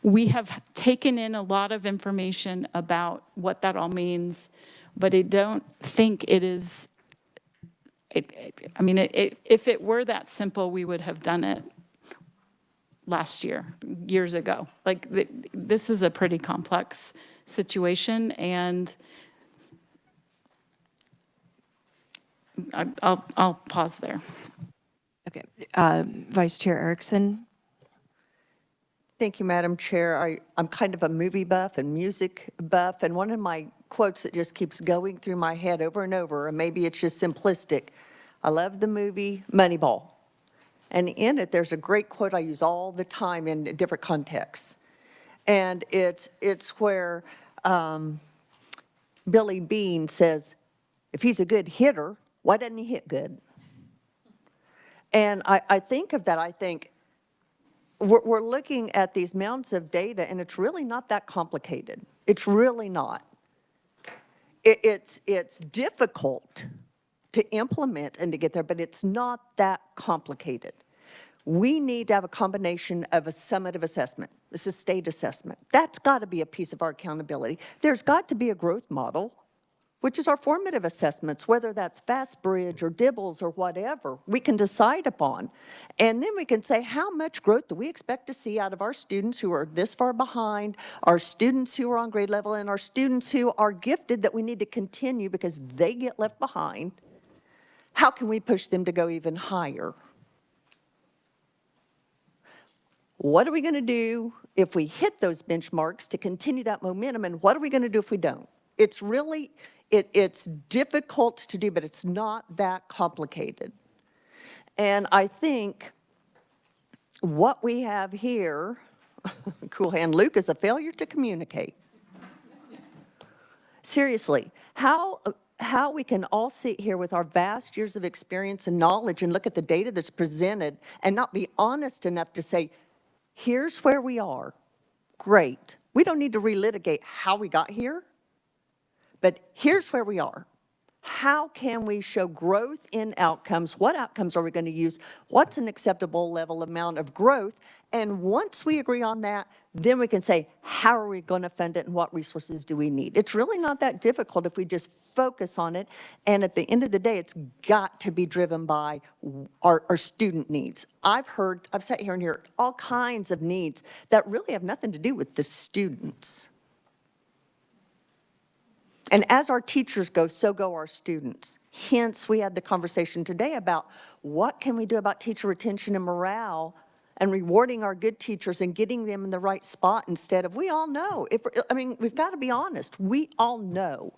we have taken in a lot of information about what that all means, but I don't think it is, if it were that simple, we would have done it last year, years ago. Like, this is a pretty complex situation, and I'll pause there. Okay. Vice Chair Erickson. Thank you, Madam Chair. I'm kind of a movie buff and music buff, and one of my quotes that just keeps going through my head over and over, and maybe it's just simplistic. I love the movie Moneyball. And in it, there's a great quote I use all the time in different contexts. And it's where Billy Bean says, if he's a good hitter, why doesn't he hit good? And I think of that, I think, we're looking at these mountains of data, and it's really not that complicated. It's really not. It's difficult to implement and to get there, but it's not that complicated. We need to have a combination of a summative assessment. This is state assessment. That's got to be a piece of our accountability. There's got to be a growth model, which is our formative assessments, whether that's FastBridge or Dibbles or whatever, we can decide upon. And then we can say, how much growth do we expect to see out of our students who are this far behind, our students who are on grade level, and our students who are gifted that we need to continue because they get left behind. How can we push them to go even higher? What are we going to do if we hit those benchmarks to continue that momentum, and what are we going to do if we don't? It's really, it's difficult to do, but it's not that complicated. And I think what we have here, Cool Hand Luke, is a failure to communicate. Seriously, how we can all sit here with our vast years of experience and knowledge and look at the data that's presented and not be honest enough to say, here's where we are. Great. We don't need to relitigate how we got here, but here's where we are. How can we show growth in outcomes? What outcomes are we going to use? What's an acceptable level amount of growth? And once we agree on that, then we can say, how are we going to fund it and what resources do we need? It's really not that difficult if we just focus on it. And at the end of the day, it's got to be driven by our student needs. I've sat here and heard all kinds of needs that really have nothing to do with the students. And as our teachers go, so go our students. Hence, we had the conversation today about what can we do about teacher retention and morale and rewarding our good teachers and getting them in the right spot instead of, we all know, we've got to be honest, we all know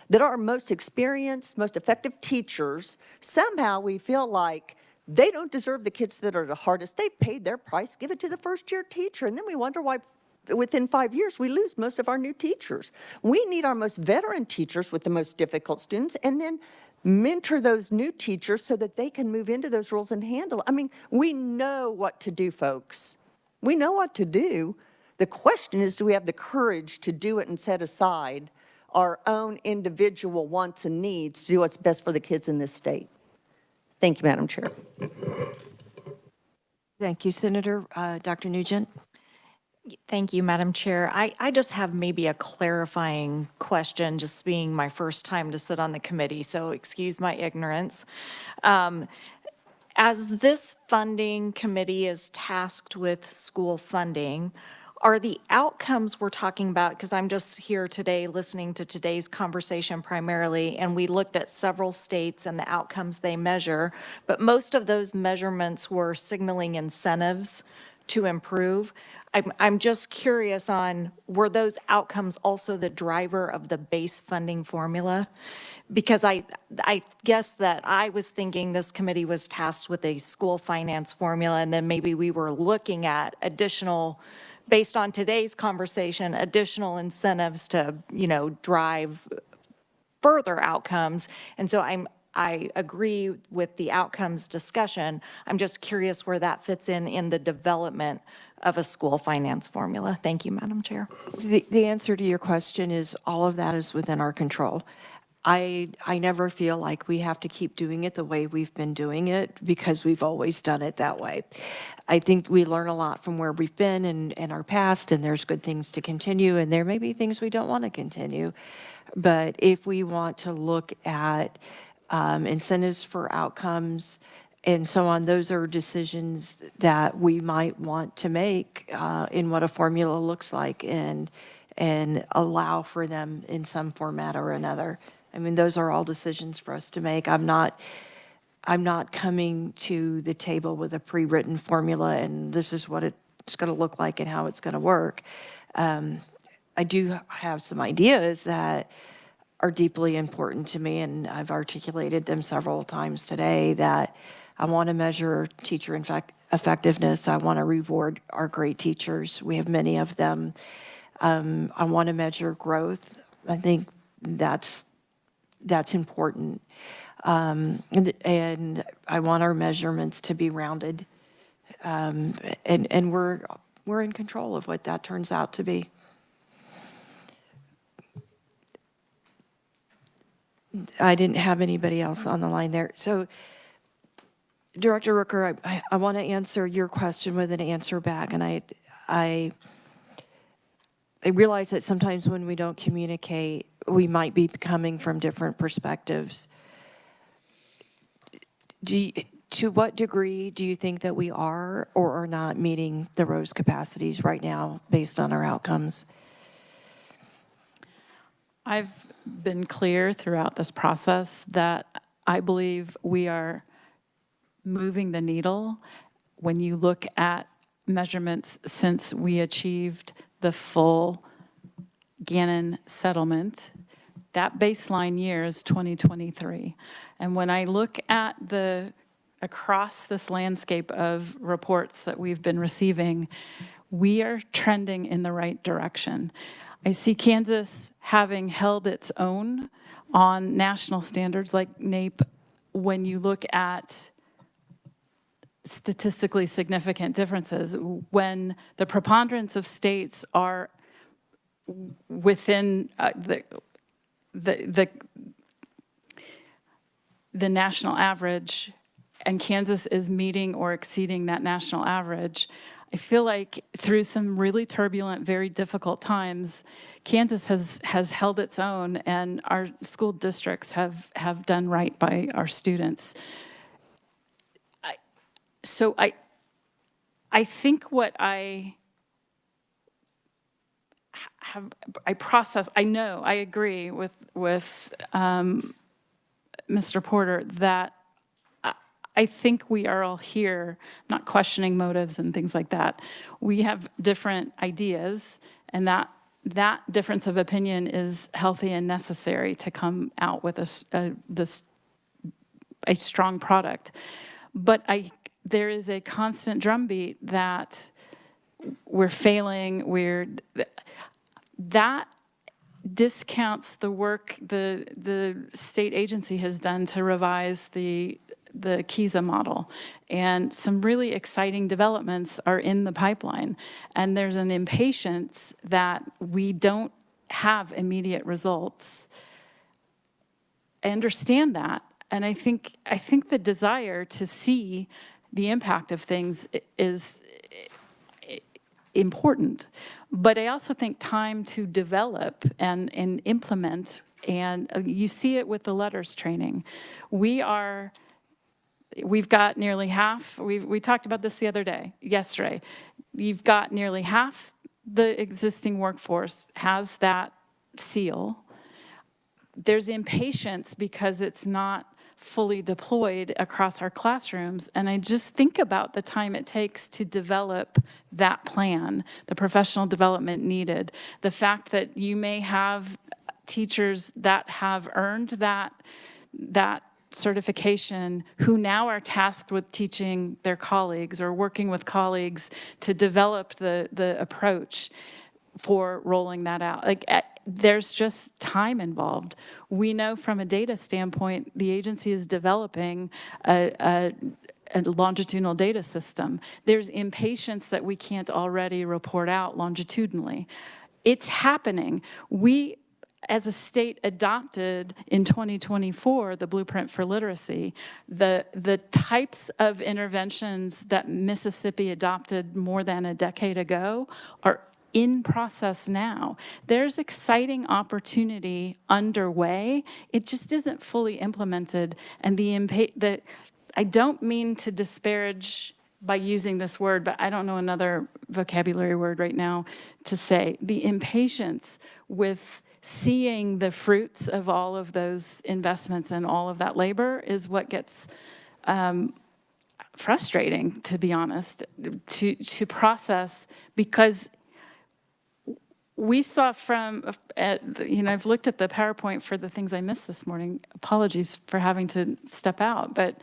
that our most experienced, most effective teachers, somehow we feel like they don't deserve the kids that are the hardest. They've paid their price, give it to the first-year teacher, and then we wonder why within 5 years, we lose most of our new teachers. We need our most veteran teachers with the most difficult students and then mentor those new teachers so that they can move into those roles and handle. We know what to do, folks. We know what to do. The question is, do we have the courage to do it and set aside our own individual wants and needs to do what's best for the kids in this state? Thank you, Madam Chair. Thank you, Senator. Dr. Nugent. Thank you, Madam Chair. I just have maybe a clarifying question, just being my first time to sit on the committee, so excuse my ignorance. As this funding committee is tasked with school funding, are the outcomes we're talking about, because I'm just here today listening to today's conversation primarily, and we looked at several states and the outcomes they measure, but most of those measurements were signaling incentives to improve. I'm just curious on, were those outcomes also the driver of the base funding formula? Because I guess that I was thinking this committee was tasked with a school finance formula, and then maybe we were looking at additional, based on today's conversation, additional incentives to, drive further outcomes. And so I agree with the outcomes discussion. I'm just curious where that fits in the development of a school finance formula. Thank you, Madam Chair. The answer to your question is all of that is within our control. I never feel like we have to keep doing it the way we've been doing it because we've always done it that way. I think we learn a lot from where we've been in our past, and there's good things to continue, and there may be things we don't want to continue. But if we want to look at incentives for outcomes and so on, those are decisions that we might want to make in what a formula looks like and allow for them in some format or another. Those are all decisions for us to make. I'm not coming to the table with a pre-written formula and this is what it's going to look like and how it's going to work. I do have some ideas that are deeply important to me, and I've articulated them several times today, that I want to measure teacher effectiveness. I want to reward our great teachers. We have many of them. I want to measure growth. I think that's important. And I want our measurements to be rounded. And we're in control of what that turns out to be. I didn't have anybody else on the line there. So, Director Rooker, I want to answer your question with an answer back. And I realize that sometimes when we don't communicate, we might be coming from different perspectives. To what degree do you think that we are or are not meeting the ROSE capacities right now based on our outcomes? I've been clear throughout this process that I believe we are moving the needle when you look at measurements since we achieved the full Gannon settlement. That baseline year is 2023. And when I look at across this landscape of reports that we've been receiving, we are trending in the right direction. I see Kansas having held its own on national standards like NAEP when you look at statistically significant differences. When the preponderance of states are within the national average, and Kansas is meeting or exceeding that national average, I feel like through some really turbulent, very difficult times, Kansas has held its own, and our school districts have done right by our students. So I think what I process, I know, I agree with Mr. Porter that I think we are all here, not questioning motives and things like that. We have different ideas, and that difference of opinion is healthy and necessary to come out with a strong product. But there is a constant drumbeat that we're failing, that discounts the work the state agency has done to revise the KISA model. And some really exciting developments are in the pipeline. And there's an impatience that we don't have immediate results. I understand that. And I think the desire to see the impact of things is important. But I also think time to develop and implement, and you see it with the letters training. We've got nearly half, we talked about this yesterday. You've got nearly half the existing workforce has that seal. There's impatience because it's not fully deployed across our classrooms. And I just think about the time it takes to develop that plan, the professional development needed, the fact that you may have teachers that have earned that certification who now are tasked with teaching their colleagues or working with colleagues to develop the approach for rolling that out. There's just time involved. We know from a data standpoint, the agency is developing a longitudinal data system. There's impatience that we can't already report out longitudinally. It's happening. We, as a state, adopted in 2024 the Blueprint for Literacy. The types of interventions that Mississippi adopted more than a decade ago are in process now. There's exciting opportunity underway. It just isn't fully implemented. And I don't mean to disparage by using this word, but I don't know another vocabulary word right now to say. The impatience with seeing the fruits of all of those investments and all of that labor is what gets frustrating, to be honest, to process, because we saw I've looked at the PowerPoint for the things I missed this morning. Apologies for having to step out, but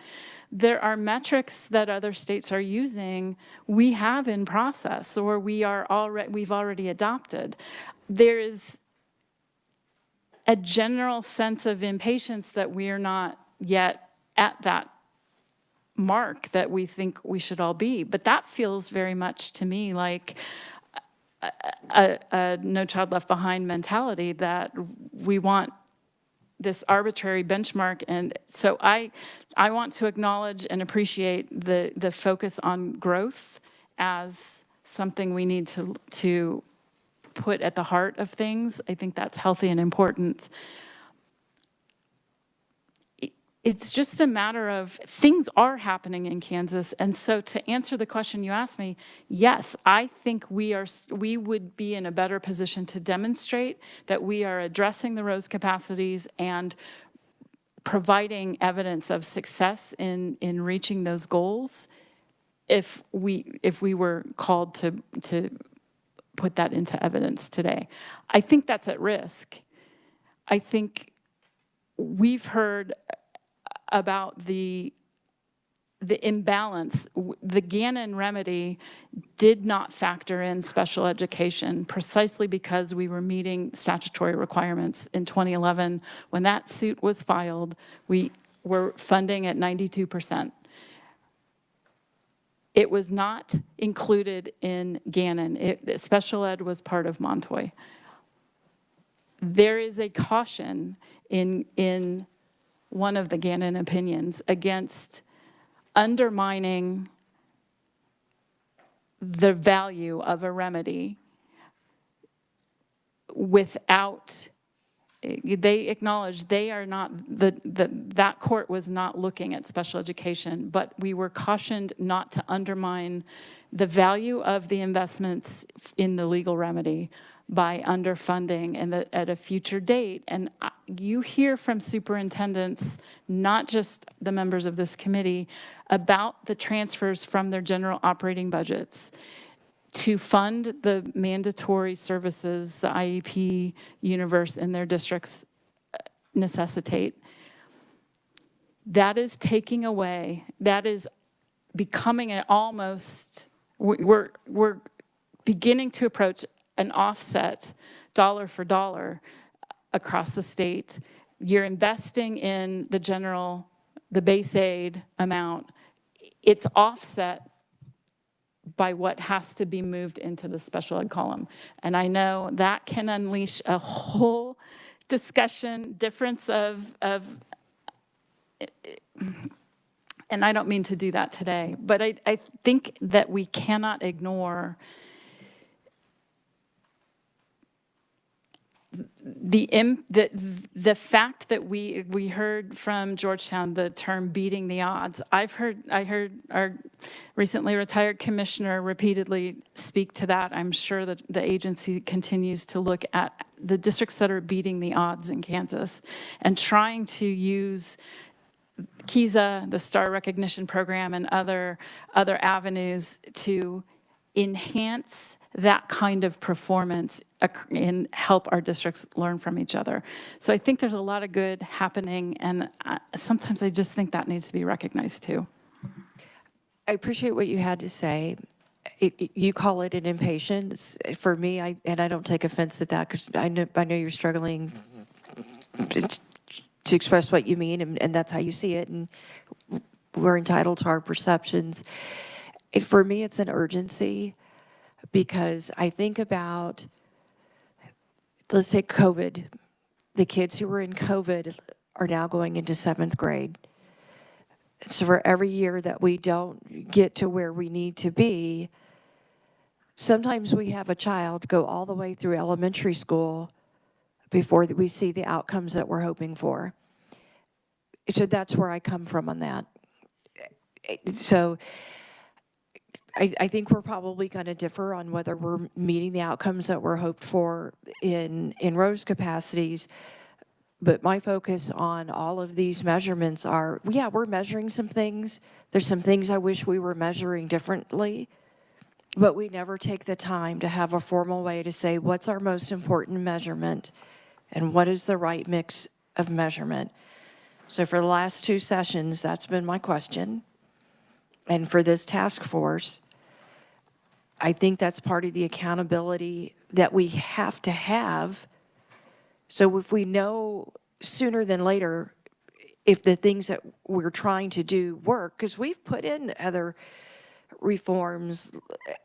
there are metrics that other states are using, we have in process, or we've already adopted. There is a general sense of impatience that we are not yet at that mark that we think we should all be. But that feels very much to me like a No Child Left Behind mentality, that we want this arbitrary benchmark. And so I want to acknowledge and appreciate the focus on growth as something we need to put at the heart of things. I think that's healthy and important. It's just a matter of things are happening in Kansas. And so to answer the question you asked me, yes, I think we would be in a better position to demonstrate that we are addressing the rose capacities and providing evidence of success in reaching those goals if we were called to put that into evidence today. I think that's at risk. I think we've heard about the imbalance. The Gannon remedy did not factor in special education precisely because we were meeting statutory requirements. In 2011, when that suit was filed, we were funding at 92%. It was not included in Gannon. Special ed was part of Montoy. There is a caution in one of the Gannon opinions against undermining the value of a remedy without, they acknowledge they are not, that court was not looking at special education, but we were cautioned not to undermine the value of the investments in the legal remedy by underfunding and at a future date. And you hear from superintendents, not just the members of this committee, about the transfers from their general operating budgets to fund the mandatory services the IEP universe in their districts necessitate. That is taking away, that is becoming an almost, we're beginning to approach an offset dollar for dollar across the state. You're investing in the base aid amount. It's offset by what has to be moved into the special ed column. And I know that can unleash a whole discussion, difference of and I don't mean to do that today, but I think that we cannot ignore the fact that we heard from Georgetown the term beating the odds. I heard our recently retired commissioner repeatedly speak to that. I'm sure that the agency continues to look at the districts that are beating the odds in Kansas and trying to use KSA, the STAR recognition program, and other avenues to enhance that kind of performance and help our districts learn from each other. So I think there's a lot of good happening, and sometimes I just think that needs to be recognized too. I appreciate what you had to say. You call it an impatience. For me, I don't take offense at that because I know you're struggling to express what you mean, and that's how you see it, and we're entitled to our perceptions. For me, it's an urgency because I think about, let's say COVID. The kids who were in COVID are now going into 7th grade. So for every year that we don't get to where we need to be, sometimes we have a child go all the way through elementary school before we see the outcomes that we're hoping for. So that's where I come from on that. So I think we're probably going to differ on whether we're meeting the outcomes that were hoped for in Rose capacities. But my focus on all of these measurements are, yeah, we're measuring some things. There's some things I wish we were measuring differently, but we never take the time to have a formal way to say what's our most important measurement and what is the right mix of measurement. So for the last 2 sessions, that's been my question. And for this task force, I think that's part of the accountability that we have to have. So if we know sooner than later if the things that we're trying to do work, because we've put in other reforms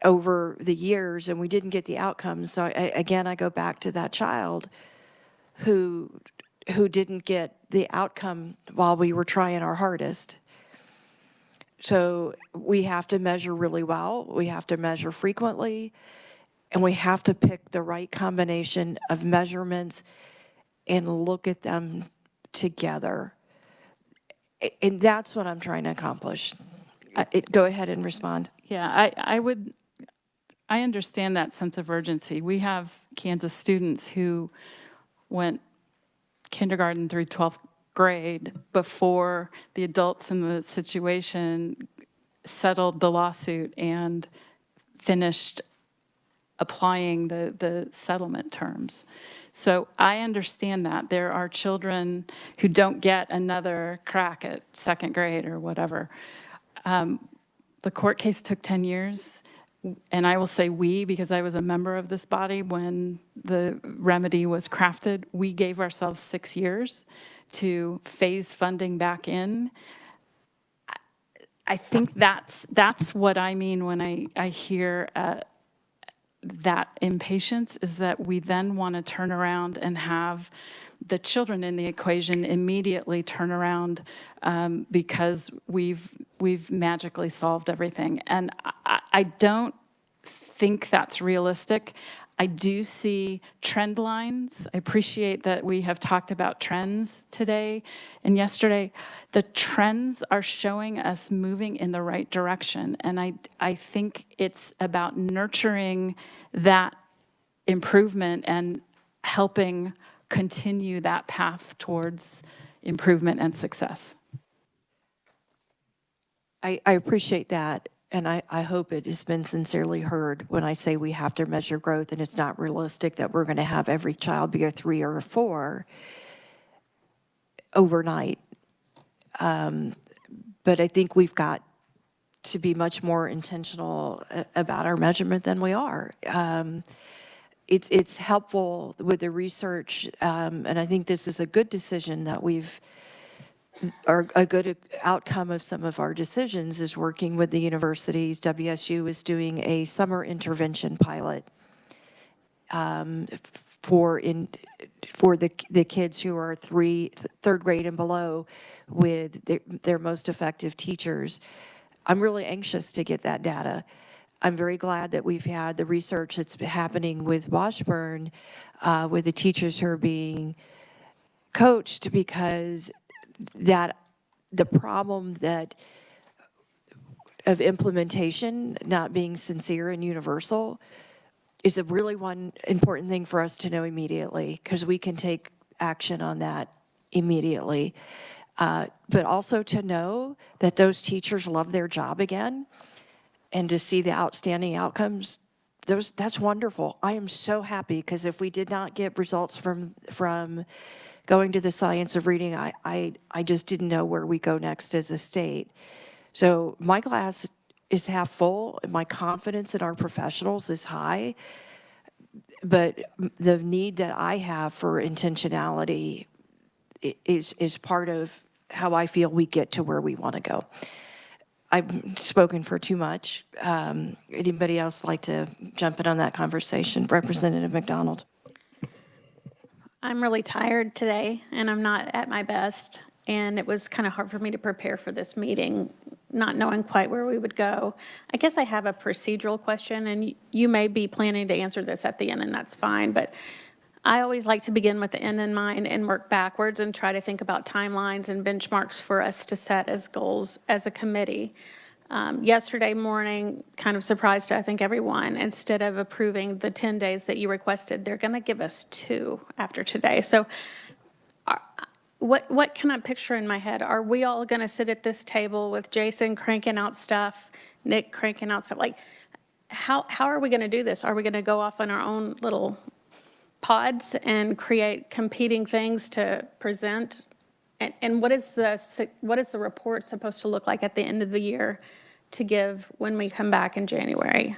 over the years and we didn't get the outcomes. So again, I go back to that child who didn't get the outcome while we were trying our hardest. So we have to measure really well, we have to measure frequently, and we have to pick the right combination of measurements and look at them together. And that's what I'm trying to accomplish. Go ahead and respond. Yeah, I understand that sense of urgency. We have Kansas students who went kindergarten through 12th grade before the adults in the situation settled the lawsuit and finished applying the settlement terms. So I understand that there are children who don't get another crack at second grade or whatever. The court case took 10 years, and I will say we, because I was a member of this body when the remedy was crafted. We gave ourselves 6 years to phase funding back in. I think that's what I mean when I hear that impatience, is that we then want to turn around and have the children in the equation immediately turn around because we've magically solved everything. And I don't think that's realistic. I do see trend lines. I appreciate that we have talked about trends today and yesterday. The trends are showing us moving in the right direction. And I think it's about nurturing that improvement and helping continue that path towards improvement and success. I appreciate that, and I hope it has been sincerely heard when I say we have to measure growth, and it's not realistic that we're going to have every child be a 3 or a 4 overnight. But I think we've got to be much more intentional about our measurement than we are. It's helpful with the research, and I think this is a good decision that or a good outcome of some of our decisions is working with the universities. WSU is doing a summer intervention pilot for the kids who are third grade and below with their most effective teachers. I'm really anxious to get that data. I'm very glad that we've had the research that's happening with Washburn, with the teachers who are being coached, because the problem of implementation not being sincere and universal is a really one important thing for us to know immediately, because we can take action on that immediately. But also to know that those teachers love their job again, and to see the outstanding outcomes, that's wonderful. I am so happy, because if we did not get results from going to the science of reading, I just didn't know where we go next as a state. So my glass is half full, and my confidence in our professionals is high, but the need that I have for intentionality is part of how I feel we get to where we want to go. I've spoken for too much. Anybody else like to jump in on that conversation? Representative McDonald. I'm really tired today, and I'm not at my best, and it was kind of hard for me to prepare for this meeting, not knowing quite where we would go. I guess I have a procedural question, and you may be planning to answer this at the end, and that's fine, but I always like to begin with the end in mind and work backwards and try to think about timelines and benchmarks for us to set as goals as a committee. Yesterday morning, kind of surprised, I think, everyone. Instead of approving the 10 days that you requested, they're going to give us 2 after today. So what can I picture in my head? Are we all going to sit at this table with Jason cranking out stuff, Nick cranking out stuff? Like, how are we going to do this? Are we going to go off on our own little pods and create competing things to present? And what is the report supposed to look like at the end of the year to give when we come back in January?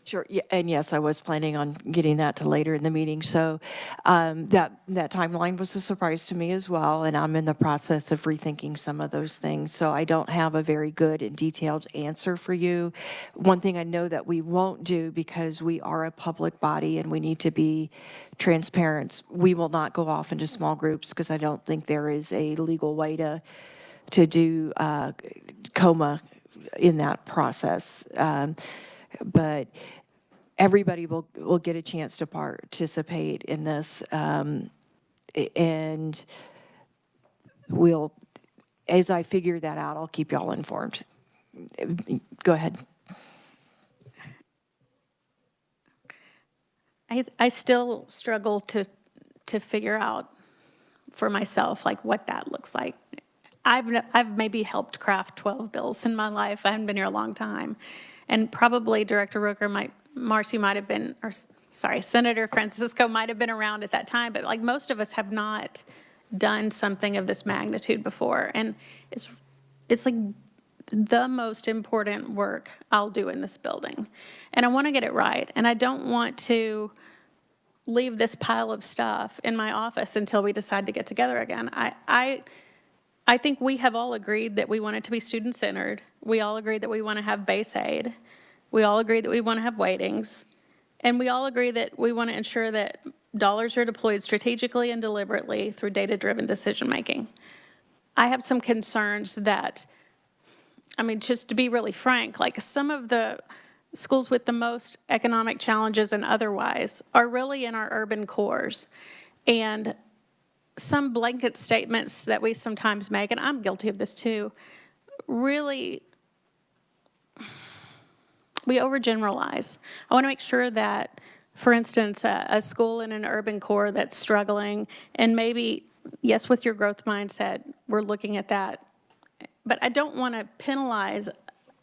Sure, yeah, and yes, I was planning on getting that to later in the meeting. So that timeline was a surprise to me as well, and I'm in the process of rethinking some of those things. So I don't have a very good and detailed answer for you. One thing I know that we won't do, because we are a public body and we need to be transparent, we will not go off into small groups, because I don't think there is a legal way to do coma in that process. But everybody will get a chance to participate in this, and as I figure that out, I'll keep y'all informed. Go ahead. I still struggle to figure out for myself, like what that looks like. I've maybe helped craft 12 bills in my life. I haven't been here a long time. And probably Director Rooker Marcy might have been, or sorry, Senator Francisco might have been around at that time, but like most of us have not done something of this magnitude before. And it's like the most important work I'll do in this building. And I want to get it right. And I don't want to leave this pile of stuff in my office until we decide to get together again. I think we have all agreed that we want it to be student-centered. We all agree that we want to have base aid. We all agree that we want to have weightings. And we all agree that we want to ensure that dollars are deployed strategically and deliberately through data-driven decision-making. I have some concerns that, I mean, just to be really frank, like some of the schools with the most economic challenges and otherwise are really in our urban cores. And some blanket statements that we sometimes make, and I'm guilty of this too, really, we overgeneralize. I want to make sure that, for instance, a school in an urban core that's struggling, and maybe, yes, with your growth mindset, we're looking at that, but I don't want to penalize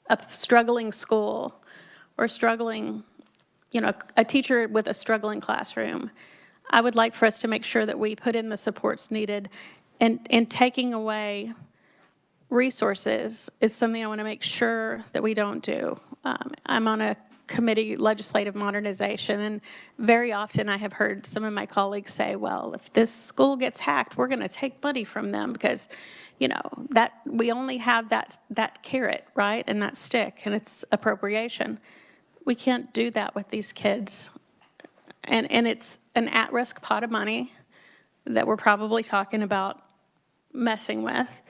a struggling school or struggling, you know, a teacher with a struggling classroom. I would like for us to make sure that we put in the supports needed, and taking away resources is something I want to make sure that we don't do. I'm on a committee, legislative modernization, and very often I have heard some of my colleagues say, well, if this school gets hacked, we're going to take money from them because, you know, that we only have that carrot, right, and that stick, and it's appropriation. We can't do that with these kids. And it's an at-risk pot of money that we're probably talking about messing with.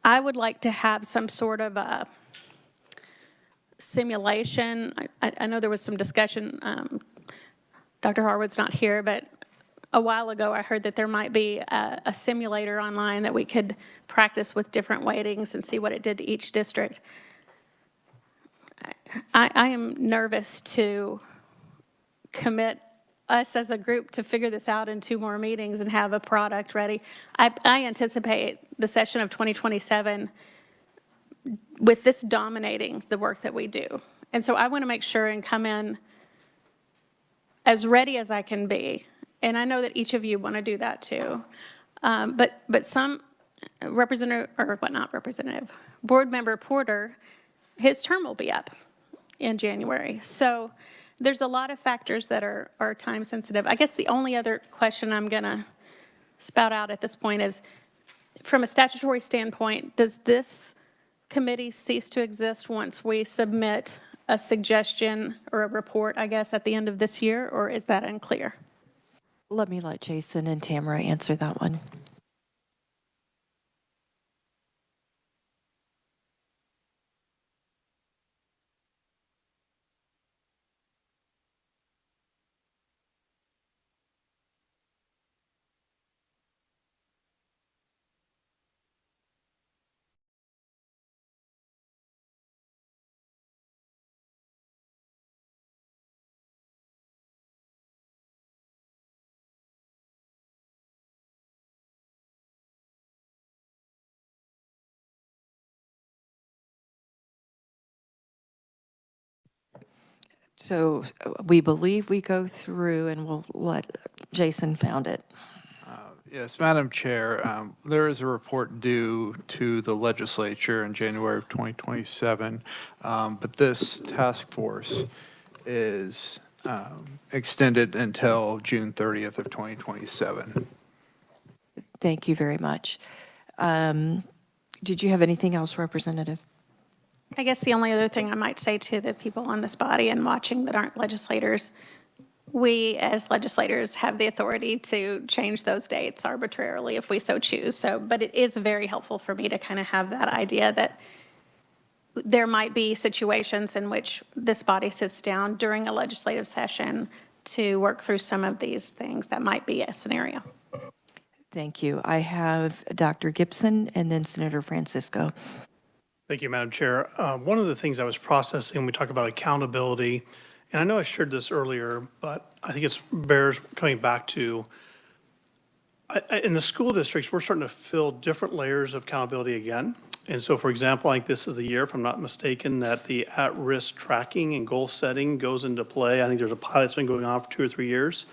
I would like to have some sort of a simulation. I know there was some discussion, Dr. Harwood's not here, but a while ago I heard that there might be a simulator online that we could practice with different weightings and see what it did to each district. I am nervous to commit us as a group to figure this out in 2 more meetings and have a product ready. I anticipate the session of 2027 with this dominating the work that we do. And so I want to make sure and come in as ready as I can be. And I know that each of you want to do that too. But some representative, or what, not representative, board member Porter, his term will be up in January. So there's a lot of factors that are time sensitive. I guess the only other question I'm going to spout out at this point is, from a statutory standpoint, does this committee cease to exist once we submit a suggestion or a report, I guess, at the end of this year, or is that unclear? Let me let Jason and Tamara answer that one. So we believe we go through, and we'll let Jason found it. Yes, Madam Chair, there is a report due to the legislature in January of 2027, but this task force is extended until June 30th of 2027. Thank you very much. Did you have anything else, Representative? I guess the only other thing I might say to the people on this body and watching that aren't legislators, we as legislators have the authority to change those dates arbitrarily if we so choose. So, but it is very helpful for me to kind of have that idea that there might be situations in which this body sits down during a legislative session to work through some of these things. That might be a scenario. Thank you. I have Dr. Gibson and then Senator Francisco. Thank you, Madam Chair. One of the things I was processing when we talk about accountability, and I know I shared this earlier, but I think it bears coming back to, In the school districts, we're starting to fill different layers of accountability again. And so, for example, I think this is the year, if I'm not mistaken, that the at-risk tracking and goal setting goes into play. I think there's a pilot that's been going on for 2 or 3 years.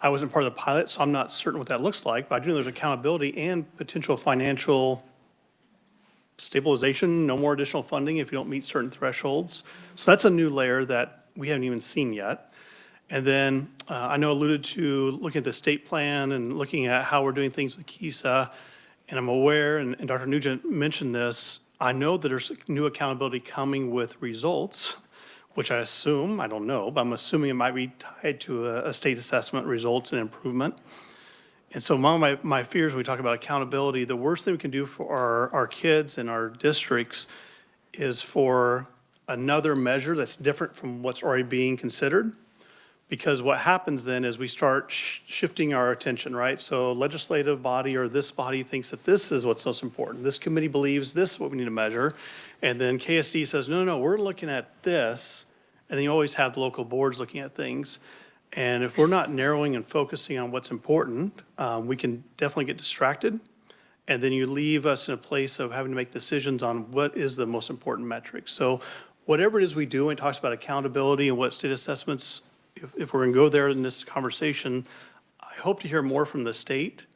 I wasn't part of the pilot, so I'm not certain what that looks like, but I do know there's accountability and potential financial stabilization, no more additional funding if you don't meet certain thresholds. So that's a new layer that we haven't even seen yet. And then I know alluded to looking at the state plan and looking at how we're doing things with KISA. And I'm aware, and Dr. Nugent mentioned this, I know that there's new accountability coming with results, which I assume, I don't know, but I'm assuming it might be tied to a state assessment results and improvement. And so one of my fears when we talk about accountability, the worst thing we can do for our kids and our districts is for another measure that's different from what's already being considered. Because what happens then is we start shifting our attention, right? So legislative body or this body thinks that this is what's most important. This committee believes this is what we need to measure. And then KSD says, no, we're looking at this. And then you always have the local boards looking at things. And if we're not narrowing and focusing on what's important, we can definitely get distracted. And then you leave us in a place of having to make decisions on what is the most important metric. So whatever it is we do, and it talks about accountability and what state assessments, if we're going to go there in this conversation, I hope to hear more from the state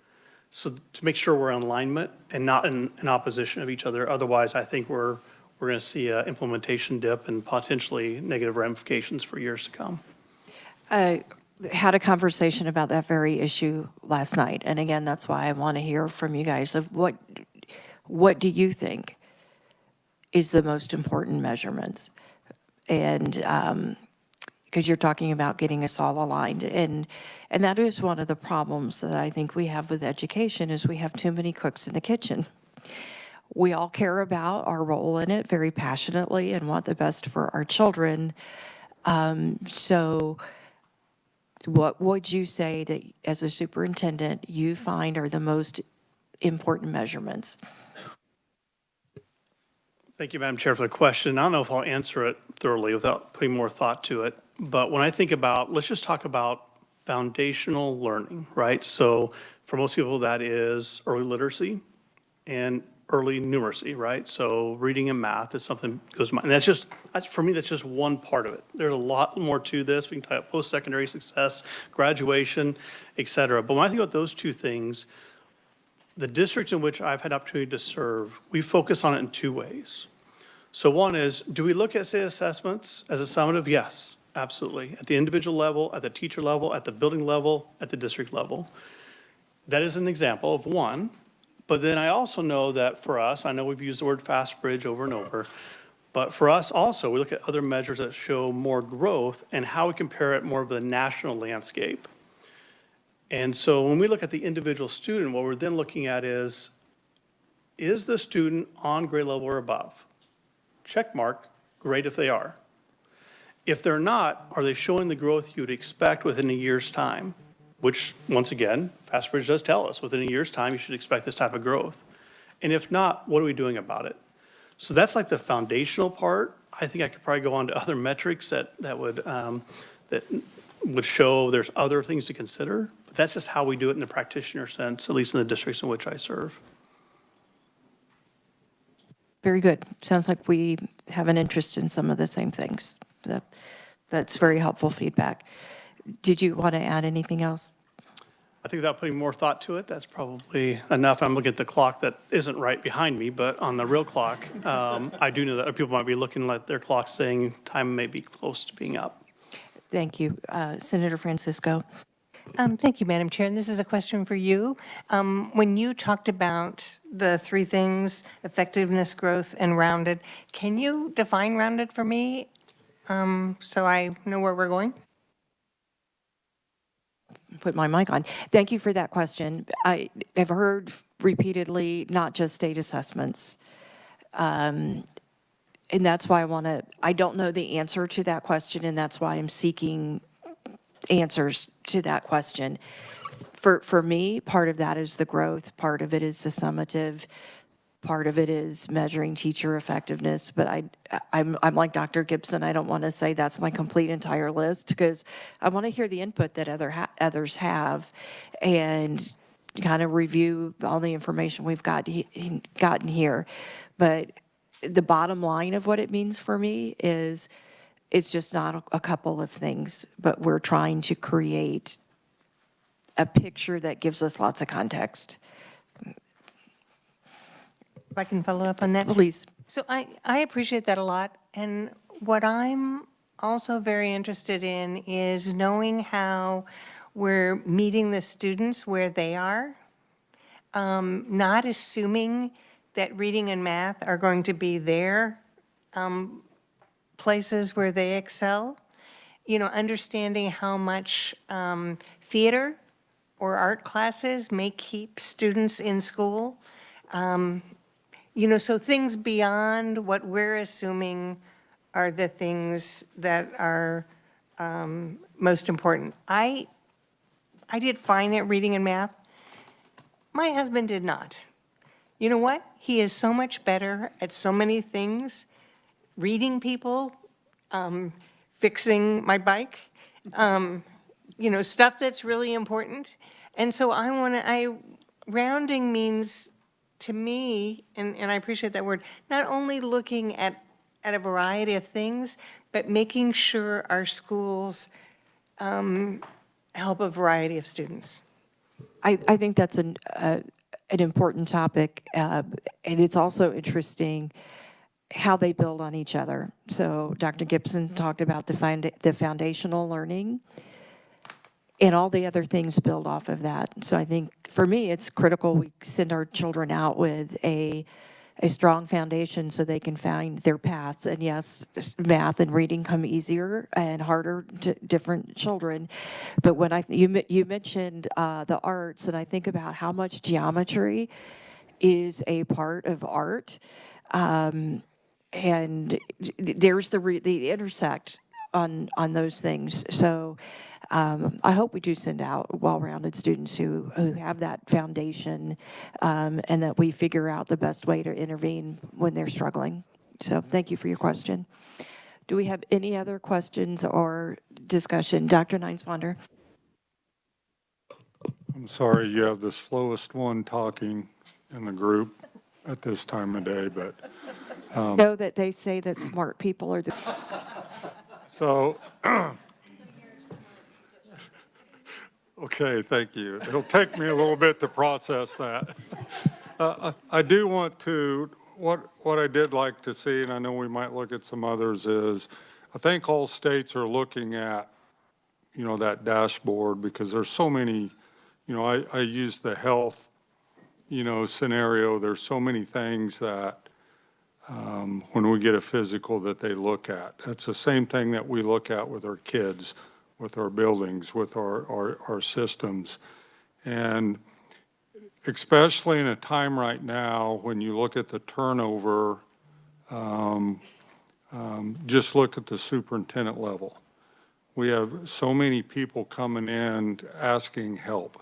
so to make sure we're in alignment and not in opposition of each other. Otherwise, I think we're going to see an implementation dip and potentially negative ramifications for years to come. Had a conversation about that very issue last night. And again, that's why I want to hear from you guys of what do you think is the most important measurements? And because you're talking about getting us all aligned. And that is one of the problems that I think we have with education is we have too many cooks in the kitchen. We all care about our role in it very passionately and want the best for our children. So what would you say that as a superintendent you find are the most important measurements? Thank you, Madam Chair, for the question. I don't know if I'll answer it thoroughly without putting more thought to it. But when I think about, let's just talk about foundational learning, right? So for most people, that is early literacy and early numeracy, right? So reading and math is something that goes to mind. And for me, that's just one part of it. There's a lot more to this. We can talk about post-secondary success, graduation, et cetera. But when I think about those two things, the districts in which I've had opportunity to serve, we focus on it in two ways. So one is, do we look at state assessments as a summative? Yes, absolutely. At the individual level, at the teacher level, at the building level, at the district level. That is an example of one. But then I also know that for us, I know we've used the word fast bridge over and over, but for us also, we look at other measures that show more growth and how we compare it more of the national landscape. And so when we look at the individual student, what we're then looking at is the student on grade level or above? Check mark, great if they are. If they're not, are they showing the growth you'd expect within a year's time? Which, once again, FastBridge does tell us, within a year's time, you should expect this type of growth. And if not, what are we doing about it? So that's like the foundational part. I think I could probably go on to other metrics that would show there's other things to consider. But that's just how we do it in the practitioner sense, at least in the districts in which I serve. Very good. Sounds like we have an interest in some of the same things. That's very helpful feedback. Did you want to add anything else? I think without putting more thought to it, that's probably enough. I'm looking at the clock that isn't right behind me, but on the real clock, I do know that people might be looking at their clock saying time may be close to being up. Thank you. Senator Francisco. Thank you, Madam Chair. And this is a question for you. When you talked about the three things, effectiveness, growth, and rounded, can you define rounded for me so I know where we're going? Put my mic on. Thank you for that question. I have heard repeatedly, not just state assessments. And that's why I don't know the answer to that question, and that's why I'm seeking answers to that question. For me, part of that is the growth, part of it is the summative, part of it is measuring teacher effectiveness, but I'm like Dr. Gibson, I don't want to say that's my complete entire list because I want to hear the input that others have. And kind of review all the information we've gotten here. But the bottom line of what it means for me is it's just not a couple of things, but we're trying to create a picture that gives us lots of context. If I can follow up on that? Please. So I appreciate that a lot. And what I'm also very interested in is knowing how we're meeting the students where they are, not assuming that reading and math are going to be their places where they excel. You know, understanding how much theater or art classes may keep students in school. You know, so things beyond what we're assuming are the things that are most important. I did fine at reading and math. My husband did not. You know what? He is so much better at so many things, reading people, fixing my bike, you know, stuff that's really important. And so rounding means to me, and I appreciate that word, not only looking at a variety of things, but making sure our schools help a variety of students. I think that's an important topic, and it's also interesting how they build on each other. So Dr. Gibson talked about the foundational learning, and all the other things build off of that. So I think for me, it's critical we send our children out with a strong foundation so they can find their paths. And yes, math and reading come easier and harder to different children. But when you mentioned the arts, and I think about how much geometry is a part of art, and there's the intersect on those things. So I hope we do send out well-rounded students who have that foundation, and that we figure out the best way to intervene when they're struggling. So thank you for your question. Do we have any other questions or discussion? Dr. Nineswander. I'm sorry, you have the slowest one talking in the group at this time of day, but. Know that they say that smart people are the. So, okay, thank you. It'll take me a little bit to process that. I do want to, what I did like to see, and I know we might look at some others, is I think all states are looking at, you know, that dashboard, because there's so many, you know, I use the health, you know, scenario. There's so many things that when we get a physical that they look at. It's the same thing that we look at with our kids, with our buildings, with our systems. And especially in a time right now when you look at the turnover, just look at the superintendent level. We have so many people coming in asking help.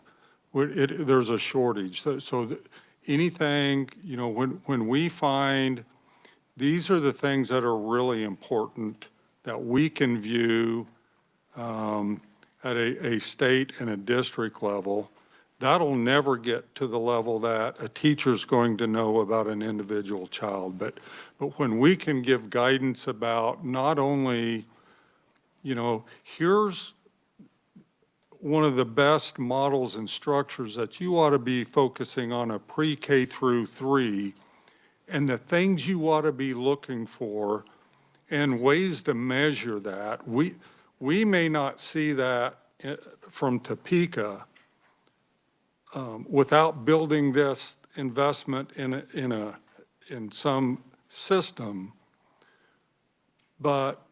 There's a shortage. So anything, you know, when we find these are the things that are really important that we can view at a state and a district level. That'll never get to the level that a teacher's going to know about an individual child. But when we can give guidance about not only, you know, here's one of the best models and structures that you ought to be focusing on a pre-K through 3, and the things you ought to be looking for and ways to measure that. We may not see that from Topeka without building this investment in some system. But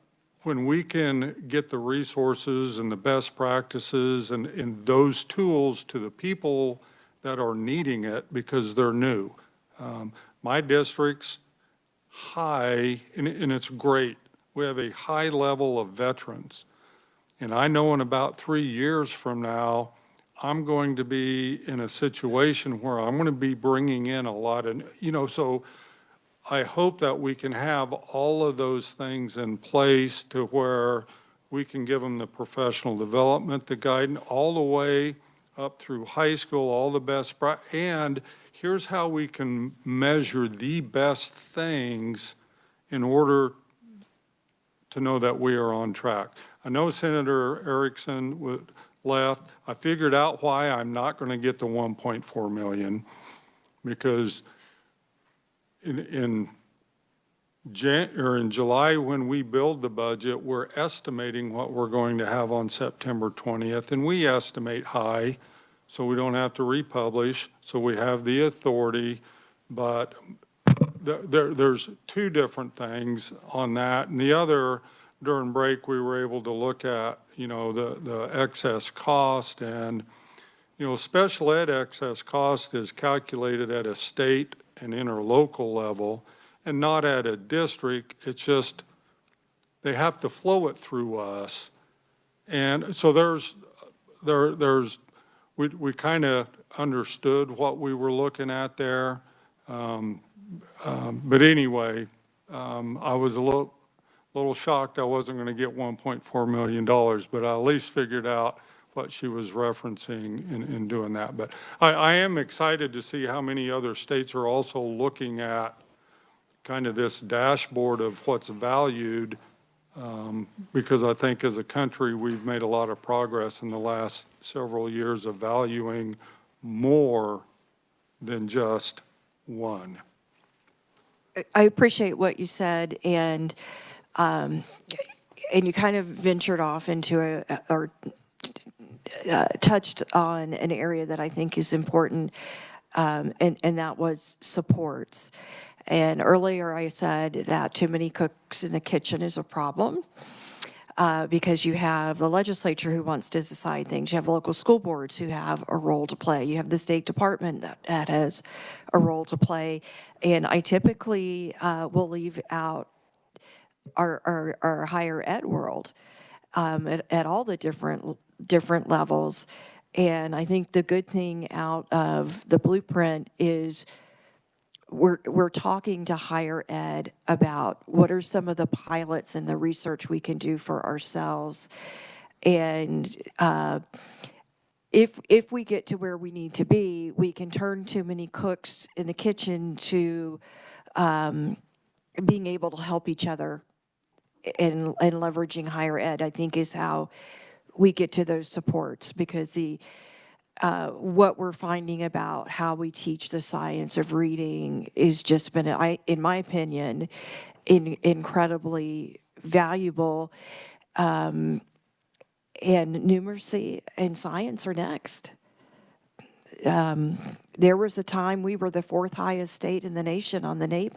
when we can get the resources and the best practices and those tools to the people that are needing it because they're new. My district's high, and it's great. We have a high level of veterans. And I know in about 3 years from now, I'm going to be in a situation where I'm going to be bringing in a lot of, you know, so I hope that we can have all of those things in place to where we can give them the professional development, the guidance, all the way. up through high school, all the best, and here's how we can measure the best things in order to know that we are on track. I know Senator Erickson left. I figured out why I'm not going to get the 1.4 million, because in July, when we build the budget, we're estimating what we're going to have on September 20th, and we estimate high, so we don't have to republish, so we have the authority. But there's two different things on that. And the other, during break, we were able to look at, the excess cost. And, special ed excess cost is calculated at a state and interlocal level and not at a district. It's just, they have to flow it through us. And so we kind of understood what we were looking at there. But anyway, I was a little shocked I wasn't going to get $1.4 million, but I at least figured out what she was referencing in doing that. But I am excited to see how many other states are also looking at kind of this dashboard of what's valued, because I think as a country, we've made a lot of progress in the last several years of valuing more than just one. I appreciate what you said, and you kind of ventured off into touched on an area that I think is important, and that was supports. And earlier I said that too many cooks in the kitchen is a problem, because you have the legislature who wants to decide things. You have local school boards who have a role to play. You have the State Department that has a role to play. And I typically will leave out our higher ed world at all the different levels. And I think the good thing out of the blueprint is we're talking to higher ed about what are some of the pilots and the research we can do for ourselves. And if we get to where we need to be, we can turn too many cooks in the kitchen to being able to help each other, and leveraging higher ed, I think, is how we get to those supports, because what we're finding about how we teach the science of reading is just been, in my opinion, incredibly valuable. And numeracy and science are next. There was a time we were the 4th highest state in the nation on the NAEP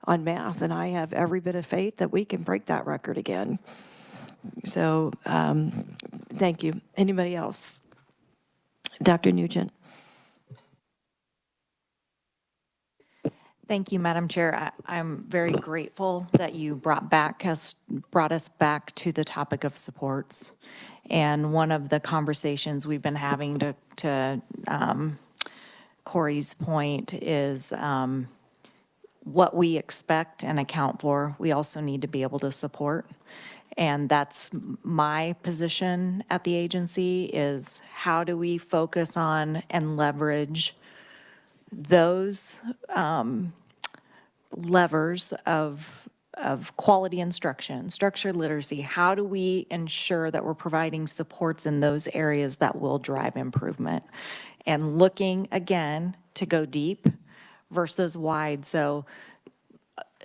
on math, and I have every bit of faith that we can break that record again. So thank you. Anybody else? Dr. Nugent. Thank you, Madam Chair. I'm very grateful that you brought us back to the topic of supports. And one of the conversations we've been having to Corey's point is what we expect and account for, we also need to be able to support. And that's my position at the agency, is how do we focus on and leverage those levers of quality instruction, structured literacy. How do we ensure that we're providing supports in those areas that will drive improvement? And looking, again, to go deep versus wide. So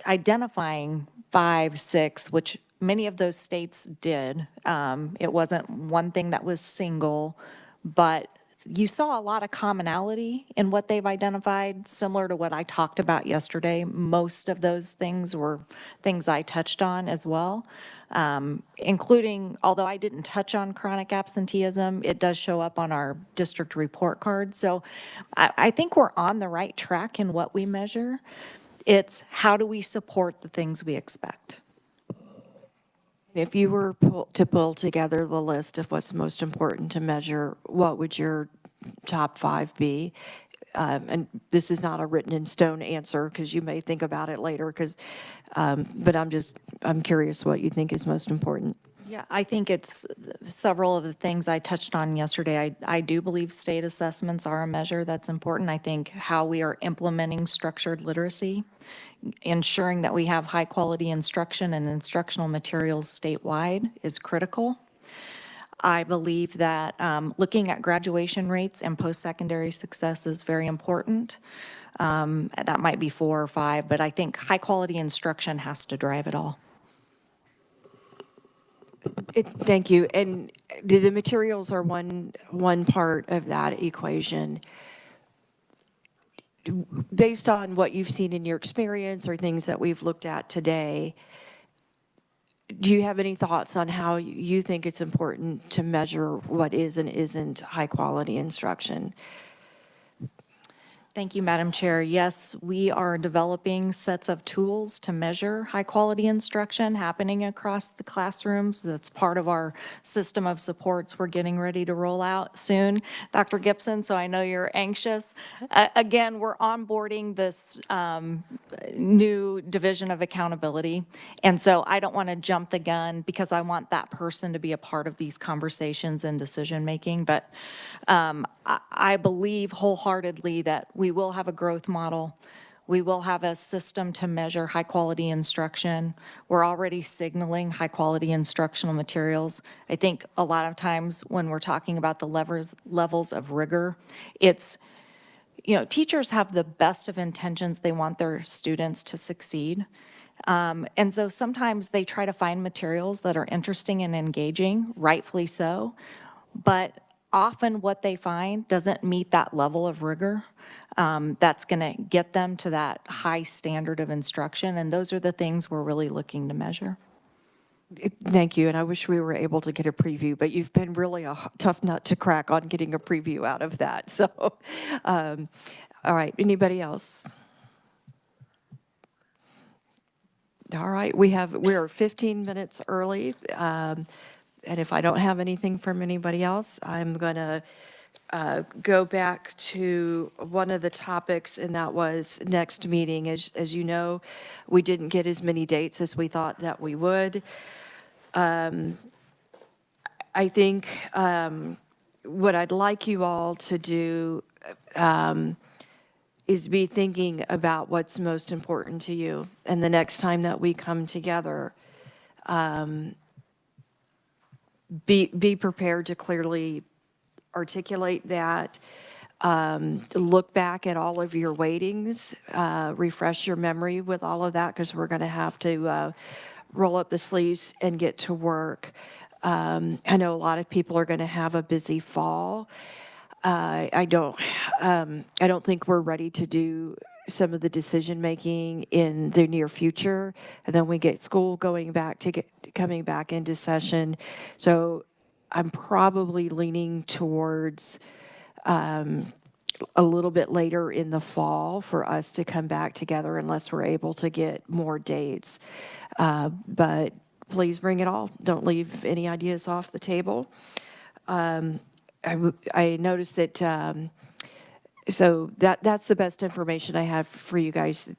identifying 5, 6, which many of those states did. It wasn't one thing that was single, but you saw a lot of commonality in what they've identified, similar to what I talked about yesterday. Most of those things were things I touched on as well, including, although I didn't touch on chronic absenteeism, it does show up on our district report card. So I think we're on the right track in what we measure. It's how do we support the things we expect? If you were to pull together the list of what's most important to measure, what would your top 5 be? And this is not a written in stone answer, because you may think about it later, but I'm curious what you think is most important. Yeah, I think it's several of the things I touched on yesterday. I do believe state assessments are a measure that's important. I think how we are implementing structured literacy, ensuring that we have high-quality instruction and instructional materials statewide is critical. I believe that looking at graduation rates and post-secondary success is very important. That might be 4 or 5, but I think high-quality instruction has to drive it all. Thank you. And the materials are one part of that equation. Based on what you've seen in your experience or things that we've looked at today, do you have any thoughts on how you think it's important to measure what is and isn't high-quality instruction? Thank you, Madam Chair. Yes, we are developing sets of tools to measure high-quality instruction happening across the classrooms. That's part of our system of supports we're getting ready to roll out soon. Dr. Gibson, so I know you're anxious. Again, we're onboarding this new division of accountability, and so I don't want to jump the gun because I want that person to be a part of these conversations and decision-making, but I believe wholeheartedly that we will have a growth model. We will have a system to measure high-quality instruction. We're already signaling high-quality instructional materials. I think a lot of times when we're talking about the levels of rigor, it's, teachers have the best of intentions. They want their students to succeed. And so sometimes they try to find materials that are interesting and engaging, rightfully so, but often what they find doesn't meet that level of rigor that's going to get them to that high standard of instruction, and those are the things we're really looking to measure. Thank you, and I wish we were able to get a preview, but you've been really a tough nut to crack on getting a preview out of that. So, all right, anybody else? All right, we're 15 minutes early. And if I don't have anything from anybody else, I'm going to go back to one of the topics, and that was next meeting. As you know, we didn't get as many dates as we thought that we would. I think what I'd like you all to do is be thinking about what's most important to you. And the next time that we come together, be prepared to clearly articulate that. Look back at all of your weightings, refresh your memory with all of that, because we're going to have to roll up the sleeves and get to work. I know a lot of people are going to have a busy fall. I don't think we're ready to do some of the decision making in the near future, and then we get school coming back into session. So I'm probably leaning towards a little bit later in the fall for us to come back together, unless we're able to get more dates. But please bring it all. Don't leave any ideas off the table. I noticed that. So that's the best information I have for you guys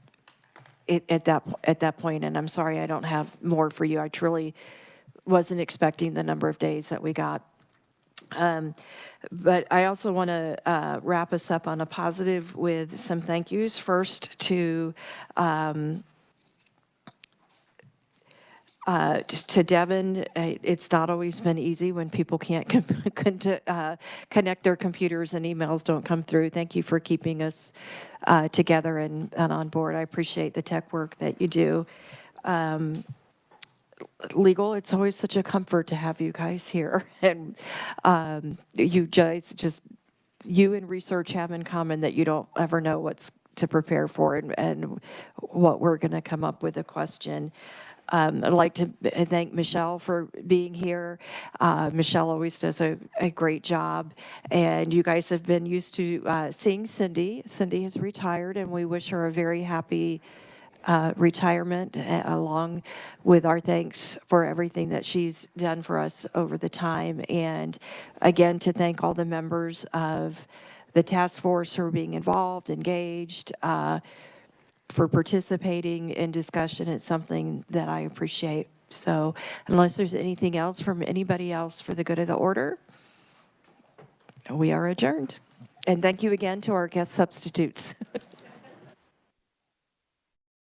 at that point, and I'm sorry I don't have more for you. I truly wasn't expecting the number of days that we got. But I also want to wrap us up on a positive with some thank yous. First to Devin. It's not always been easy when people can't connect their computers and emails don't come through. Thank you for keeping us together and on board. I appreciate the tech work that you do. Legal, it's always such a comfort to have you guys here. And you and research have in common that you don't ever know what's to prepare for and what we're going to come up with a question. I'd like to thank Michelle for being here. Michelle always does a great job, and you guys have been used to seeing Cindy. Cindy has retired, and we wish her a very happy retirement, along with our thanks for everything that she's done for us over the time. And again, to thank all the members of the task force who are being involved, engaged, for participating in discussion. It's something that I appreciate. So unless there's anything else from anybody else for the good of the order, we are adjourned. And thank you again to our guest substitutes.